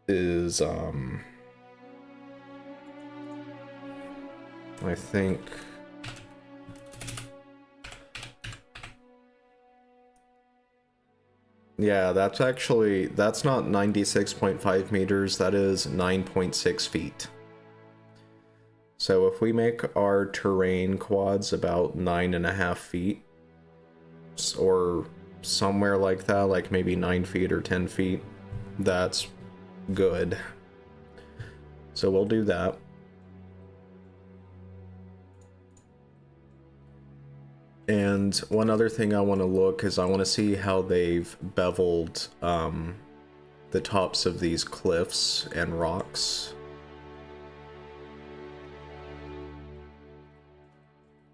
I think yeah, that's not 96.5 meters, that is 9.6 feet. So if we make our terrain quads about 9.5 feet, or somewhere like that, like maybe 9 feet or 10 feet, that's good. So we'll do that. And one other thing I want to look is I want to see how they've beveled the tops of these cliffs and rocks.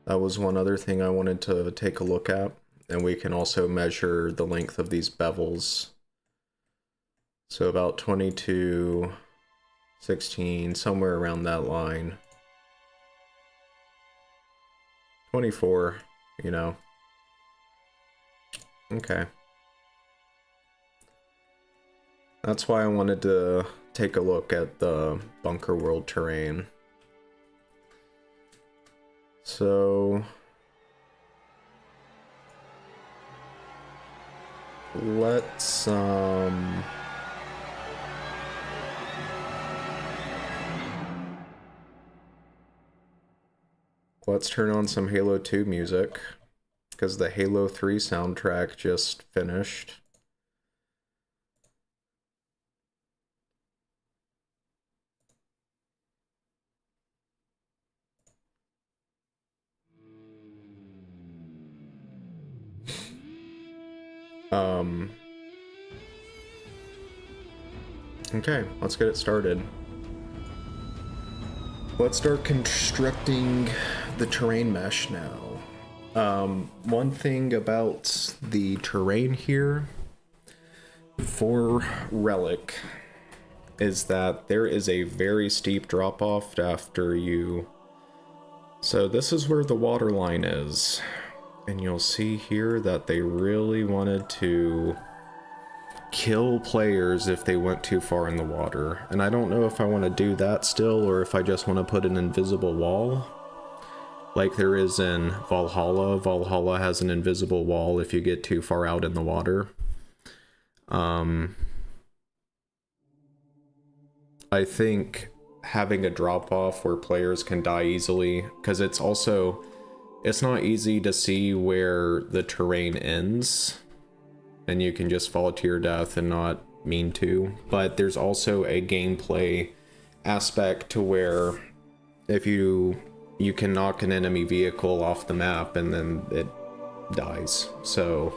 That was one other thing I wanted to take a look at. And we can also measure the length of these bevels. So about 22, 16, somewhere around that line. 24, you know. Okay. That's why I wanted to take a look at the Bunker World terrain. So let's turn on some Halo 2 music, because the Halo 3 soundtrack just finished. Okay, let's get it started. Let's start constructing the terrain mesh now. One thing about the terrain here for Relic is that there is a very steep drop-off after you... So this is where the water line is. And you'll see here that they really wanted to kill players if they went too far in the water. And I don't know if I want to do that still, or if I just want to put an invisible wall like there is in Valhalla. Valhalla has an invisible wall if you get too far out in the water. I think having a drop off where players can die easily, because it's not easy to see where the terrain ends, and you can just fall to your death and not mean to. But there's also a gameplay aspect to where if you can knock an enemy vehicle off the map and then it dies. So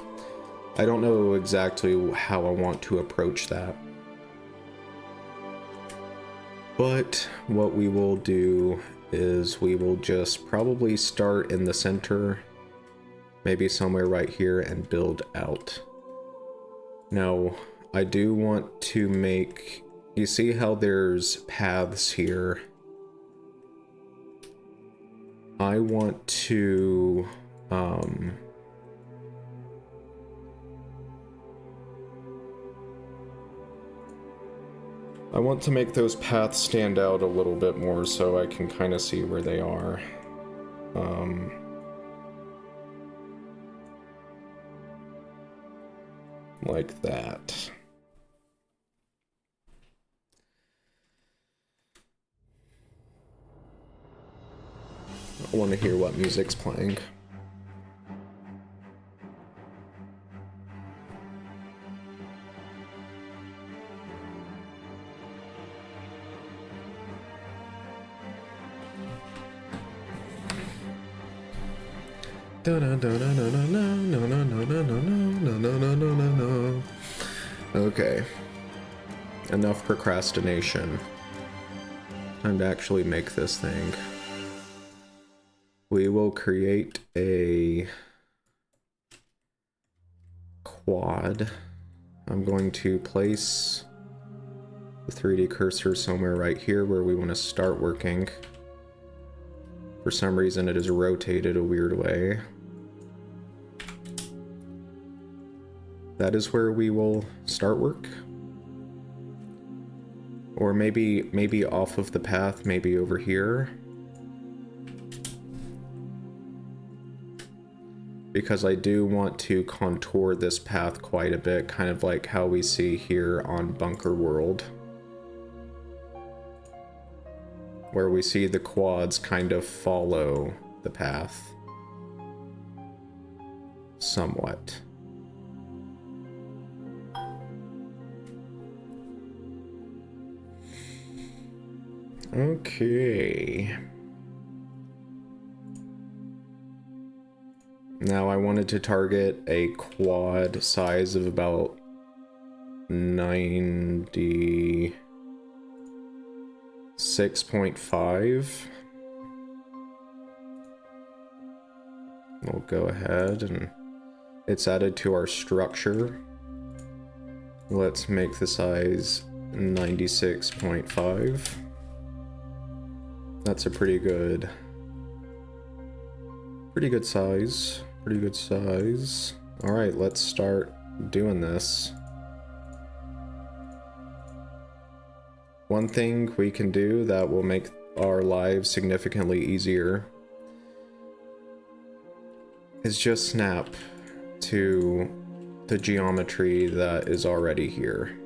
I don't know exactly how I want to approach that. But what we will do is we will just probably start in the center, maybe somewhere right here, and build out. Now, I do want to make... You see how there's paths here? I want to... I want to make those paths stand out a little bit more so I can kind of see where they are. Like that. I want to hear what music's playing. Okay. Enough procrastination. Time to actually make this thing. We will create a quad. I'm going to place the 3D cursor somewhere right here where we want to start working. For some reason it is rotated a weird way. That is where we will start work. Or maybe off of the path, maybe over here. Because I do want to contour this path quite a bit, kind of like how we see here on Bunker World. Where we see the quads kind of follow the path. Somewhat. Okay. Now I wanted to target a quad size of about 96.5. We'll go ahead and it's added to our structure. Let's make the size 96.5. That's a pretty good size. Pretty good size. Alright, let's start doing this. One thing we can do that will make our lives significantly easier is just snap to the geometry that is already here.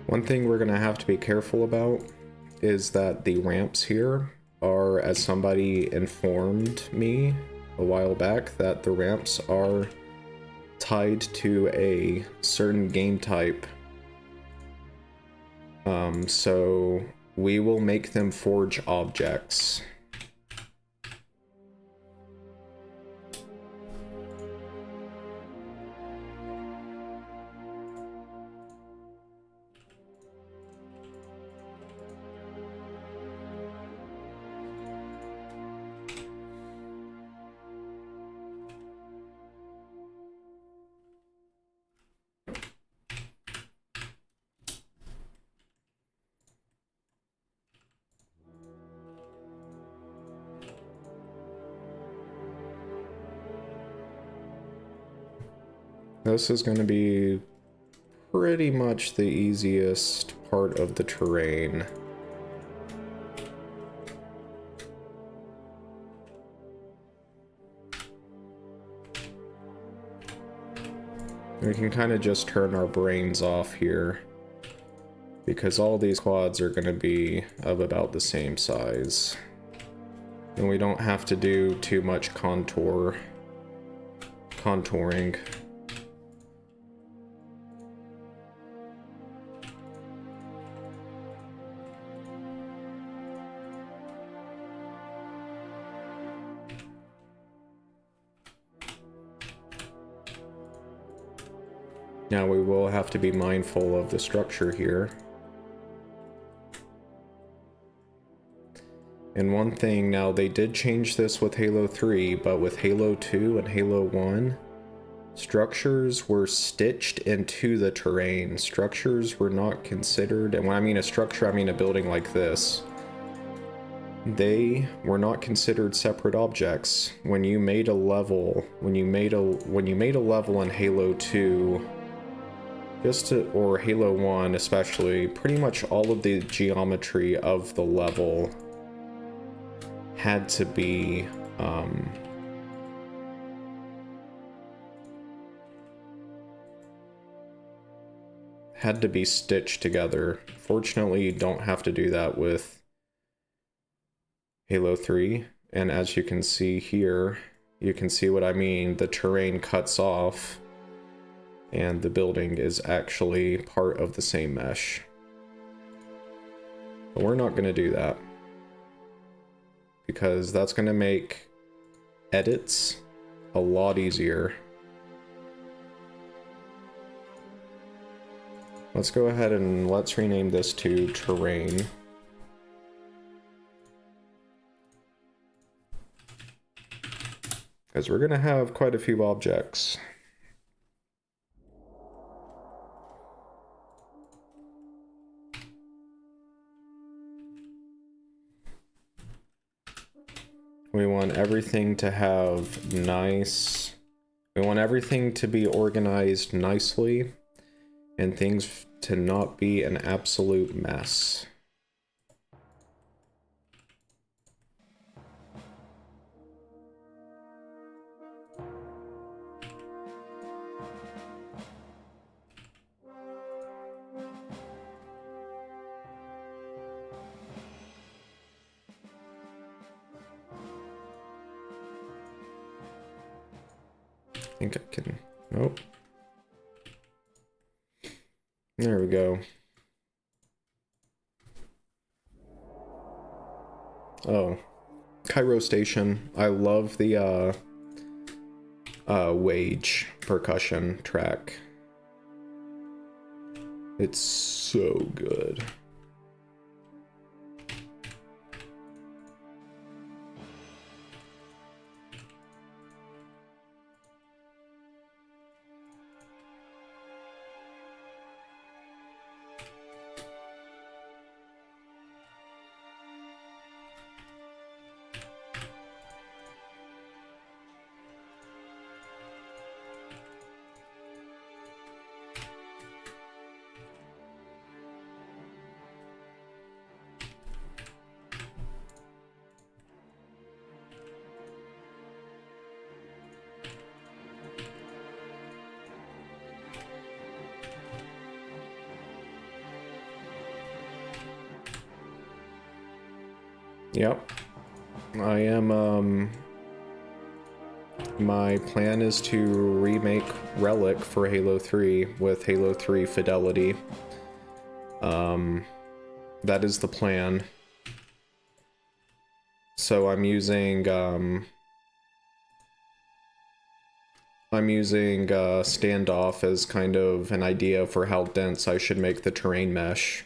One thing we're gonna have to be careful about is that the ramps here are, as somebody informed me a while back, that the ramps are tied to a certain game type. So we will make them forge objects. This is going to be pretty much the easiest part of the terrain. We can kind of just turn our brains off here, because all these quads are going to be of about the same size. And we don't have to do too much contouring. Now we will have to be mindful of the structure here. And one thing, now they did change this with Halo 3, but with Halo 2 and Halo 1, Structures were stitched into the terrain. Structures were not considered, and when I mean a structure, I mean a building like this. They were not considered separate objects. When you made a level, when you made a level in Halo 2, or Halo 1 especially, pretty much all of the geometry of the level had to be stitched together. Fortunately, you don't have to do that with Halo 3, and as you can see here, you can see what I mean. The terrain cuts off, and the building is actually part of the same mesh. But we're not going to do that, because that's going to make edits a lot easier. Let's go ahead and let's rename this to terrain. Because we're going to have quite a few objects. We want everything to have nice... We want everything to be organized nicely, and things to not be an absolute mess. I think I can... Nope. There we go. Oh. Cairo Station. I love the, wage percussion track. It's so good. Yep. I am, my plan is to remake Relic for Halo 3 with Halo 3 fidelity. That is the plan. So I'm using standoff as kind of an idea for how dense I should make the terrain mesh.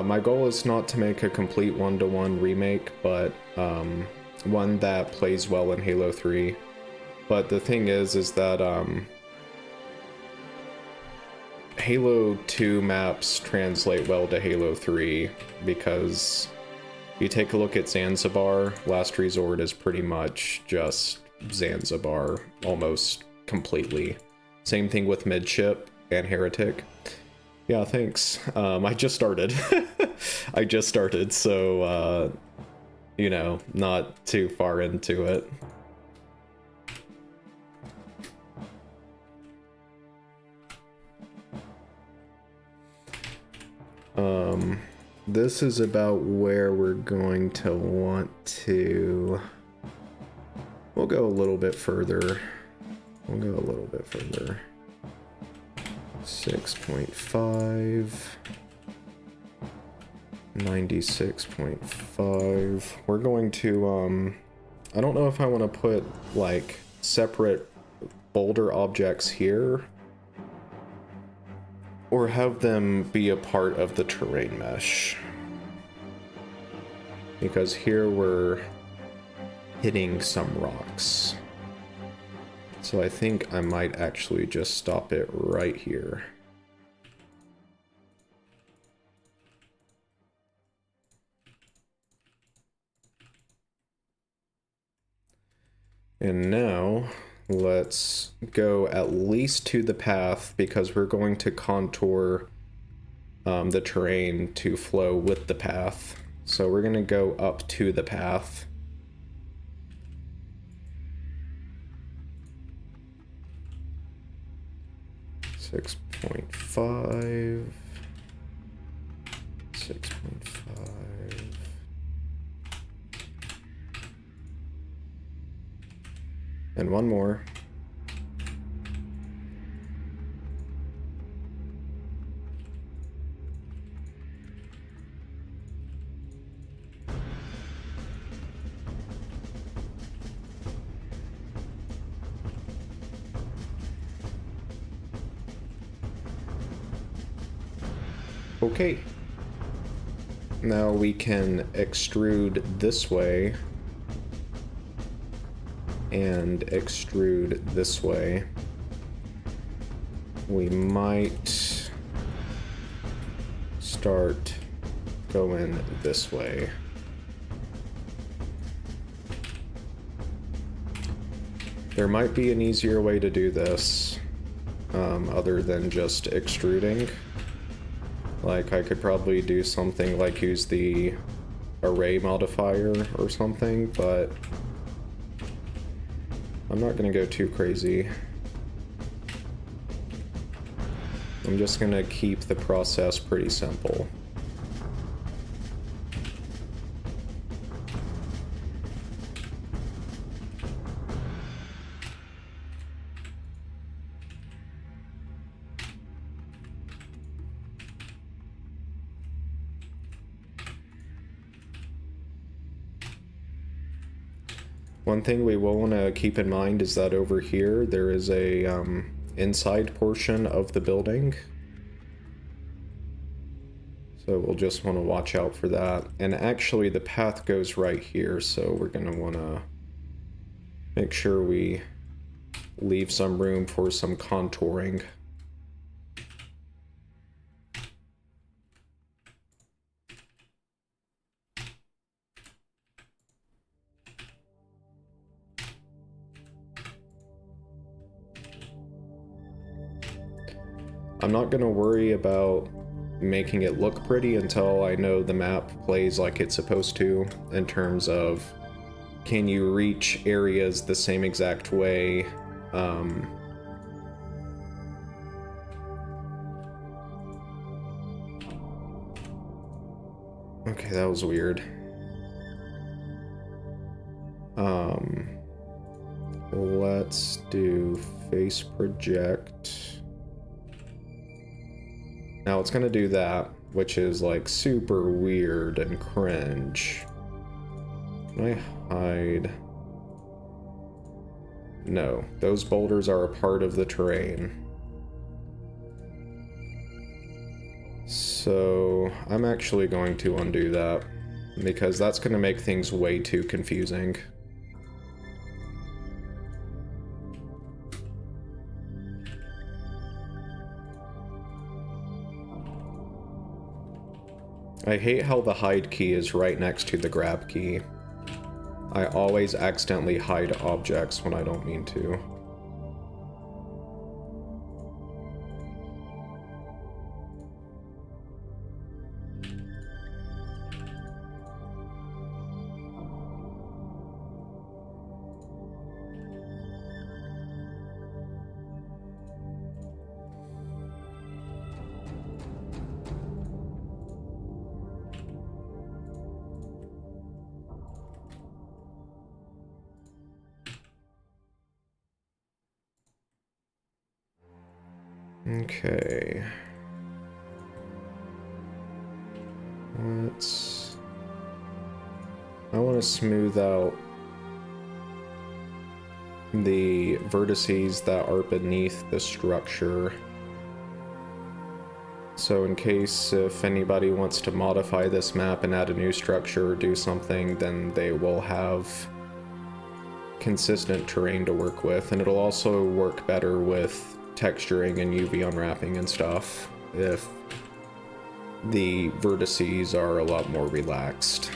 My goal is not to make a complete one-to-one remake, but one that plays well in Halo 3. But the thing is that Halo 2 maps translate well to Halo 3, because you take a look at Zanzibar, Last Resort is pretty much just Zanzibar, almost completely. Same thing with Midship and Heretic. Yeah, thanks. I just started. I just started, so, you know, not too far into it. This is about where we're going to want to... We'll go a little bit further. 6.5. 96.5. We're going to, I don't know if I want to put, like, separate boulder objects here, or have them be a part of the terrain mesh. Because here we're hitting some rocks. So I think I might actually just stop it right here. And now, let's go at least to the path, because we're going to contour the terrain to flow with the path. So we're going to go up to the path. Six 6.5. 6.5. And one more. Okay. Now we can extrude this way and extrude this way. We might start going this way. There might be an easier way to do this, other than just extruding. Like, I could probably do something like use the array modifier or something, but I'm not gonna go too crazy. I'm just gonna keep the process pretty simple. One thing we will want to keep in mind is that over here there is a inside portion of the building. So we'll just want to watch out for that. And actually the path goes right here, so we're going to want to make sure we leave some room for some contouring. I'm not going to worry about making it look pretty until I know the map plays like it's supposed to, in terms of can you reach areas the same exact way. Okay, that was weird. Let's do face project. Now it's gonna do that, which is like super weird and cringe. Can I hide? No, those boulders are a part of the terrain. So I'm actually going to undo that, because that's gonna make things way too confusing. I hate how the hide key is right next to the grab key. I always accidentally hide objects when I don't mean to. Okay. I want to smooth out the vertices that are beneath the structure. So in case if anybody wants to modify this map and add a new structure or do something, then they will have consistent terrain to work with, and it'll also work better with texturing and UV unwrapping and stuff if the vertices are a lot more relaxed.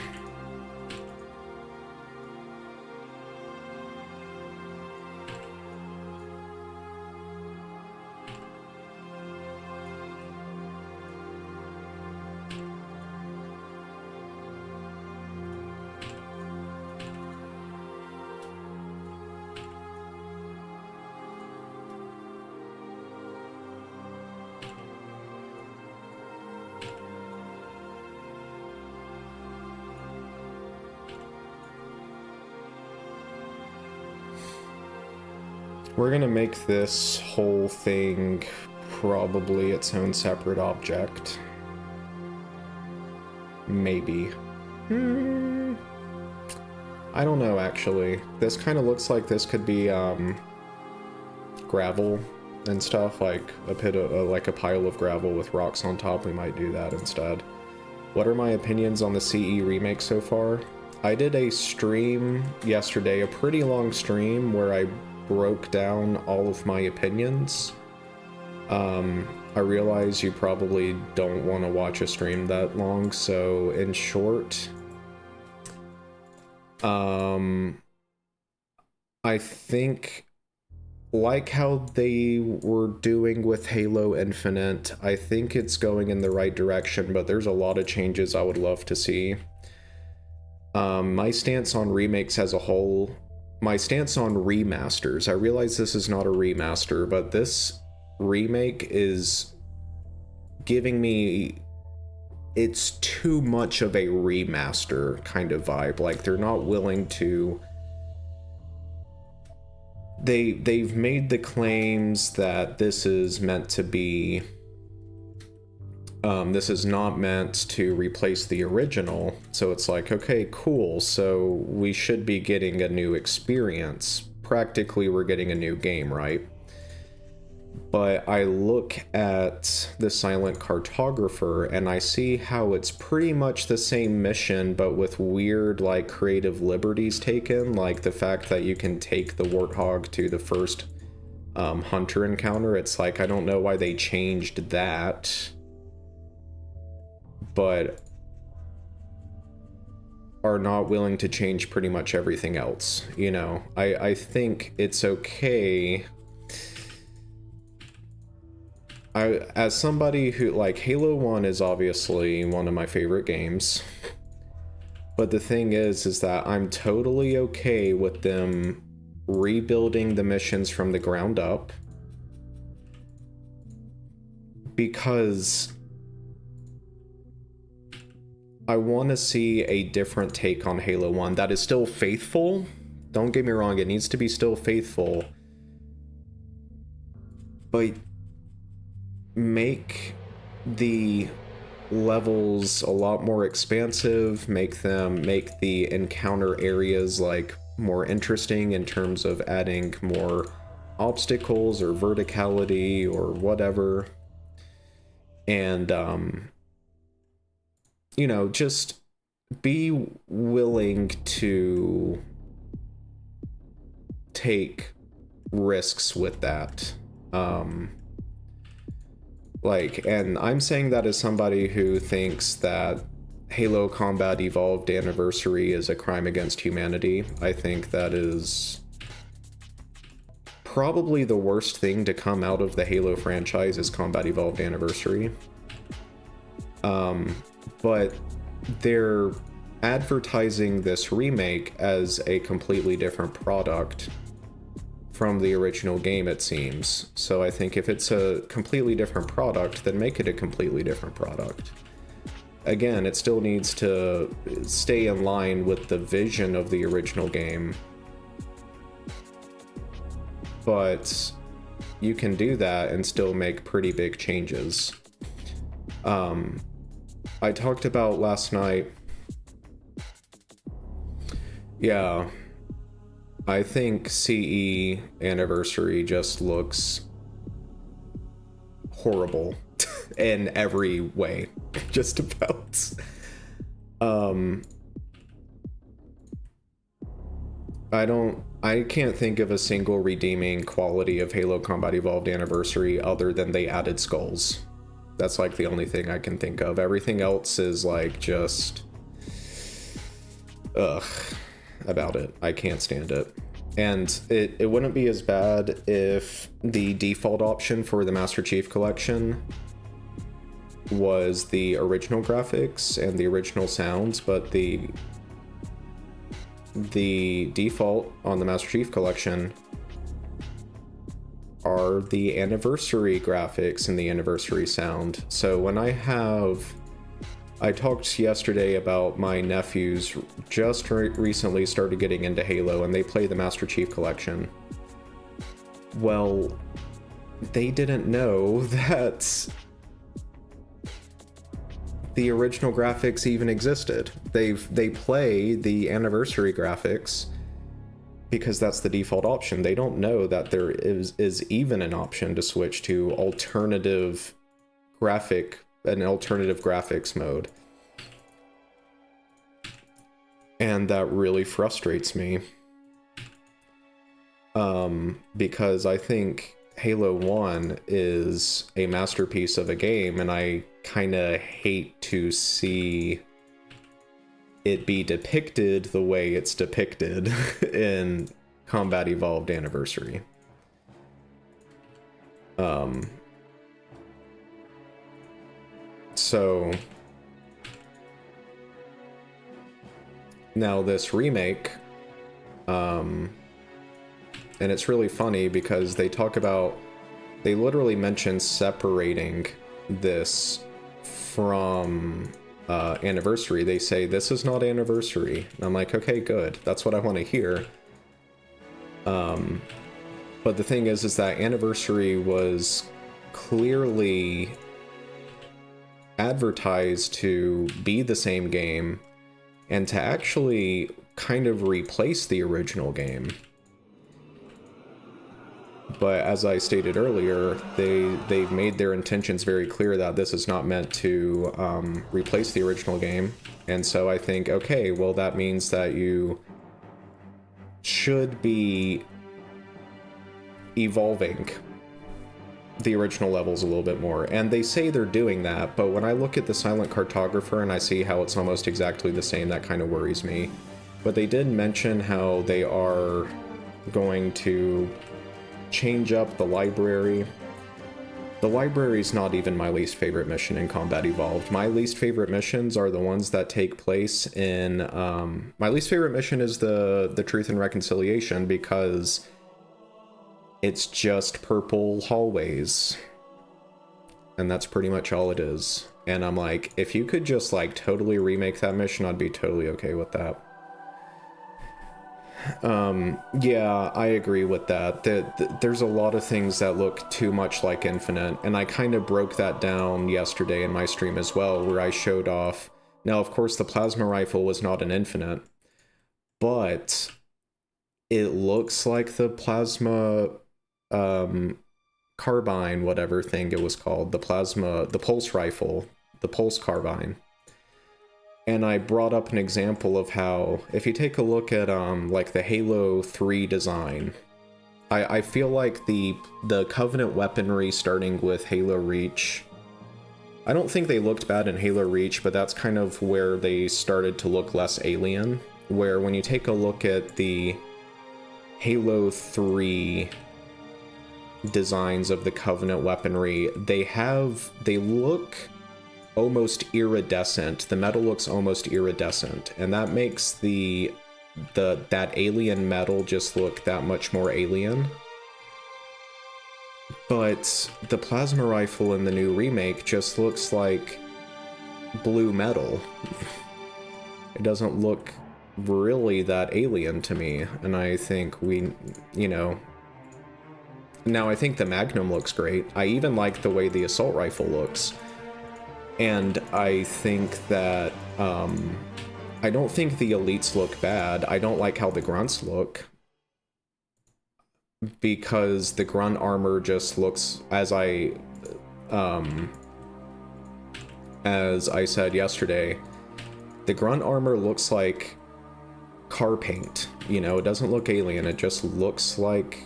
We're gonna make this whole thing probably its own separate object. Maybe. I don't know, actually. This kind of looks like this could be gravel and stuff, like a pit of, like a pile of gravel with rocks on top. We might do that instead. What are my opinions on the CE remake so far? I did a stream yesterday, a pretty long stream, where I broke down all of my opinions. I realize you probably don't want to watch a stream that long, so in short, I think, like how they were doing with Halo Infinite, I think it's going in the right direction, but there's a lot of changes I would love to see. My stance on remakes as a whole, my stance on remasters, I realize this is not a remaster, but this remake is giving me, it's too much of a remaster kind of vibe. Like, they're not willing to, they've made the claims that this is meant to be, this is not meant to replace the original, so it's like, okay, cool, so we should be getting a new experience. Practically, we're getting a new game, right? But I look at the Silent Cartographer and I see how it's pretty much the same mission, but with weird, like, creative liberties taken, like the fact that you can take the Warthog to the first Hunter encounter. It's like, I don't know why they changed that, but are not willing to change pretty much everything else, you know? I think it's okay. As somebody who, like, Halo 1 is obviously one of my favorite games, but the thing is that I'm totally okay with them rebuilding the missions from the ground up, because I want to see a different take on Halo 1 that is still faithful. Don't get me wrong, it needs to be still faithful, but make the levels a lot more expansive, make the encounter areas, like, more interesting in terms of adding more obstacles or verticality or whatever, and you know, just be willing to take risks with that. Like, and I'm saying that as somebody who thinks that Halo Combat Evolved Anniversary is a crime against humanity. I think that is probably the worst thing to come out of the Halo franchise is Combat Evolved Anniversary. But they're advertising this remake as a completely different product from the original game, it seems. So I think if it's a completely different product, then make it a completely different product. Again, it still needs to stay in line with the vision of the original game, but you can do that and still make pretty big changes. I talked about last night. Yeah, I think CE Anniversary just looks horrible in every way, just about. I can't think of a single redeeming quality of Halo Combat Evolved Anniversary other than they added skulls. That's like the only thing I can think of. Everything else is like just ugh about it. I can't stand it. And it wouldn't be as bad if the default option for the Master Chief Collection was the original graphics and the original sounds, but the default on the Master Chief Collection are the anniversary graphics and the anniversary sound. So when I talked yesterday about my nephews just recently started getting into Halo and they play the Master Chief Collection. Well, they didn't know that the original graphics even existed. They play the anniversary graphics because that's the default option. They don't know that there is even an option to switch to an alternative graphics mode. And that really frustrates me. Because I think Halo 1 is a masterpiece of a game, and I kind of hate to see it be depicted the way it's depicted in Combat Evolved Anniversary. So now this remake, and it's really funny because they literally mention separating this from Anniversary. They say this is not Anniversary, and I'm like, okay, good, that's what I want to hear. But the thing is that Anniversary was clearly advertised to be the same game and to actually kind of replace the original game. But as I stated earlier, they've made their intentions very clear that this is not meant to replace the original game. And so I think, okay, well, that means that you should be evolving the original levels a little bit more. And they say they're doing that, but when I look at the Silent Cartographer and I see how it's almost exactly the same, that kind of worries me. But they did mention how they are going to change up the library. The library's not even my least favorite mission in Combat Evolved. My least favorite missions are the ones that take place in... my least favorite mission is the Truth and Reconciliation, because it's just purple hallways. And that's pretty much all it is. And I'm like, if you could just like totally remake that mission, I'd be totally okay with that. Yeah, I agree with that. There's a lot of things that look too much like Infinite, and I kind of broke that down yesterday in my stream as well, where I showed off. Now, of course, the plasma rifle was not an Infinite, but it looks like the plasma carbine, whatever thing it was called, the pulse rifle, the pulse carbine. And I brought up an example of how, if you take a look at like the Halo 3 design, I feel like the Covenant weaponry starting with Halo Reach, I don't think they looked bad in Halo Reach, but that's kind of where they started to look less alien, where when you take a look at the Halo 3 designs of the Covenant weaponry, they look almost iridescent. The metal looks almost iridescent, and that makes that alien metal just look that much more alien. But the plasma rifle in the new remake just looks like blue metal. It doesn't look really that alien to me, and I think now I think the Magnum looks great. I even like the way the assault rifle looks. And I think that, I don't think the elites look bad. I don't like how the grunts look, because the grunt armor just looks, as I said yesterday, the grunt armor looks like car paint. You know, it doesn't look alien, it just looks like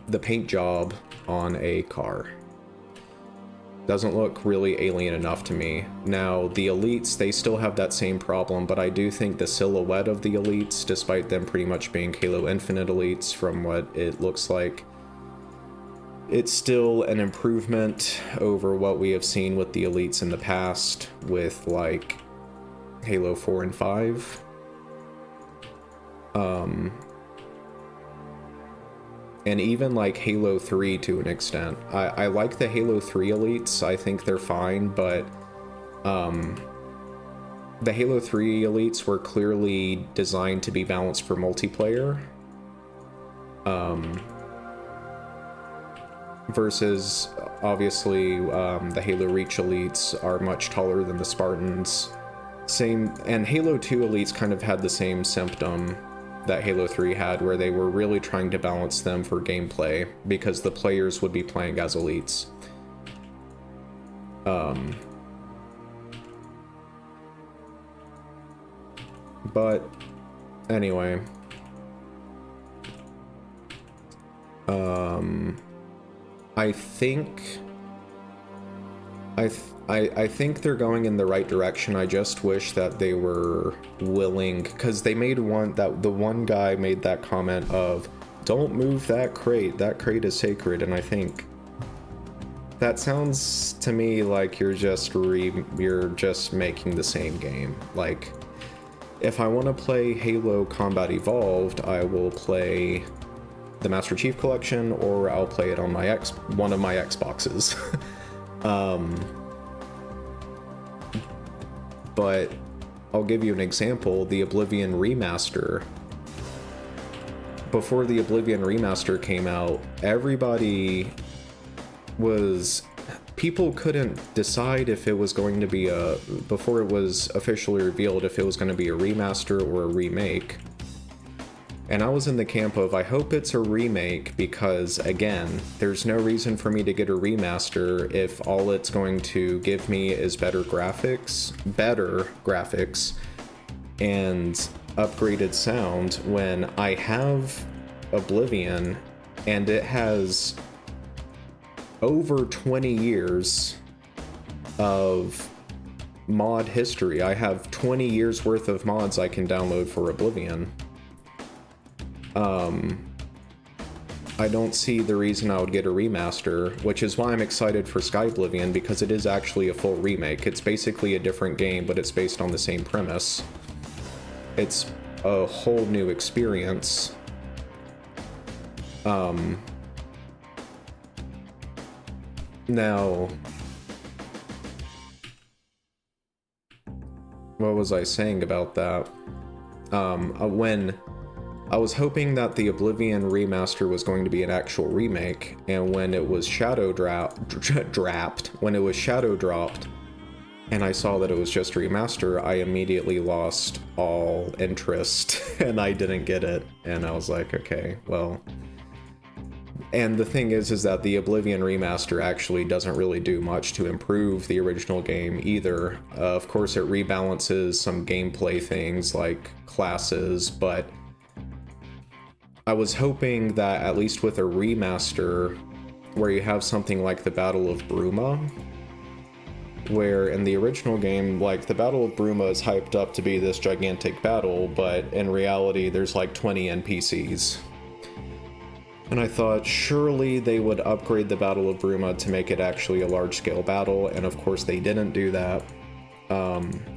the paint job on a car. Doesn't look really alien enough to me. Now, the elites, they still have that same problem, but I do think the silhouette of the elites, despite them pretty much being Halo Infinite elites from what it looks like, it's still an improvement over what we have seen with the elites in the past with, like, Halo 4 and 5. And even like Halo 3 to an extent. I like the Halo 3 elites, I think they're fine, but the Halo 3 elites were clearly designed to be balanced for multiplayer. Versus, obviously, the Halo Reach elites are much taller than the Spartans. Same, and Halo 2 elites kind of had the same symptom that Halo 3 had, where they were really trying to balance them for gameplay, because the players would be playing as elites. But, anyway. I think they're going in the right direction. I just wish that they were willing, because they made the one guy made that comment of, don't move that crate is sacred, and I think that sounds to me like you're just making the same game. Like, if I want to play Halo Combat Evolved, I will play the Master Chief Collection, or I'll play it on my one of my Xboxes. But I'll give you an example. The Oblivion Remaster. Before the Oblivion Remaster came out, people couldn't decide if it was going to be before it was officially revealed, if it was going to be a remaster or a remake. And I was in the camp of, I hope it's a remake, because, again, there's no reason for me to get a remaster if all it's going to give me is better graphics, and upgraded sound, when I have Oblivion, and it has over 20 years of mod history. I have 20 years worth of mods I can download for Oblivion. I don't see the reason I would get a remaster, which is why I'm excited for Sky Oblivion, because it is actually a full remake. It's basically a different game, but it's based on the same premise. It's a whole new experience. Now, what was I saying about that? When I was hoping that the Oblivion remaster was going to be an actual remake, and when it was shadow dropped, and I saw that it was just a remaster, I immediately lost all interest, and I didn't get it, and I was like, okay, well. And the thing is that the Oblivion remaster actually doesn't really do much to improve the original game either. Of course, it rebalances some gameplay things like classes, but I was hoping that at least with a remaster, where you have something like the Battle of Bruma, where in the original game, like, the Battle of Bruma is hyped up to be this gigantic battle, but in reality there's like 20 NPCs. And I thought surely they would upgrade the Battle of Bruma to make it actually a large-scale battle, and of course they didn't do that.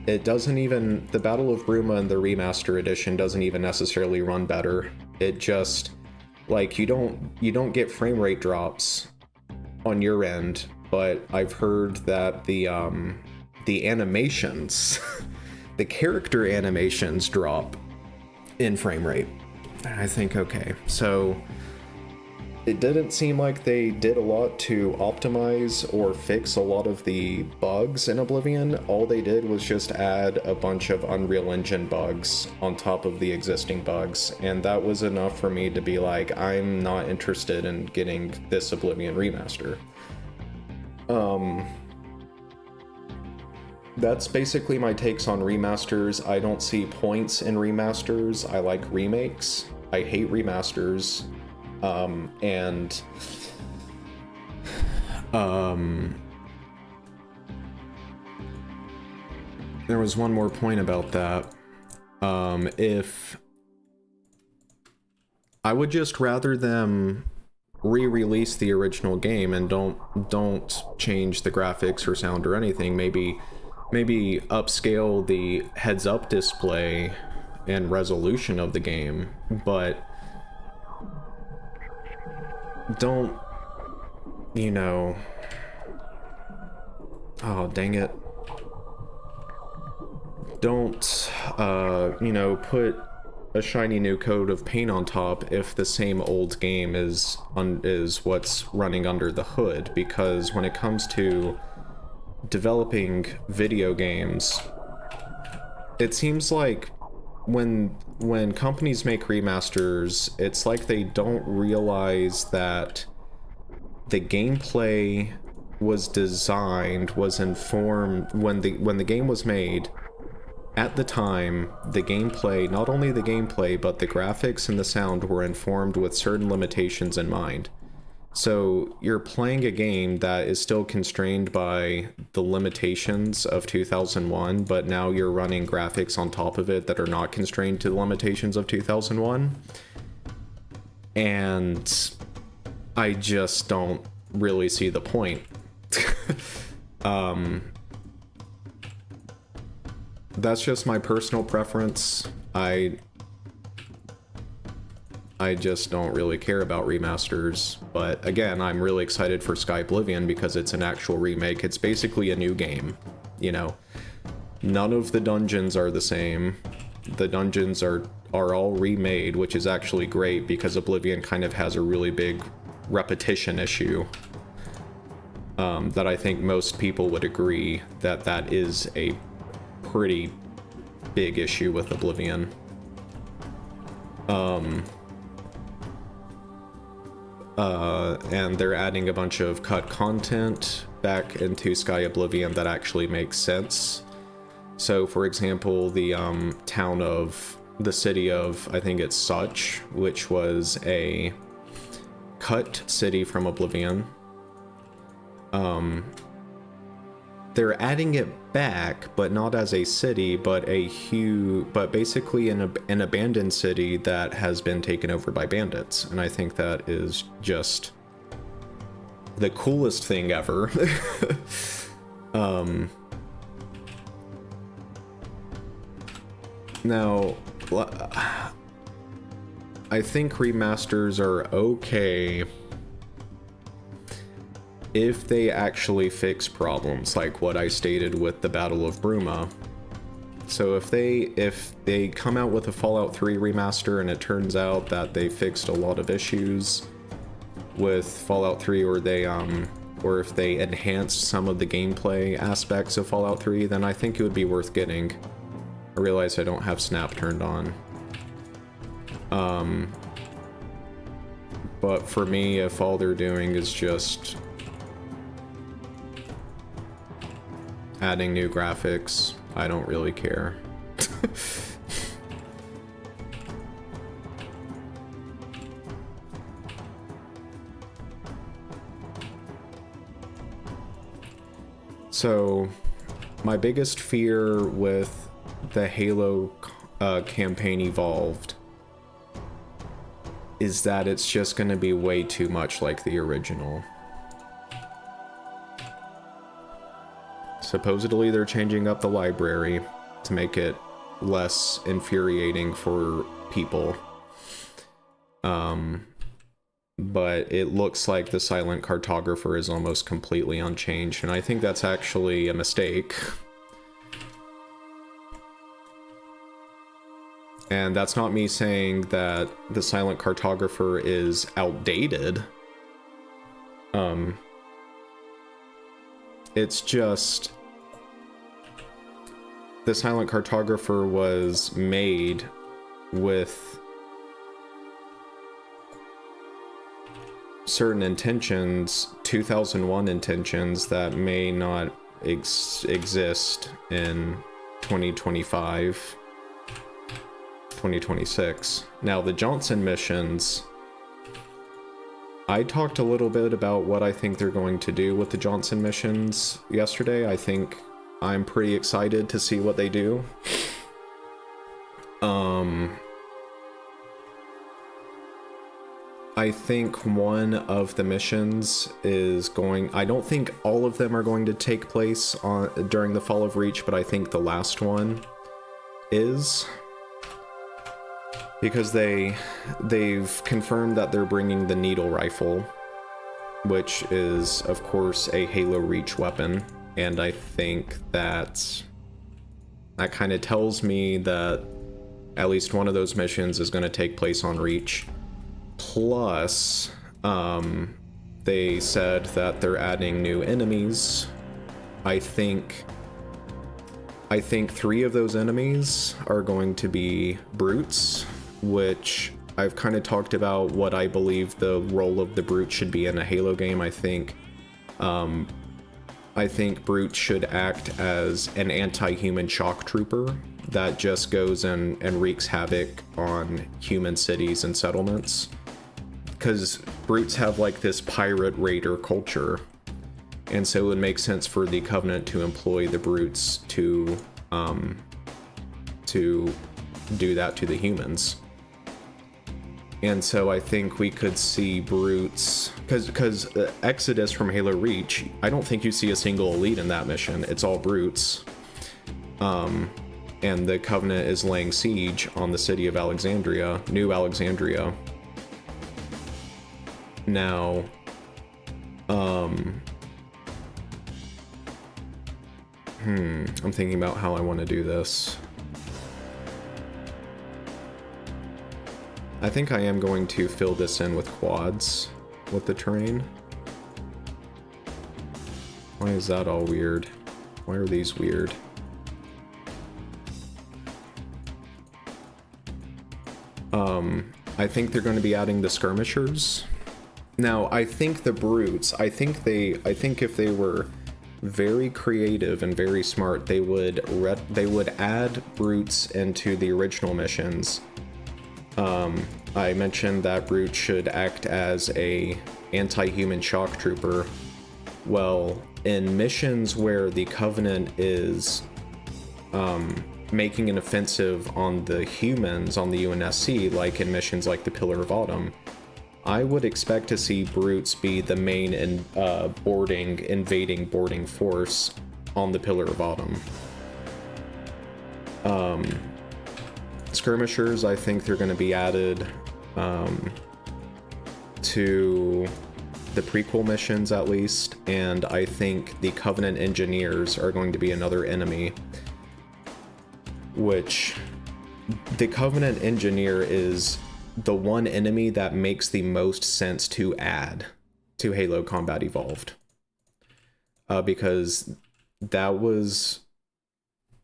It doesn't even, the Battle of Bruma in the remaster edition doesn't even necessarily run better. It just, like, you don't get frame rate drops on your end, but I've heard that the animations, the character animations drop in frame rate. And I think, okay, so it didn't seem like they did a lot to optimize or fix a lot of the bugs in Oblivion. All they did was just add a bunch of Unreal Engine bugs on top of the existing bugs, and that was enough for me to be like, I'm not interested in getting this Oblivion remaster. That's basically my takes on remasters. I don't see points in remasters. I like remakes. I hate remasters. There was one more point about that. If I would just rather them re-release the original game and don't change the graphics or sound or anything, maybe upscale the heads-up display and resolution of the game, but don't, you know, oh dang it, don't you know, put a shiny new coat of paint on top if the same old game is what's running under the hood, because when it comes to developing video games, it seems like when companies make remasters, it's like they don't realize that the gameplay was designed, was informed when the game was made. At the time, the gameplay, not only the gameplay, but the graphics and the sound were informed with certain limitations in mind. So you're playing a game that is still constrained by the limitations of 2001, but now you're running graphics on top of it that are not constrained to the limitations of 2001. And I just don't really see the point. That's just my personal preference. I just don't really care about remasters, but again, I'm really excited for Sky Oblivion because it's an actual remake. It's basically a new game, you know. None of the dungeons are the same. The dungeons are all remade, which is actually great because Oblivion kind of has a really big repetition issue. That I think most people would agree that is a pretty big issue with Oblivion. And they're adding a bunch of cut content back into Sky Oblivion that actually makes sense. So, for example, the the city of, I think it's Such, which was a cut city from Oblivion. They're adding it back, but not as a city, but basically an abandoned city that has been taken over by bandits. And I think that is just the coolest thing ever. Now, I think remasters are okay if they actually fix problems like what I stated with the Battle of Bruma. So if they come out with a Fallout 3 remaster and it turns out that they fixed a lot of issues with Fallout 3, or if they enhanced some of the gameplay aspects of Fallout 3, then I think it would be worth getting. I realize I don't have Snap turned on. But for me, if all they're doing is just adding new graphics, I don't really care. So, my biggest fear with the Halo campaign Evolved is that it's just going to be way too much like the original. Supposedly they're changing up the library to make it less infuriating for people. But it looks like the silent cartographer is almost completely unchanged, and I think that's actually a mistake. And that's not me saying that the silent cartographer is outdated. It's just the Silent Cartographer was made with certain intentions, 2001 intentions, that may not exist in 2025, 2026. Now, the Johnson missions, I talked a little bit about what I think they're going to do with the Johnson missions yesterday. I think I'm pretty excited to see what they do. I think one of the missions is going... I don't think all of them are going to take place during the Fall of Reach, but I think the last one is. Because they've confirmed that they're bringing the needle rifle, which is, of course, a Halo Reach weapon. And I think that kind of tells me that at least one of those missions is going to take place on Reach. Plus, they said that they're adding new enemies. I think 3 of those enemies are going to be brutes, which I've kind of talked about what I believe the role of the brute should be in a Halo game. I think brutes should act as an anti-human shock trooper that just goes and wreaks havoc on human cities and settlements. Because brutes have like this pirate raider culture, and so it would make sense for the Covenant to employ the brutes to do that to the humans. And so I think we could see brutes, because Exodus from Halo Reach, I don't think you see a single elite in that mission. It's all brutes. And the Covenant is laying siege on the city of Alexandria, New Alexandria. Now, I'm thinking about how I want to do this. I think I am going to fill this in with quads with the terrain. Why is that all weird? Why are these weird? I think they're going to be adding the skirmishers. Now, I think the brutes, I think if they were very creative and very smart, they would add brutes into the original missions. I mentioned that brutes should act as a anti-human shock trooper. Well, in missions where the Covenant is making an offensive on the humans on the UNSC, like in missions like the Pillar of Autumn, I would expect to see brutes be the main invading boarding force on the Pillar of Autumn. Skirmishers, I think they're going to be added to the prequel missions at least, and I think the Covenant engineers are going to be another enemy, which the Covenant engineer is the one enemy that makes the most sense to add to Halo Combat Evolved, because that was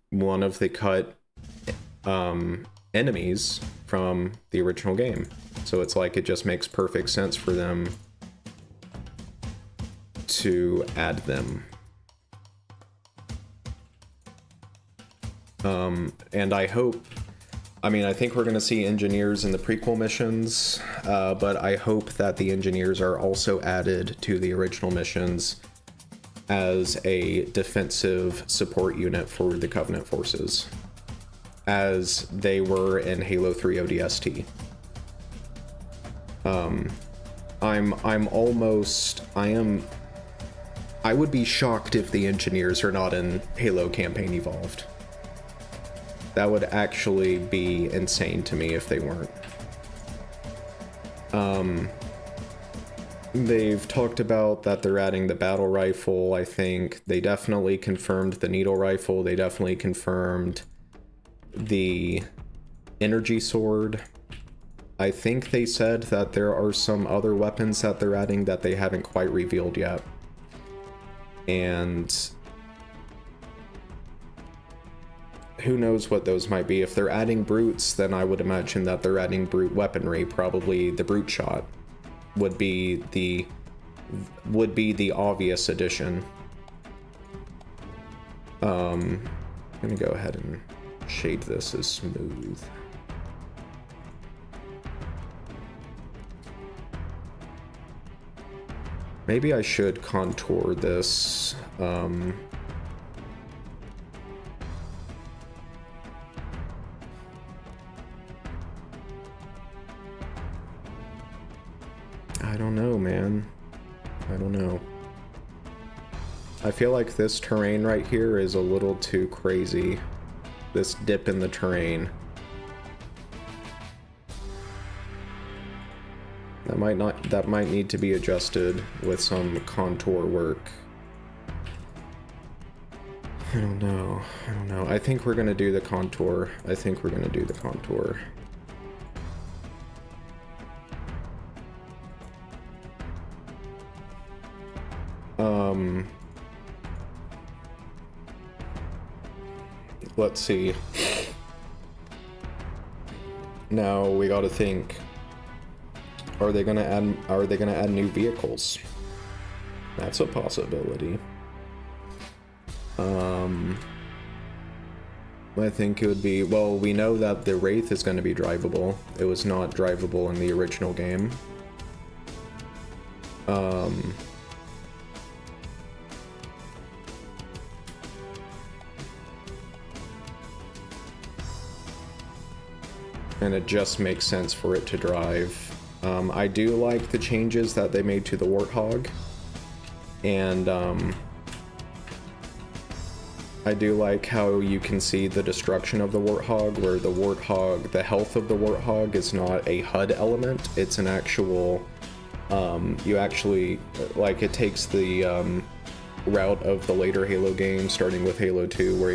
one of the cut enemies from the original game. So it's like it just makes perfect sense for them to add them. And I hope, I think we're going to see engineers in the prequel missions, but I hope that the engineers are also added to the original missions as a defensive support unit for the Covenant forces, as they were in Halo 3 ODST. I would be shocked if the engineers are not in Halo Campaign Evolved. That would actually be insane to me if they weren't. They've talked about that they're adding the battle rifle. I think they definitely confirmed the needle rifle. They definitely confirmed the energy sword. I think they said that there are some other weapons that they're adding that they haven't quite revealed yet. And who knows what those might be. If they're adding brutes, then I would imagine that they're adding brute weaponry. Probably the brute shot would be the obvious addition. I'm gonna go ahead and shade this as smooth. Maybe I should contour this. I don't know, man. I don't know. I feel like this terrain right here is a little too crazy. This dip in the terrain. That might need to be adjusted with some contour work. I don't know. I think we're gonna do the contour. Let's see. Now we gotta think. Are they gonna add new vehicles? That's a possibility. I think it would be, well, we know that the Wraith is gonna be drivable. It was not drivable in the original game. And it just makes sense for it to drive. I do like the changes that they made to the Warthog, and I do like how you can see the destruction of the Warthog, where the health of the Warthog is not a HUD element, it's an actual, you actually, like, it takes the route of the later Halo games, starting with Halo 2, where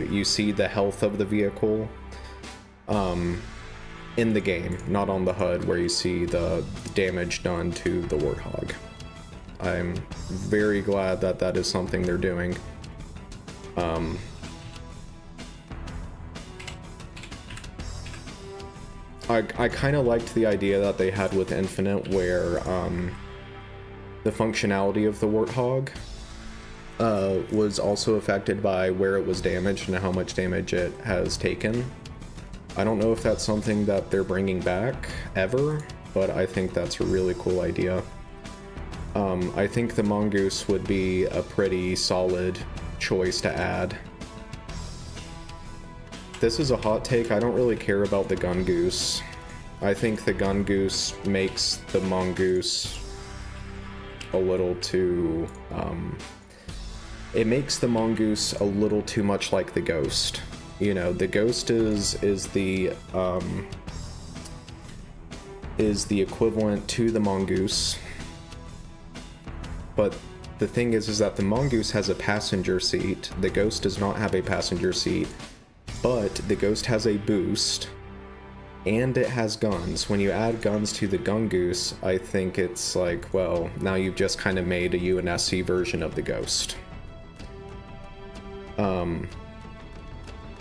you see the health of the vehicle, in the game, not on the HUD, where you see the damage done to the Warthog. I'm very glad that that is something they're doing. I kind of liked the idea that they had with Infinite, where the functionality of the Warthog was also affected by where it was damaged and how much damage it has taken. I don't know if that's something that they're bringing back ever, but I think that's a really cool idea. I think the Mongoose would be a pretty solid choice to add. This is a hot take. I don't really care about the Gun Goose. I think the Gun Goose makes the Mongoose a little too... it makes the Mongoose a little too much like the Ghost. You know, the Ghost is the equivalent to the Mongoose, but the thing is that the Mongoose has a passenger seat. The Ghost does not have a passenger seat, but the Ghost has a boost, and it has guns. When you add guns to the Gun Goose, I think it's like, well, now you've just kind of made a UNSC version of the Ghost.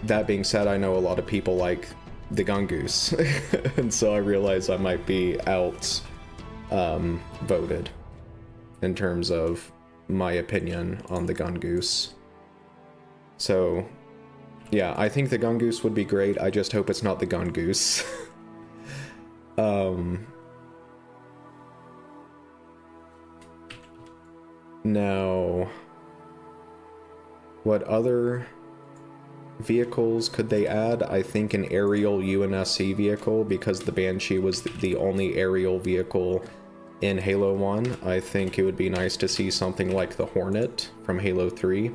That being said, I know a lot of people like the Gun Goose, and so I realize I might be voted in terms of my opinion on the Gun Goose. So, yeah, I think the Gun Goose would be great. I just hope it's not the Gun Goose. Now, what other vehicles could they add? I think an aerial UNSC vehicle, because the Banshee was the only aerial vehicle in Halo 1. I think it would be nice to see something like the Hornet from Halo 3.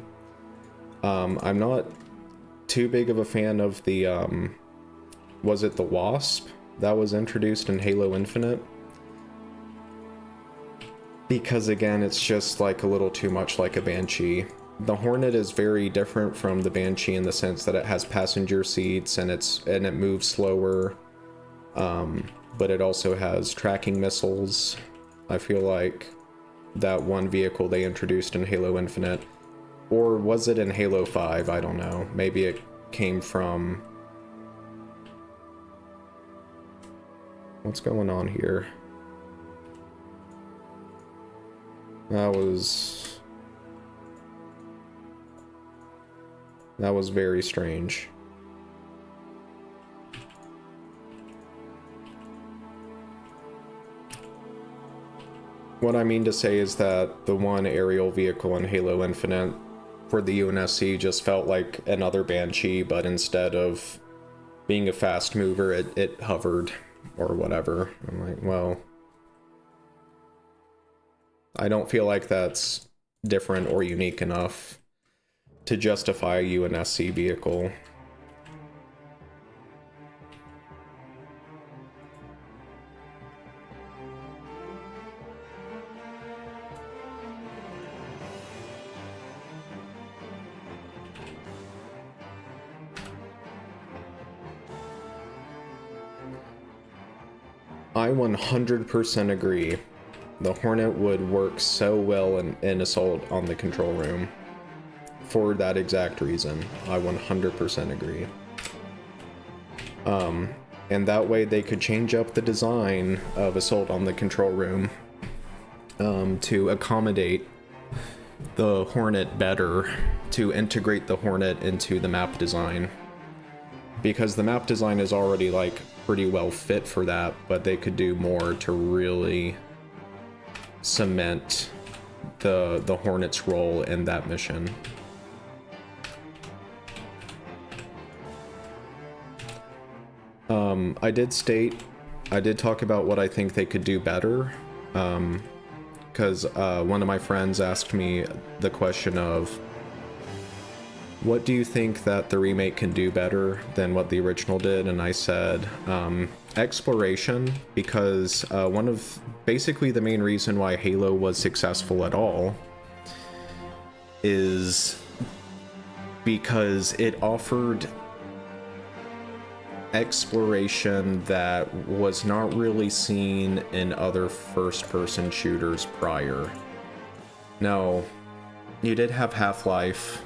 I'm not too big of a fan of the, was it the Wasp that was introduced in Halo Infinite? Because again, it's just like a little too much like a Banshee. The Hornet is very different from the Banshee in the sense that it has passenger seats and it moves slower. But it also has tracking missiles. I feel like that one vehicle they introduced in Halo Infinite, or was it in Halo 5? I don't know. Maybe it came from... What's going on here? That was very strange. What I mean to say is that the one aerial vehicle in Halo Infinite for the UNSC just felt like another Banshee, but instead of being a fast mover, it hovered or whatever. I'm like, well, I don't feel like that's different or unique enough to justify a UNSC vehicle. I 100% agree. The Hornet would work so well in Assault on the Control Room. For that exact reason. I 100% agree. And that way they could change up the design of Assault on the Control Room to accommodate the Hornet better, to integrate the Hornet into the map design. Because the map design is already, like, pretty well fit for that, but they could do more to really cement the Hornet's role in that mission. I did talk about what I think they could do better, because one of my friends asked me the question of, what do you think that the remake can do better than what the original did? And I said, exploration, because one of basically the main reason why Halo was successful at all is because it offered exploration that was not really seen in other first-person shooters prior. No, you did have Half-Life,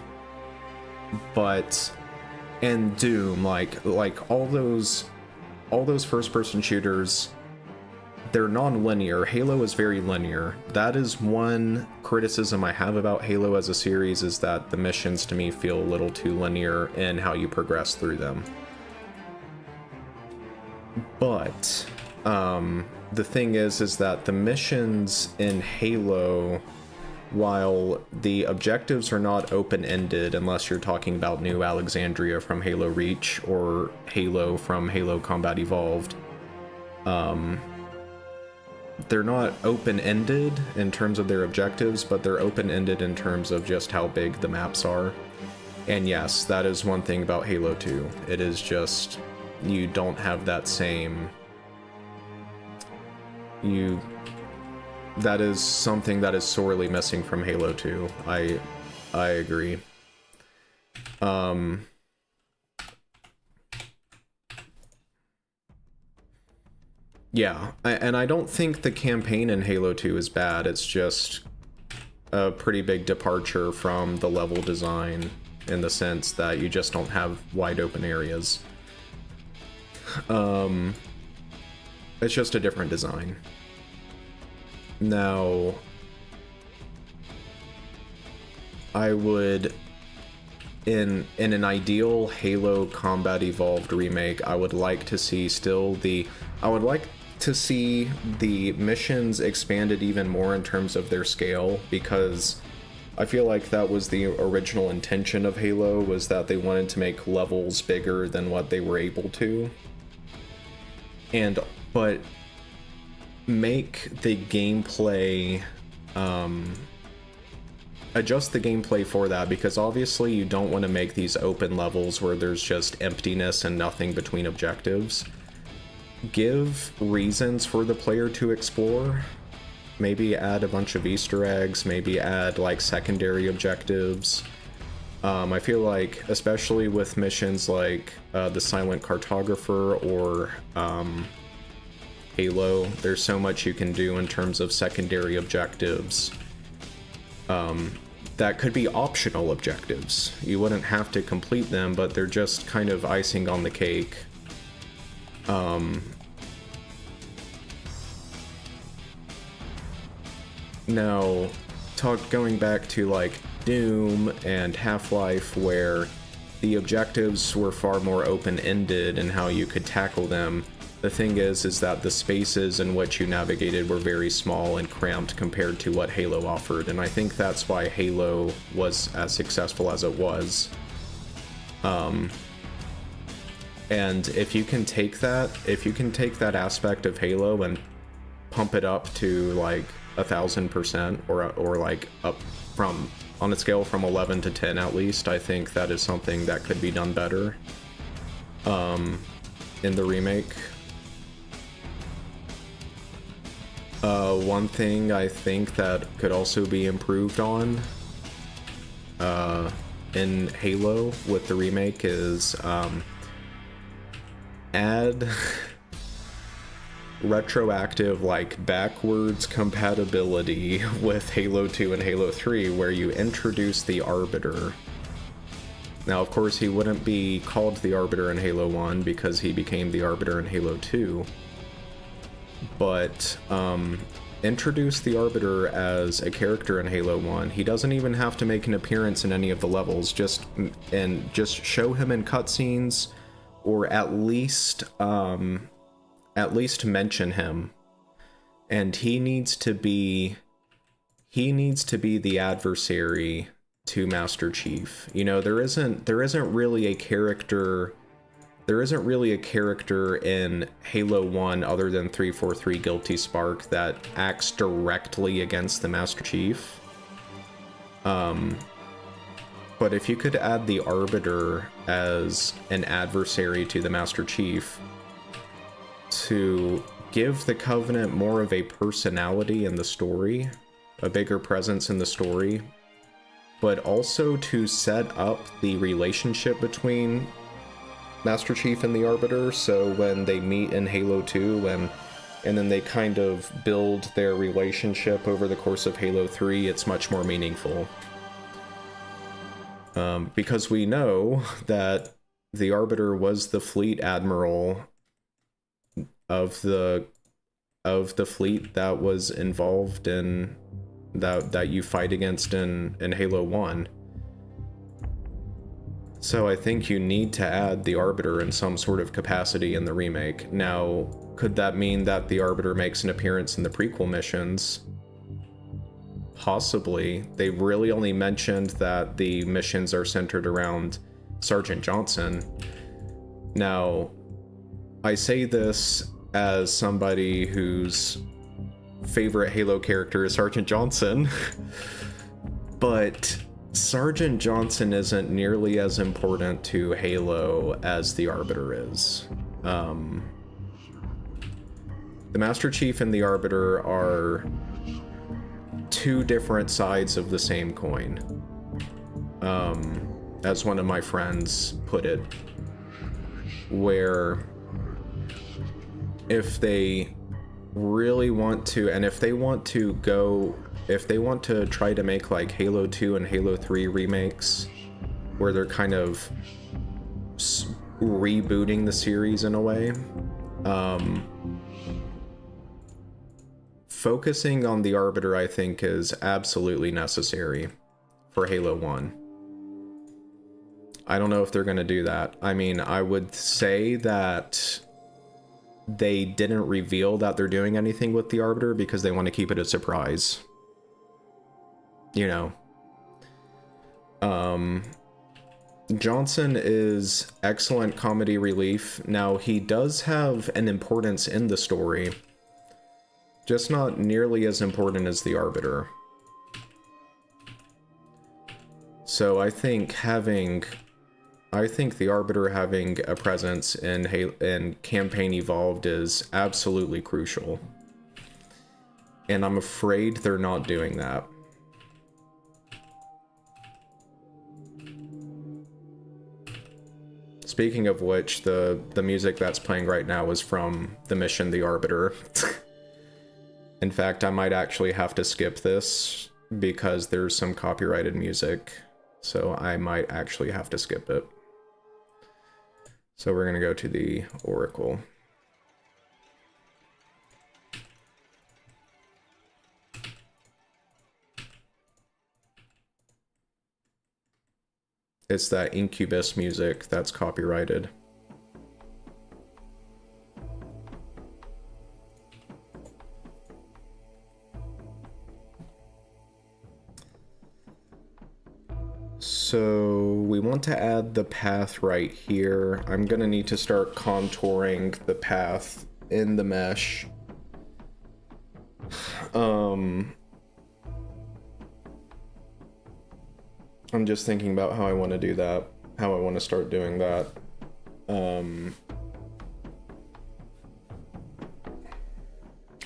but and Doom, like all those first-person shooters, they're non-linear. Halo is very linear. That is one criticism I have about Halo as a series, is that the missions to me feel a little too linear in how you progress through them. But the thing is that the missions in Halo, while the objectives are not open-ended, unless you're talking about New Alexandria from Halo Reach or Halo from Halo Combat Evolved, they're not open-ended in terms of their objectives, but they're open-ended in terms of just how big the maps are. And yes, that is one thing about Halo 2. It is just, you don't have that same... That is something that is sorely missing from Halo 2. I agree. Yeah, and I don't think the campaign in Halo 2 is bad. It's just a pretty big departure from the level design in the sense that you just don't have wide open areas. It's just a different design. Now, I would, in an ideal Halo Combat Evolved remake, I would like to see the missions expanded even more in terms of their scale, because I feel like that was the original intention of Halo, was that they wanted to make levels bigger than what they were able to. But make the gameplay, adjust the gameplay for that, because obviously you don't want to make these open levels where there's just emptiness and nothing between objectives. Give reasons for the player to explore. Maybe add a bunch of Easter eggs, maybe add like secondary objectives, I feel like, especially with missions like the Silent Cartographer or Halo, there's so much you can do in terms of secondary objectives that could be optional objectives. You wouldn't have to complete them, but they're just kind of icing on the cake. Now, going back to like Doom and Half-Life, where the objectives were far more open-ended in how you could tackle them. The thing is that the spaces in which you navigated were very small and cramped compared to what Halo offered, and I think that's why Halo was as successful as it was. And if you can take that aspect of Halo and pump it up to like 1,000%, or like up from, on a scale from 11 to 10 at least, I think that is something that could be done better in the remake. One thing I think that could also be improved on in Halo with the remake is add retroactive, like, backwards compatibility with Halo 2 and Halo 3, where you introduce the Arbiter. Now, of course, he wouldn't be called the Arbiter in Halo 1 because he became the Arbiter in Halo 2. But introduce the Arbiter as a character in Halo 1. He doesn't even have to make an appearance in any of the levels. Just show him in cutscenes, or at least mention him. And he needs to be the adversary to Master Chief. You know, there isn't really a character in Halo 1 other than 343 Guilty Spark that acts directly against the Master Chief. But if you could add the Arbiter as an adversary to the Master Chief to give the Covenant more of a personality in the story, a bigger presence in the story, but also to set up the relationship between Master Chief and the Arbiter, so when they meet in Halo 2 and then they kind of build their relationship over the course of Halo 3, it's much more meaningful. Because we know that the Arbiter was the fleet admiral of the fleet that was involved in that you fight against in Halo 1. So I think you need to add the Arbiter in some sort of capacity in the remake. Now, could that mean that the Arbiter makes an appearance in the prequel missions? Possibly. They really only mentioned that the missions are centered around Sergeant Johnson. Now, I say this as somebody whose favorite Halo character is Sergeant Johnson, but Sergeant Johnson isn't nearly as important to Halo as the Arbiter is. The Master Chief and the Arbiter are two different sides of the same coin. As one of my friends put it, where if they really want to, and if they want to try to make like Halo 2 and Halo 3 remakes, where they're kind of rebooting the series in a way, focusing on the Arbiter, I think, is absolutely necessary for Halo 1. I don't know if they're going to do that. I mean, I would say that they didn't reveal that they're doing anything with the Arbiter because they want to keep it a surprise. You know. Johnson is excellent comedy relief. Now, he does have an importance in the story, just not nearly as important as the Arbiter. So I think the Arbiter having a presence in Campaign Evolved is absolutely crucial. And I'm afraid they're not doing that. Speaking of which, the music that's playing right now is from the mission The Arbiter. In fact, I might actually have to skip this because there's some copyrighted music, so I might actually have to skip it. So we're gonna go to the Oracle. It's that Incubus music that's copyrighted. So we want to add the path right here. I'm gonna need to start contouring the path in the mesh. I'm just thinking about how I want to do that, how I want to start doing that. I'm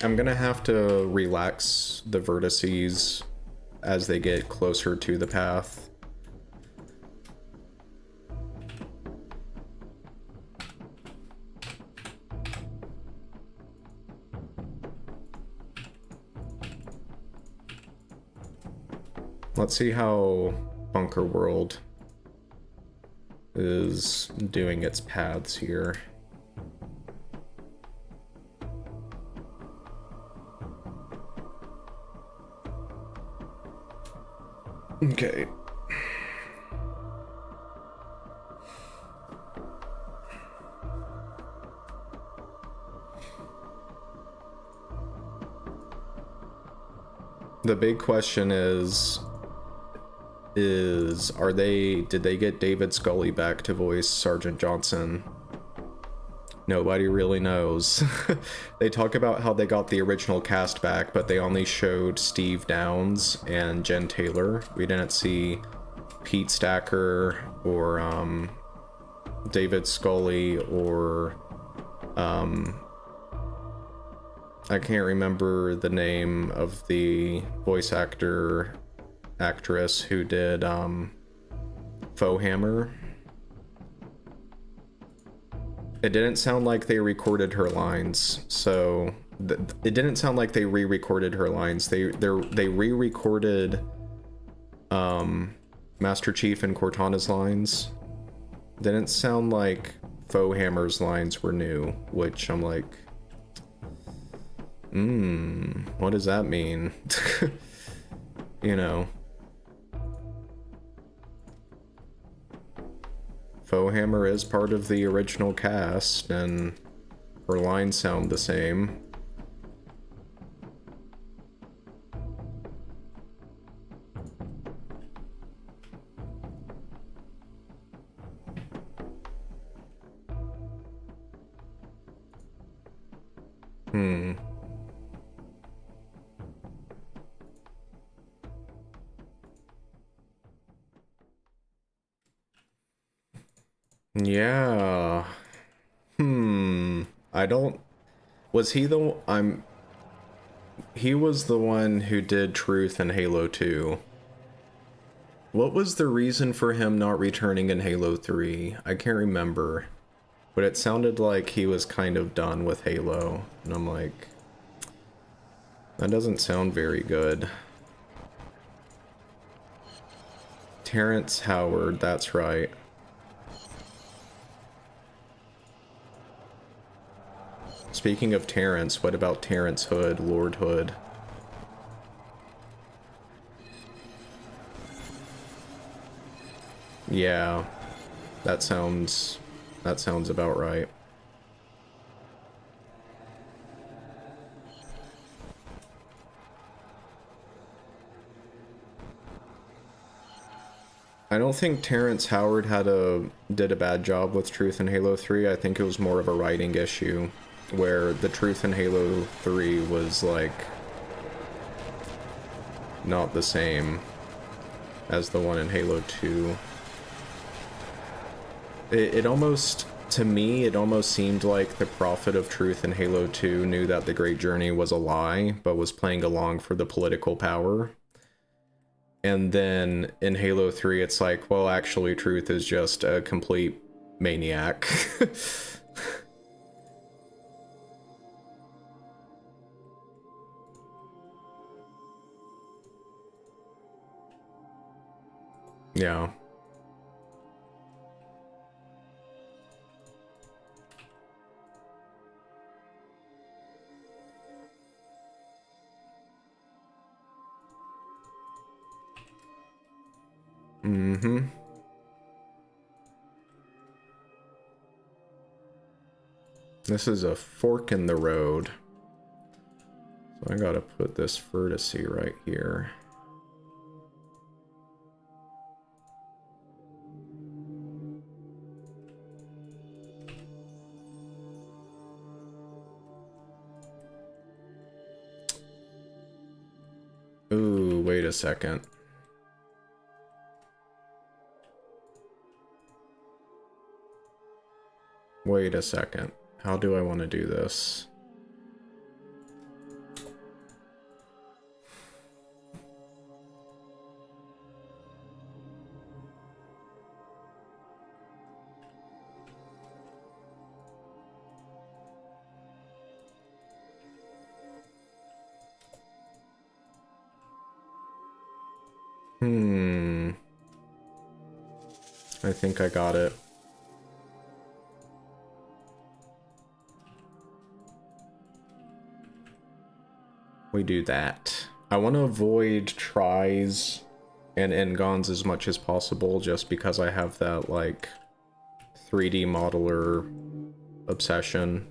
gonna have to relax the vertices as they get closer to the path. Let's see how Bunker World is doing its paths here. Okay. The big question is did they get David Scully back to voice Sergeant Johnson? Nobody really knows. They talk about how they got the original cast back, but they only showed Steve Downes and Jen Taylor. We didn't see Pete Stacker or David Scully or I can't remember the name of the voice actress who did Foehammer. It didn't sound like they recorded her lines, so it didn't sound like they re-recorded her lines. They re-recorded Master Chief and Cortana's lines. Didn't sound like Foehammer's lines were new, which I'm like, what does that mean? You know. Foehammer is part of the original cast, and her lines sound the same. Yeah. I don't... Was he the... He was the one who did Truth in Halo 2. What was the reason for him not returning in Halo 3? I can't remember. But it sounded like he was kind of done with Halo. And I'm like... That doesn't sound very good. Terrence Howard, that's right. Speaking of Terrence, what about Terrence Hood, Lord Hood? Yeah, that sounds about right. I don't think Terrence Howard did a bad job with Truth in Halo 3. I think it was more of a writing issue, where the Truth in Halo 3 was, like, not the same as the one in Halo 2. It almost, to me, it almost seemed like the Prophet of Truth in Halo 2 knew that the Great Journey was a lie, but was playing along for the political power. And then in Halo 3, it's like, well, actually, Truth is just a complete maniac. Yeah. Mm-hmm. This is a fork in the road. So I gotta put this vertice right here. Ooh, wait a second. Wait a second. How do I want to do this? I think I got it. We do that. I want to avoid tries and engons as much as possible just because I have that, like, 3D modeler obsession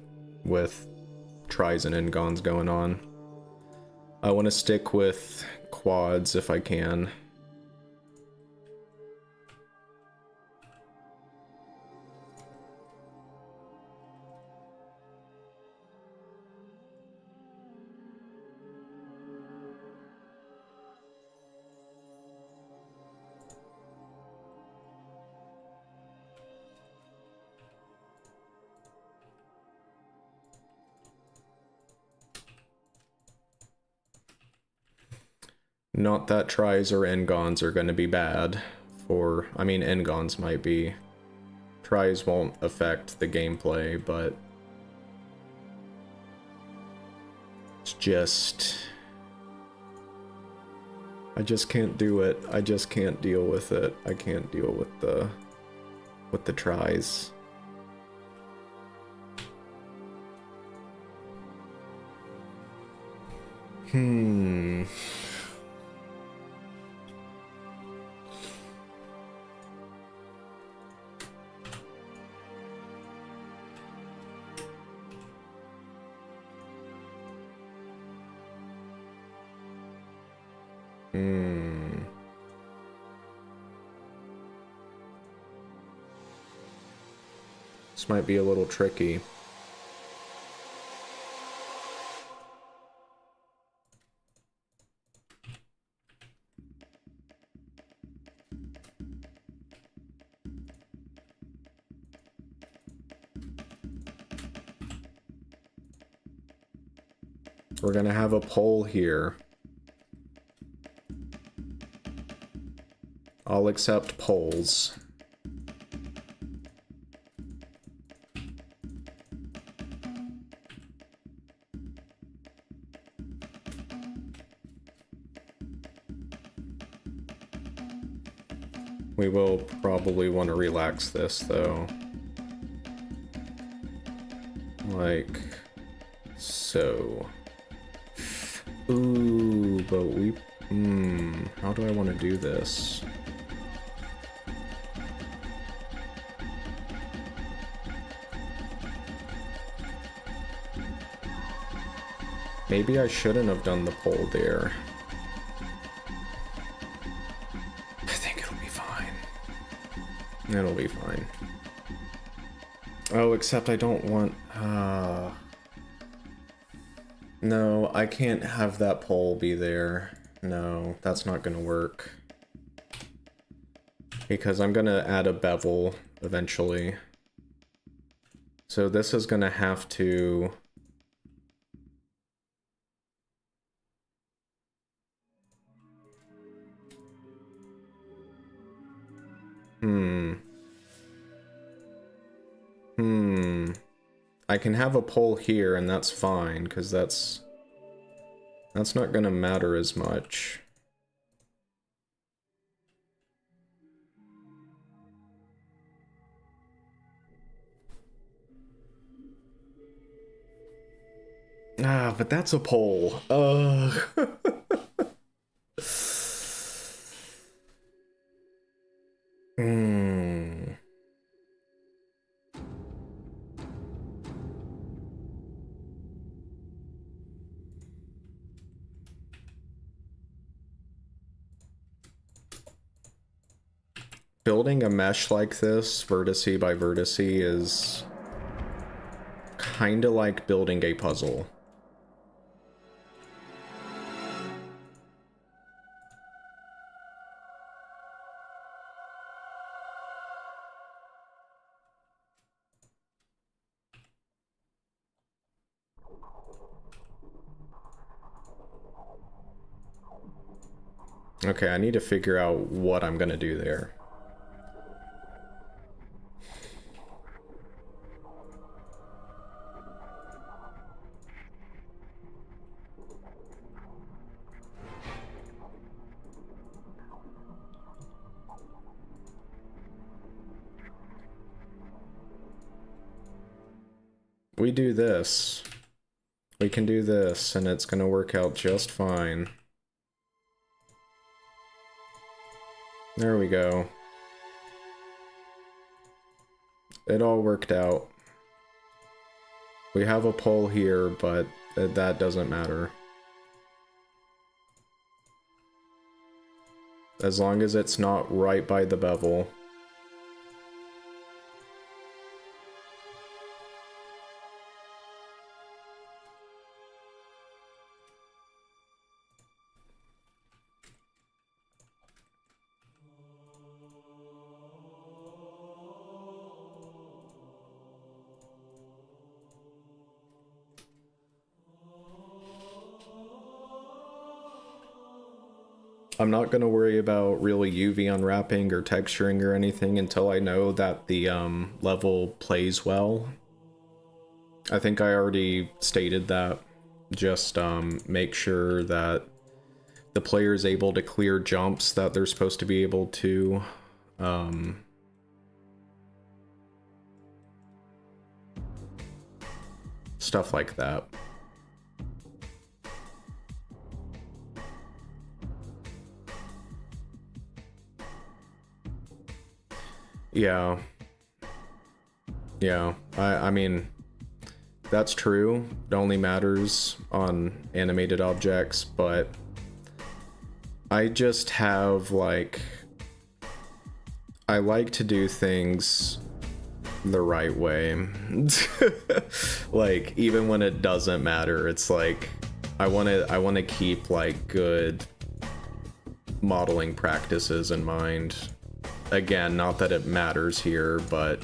with tries and engons going on. I want to stick with quads if I can. Not that tries or engons are going to be bad for... I mean, engons might be. Tries won't affect the gameplay, but... it's just... I just can't do it. I just can't deal with it. I can't deal with the tries. This might be a little tricky. We're gonna have a poll here. I'll accept polls. We will probably want to relax this, though. Like... so. Ooh, but we... how do I want to do this? Maybe I shouldn't have done the poll there. I think it'll be fine. It'll be fine. Oh, except I don't want... no, I can't have that poll be there. No, that's not gonna work. Because I'm gonna add a bevel eventually. So this is gonna have to... I can have a pole here and that's fine, because that's not gonna matter as much. Ah, but that's a pole. Ugh. Building a mesh like this, vertice by vertice, is kinda like building a puzzle. Okay, I need to figure out what I'm gonna do there. We do this. We can do this, and it's gonna work out just fine. There we go. It all worked out. We have a pole here, but that doesn't matter. As long as it's not right by the bevel. I'm not going to worry about really UV unwrapping or texturing or anything until I know that the level plays well. I think I already stated that. Just make sure that the player is able to clear jumps that they're supposed to be able to. Stuff like that. Yeah. Yeah, I mean, that's true. It only matters on animated objects, but I just have, like, I like to do things the right way. Like, even when it doesn't matter, it's like, I want to keep, like, good modeling practices in mind. Again, not that it matters here, but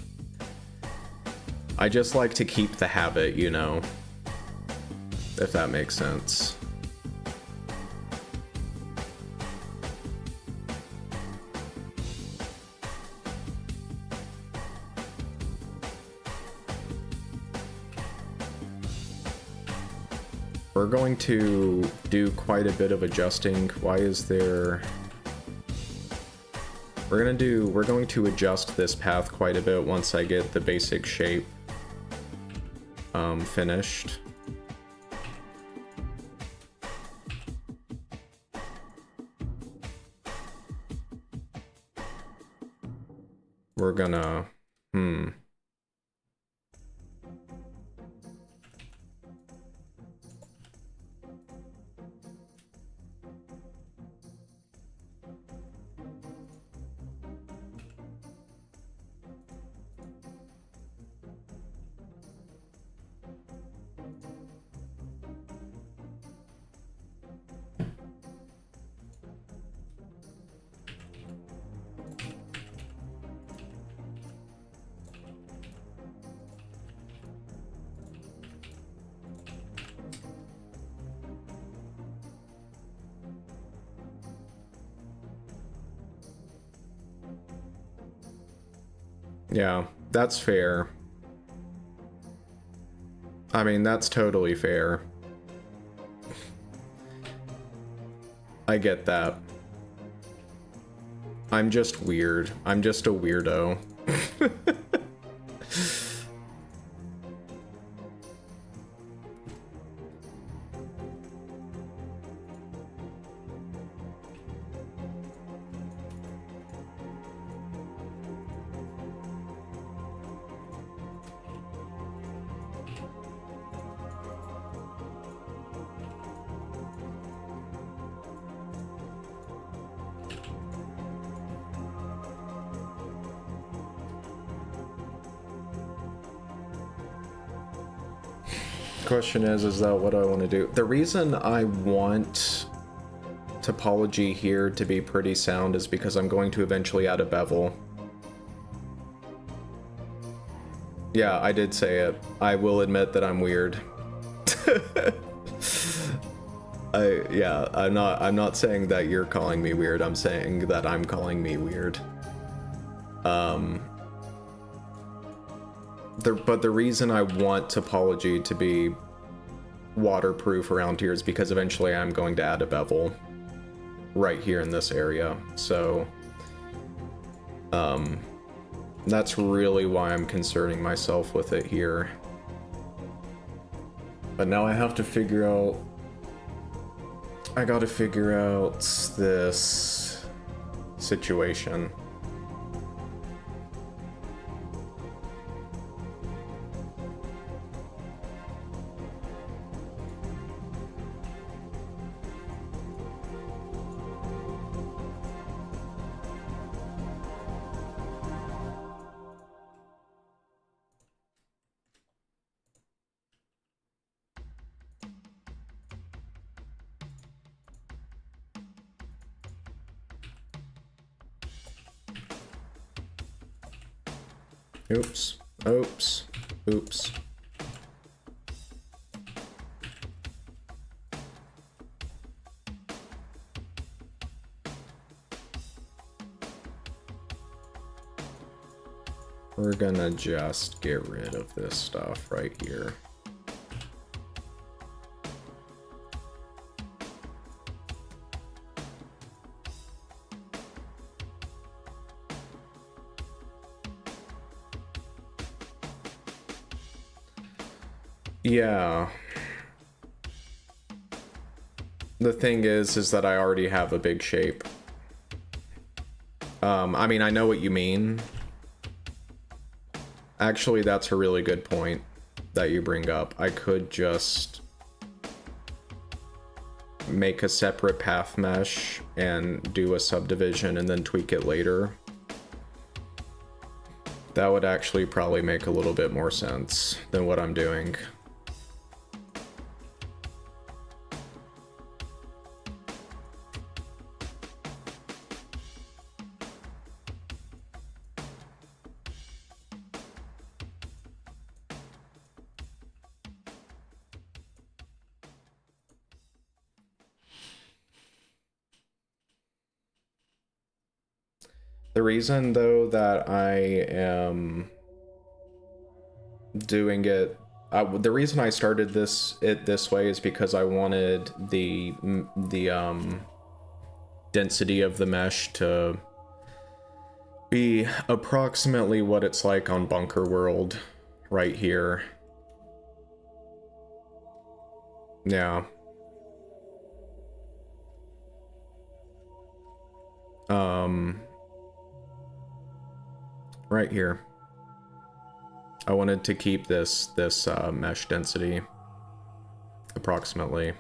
I just like to keep the habit, you know, if that makes sense. We're going to do quite a bit of adjusting. Why is there... We're going to adjust this path quite a bit once I get the basic shape finished. We're gonna... Yeah, that's fair. I mean, that's totally fair. I get that. I'm just weird. I'm just a weirdo. Question is that what I want to do? The reason I want topology here to be pretty sound is because I'm going to eventually add a bevel. Yeah, I did say it. I will admit that I'm weird. I'm not saying that you're calling me weird. I'm saying that I'm calling me weird. But the reason I want topology to be waterproof around here is because eventually I'm going to add a bevel right here in this area. So, that's really why I'm concerning myself with it here. But now I have to figure out... I gotta figure out this situation. Oops. Oops. Oops. We're gonna just get rid of this stuff right here. Yeah. The thing is that I already have a big shape. I mean, I know what you mean. Actually, that's a really good point that you bring up. I could just make a separate path mesh and do a subdivision and then tweak it later. That would actually probably make a little bit more sense than what I'm doing. The reason, though, that I am doing it, the reason I started it this way is because I wanted the density of the mesh to be approximately what it's like on Bunker World, right here. Yeah. Right here. I wanted to keep this mesh density approximately.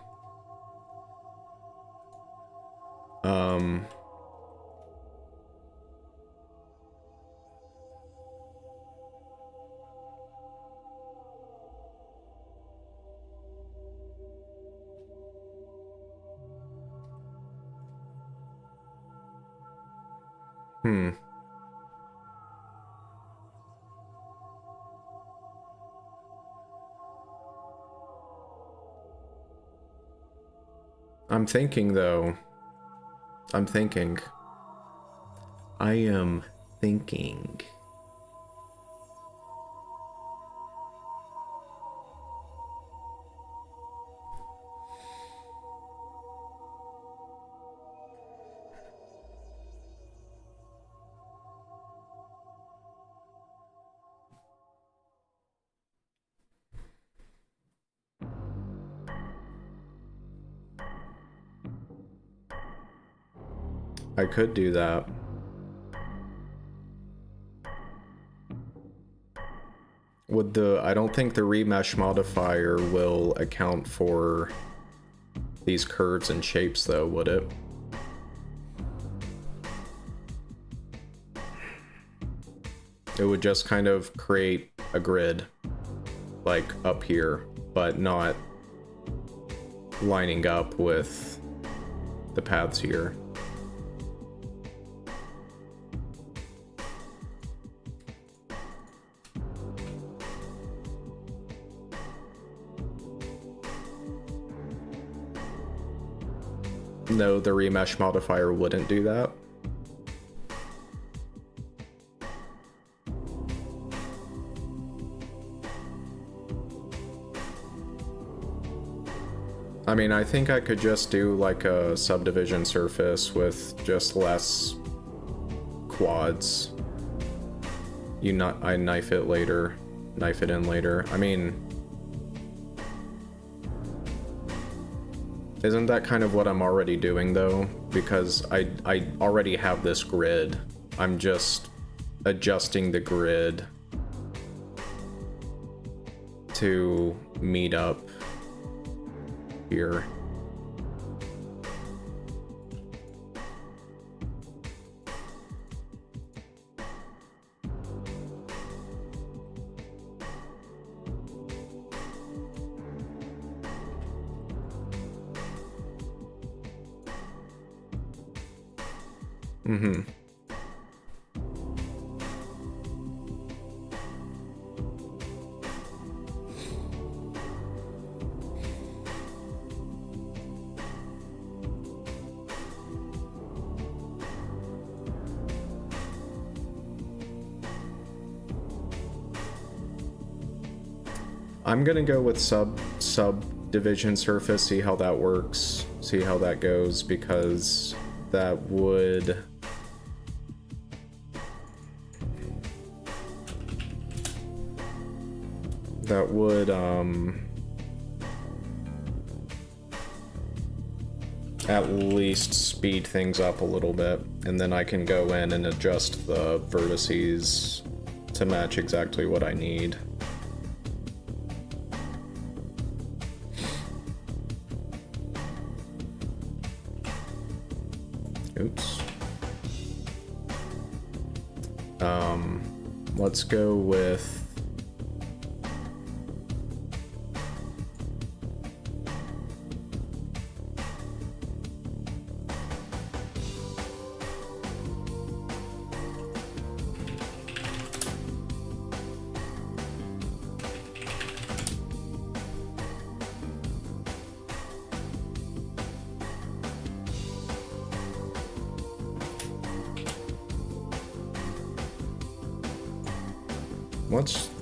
I'm thinking, though. I'm thinking. I am thinking. I could do that. Would I don't think the remesh modifier will account for these curves and shapes though, would it? It would just kind of create a grid, like up here, but not lining up with the paths here. No, the remesh modifier wouldn't do that. I mean, I think I could just do like a subdivision surface with just less quads. I knife it later, knife it in later. I mean, isn't that kind of what I'm already doing though? Because I already have this grid. I'm just adjusting the grid to meet up here. Mm-hmm. I'm gonna go with subdivision surface, see how that works, see how that goes, because that would at least speed things up a little bit, and then I can go in and adjust the vertices to match exactly what I need. Oops. Let's go with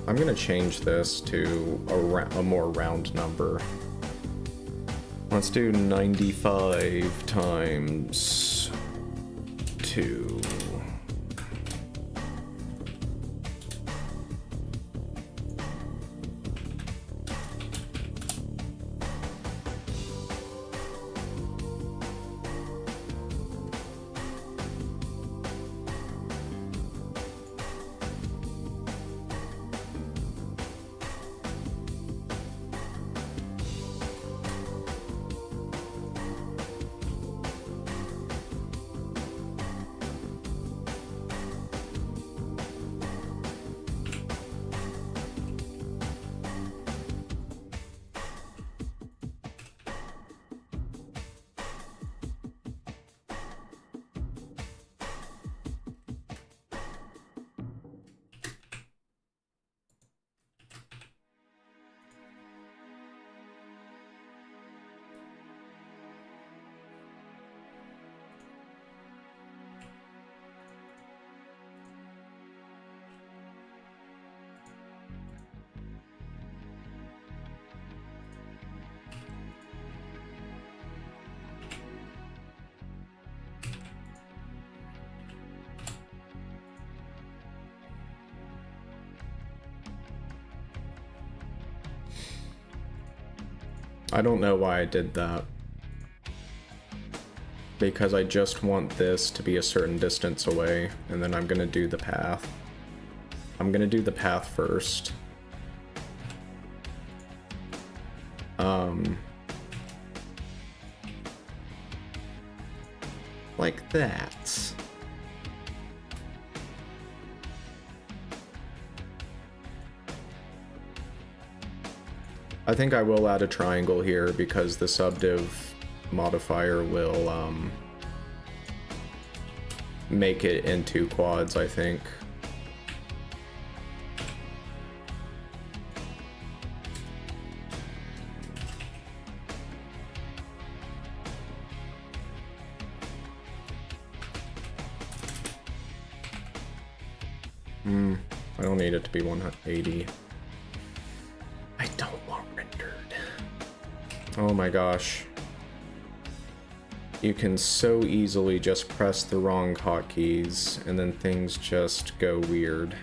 I'm gonna change this to a more round number. Let's do 95 times 2. I don't know why I did that. because I just want this to be a certain distance away, and then I'm gonna do the path. I'm gonna do the path first. Like that. I think I will add a triangle here because the subdiv modifier will make it into quads, I think. I don't need it to be 180. I don't want rendered. Oh my gosh. You can so easily just press the wrong hotkeys and then things just go weird.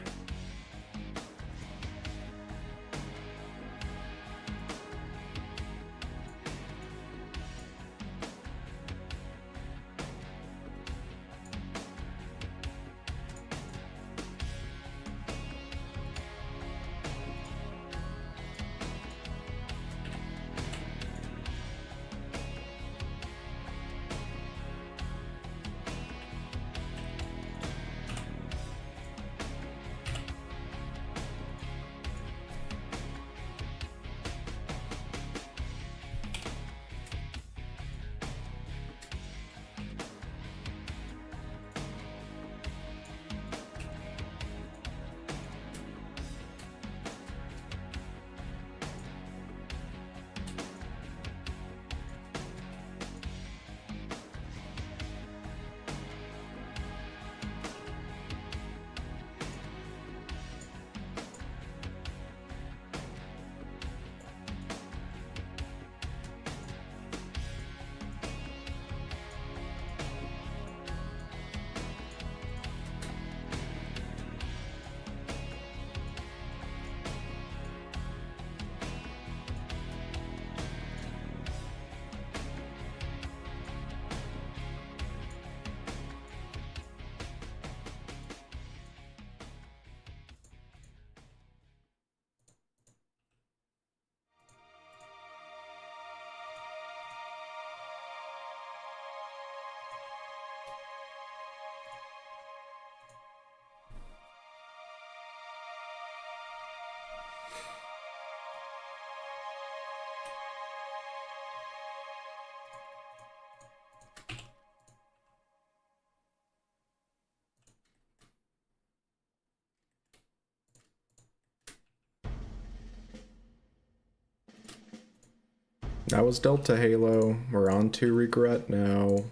That was Delta Halo. We're on to Regret now.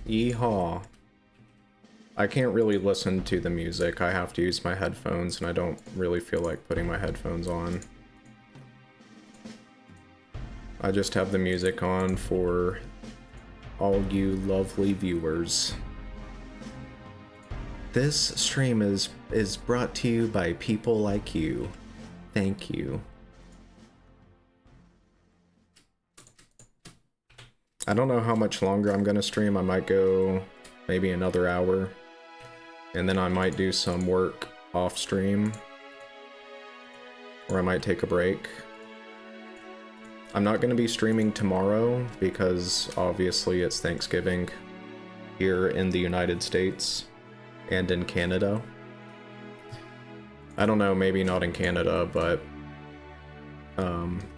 Yeehaw. I can't really listen to the music. I have to use my headphones, and I don't really feel like putting my headphones on. I just have the music on for all you lovely viewers. This stream is brought to you by people like you. Thank you. I don't know how much longer I'm gonna stream. I might go maybe another hour, and then I might do some work off stream, or I might take a break. I'm not gonna be streaming tomorrow because obviously it's Thanksgiving here in the United States and in Canada. I don't know, maybe not in Canada, but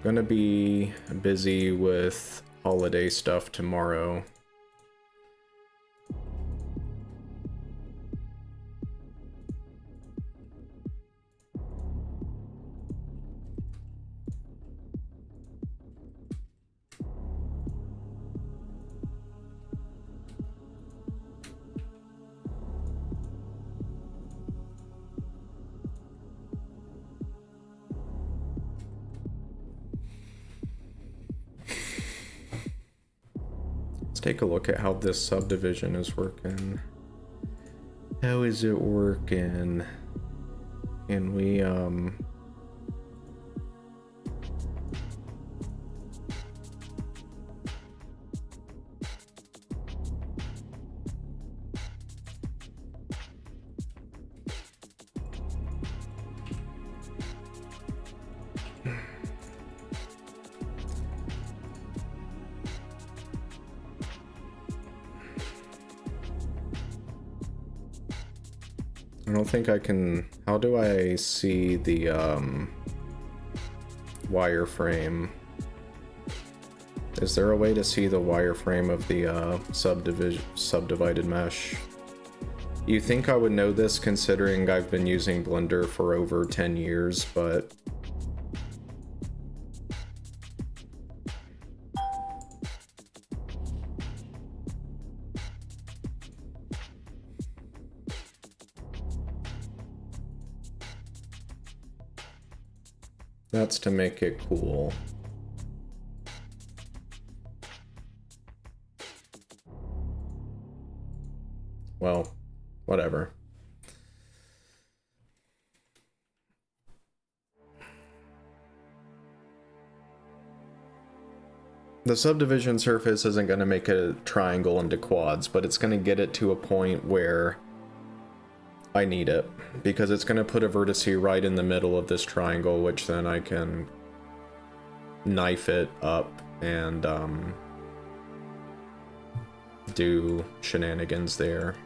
gonna be busy with holiday stuff tomorrow. Let's take a look at how this subdivision is working. How is it working? Can we, I don't think I can... How do I see the, wireframe? Is there a way to see the wireframe of the, subdivided mesh? You think I would know this considering I've been using Blender for over 10 years, but... That's to make it cool. Well, whatever. The subdivision surface isn't going to make a triangle into quads, but it's going to get it to a point where I need it, because it's going to put a vertice right in the middle of this triangle, which then I can knife it up and do shenanigans there.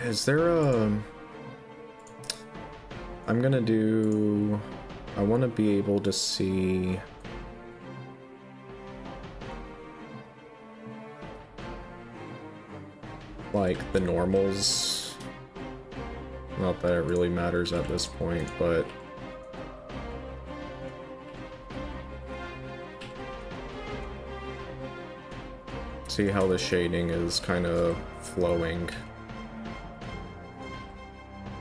Is there a... I'm gonna do... I want to be able to see... like, the normals. Not that it really matters at this point, but... see how the shading is kind of flowing.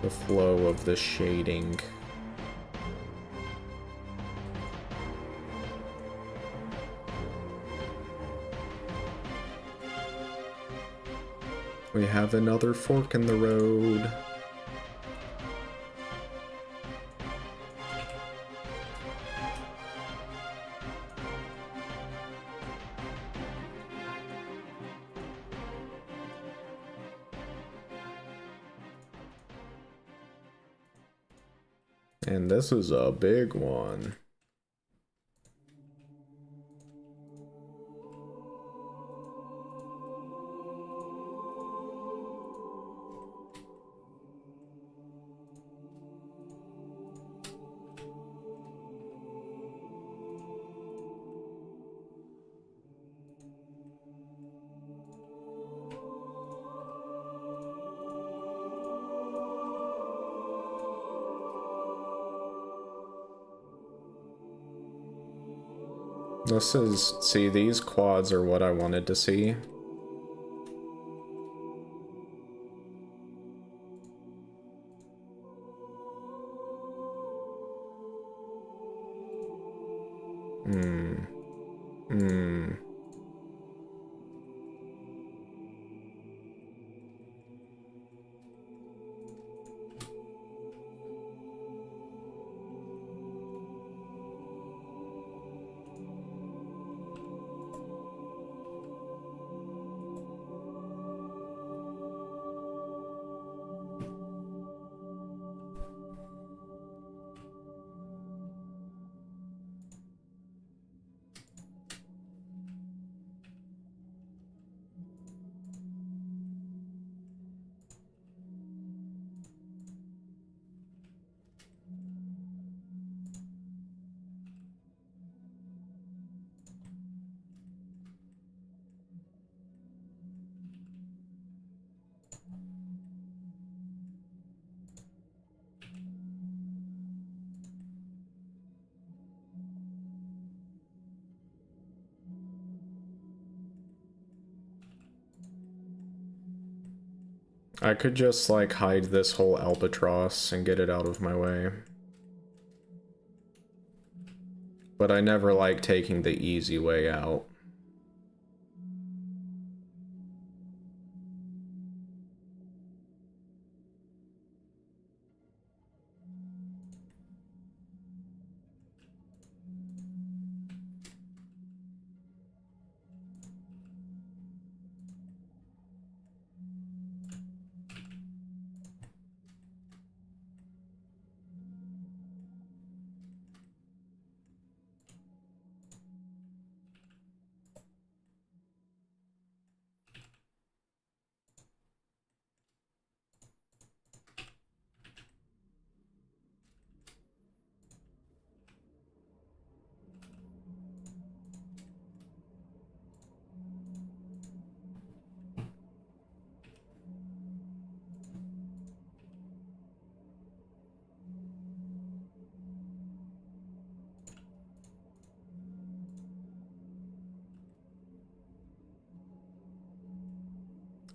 The flow of the shading. We have another fork in the road. And this is a big one. This is, see, these quads are what I wanted to see. I could just, like, hide this whole albatross and get it out of my way. But I never like taking the easy way out.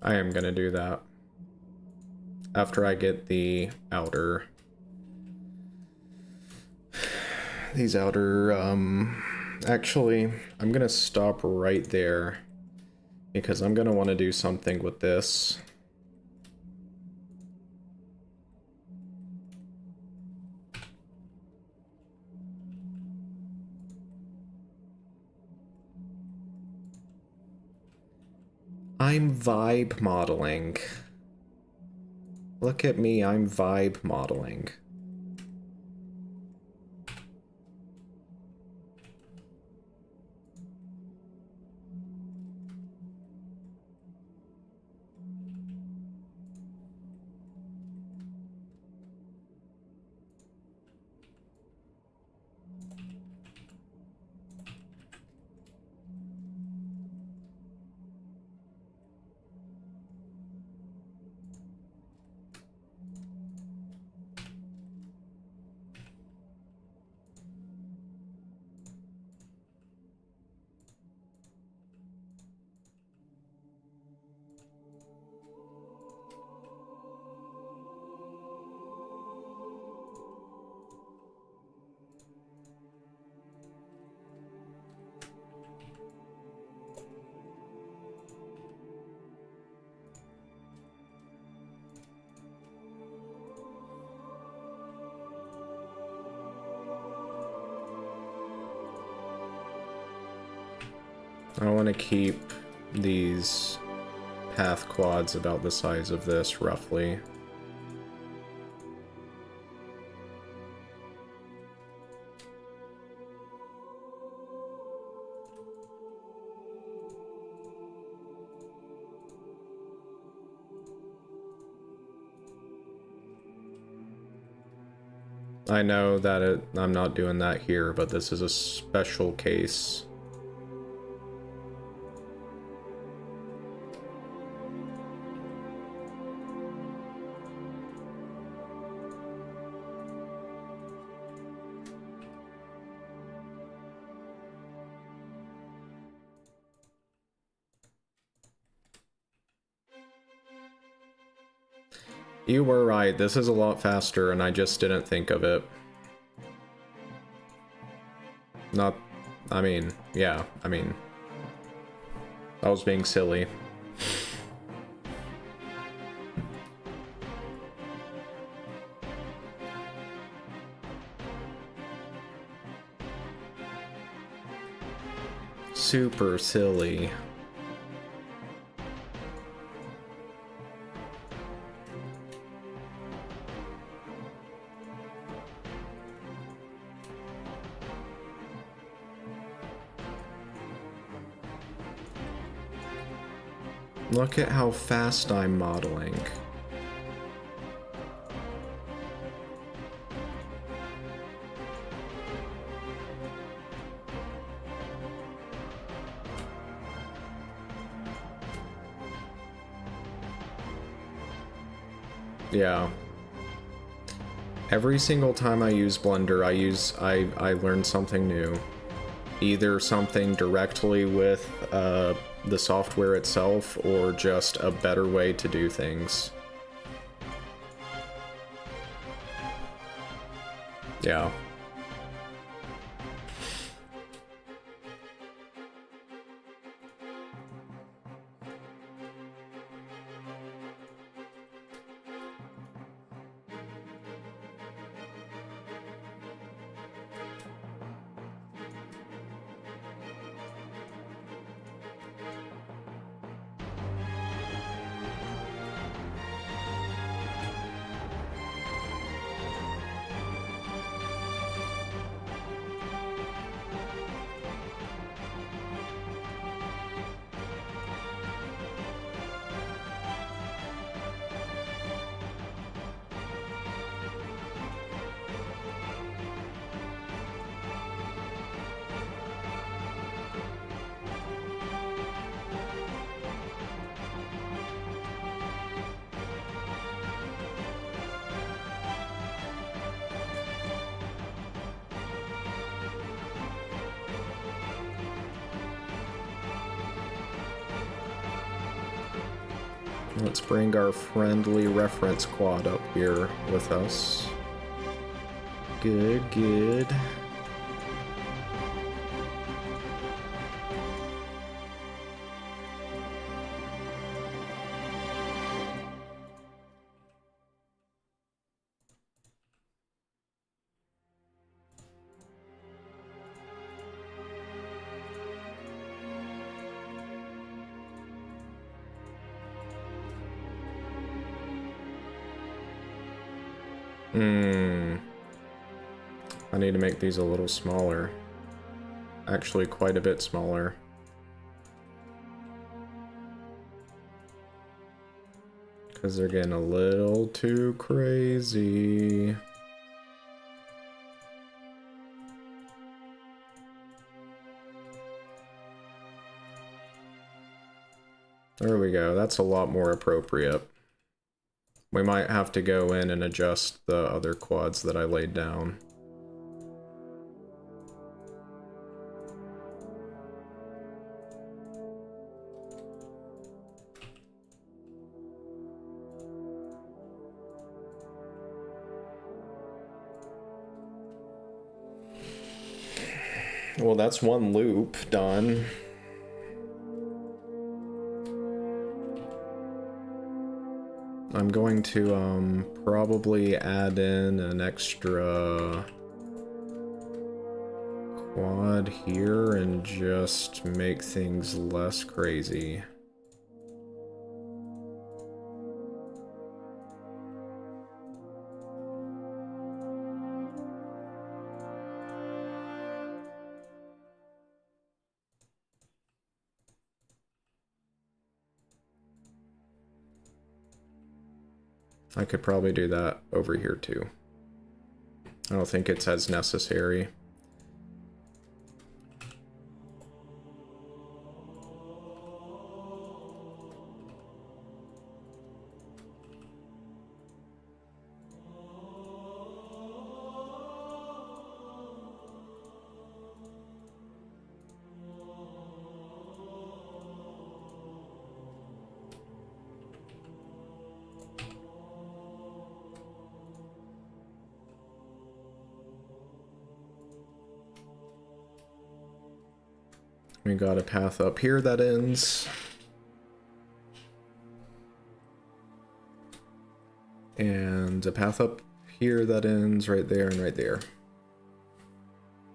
I am gonna do that. After I get the outer... These outer, Actually, I'm gonna stop right there. Because I'm gonna want to do something with this. I'm vibe modeling. Look at me, I'm vibe modeling. I want to keep these path quads about the size of this, roughly. I know that I'm not doing that here, but this is a special case. You were right, this is a lot faster and I just didn't think of it. Not... I mean, yeah, I mean... I was being silly. Super silly. Look at how fast I'm modeling. Yeah. Every single time I use Blender, I learn something new. Either something directly with the software itself, or just a better way to do things. Yeah. Let's bring our friendly reference quad up here with us. Good, good. I need to make these a little smaller. Actually, quite a bit smaller. Because they're getting a little too crazy. There we go, that's a lot more appropriate. We might have to go in and adjust the other quads that I laid down. Well, that's one loop done. I'm going to probably add in an extra quad here and just make things less crazy. I could probably do that over here too. I don't think it's as necessary. We got a path up here that ends. And a path up here that ends right there and right there.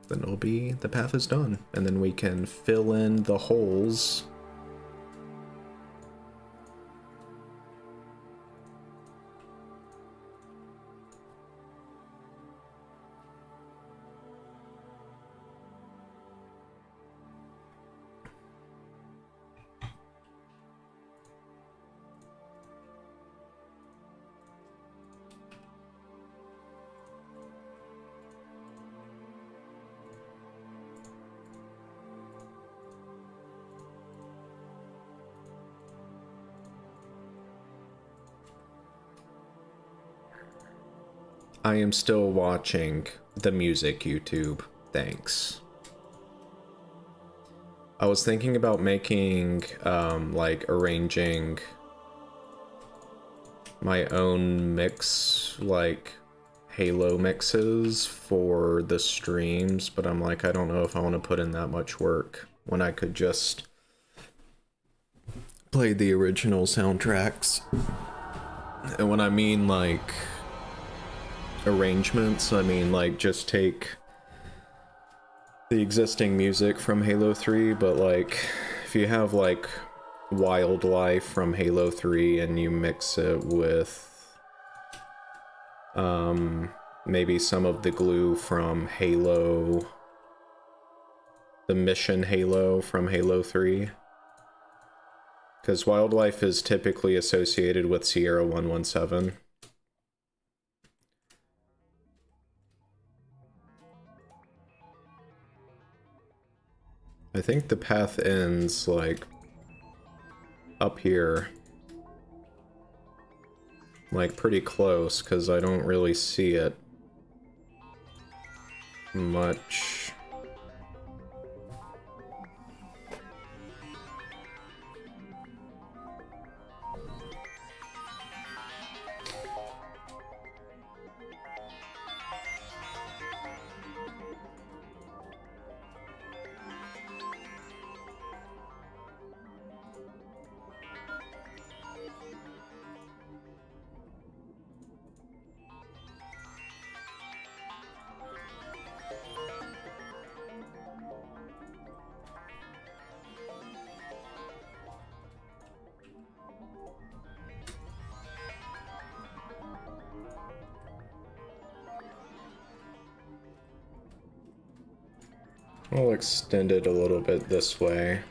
Then it'll be, the path is done. And then we can fill in the holes. I am still watching the music YouTube. Thanks. I was thinking about making, like, arranging my own mix, like, Halo mixes for the streams, but I'm like, I don't know if I want to put in that much work when I could just play the original soundtracks. And when I mean, like, arrangements, I mean, like, just take the existing music from Halo 3, but, like, if you have, like, Wildlife from Halo 3 and you mix it with maybe some of the glue from Halo, the mission Halo from Halo 3, because Wildlife is typically associated with Sierra 117. I think the path ends, like, up here. Like, pretty close, because I don't really see it much. I'll extend it a little bit this way.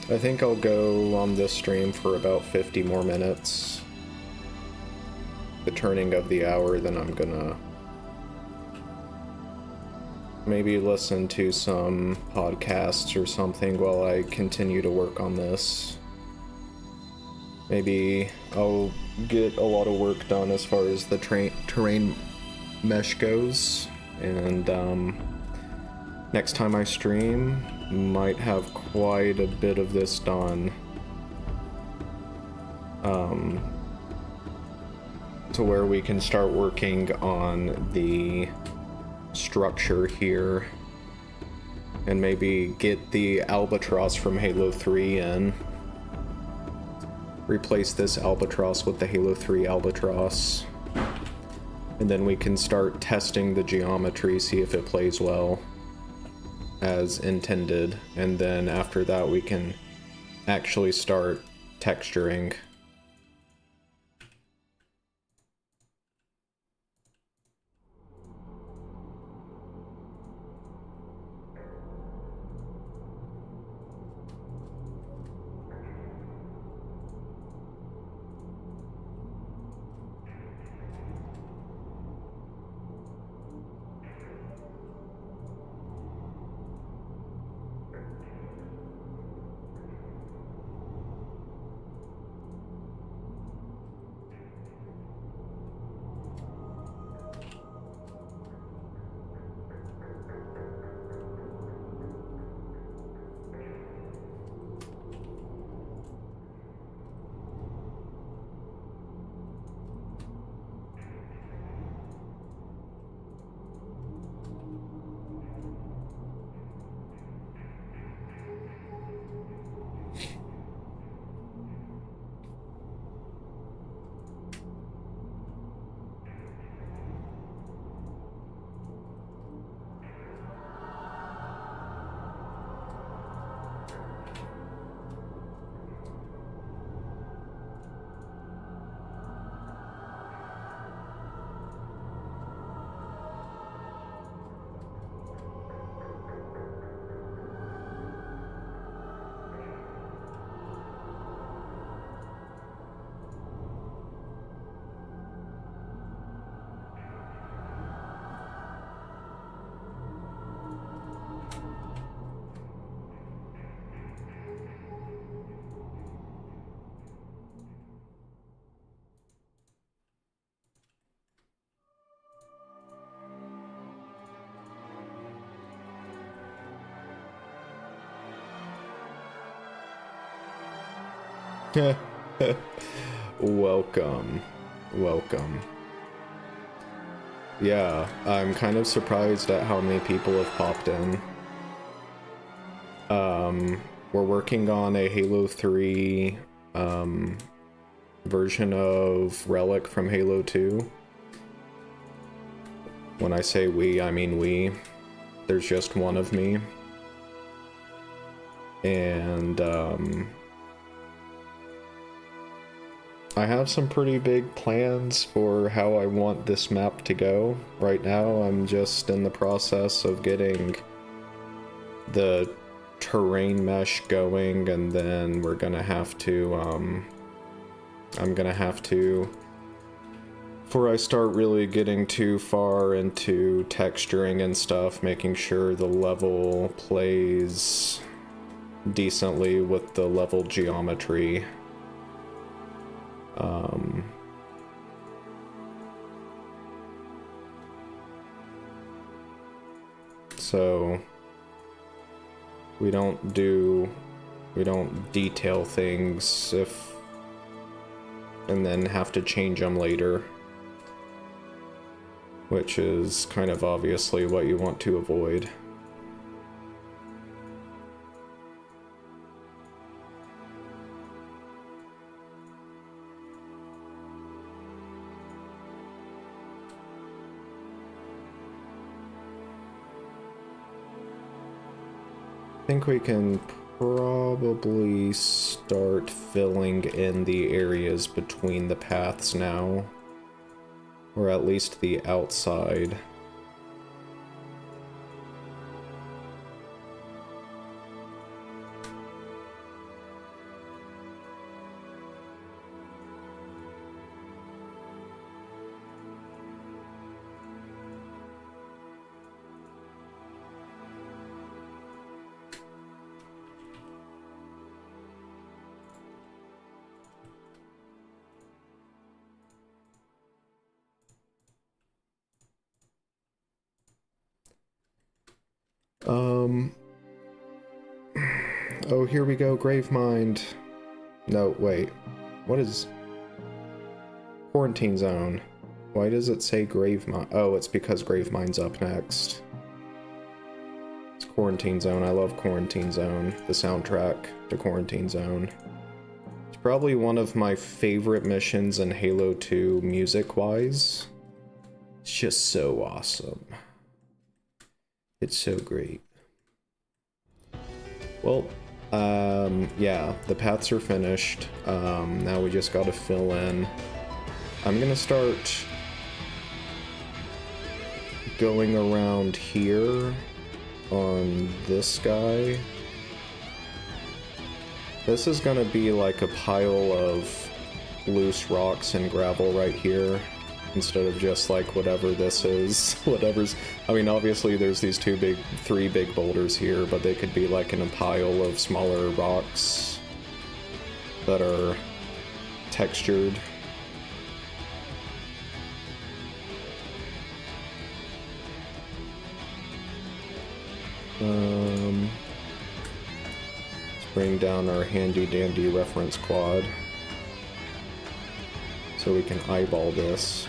I think I'll go on this stream for about 50 more minutes. The turning of the hour, then I'm gonna maybe listen to some podcasts or something while I continue to work on this. Maybe I'll get a lot of work done as far as the terrain mesh goes, and next time I stream, might have quite a bit of this done. To where we can start working on the structure here. And maybe get the Albatross from Halo 3 in. Replace this Albatross with the Halo 3 Albatross. And then we can start testing the geometry, see if it plays well as intended, and then after that we can actually start texturing. Welcome. Welcome. Yeah, I'm kind of surprised at how many people have popped in. We're working on a Halo 3 version of Relic from Halo 2. When I say we, I mean we. There's just one of me. And I have some pretty big plans for how I want this map to go. Right now, I'm just in the process of getting the terrain mesh going, and then we're gonna have to, I'm gonna have to, before I start really getting too far into texturing and stuff, making sure the level plays decently with the level geometry. So we don't detail things and then have to change them later, which is kind of obviously what you want to avoid. I think we can probably start filling in the areas between the paths now, or at least the outside. Oh, here we go, Gravemind. No, wait. What is... Quarantine Zone. Why does it say Gravemind? Oh, it's because Gravemind's up next. It's Quarantine Zone. I love Quarantine Zone. The soundtrack to Quarantine Zone. It's probably one of my favorite missions in Halo 2 music-wise. It's just so awesome. It's so great. Well, yeah, the paths are finished. Now we just gotta fill in. I'm gonna start going around here on this guy. This is gonna be like a pile of loose rocks and gravel right here, instead of just like whatever this is. Whatever's, I mean, obviously there's these three big boulders here, but they could be like in a pile of smaller rocks that are textured. Let's bring down our handy dandy reference quad so we can eyeball this.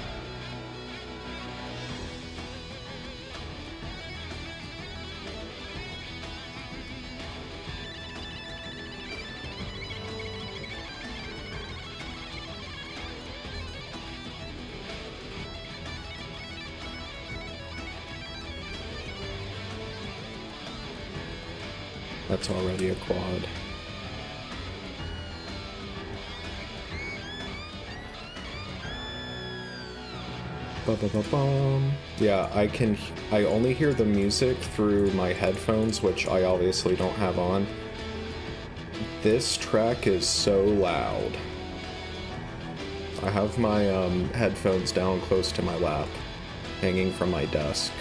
That's already a quad. Ba-ba-ba-bum. Yeah, I only hear the music through my headphones, which I obviously don't have on. This track is so loud. I have my headphones down close to my lap, hanging from my desk.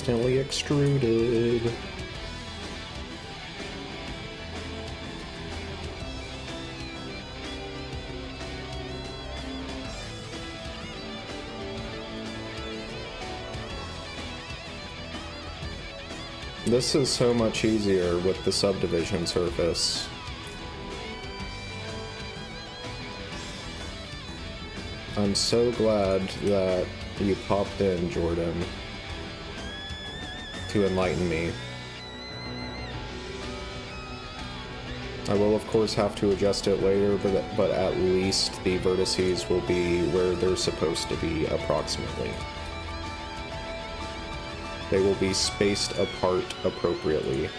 accidentally extruded. This is so much easier with the subdivision surface. I'm so glad that you popped in, Jordan, to enlighten me. I will of course have to adjust it later, but at least the vertices will be where they're supposed to be approximately. They will be spaced apart appropriately.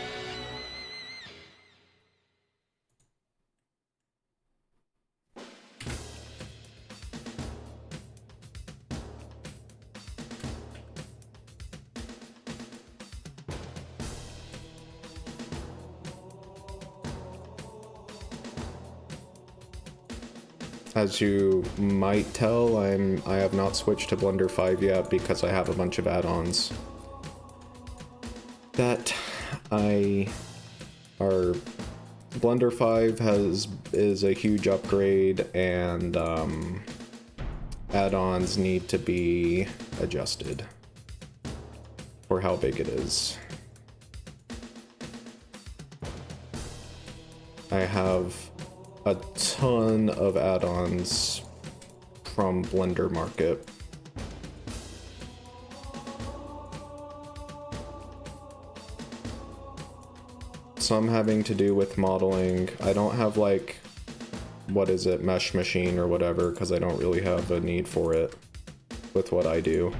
As you might tell, I have not switched to Blender 5 yet because I have a bunch of add-ons that Blender 5 is a huge upgrade, and add-ons need to be adjusted for how big it is. I have a ton of add-ons from Blender Market. Some having to do with modeling. I don't have, like, what is it, Mesh Machine or whatever, because I don't really have a need for it with what I do.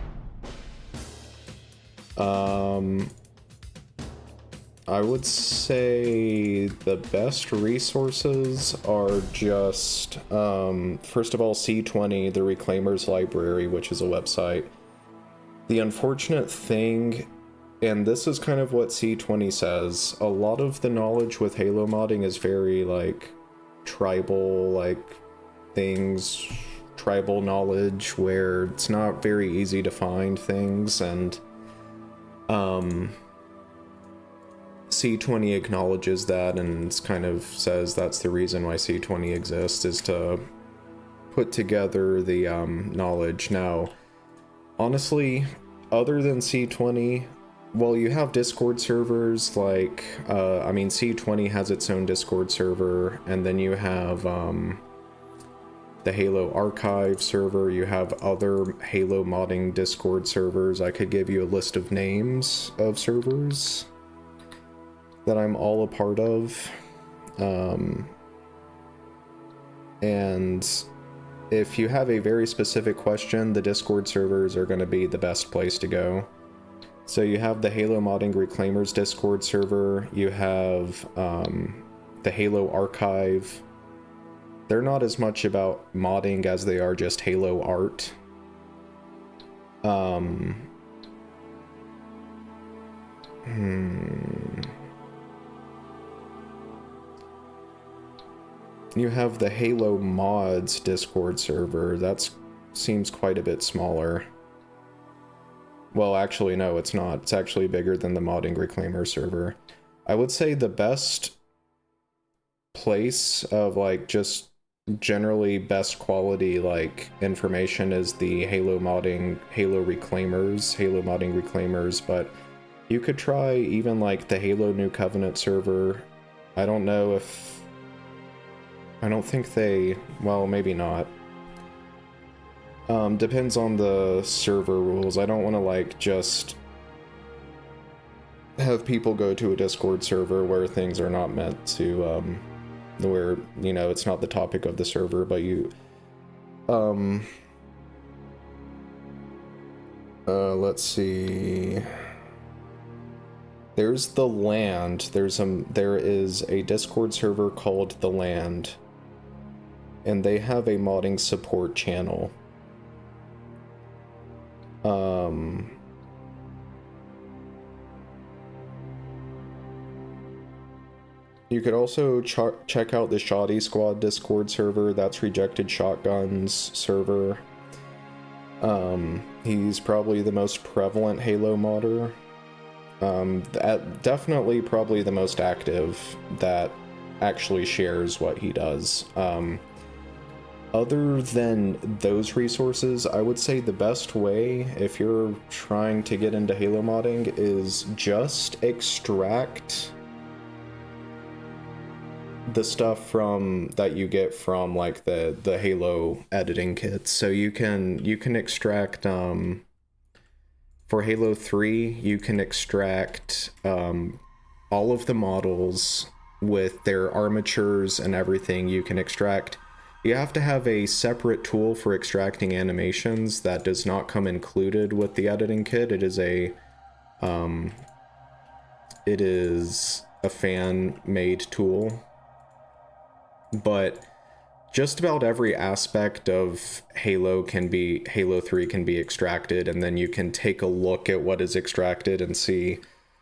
I would say the best resources are just, first of all, C20, the Reclaimers Library, which is a website. The unfortunate thing, and this is kind of what C20 says, a lot of the knowledge with Halo modding is very, like, tribal, like, things, tribal knowledge, where it's not very easy to find things, and, C20 acknowledges that and kind of says that's the reason why C20 exists, is to put together the knowledge. Now, honestly, other than C20, well, you have Discord servers, like, I mean, C20 has its own Discord server, and then you have the Halo Archive server, you have other Halo modding Discord servers. I could give you a list of names of servers that I'm all a part of, and if you have a very specific question, the Discord servers are going to be the best place to go. So you have the Halo Modding Reclaimers Discord server, you have the Halo Archive. They're not as much about modding as they are just Halo art. You have the Halo Mods Discord server. That seems quite a bit smaller. Well, actually, no, it's not. It's actually bigger than the Modding Reclaimer server. I would say the best place of, like, just generally best quality, like, information is the Halo Modding Reclaimers, but you could try even, like, the Halo New Covenant server. I don't know if... I don't think they... well, maybe not. Depends on the server rules. I don't want to, like, just have people go to a Discord server where things are not meant to, where, you know, it's not the topic of the server, but you, let's see. There's the Land. There is a Discord server called the Land, and they have a modding support channel. You could also check out the Shoddy Squad Discord server. That's Rejected Shotgun's server. He's probably the most prevalent Halo modder. Definitely probably the most active that actually shares what he does. Other than those resources, I would say the best way, if you're trying to get into Halo modding, is just extract the stuff from that you get from like the Halo editing kits. So you can extract for Halo 3, you can extract all of the models with their armatures and everything. You can extract. You have to have a separate tool for extracting animations that does not come included with the editing kit. It is a fan-made tool. But just about every aspect of Halo 3 can be extracted, and then you can take a look at what is extracted and see,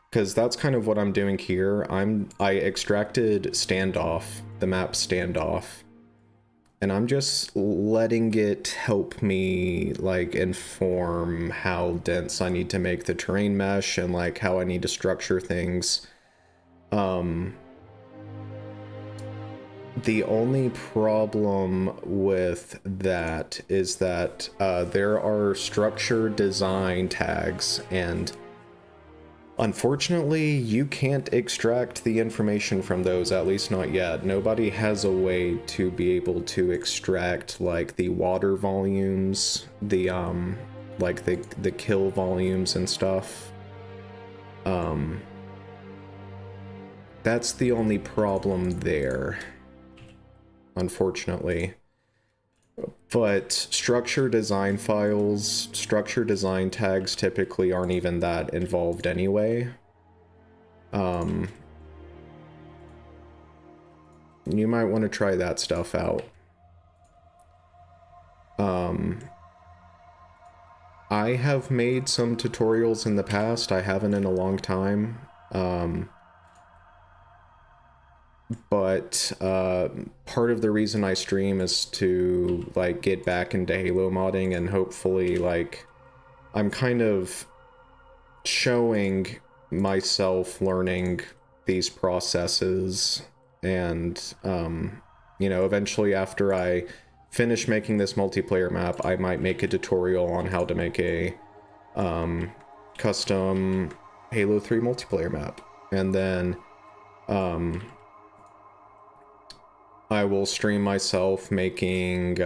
because that's kind of what I'm doing here. I extracted Standoff, the map Standoff, and I'm just letting it help me like inform how dense I need to make the terrain mesh and like how I need to structure things. The only problem with that is that there are structure design tags, and unfortunately you can't extract the information from those, at least not yet. Nobody has a way to be able to extract like the water volumes, the like the kill volumes and stuff. That's the only problem there, unfortunately. But structure design files, structure design tags typically aren't even that involved anyway. You might want to try that stuff out. I have made some tutorials in the past. I haven't in a long time. But part of the reason I stream is to like get back into Halo modding, and hopefully like I'm kind of showing myself learning these processes, and you know, eventually after I finish making this multiplayer map, I might make a tutorial on how to make a custom Halo 3 multiplayer map, and then I will stream myself making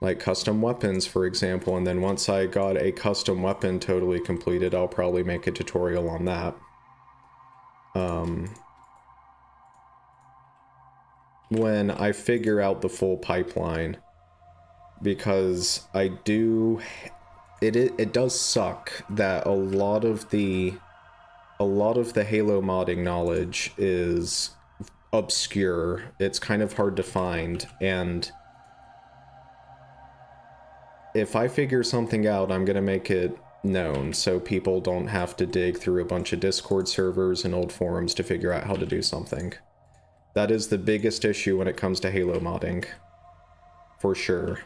like custom weapons, for example, and then once I got a custom weapon totally completed, I'll probably make a tutorial on that. When I figure out the full pipeline, because it does suck that a lot of the Halo modding knowledge is obscure. It's kind of hard to find, and if I figure something out, I'm gonna make it known so people don't have to dig through a bunch of Discord servers and old forums to figure out how to do something. That is the biggest issue when it comes to Halo modding, for sure,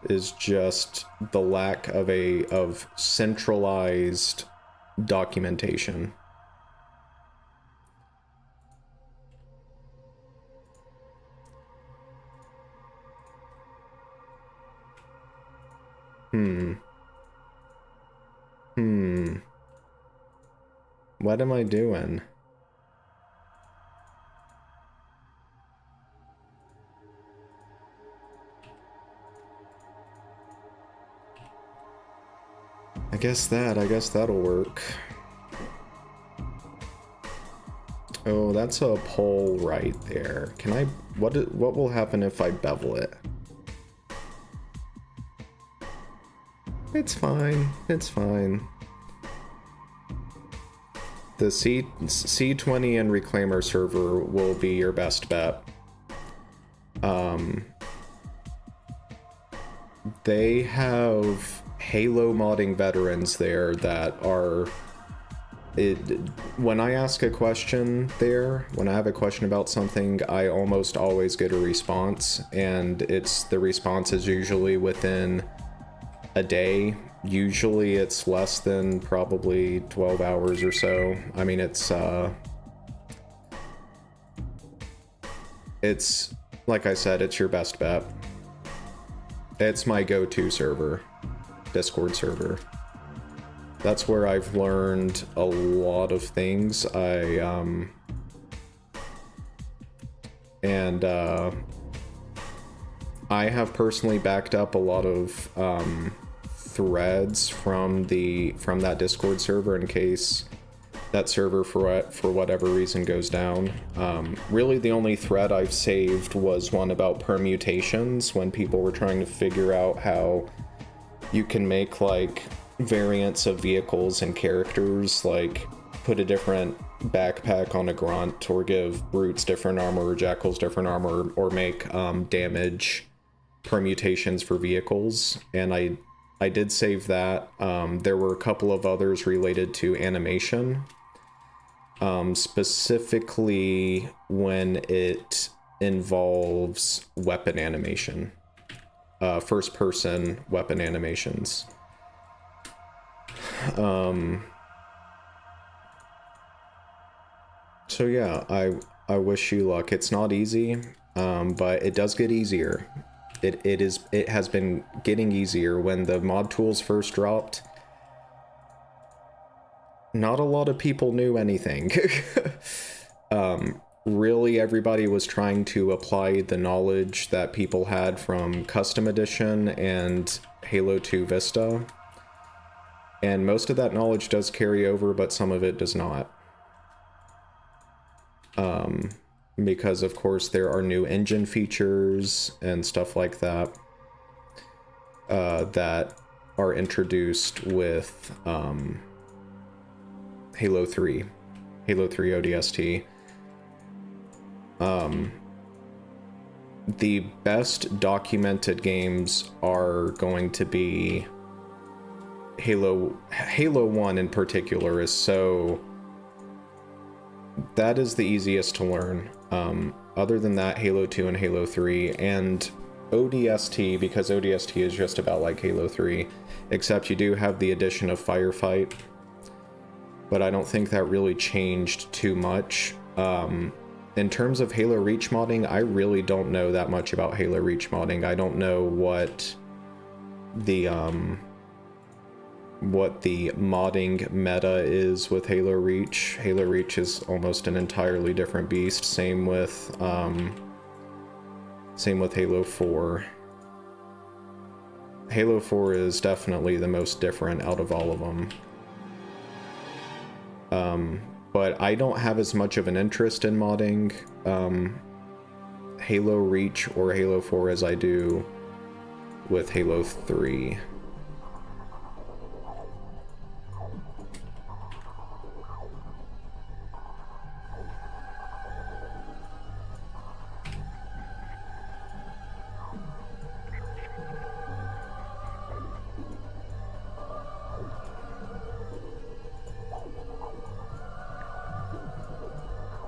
is just the lack of centralized documentation. What am I doing? I guess that'll work. Oh, that's a pole right there. Can I, what will happen if I bevel it? It's fine. It's fine. The C20 and Reclaimer server will be your best bet. They have Halo modding veterans there that are... when I ask a question there, when I have a question about something, I almost always get a response, and the response is usually within a day, Usually it's less than probably 12 hours or so. I mean, it's like I said, it's your best bet. It's my go-to server, Discord server. That's where I've learned a lot of things. I have personally backed up a lot of threads from that Discord server in case that server for whatever reason goes down. Really the only thread I've saved was one about permutations, when people were trying to figure out how you can make like variants of vehicles and characters, like put a different backpack on a grunt, or give brutes different armor or jackals different armor, or make damage permutations for vehicles. And I did save that. There were a couple of others related to animation, specifically when it involves weapon animation, first person weapon animations. So yeah, I wish you luck. It's not easy, but it does get easier. It has been getting easier. When the mod tools first dropped, not a lot of people knew anything. Really, everybody was trying to apply the knowledge that people had from Custom Edition and Halo 2 Vista. And most of that knowledge does carry over, but some of it does not. Because of course there are new engine features and stuff like that that are introduced with Halo 3 ODST. The best documented games are going to be Halo 1 in particular. That is the easiest to learn. Other than that, Halo 2 and Halo 3, and ODST, because ODST is just about like Halo 3, except you do have the addition of Firefight, but I don't think that really changed too much. In terms of Halo Reach modding, I really don't know that much about Halo Reach modding. I don't know what the modding meta is with Halo Reach. Halo Reach is almost an entirely different beast. Same with Halo 4. Halo 4 is definitely the most different out of all of them. But I don't have as much of an interest in modding Halo Reach or Halo 4 as I do with Halo 3.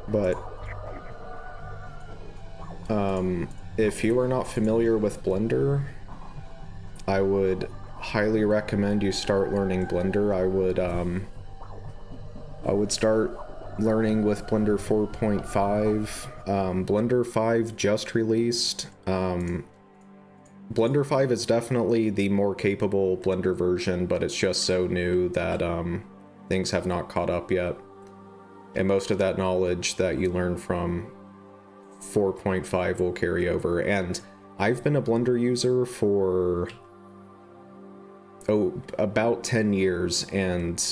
But if you are not familiar with Blender, I would highly recommend you start learning Blender. I would start learning with Blender 4.5. Blender 5 just released. Blender 5 is definitely the more capable Blender version, but it's just so new that things have not caught up yet. And most of that knowledge that you learn from 4.5 will carry over. And I've been a Blender user for about 10 years, and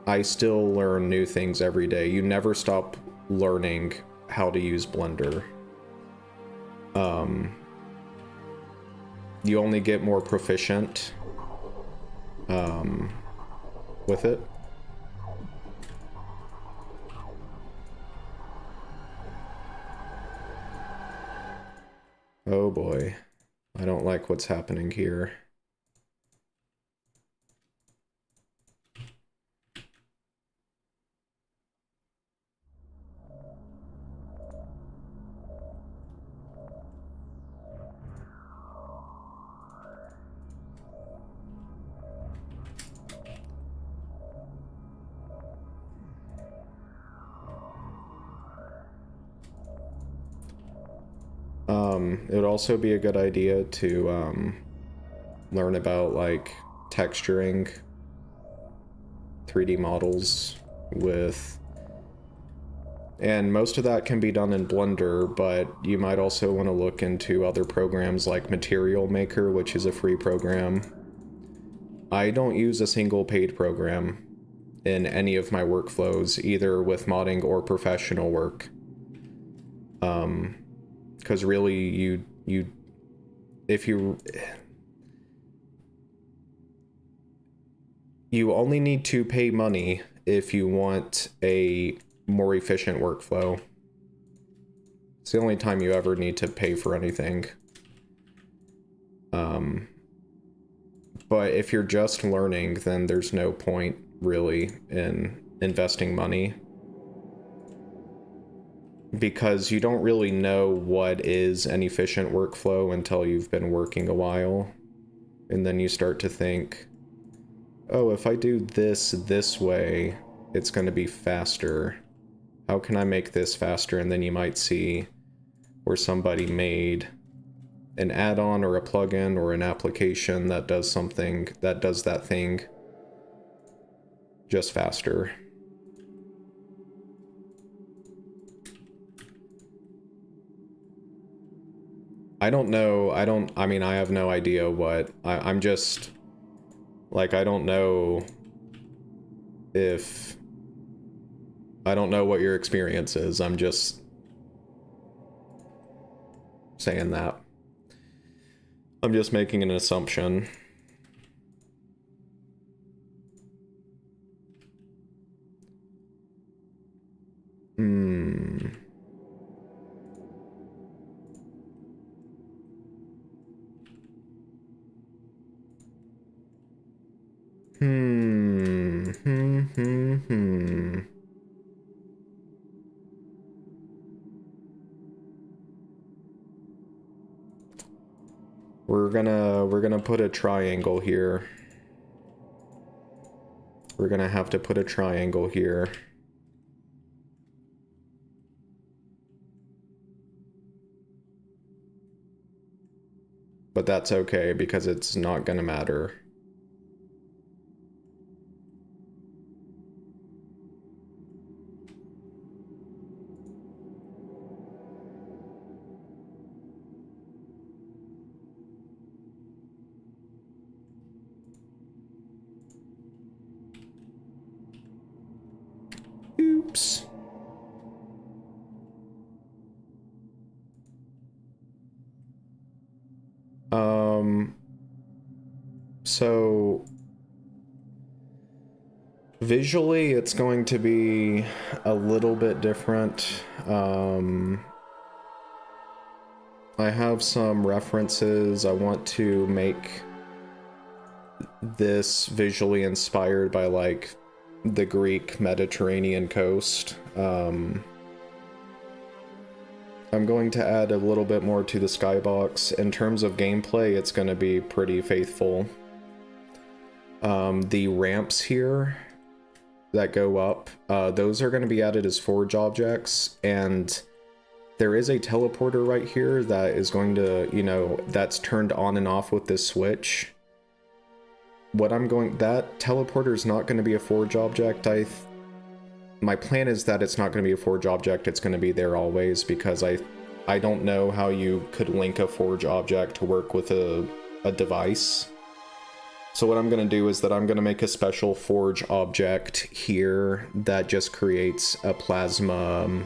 I still learn new things every day. You never stop learning how to use Blender. You only get more proficient with it. Oh boy, I don't like what's happening here. It would also be a good idea to learn about like texturing 3D models with, and most of that can be done in Blender, but you might also want to look into other programs like Material Maker, which is a free program. I don't use a single paid program in any of my workflows, either with modding or professional work. Because really, if you only need to pay money if you want a more efficient workflow. It's the only time you ever need to pay for anything. But if you're just learning, then there's no point really in investing money, because you don't really know what is an efficient workflow until you've been working a while, and then you start to think, oh, if I do this way, it's going to be faster. How can I make this faster? And then you might see where somebody made an add-on or a plugin or an application that does something, that does that thing just faster. I don't know, I mean, I have no idea what, I'm just, like, I don't know what your experience is, I'm just saying that. I'm just making an assumption. We're gonna put a triangle here. We're gonna have to put a triangle here. But that's okay, because it's not gonna matter. Oops. So visually it's going to be a little bit different. I have some references. I want to make this visually inspired by like the Greek Mediterranean coast. I'm going to add a little bit more to the skybox. In terms of gameplay, it's going to be pretty faithful. The ramps here that go up, those are going to be added as forge objects, and there is a teleporter right here that is going to, you know, that's turned on and off with this switch. That teleporter is not going to be a forge object. My plan is that it's not going to be a forge object, it's going to be there always, because I don't know how you could link a forge object to work with a device. So what I'm going to do is that I'm going to make a special forge object here that just creates a plasma,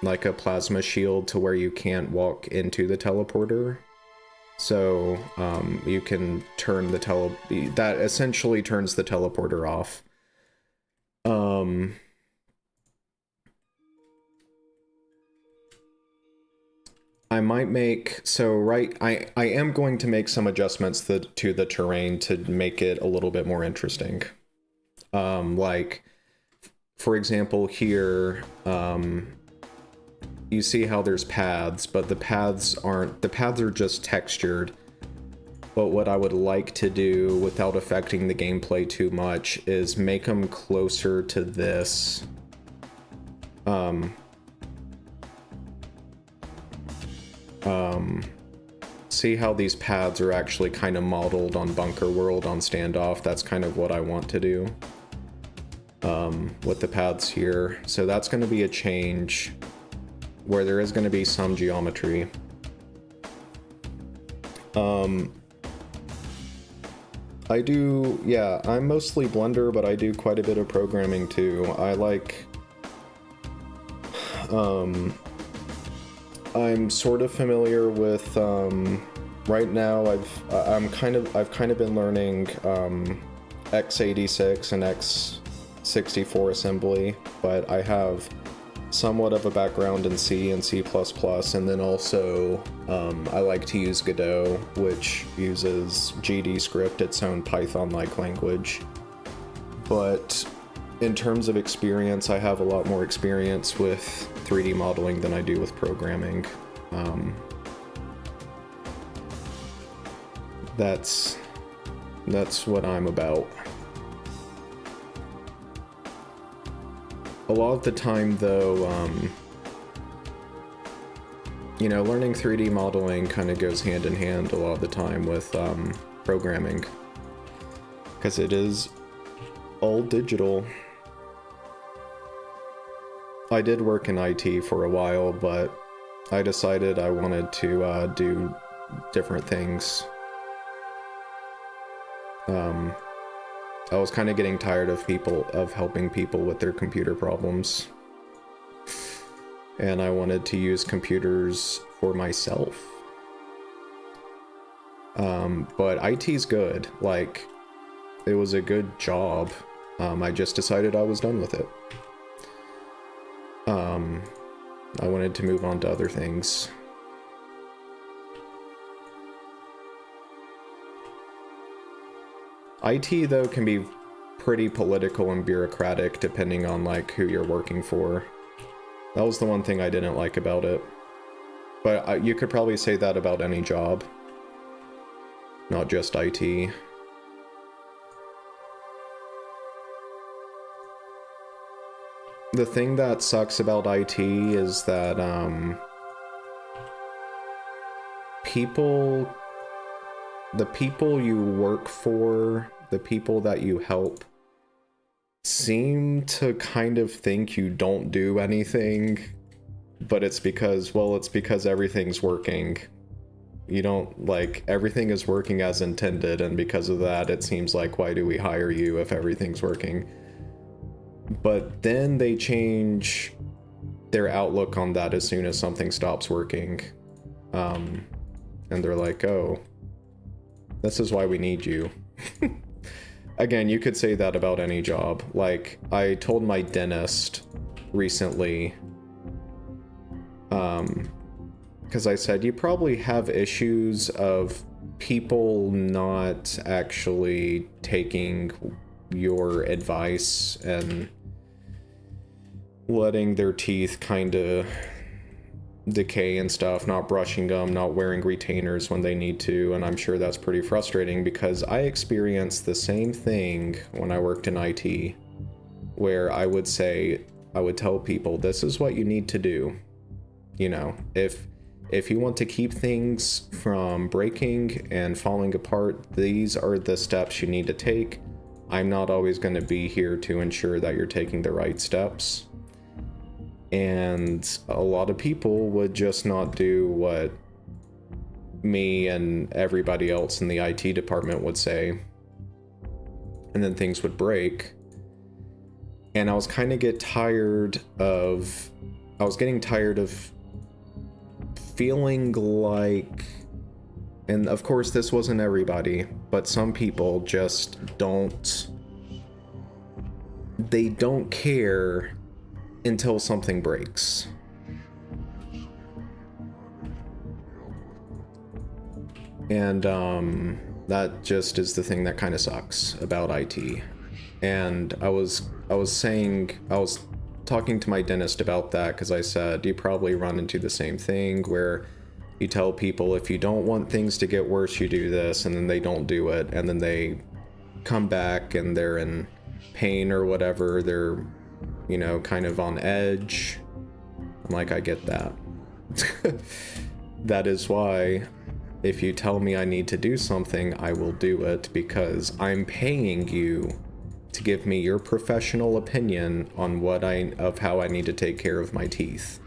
like a plasma shield, to where you can't walk into the teleporter. So you can turn that essentially turns the teleporter off. I might make, I am going to make some adjustments to the terrain to make it a little bit more interesting. Like, for example, here, you see how there's paths, but the paths are just textured. But what I would like to do without affecting the gameplay too much is make them closer to this. see how these paths are actually kind of modeled on Bunker World on Standoff. That's kind of what I want to do with the paths here. So that's going to be a change where there is going to be some geometry. I do, yeah, I'm mostly Blender, but I do quite a bit of programming too. I like, I'm sort of familiar with, right now I've kind of been learning, x86 and x64 assembly, but I have somewhat of a background in C and C++, and then also I like to use Godot, which uses GD script, its own Python-like language. But in terms of experience, I have a lot more experience with 3D modeling than I do with programming. That's what I'm about. A lot of the time, though, you know, learning 3D modeling kind of goes hand in hand a lot of the time with programming, because it is all digital. I did work in IT for a while, but I decided I wanted to do different things. I was kind of getting tired of helping people with their computer problems. And I wanted to use computers for myself. But IT's good. Like, it was a good job. I just decided I was done with it. I wanted to move on to other things. IT, though, can be pretty political and bureaucratic depending on, like, who you're working for. That was the one thing I didn't like about it. But you could probably say that about any job. Not just IT. The thing that sucks about IT is that, the people you work for, the people that you help, seem to kind of think you don't do anything, but it's because, well, it's because everything's working. You don't, like, everything is working as intended, and because of that, it seems like, why do we hire you if everything's working? But then they change their outlook on that as soon as something stops working. And they're like, oh, this is why we need you. Again, you could say that about any job. Like, I told my dentist recently, because I said, you probably have issues of people not actually taking your advice and letting their teeth kind of decay and stuff, not brushing them, not wearing retainers when they need to, and I'm sure that's pretty frustrating because I experienced the same thing when I worked in IT, where I would tell people, this is what you need to do. You know, if you want to keep things from breaking and falling apart, these are the steps you need to take. I'm not always going to be here to ensure that you're taking the right steps. And a lot of people would just not do what me and everybody else in the IT department would say. And then things would break. And I was getting tired of feeling like, and of course this wasn't everybody, but some people just don't care until something breaks. And that just is the thing that kind of sucks about IT. And I was talking to my dentist about that, because I said, you probably run into the same thing where you tell people, if you don't want things to get worse, you do this, and then they don't do it, and then they come back and they're in pain or whatever, they're, you know, kind of on edge. I'm like, I get that. that is why if you tell me I need to do something, I will do it, because I'm paying you to give me your professional opinion on how I need to take care of my teeth.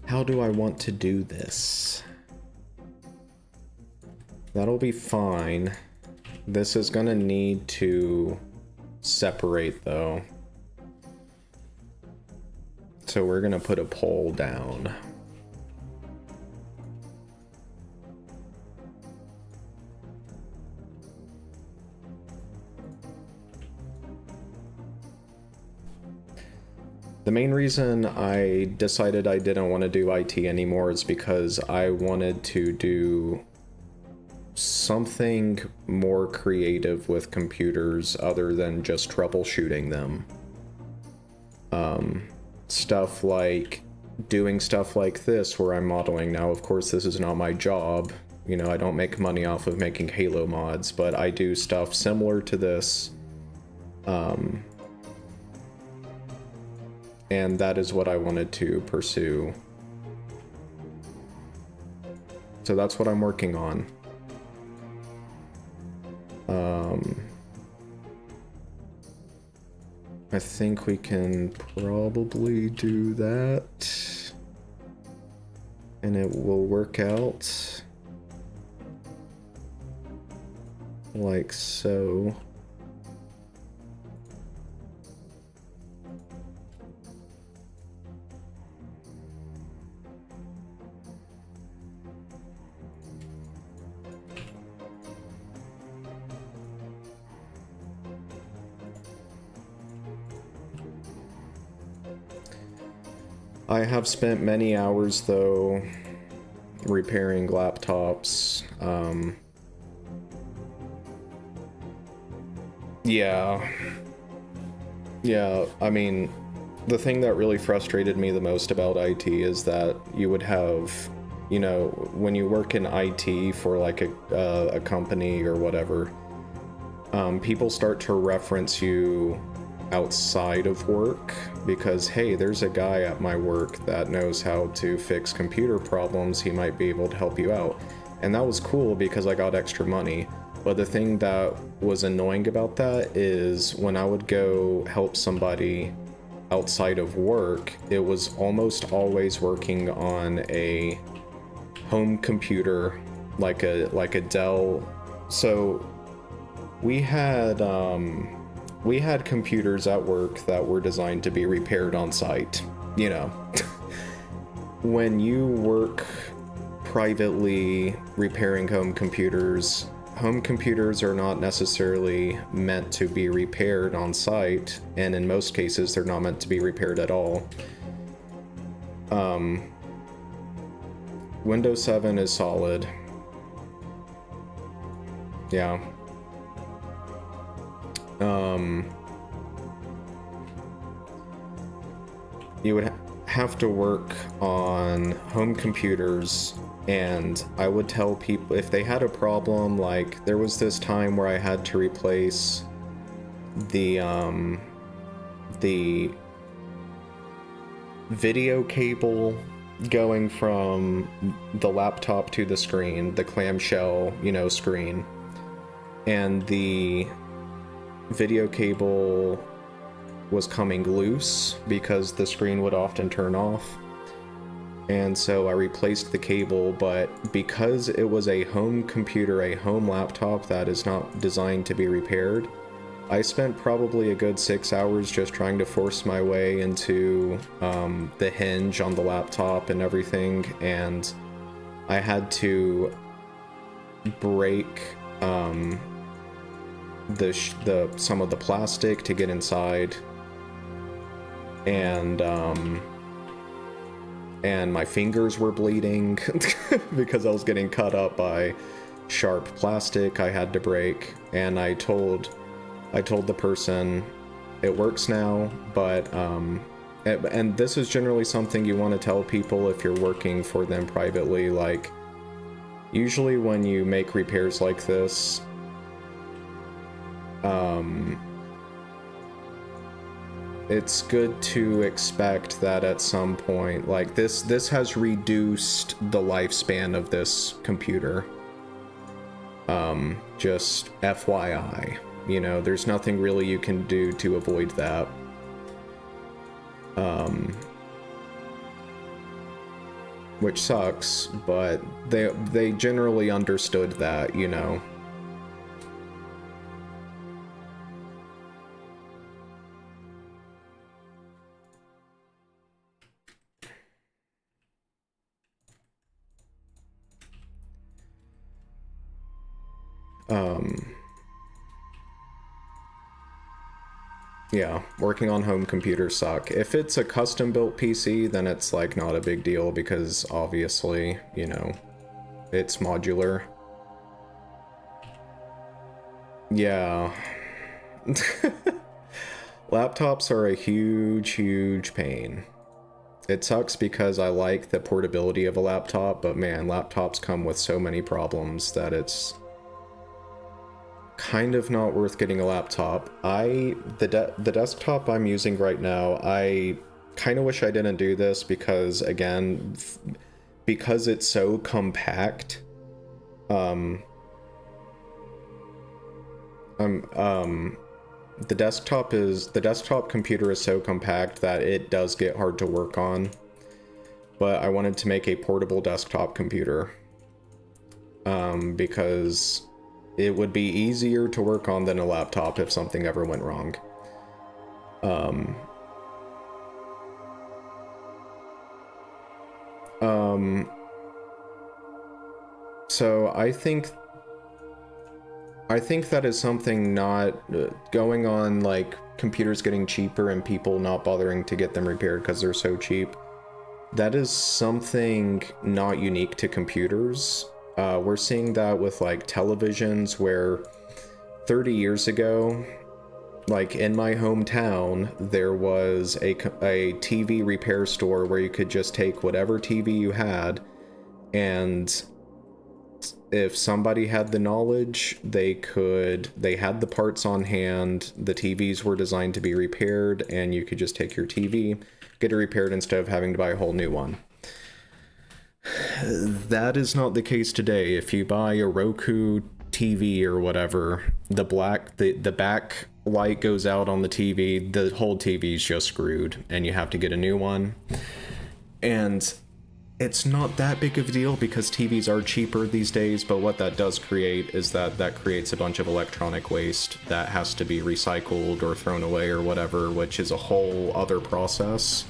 How do I want to do this? That'll be fine. This is gonna need to separate though. So we're gonna put a pole down. The main reason I decided I didn't want to do IT anymore is because I wanted to do something more creative with computers other than just troubleshooting them. Stuff like doing stuff like this where I'm modeling. Now, of course, this is not my job. You know, I don't make money off of making Halo mods, but I do stuff similar to this. And that is what I wanted to pursue. So that's what I'm working on. I think we can probably do that. And it will work out. Like so. I have spent many hours, though, repairing laptops. Yeah, I mean, the thing that really frustrated me the most about IT is that you would have, you know, when you work in IT for like a company or whatever, people start to reference you outside of work because, hey, there's a guy at my work that knows how to fix computer problems, he might be able to help you out. And that was cool because I got extra money. But the thing that was annoying about that is when I would go help somebody outside of work, it was almost always working on a home computer, like a Dell. So we had computers at work that were designed to be repaired on site, you know. When you work privately repairing home computers are not necessarily meant to be repaired on site, and in most cases they're not meant to be repaired at all. Windows 7 is solid. Yeah. You would have to work on home computers, and I would tell people if they had a problem, like there was this time where I had to replace the video cable going from the laptop to the screen, the clamshell, you know, screen, and the video cable was coming loose because the screen would often turn off. And so I replaced the cable, but because it was a home computer, a home laptop that is not designed to be repaired, I spent probably a good 6 hours just trying to force my way into the hinge on the laptop and everything, and I had to break some of the plastic to get inside, and my fingers were bleeding because I was getting cut up by sharp plastic I had to break, and I told the person it works now, but and this is generally something you want to tell people if you're working for them privately. Like, usually when you make repairs like this, it's good to expect that at some point, like, this has reduced the lifespan of this computer. Just FYI, you know, there's nothing really you can do to avoid that. Which sucks, but they generally understood that, you know. Yeah, working on home computers suck. If it's a custom-built PC, then it's, like, not a big deal because, obviously, you know, it's modular. Yeah. Laptops are a huge, huge pain. It sucks because I like the portability of a laptop, but man, laptops come with so many problems that it's kind of not worth getting a laptop. The desktop I'm using right now, I kind of wish I didn't do this because, again, because it's so compact, the desktop computer is so compact that it does get hard to work on. But I wanted to make a portable desktop computer, because it would be easier to work on than a laptop if something ever went wrong. So I think that is something not going on, like computers getting cheaper and people not bothering to get them repaired because they're so cheap. That is something not unique to computers. We're seeing that with like televisions, where 30 years ago, like in my hometown, there was a TV repair store where you could just take whatever TV you had, and if somebody had the knowledge, they had the parts on hand, the TVs were designed to be repaired, and you could just take your TV, get it repaired instead of having to buy a whole new one. That is not the case today. If you buy a Roku TV or whatever, the back light goes out on the TV, the whole TV is just screwed, and you have to get a new one. And it's not that big of a deal because TVs are cheaper these days, but what that does create is that creates a bunch of electronic waste that has to be recycled or thrown away or whatever, which is a whole other process.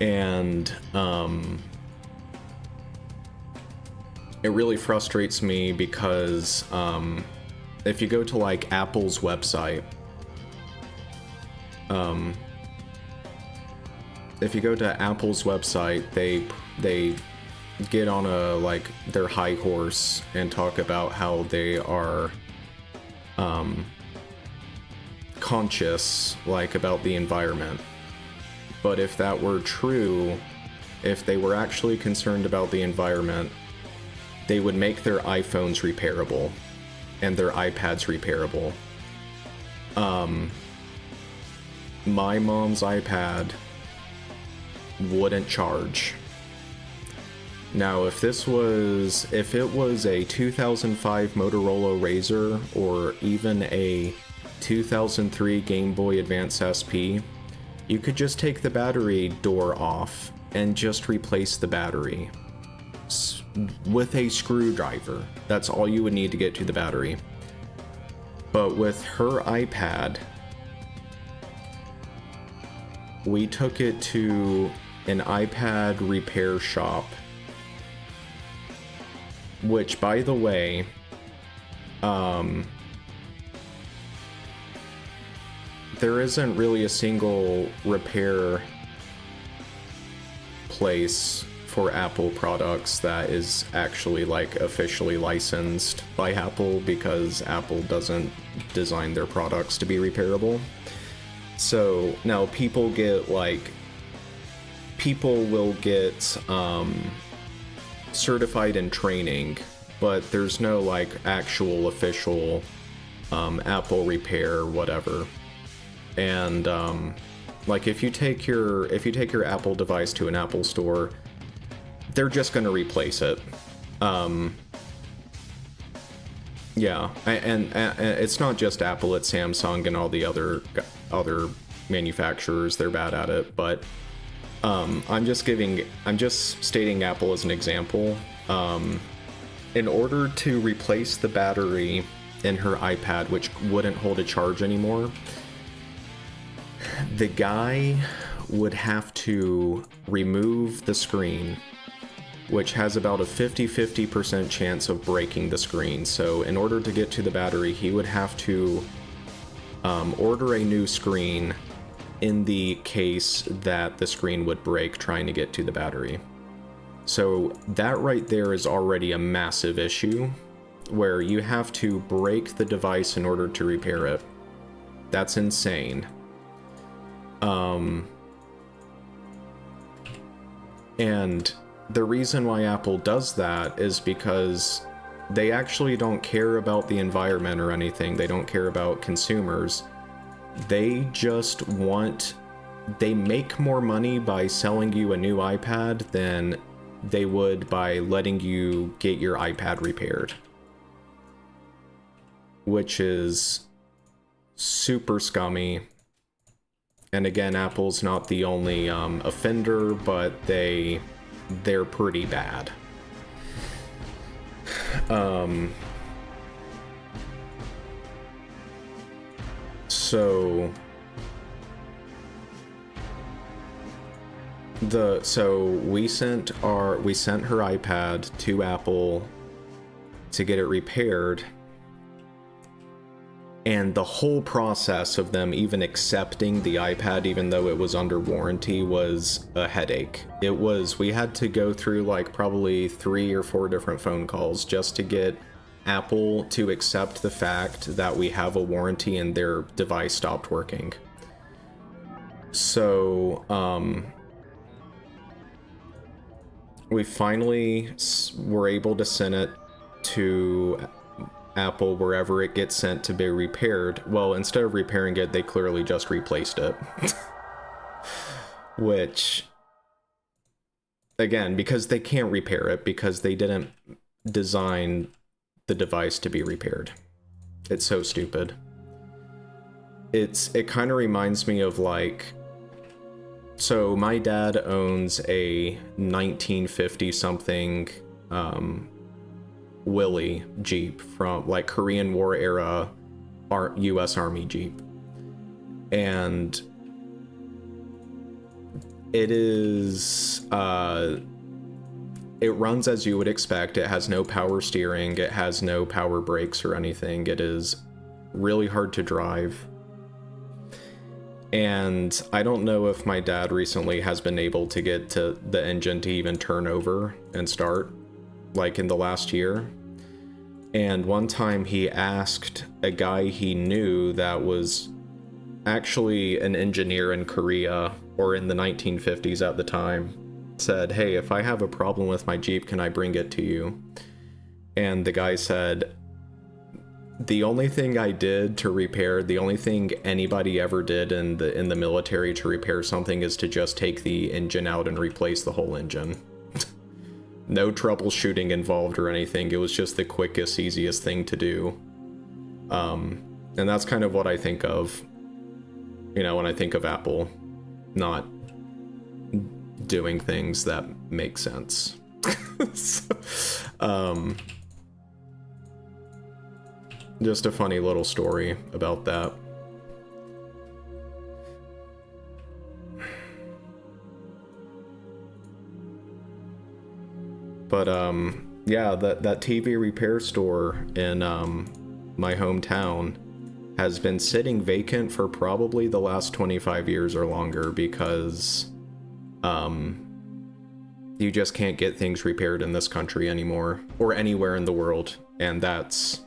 And it really frustrates me because if you go to like Apple's website, they get on their high horse and talk about how they are conscious, like, about the environment. But if that were true, if they were actually concerned about the environment, they would make their iPhones repairable and their iPads repairable. My mom's iPad wouldn't charge. Now, if it was a 2005 Motorola Razr or even a 2003 Game Boy Advance SP, you could just take the battery door off and just replace the battery with a screwdriver. That's all you would need to get to the battery. But with her iPad, we took it to an iPad repair shop, which, by the way, there isn't really a single repair place for Apple products that is actually like officially licensed by Apple, because Apple doesn't design their products to be repairable. So now people will get certified in training, but there's no like actual official Apple repair whatever. And like if you take your Apple device to an Apple store, they're just going to replace it. Yeah, and it's not just Apple, it's Samsung and all the other manufacturers. They're bad at it, but I'm just stating Apple as an example. In order to replace the battery in her iPad, which wouldn't hold a charge anymore, the guy would have to remove the screen, which has about a 50% chance of breaking the screen. So in order to get to the battery, he would have to order a new screen in the case that the screen would break trying to get to the battery. So that right there is already a massive issue, where you have to break the device in order to repair it. That's insane. And the reason why Apple does that is because they actually don't care about the environment or anything. They don't care about consumers. They just they make more money by selling you a new iPad than they would by letting you get your iPad repaired. Which is super scummy. And again, Apple's not the only offender, but they're pretty bad. So we sent her iPad to Apple to get it repaired. And the whole process of them even accepting the iPad, even though it was under warranty, was a headache. We had to go through like probably 3 or 4 different phone calls just to get Apple to accept the fact that we have a warranty and their device stopped working. So, we finally were able to send it to Apple wherever it gets sent to be repaired. Well, instead of repairing it, they clearly just replaced it. Which, again, because they can't repair it, because they didn't design the device to be repaired. It's so stupid. It kind of reminds me of like, so my dad owns a 1950 something Willie Jeep from like Korean War era US Army Jeep. And it is it runs as you would expect. It has no power steering, it has no power brakes or anything. It is really hard to drive. And I don't know if my dad recently has been able to get to the engine to even turn over and start, like in the last year. And one time he asked a guy he knew that was actually an engineer in Korea, or in the 1950s at the time, said, "Hey, if I have a problem with my Jeep, can I bring it to you?" And the guy said, "The only thing I did to repair, the only thing anybody ever did in the military to repair something is to just take the engine out and replace the whole engine." No troubleshooting involved or anything. It was just the quickest, easiest thing to do. And that's kind of what I think of, when I think of Apple not doing things that make sense. Just a funny little story about that. But yeah, that TV repair store in my hometown has been sitting vacant for probably the last 25 years or longer, because You just can't get things repaired in this country anymore, or anywhere in the world, and that's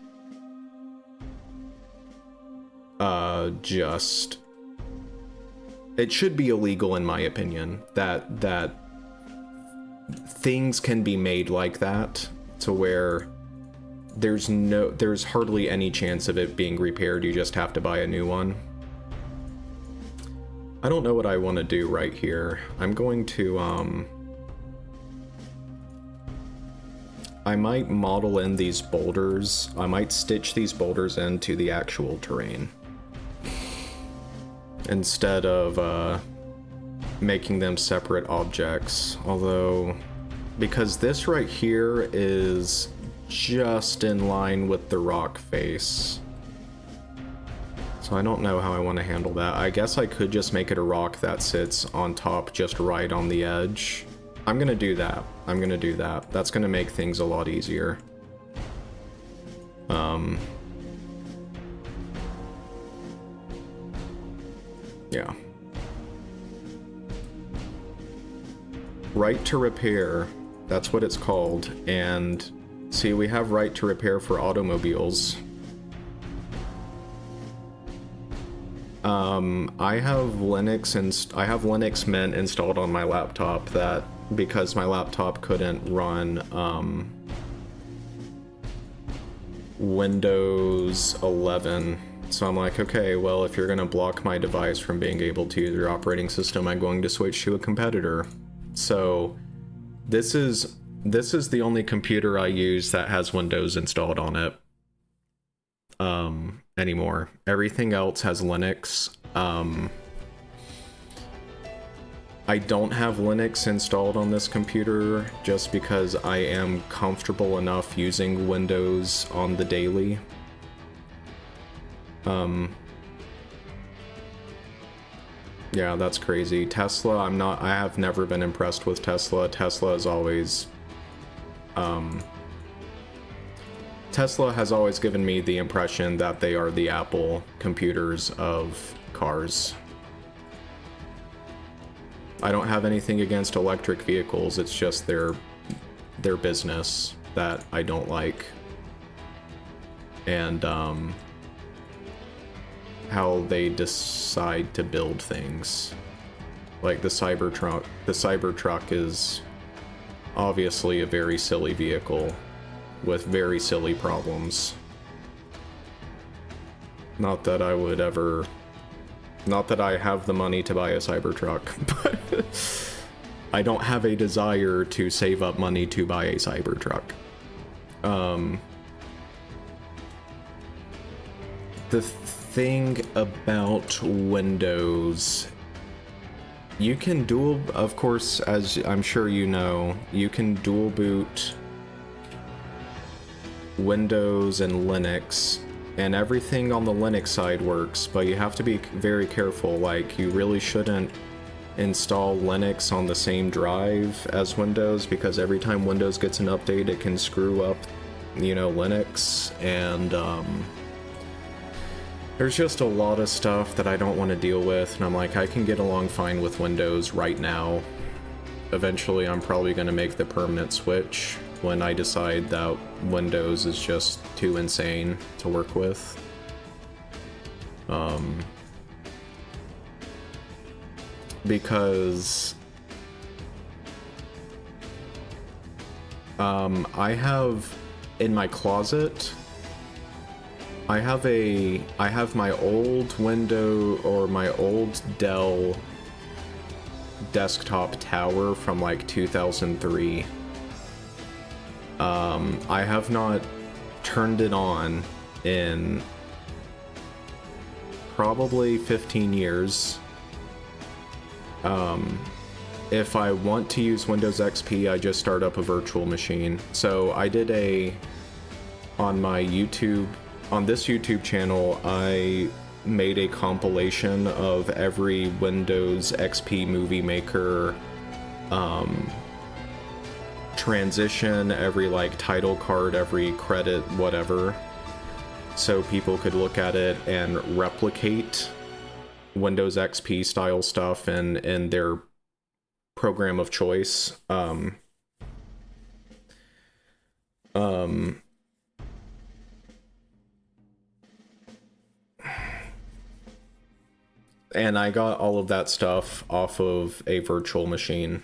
just, it should be illegal in my opinion, that things can be made like that to where there's hardly any chance of it being repaired. You just have to buy a new one. I don't know what I want to do right here. I'm going to I might model in these boulders. I might stitch these boulders into the actual terrain instead of making them separate objects. Although, because this right here is just in line with the rock face, so I don't know how I want to handle that. I guess I could just make it a rock that sits on top, just right on the edge. I'm gonna do that. I'm gonna do that. That's gonna make things a lot easier. Yeah. Right to repair, that's what it's called. And see, we have right to repair for automobiles. I have Linux Mint installed on my laptop, that because my laptop couldn't run Windows 11. So I'm like, okay, well, if you're gonna block my device from being able to use your operating system, I'm going to switch to a competitor. So this is the only computer I use that has Windows installed on it anymore. Everything else has Linux. I don't have Linux installed on this computer just because I am comfortable enough using Windows on the daily. Yeah, that's crazy. Tesla, I have never been impressed with Tesla. Tesla has always given me the impression that they are the Apple computers of cars. I don't have anything against electric vehicles, it's just their business that I don't like. And how they decide to build things. Like the Cybertruck. The Cybertruck is obviously a very silly vehicle with very silly problems. Not that I have the money to buy a Cybertruck, but I don't have a desire to save up money to buy a Cybertruck. The thing about Windows, you can of course, as I'm sure you know, you can dual boot Windows and Linux, and everything on the Linux side works, but you have to be very careful. Like, you really shouldn't install Linux on the same drive as Windows, because every time Windows gets an update, it can screw up, Linux, and there's just a lot of stuff that I don't want to deal with, and I'm like, I can get along fine with Windows right now. Eventually, I'm probably going to make the permanent switch when I decide that Windows is just too insane to work with. Because I have in my closet, I have my old my old Dell desktop tower from like 2003. I have not turned it on in probably 15 years. If I want to use Windows XP, I just start up a virtual machine. So I did on this YouTube channel, I made a compilation of every Windows XP movie maker transition, every title card, every credit, whatever, so people could look at it and replicate Windows XP style stuff in their program of choice. And I got all of that stuff off of a virtual machine,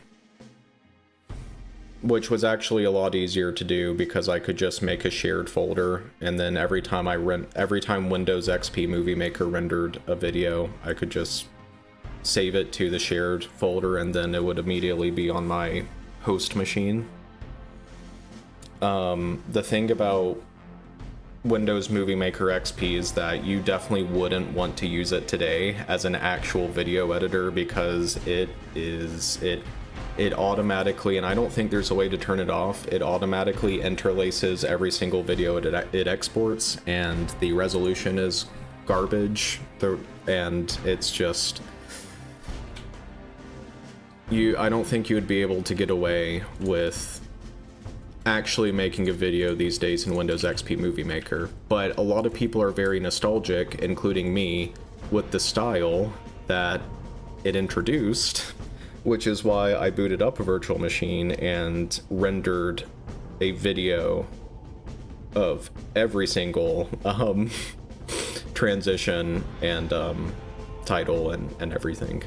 which was actually a lot easier to do because I could just make a shared folder, and then every time Windows XP Movie Maker rendered a video, I could just save it to the shared folder, and then it would immediately be on my host machine. The thing about Windows Movie Maker XP is that you definitely wouldn't want to use it today as an actual video editor, because it automatically, and I don't think there's a way to turn it off, it automatically interlaces every single video it exports, and the resolution is garbage, and it's just... I don't think you would be able to get away with actually making a video these days in Windows XP Movie Maker. But a lot of people are very nostalgic, including me, with the style that it introduced, which is why I booted up a virtual machine and rendered a video of every single transition and title and everything.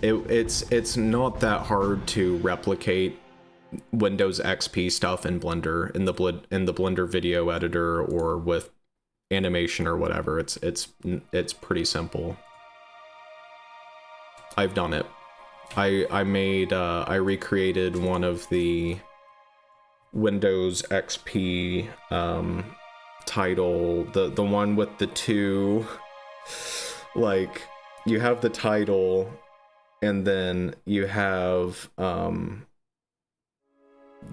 It's not that hard to replicate Windows XP stuff in Blender, in the Blender video editor, or with animation or whatever. It's pretty simple. I've done it. I recreated one of the Windows XP title, the one with the two, like, you have the title, and then you have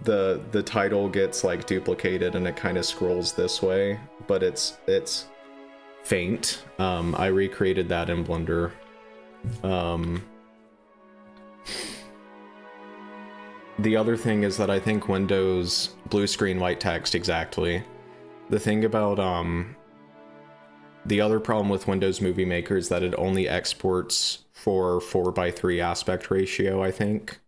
the title gets like duplicated and it kind of scrolls this way, but it's faint. I recreated that in Blender. The other thing is that I think Windows blue screen white text, exactly. The thing about the other problem with Windows Movie Maker is that it only exports for 4:3 aspect ratio, I think.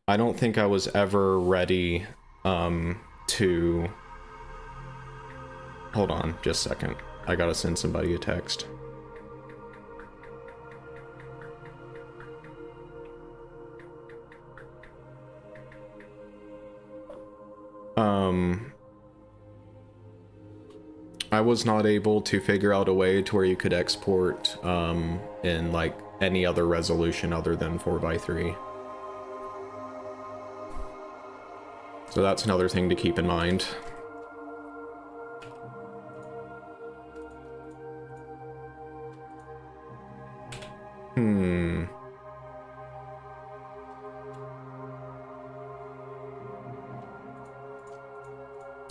I don't think I was ever ready to... Hold on, just a second. I gotta send somebody a text. I was not able to figure out a way to where you could export in like any other resolution other than 4:3. So that's another thing to keep in mind.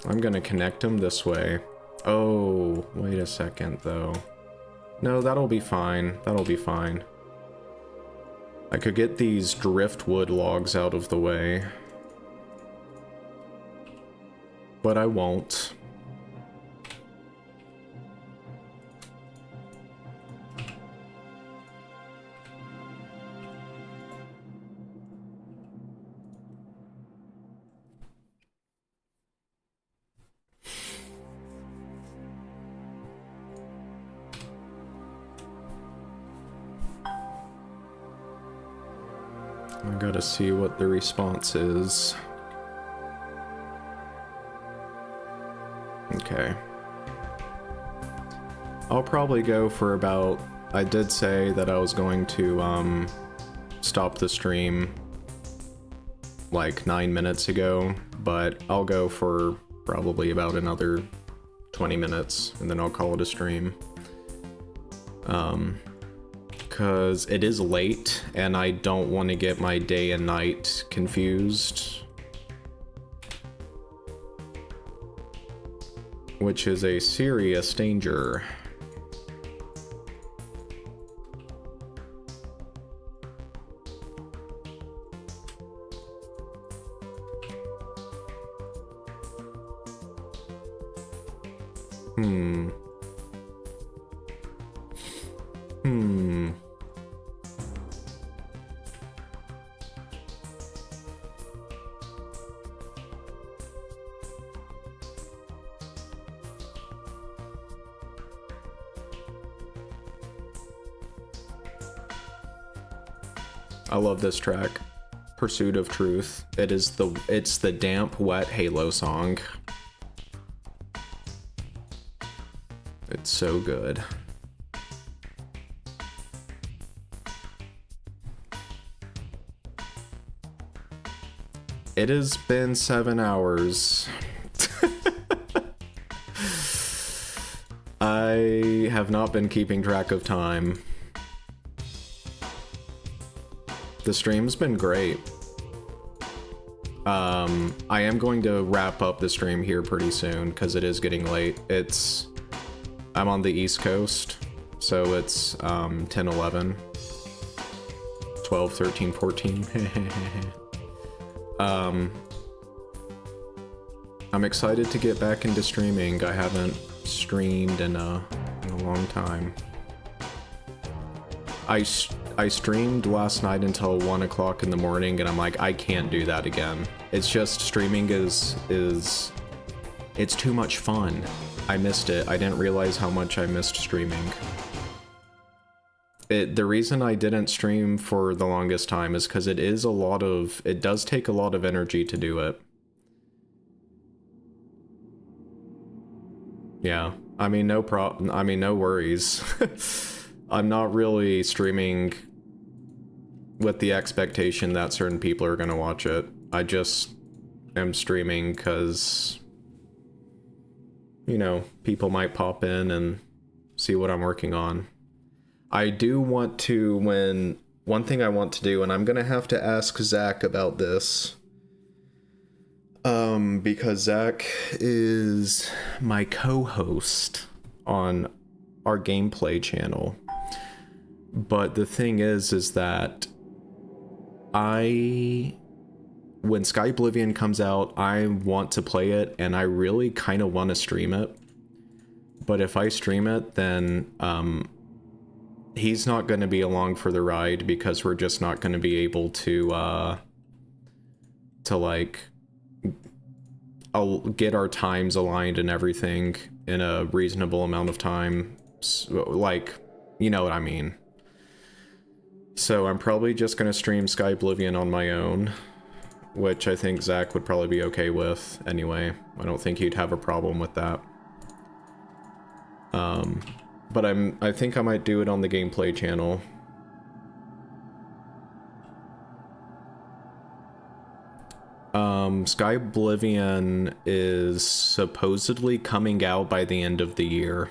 I'm gonna connect them this way. Oh, wait a second, though. No, that'll be fine. That'll be fine. I could get these driftwood logs out of the way. But I won't. I gotta see what the response is. Okay. I'll probably go for about... I did say that I was going to stop the stream like 9 minutes ago, but I'll go for probably about another 20 minutes and then I'll call it a stream. Because it is late and I don't want to get my day and night confused, which is a serious danger. I love this track. Pursuit of Truth. It's the damp, wet Halo song. It's so good. It has been 7 hours. I have not been keeping track of time. The stream's been great. I am going to wrap up the stream here pretty soon because it is getting late. I'm on the East Coast, so it's 10, 11, 12, 13, 14. I'm excited to get back into streaming. I haven't streamed in a long time. I streamed last night until 1 o'clock in the morning, and I'm like, I can't do that again. It's just, streaming is it's too much fun. I missed it. I didn't realize how much I missed streaming. The reason I didn't stream for the longest time is because it does take a lot of energy to do it. Yeah, I mean, no worries. I'm not really streaming with the expectation that certain people are gonna watch it. I just am streaming because, you know, people might pop in and see what I'm working on. I do want to, one thing I want to do, and I'm gonna have to ask Zach about this, because Zach is my co-host on our gameplay channel. But the thing is that when Sky Oblivion comes out, I want to play it, and I really kind of want to stream it. But if I stream it, then he's not going to be along for the ride because we're just not going to be able to like get our times aligned and everything in a reasonable amount of time. Like, you know what I mean. So I'm probably just going to stream Sky Oblivion on my own, which I think Zach would probably be okay with anyway. I don't think he'd have a problem with that. But I think I might do it on the gameplay channel. Sky Oblivion is supposedly coming out by the end of the year.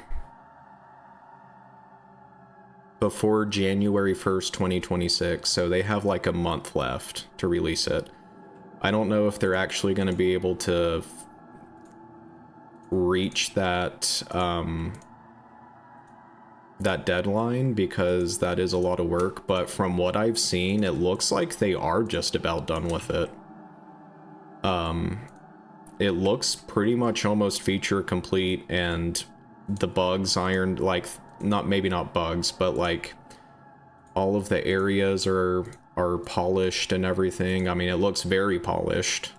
Before January 1st, 2026, so they have like a month left to release it. I don't know if they're actually going to be able to reach that that deadline, because that is a lot of work, but from what I've seen, it looks like they are just about done with it. It looks pretty much almost feature complete, and the bugs ironed, like, maybe not bugs, but like all of the areas are polished and everything. I mean, it looks very polished.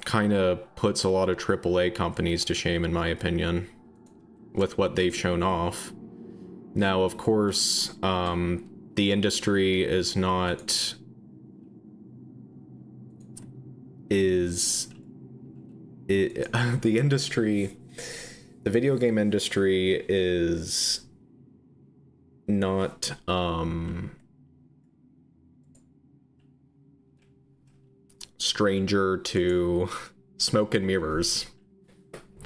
Kind of puts a lot of AAA companies to shame, in my opinion, with what they've shown off. Now, of course, the industry is not... The video game industry is not stranger to smoke and mirrors.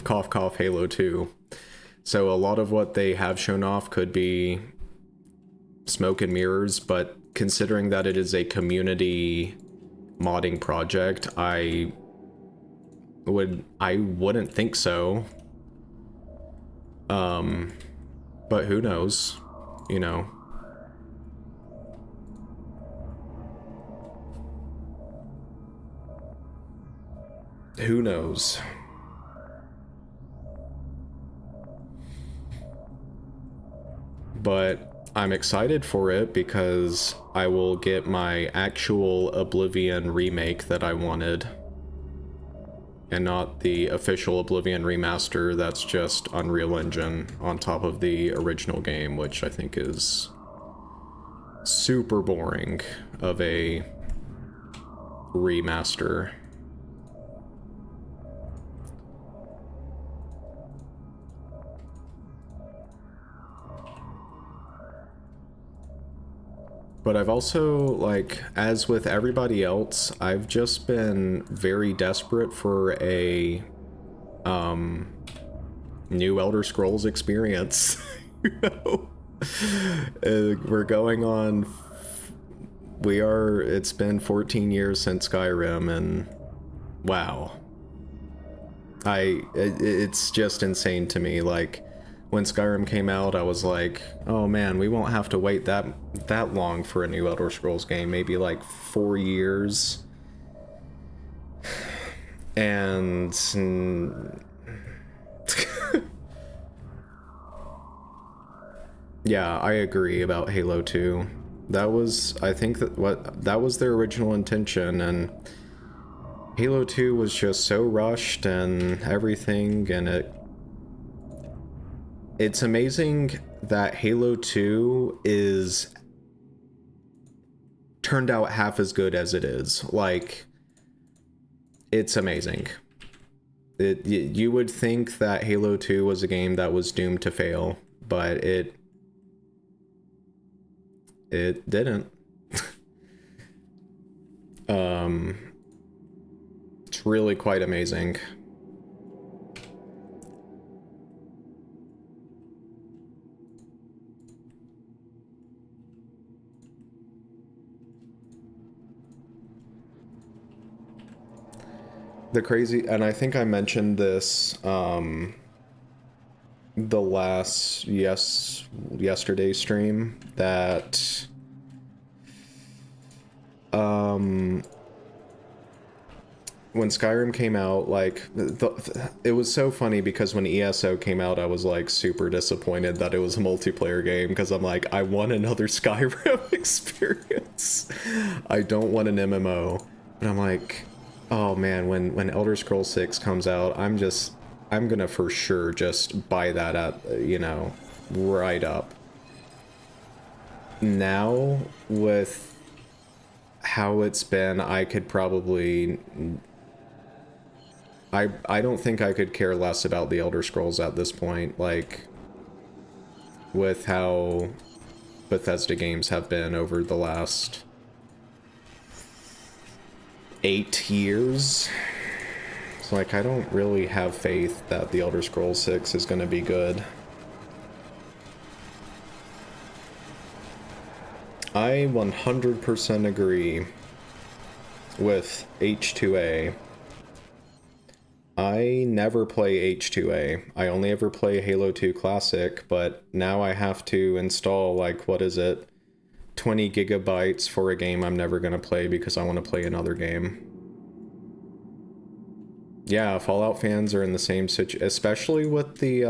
Cough cough, Halo 2. So a lot of what they have shown off could be smoke and mirrors, but considering that it is a community modding project, I wouldn't think so. But who knows, you know. Who knows? but I'm excited for it because I will get my actual Oblivion remake that I wanted, and not the official Oblivion remaster that's just Unreal Engine on top of the original game, which I think is super boring of a remaster. But I've also, like, as with everybody else, I've just been very desperate for a new Elder Scrolls experience. You know? We're going on, it's been 14 years since Skyrim, and wow. It's just insane to me. Like, when Skyrim came out, I was like, oh man, we won't have to wait that long for a new Elder Scrolls game, maybe like 4 years. And yeah, I agree about Halo 2. That was, I think that was their original intention, and Halo 2 was just so rushed and everything, and it's amazing that Halo 2 is turned out half as good as it is. Like, it's amazing. You would think that Halo 2 was a game that was doomed to fail, but it didn't. It's really quite amazing. The crazy, and I think I mentioned this yesterday's stream, that when Skyrim came out, like, it was so funny because when ESO came out, I was like super disappointed that it was a multiplayer game, because I'm like, I want another Skyrim experience. I don't want an MMO. But I'm like, oh man, when Elder Scrolls 6 comes out, I'm gonna for sure just buy that at, you know, right up. Now, with how it's been, I could probably... I don't think I could care less about the Elder Scrolls at this point, like, with how Bethesda games have been over the last 8 years. It's like, I don't really have faith that the Elder Scrolls 6 is going to be good. I 100% agree with H2A. I never play H2A. I only ever play Halo 2 Classic, but now I have to install, like, what is it? 20 gigabytes for a game I'm never going to play because I want to play another game. Yeah, Fallout fans are in the same situation, especially with the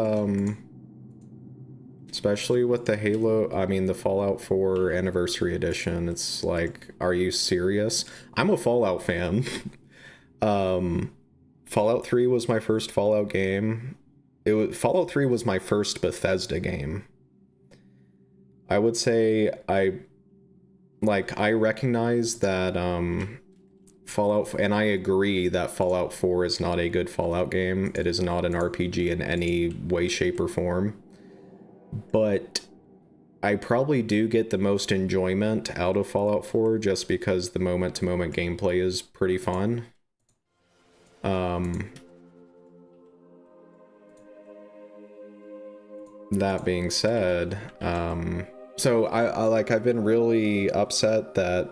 Halo, I mean the Fallout 4 Anniversary Edition. It's like, are you serious? I'm a Fallout fan. Fallout 3 was my first Fallout game. Fallout 3 was my first Bethesda game. I would say I recognize that Fallout, and I agree that Fallout 4 is not a good Fallout game. It is not an RPG in any way, shape, or form. But I probably do get the most enjoyment out of Fallout 4 just because the moment-to-moment gameplay is pretty fun. That being said, so I've been really upset that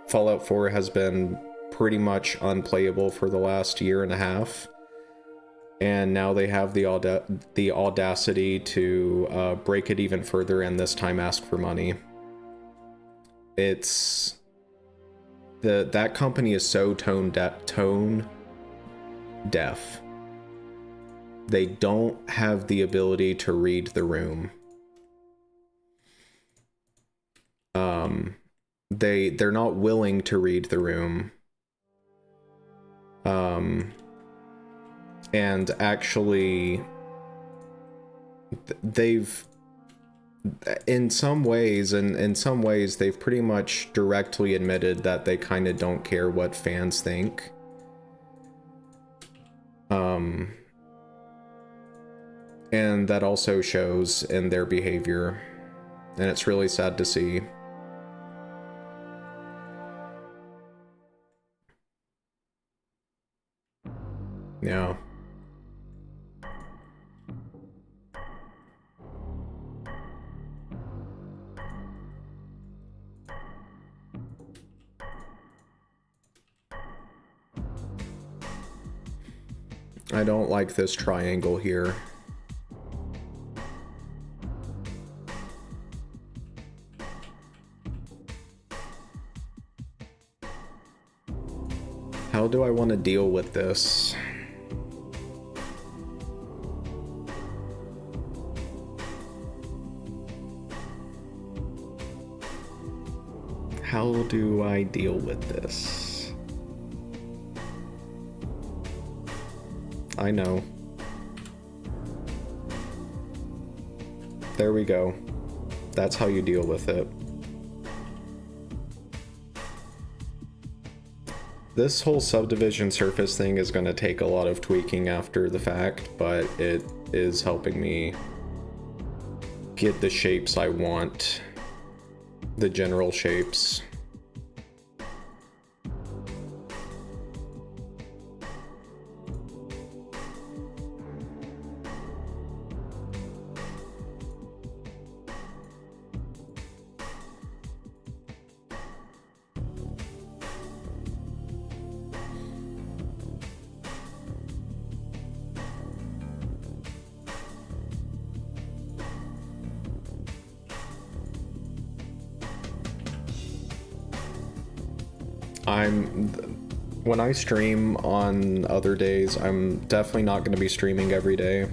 Fallout 4 has been pretty much unplayable for the last year and a half, and now they have the audacity to break it even further, and this time ask for money. It's that company is so tone deaf. They don't have the ability to read the room. they're not willing to read the room. And actually they've in some ways they've pretty much directly admitted that they kind of don't care what fans think. And that also shows in their behavior, and it's really sad to see. Yeah. I don't like this triangle here. How do I want to deal with this? How do I deal with this? I know. There we go. That's how you deal with it. This whole subdivision surface thing is going to take a lot of tweaking after the fact, but it is helping me get the shapes I want. The general shapes. When I stream on other days, I'm definitely not going to be streaming every day.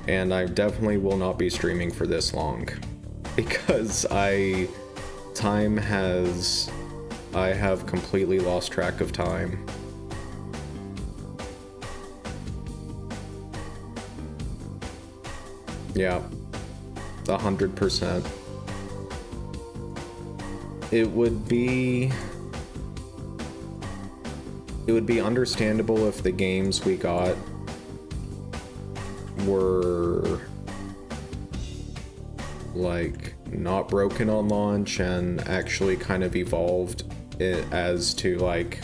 And I definitely will not be streaming for this long. Because I have completely lost track of time. Yeah. 100%. It would be understandable if the games we got were like not broken on launch and actually kind of evolved it as to like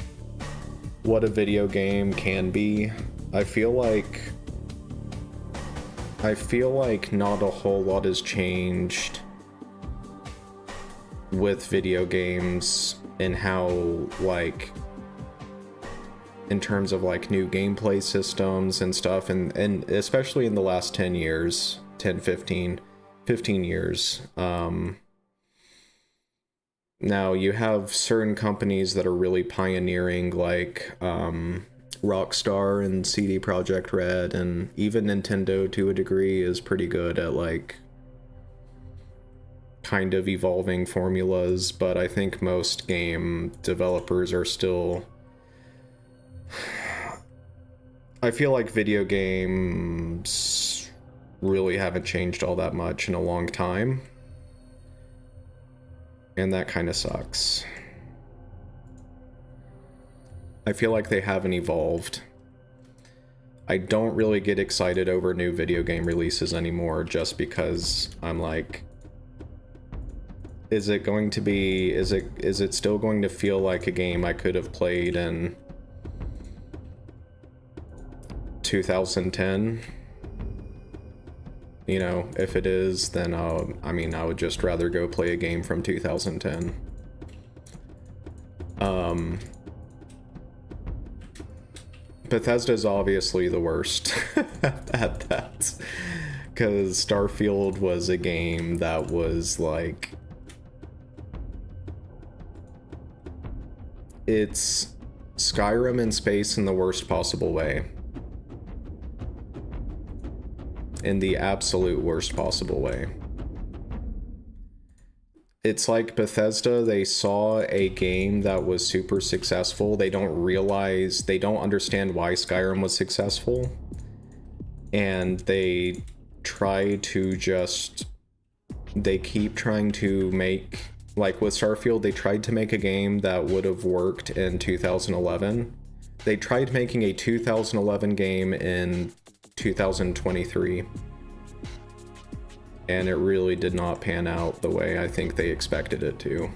what a video game can be. I feel like not a whole lot has changed with video games and how, like, in terms of like new gameplay systems and stuff, and especially in the last 10 years, 15 years. Now you have certain companies that are really pioneering, like Rockstar and CD Projekt Red, and even Nintendo to a degree is pretty good at like kind of evolving formulas, but I think most game developers are still... I feel like video games really haven't changed all that much in a long time, and that kind of sucks. I feel like they haven't evolved. I don't really get excited over new video game releases anymore, just because I'm like, is it still going to feel like a game I could have played in 2010? You know, if it is, then I mean, I would just rather go play a game from 2010. Bethesda's obviously the worst at that, because Starfield was a game that was like, it's Skyrim in space in the worst possible way. In the absolute worst possible way. it's like Bethesda, they saw a game that was super successful. They don't understand why Skyrim was successful. And they keep trying to make, like with Starfield, they tried to make a game that would have worked in 2011. They tried making a 2011 game in 2023. And it really did not pan out the way I think they expected it to.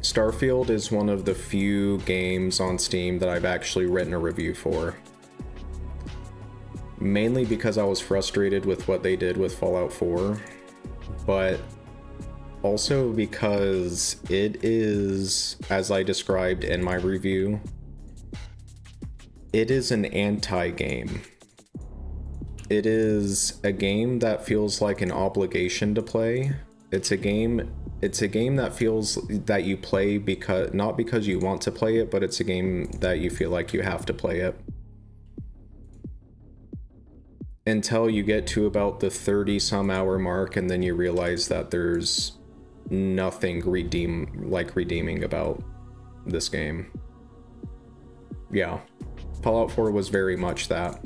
Starfield is one of the few games on Steam that I've actually written a review for. Mainly because I was frustrated with what they did with Fallout 4, but also because it is, as I described in my review, it is an anti-game. It is a game that feels like an obligation to play. It's a game that feels that you play because, not because you want to play it, but it's a game that you feel like you have to play it. Until you get to about the 30-some hour mark, and then you realize that there's nothing redeeming about this game. Yeah, Fallout 4 was very much that.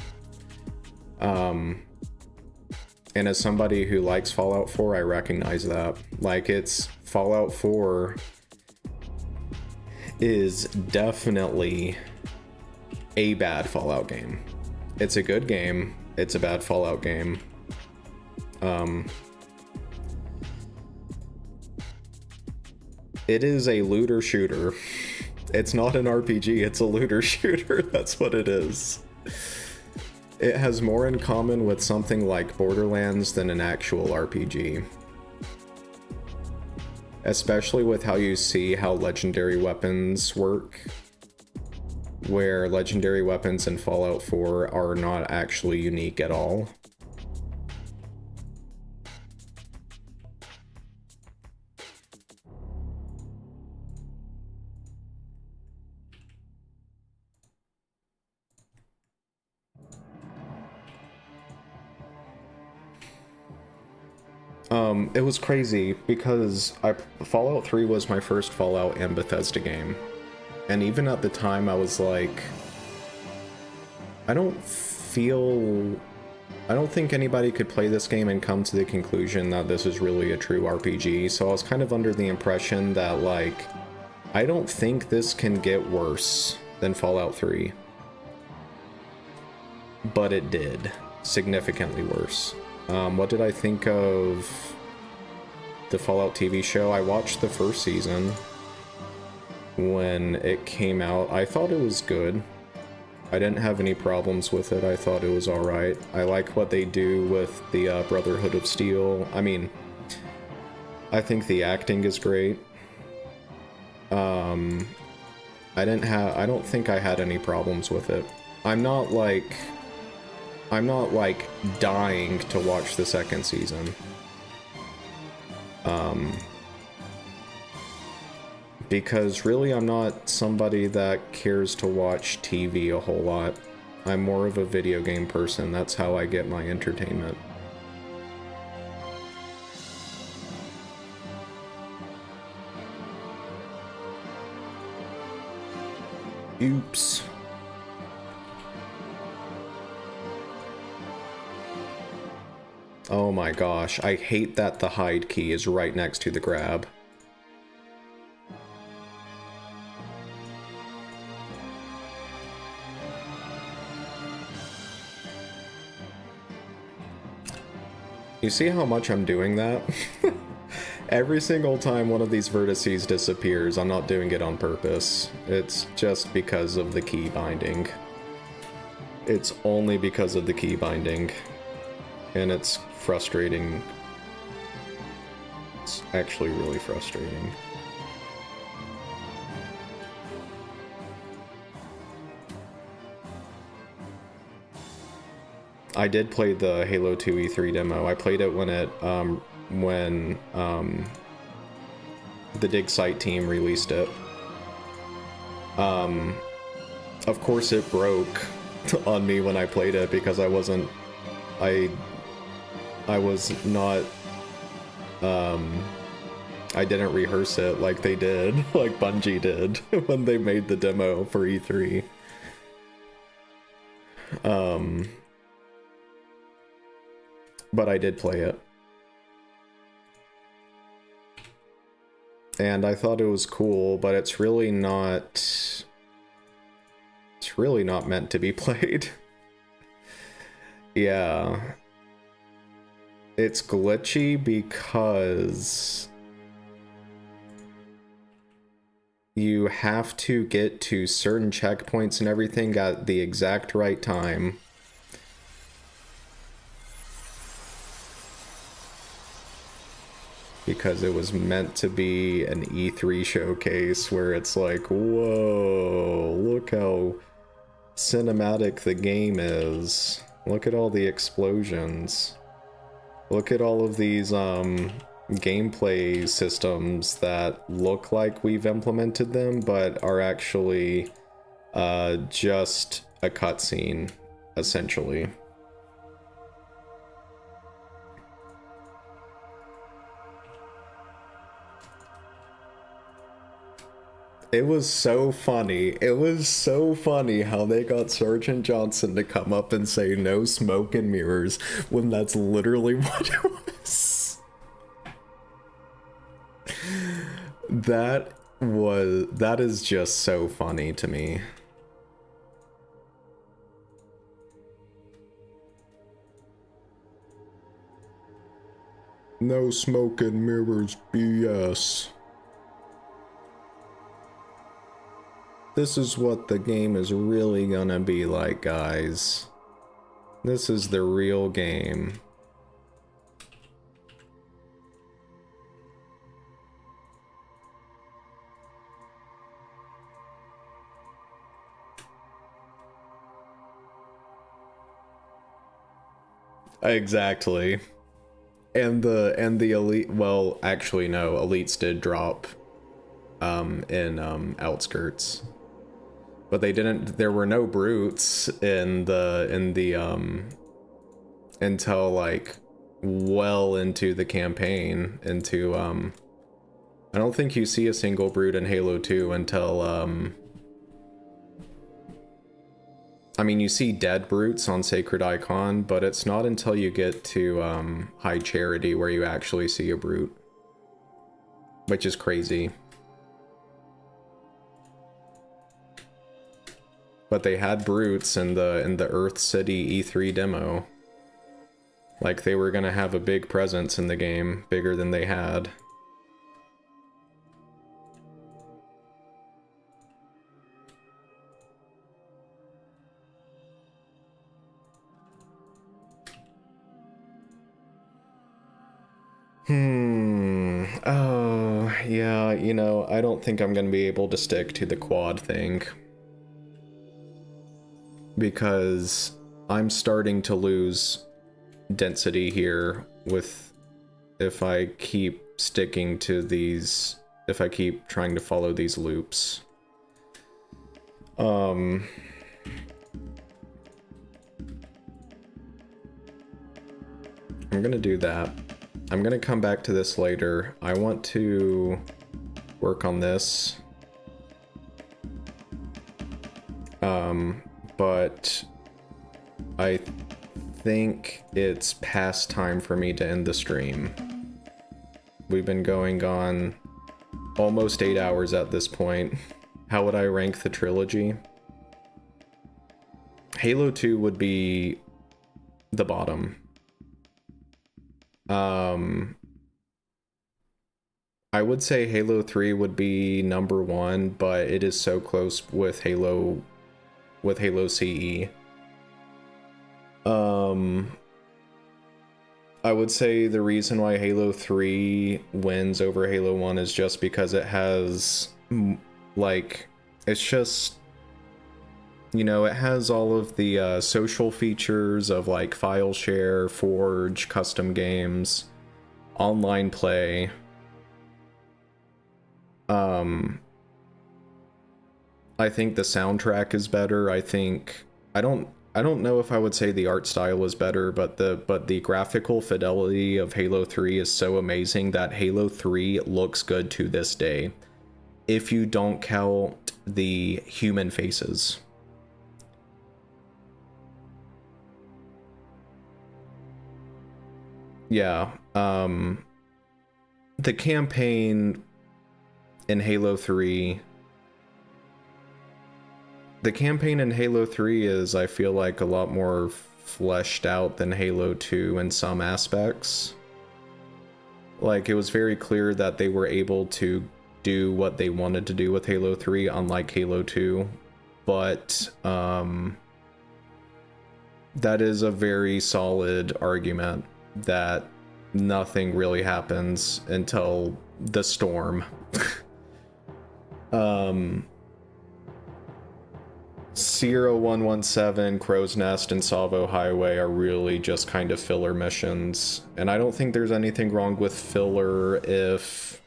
And as somebody who likes Fallout 4, I recognize that. Like, Fallout 4 is definitely a bad Fallout game. It's a good game, it's a bad Fallout game. It is a looter shooter. It's not an RPG, it's a looter shooter. That's what it is. It has more in common with something like Borderlands than an actual RPG. Especially with how you see how legendary weapons work. Where legendary weapons in Fallout 4 are not actually unique at all. It was crazy because Fallout 3 was my first Fallout and Bethesda game. And even at the time I was like, I don't think anybody could play this game and come to the conclusion that this is really a true RPG. So I was kind of under the impression that, like, I don't think this can get worse than Fallout 3. But it did. Significantly worse. What did I think of the Fallout TV show? I watched the first season when it came out. I thought it was good. I didn't have any problems with it. I thought it was alright. I like what they do with the Brotherhood of Steel. I mean, I think the acting is great. I don't think I had any problems with it. I'm not like dying to watch the second season. Because really I'm not somebody that cares to watch TV a whole lot. I'm more of a video game person. That's how I get my entertainment. Oops. Oh my gosh, I hate that the hide key is right next to the grab. You see how much I'm doing that? Every single time one of these vertices disappears, I'm not doing it on purpose. It's just because of the key binding. It's only because of the key binding. And it's frustrating. It's actually really frustrating. I did play the Halo 2 E3 demo. I played it when the Dig Site team released it. of course it broke on me when I played it because I was not, I didn't rehearse it like they did, like Bungie did when they made the demo for E3. But I did play it. And I thought it was cool, but it's really not meant to be played. Yeah. It's glitchy because you have to get to certain checkpoints and everything at the exact right time. Because it was meant to be an E3 showcase where it's like, whoa, look how cinematic the game is. Look at all the explosions. Look at all of these gameplay systems that look like we've implemented them, but are actually just a cutscene, essentially. It was so funny. It was so funny how they got Sergeant Johnson to come up and say no smoke and mirrors when that's literally what it was. That is just so funny to me. No smoke and mirrors, BS. This is what the game is really gonna be like, guys. This is the real game. Exactly. And the elite, well, actually no, elites did drop in Outskirts. But they didn't, there were no brutes in the until like well into the campaign, into I don't think you see a single brute in Halo 2 until I mean, you see dead brutes on Sacred Icon, but it's not until you get to High Charity where you actually see a brute, which is crazy. But they had brutes in the Earth City E3 demo. Like they were gonna have a big presence in the game, bigger than they had. Oh, yeah, you know, I don't think I'm gonna be able to stick to the quad thing. Because I'm starting to lose density here with if I keep sticking to these, if I keep trying to follow these loops. I'm gonna do that. I'm gonna come back to this later. I want to work on this. But I think it's past time for me to end the stream. We've been going on almost 8 hours at this point. How would I rank the trilogy? Halo 2 would be the bottom. I would say Halo 3 would be number 1, but it is so close with Halo CE. I would say the reason why Halo 3 wins over Halo 1 is just because it has, like, it's just, you know, it has all of the social features of, like, file share, Forge, custom games, online I think the soundtrack is better. I don't know if I would say the art style is better, but the graphical fidelity of Halo 3 is so amazing that Halo 3 looks good to this day, if you don't count the human faces. Yeah, the campaign in Halo 3... The campaign in Halo 3 is, I feel like, a lot more fleshed out than Halo 2 in some aspects. Like, it was very clear that they were able to do what they wanted to do with Halo 3, unlike Halo 2. But, that is a very solid argument that nothing really happens until the storm. Sierra 117, Crow's Nest, and Salvo Highway are really just kind of filler missions. And I don't think there's anything wrong with filler if...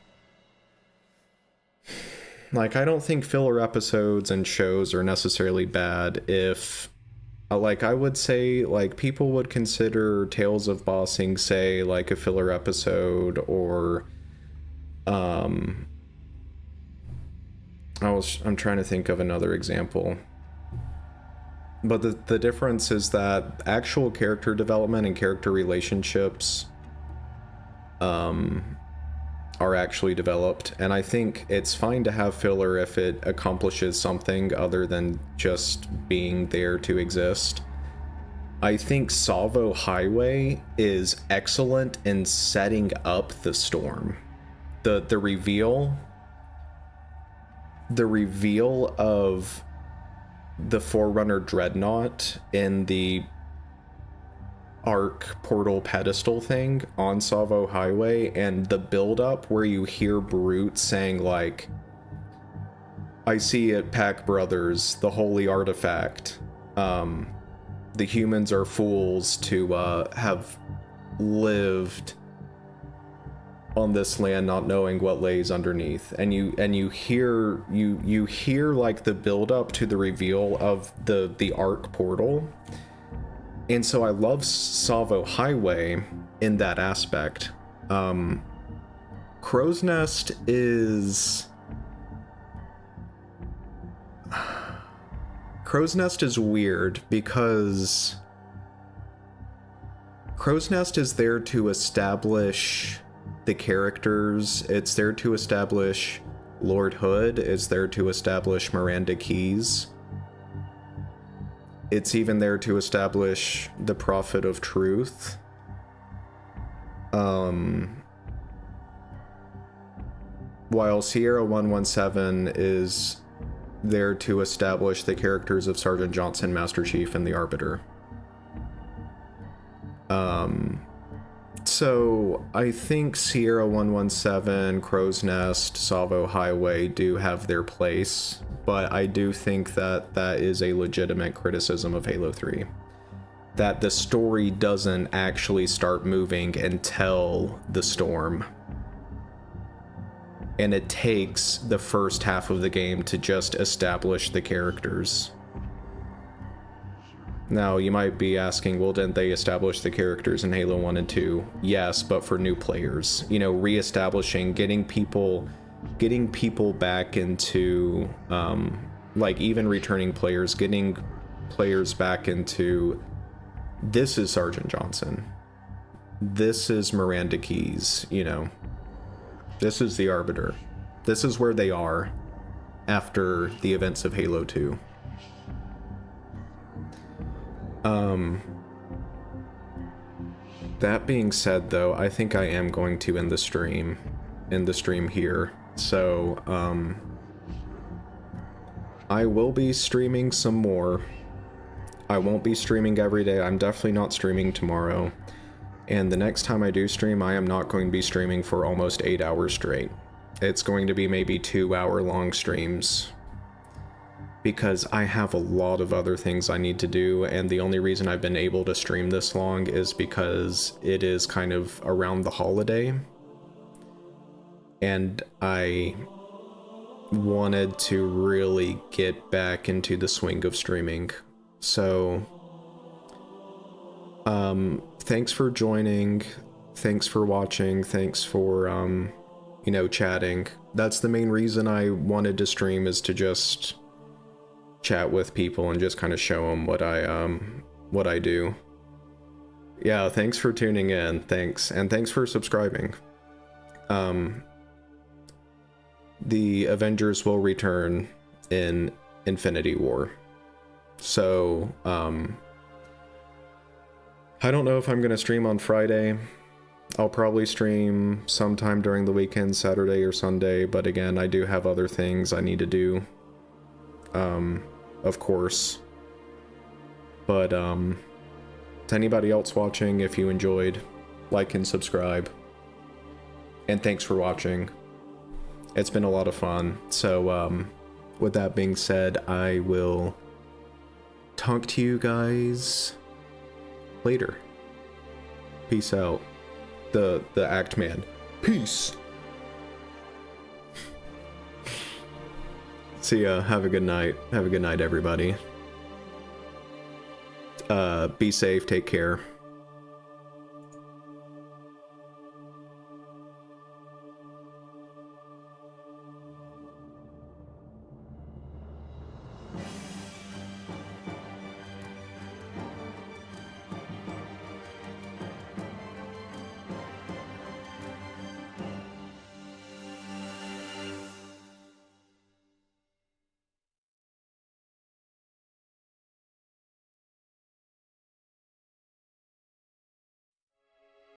Like, I don't think filler episodes and shows are necessarily bad if... Like, I would say, like, people would consider Tales of Bossing, say, like, a filler episode, or... I'm trying to think of another example. But the difference is that actual character development and character relationships are actually developed, and I think it's fine to have filler if it accomplishes something other than just being there to exist. I think Salvo Highway is excellent in setting up the storm. The reveal of the Forerunner Dreadnought in the Arc portal pedestal thing on Salvo Highway, and the build-up where you hear Brute saying, like, I see it, Pack Brothers, the holy artifact. The humans are fools to have lived on this land not knowing what lays underneath, and you hear like the build up to the reveal of the Arc portal. And so I love Salvo Highway in that aspect. Crow's Nest is weird because Crow's Nest is there to establish the characters. It's there to establish Lord Hood. It's there to establish Miranda Keyes. It's even there to establish the Prophet of Truth. While Sierra 117 is there to establish the characters of Sergeant Johnson, Master Chief, and the Arbiter. So I think Sierra 117, Crow's Nest, Salvo Highway do have their place, but I do think that that is a legitimate criticism of Halo 3. That the story doesn't actually start moving until the storm. And it takes the first half of the game to just establish the characters. Now, you might be asking, well, didn't they establish the characters in Halo 1 and 2? Yes, but for new players. You know, re-establishing, getting people back into, like, even returning players, getting players back into, this is Sergeant Johnson. This is Miranda Keyes, you know. This is the Arbiter. This is where they are after the events of Halo 2. That being said, though, I think I am going to end the stream here. So, I will be streaming some more. I won't be streaming every day. I'm definitely not streaming tomorrow. And the next time I do stream, I am not going to be streaming for almost 8 hours straight. It's going to be maybe 2-hour long streams, because I have a lot of other things I need to do, and the only reason I've been able to stream this long is because it is kind of around the holiday, and I wanted to really get back into the swing of streaming. So, thanks for joining. Thanks for watching. Thanks for, you know, chatting. That's the main reason I wanted to stream, is to just chat with people and just kind of show them what I do. Yeah, thanks for tuning in. Thanks. And thanks for subscribing. The Avengers will return in Infinity War. So, I don't know if I'm going to stream on Friday. I'll probably stream sometime during the weekend, Saturday or Sunday, but again, I do have other things I need to do, of course. But, to anybody else watching, if you enjoyed, like and subscribe. And thanks for watching. It's been a lot of fun. So, with that being said, I will talk to you guys later. Peace out. The Act Man. Peace. See ya. Have a good night. Have a good night, everybody. Be safe. Take care.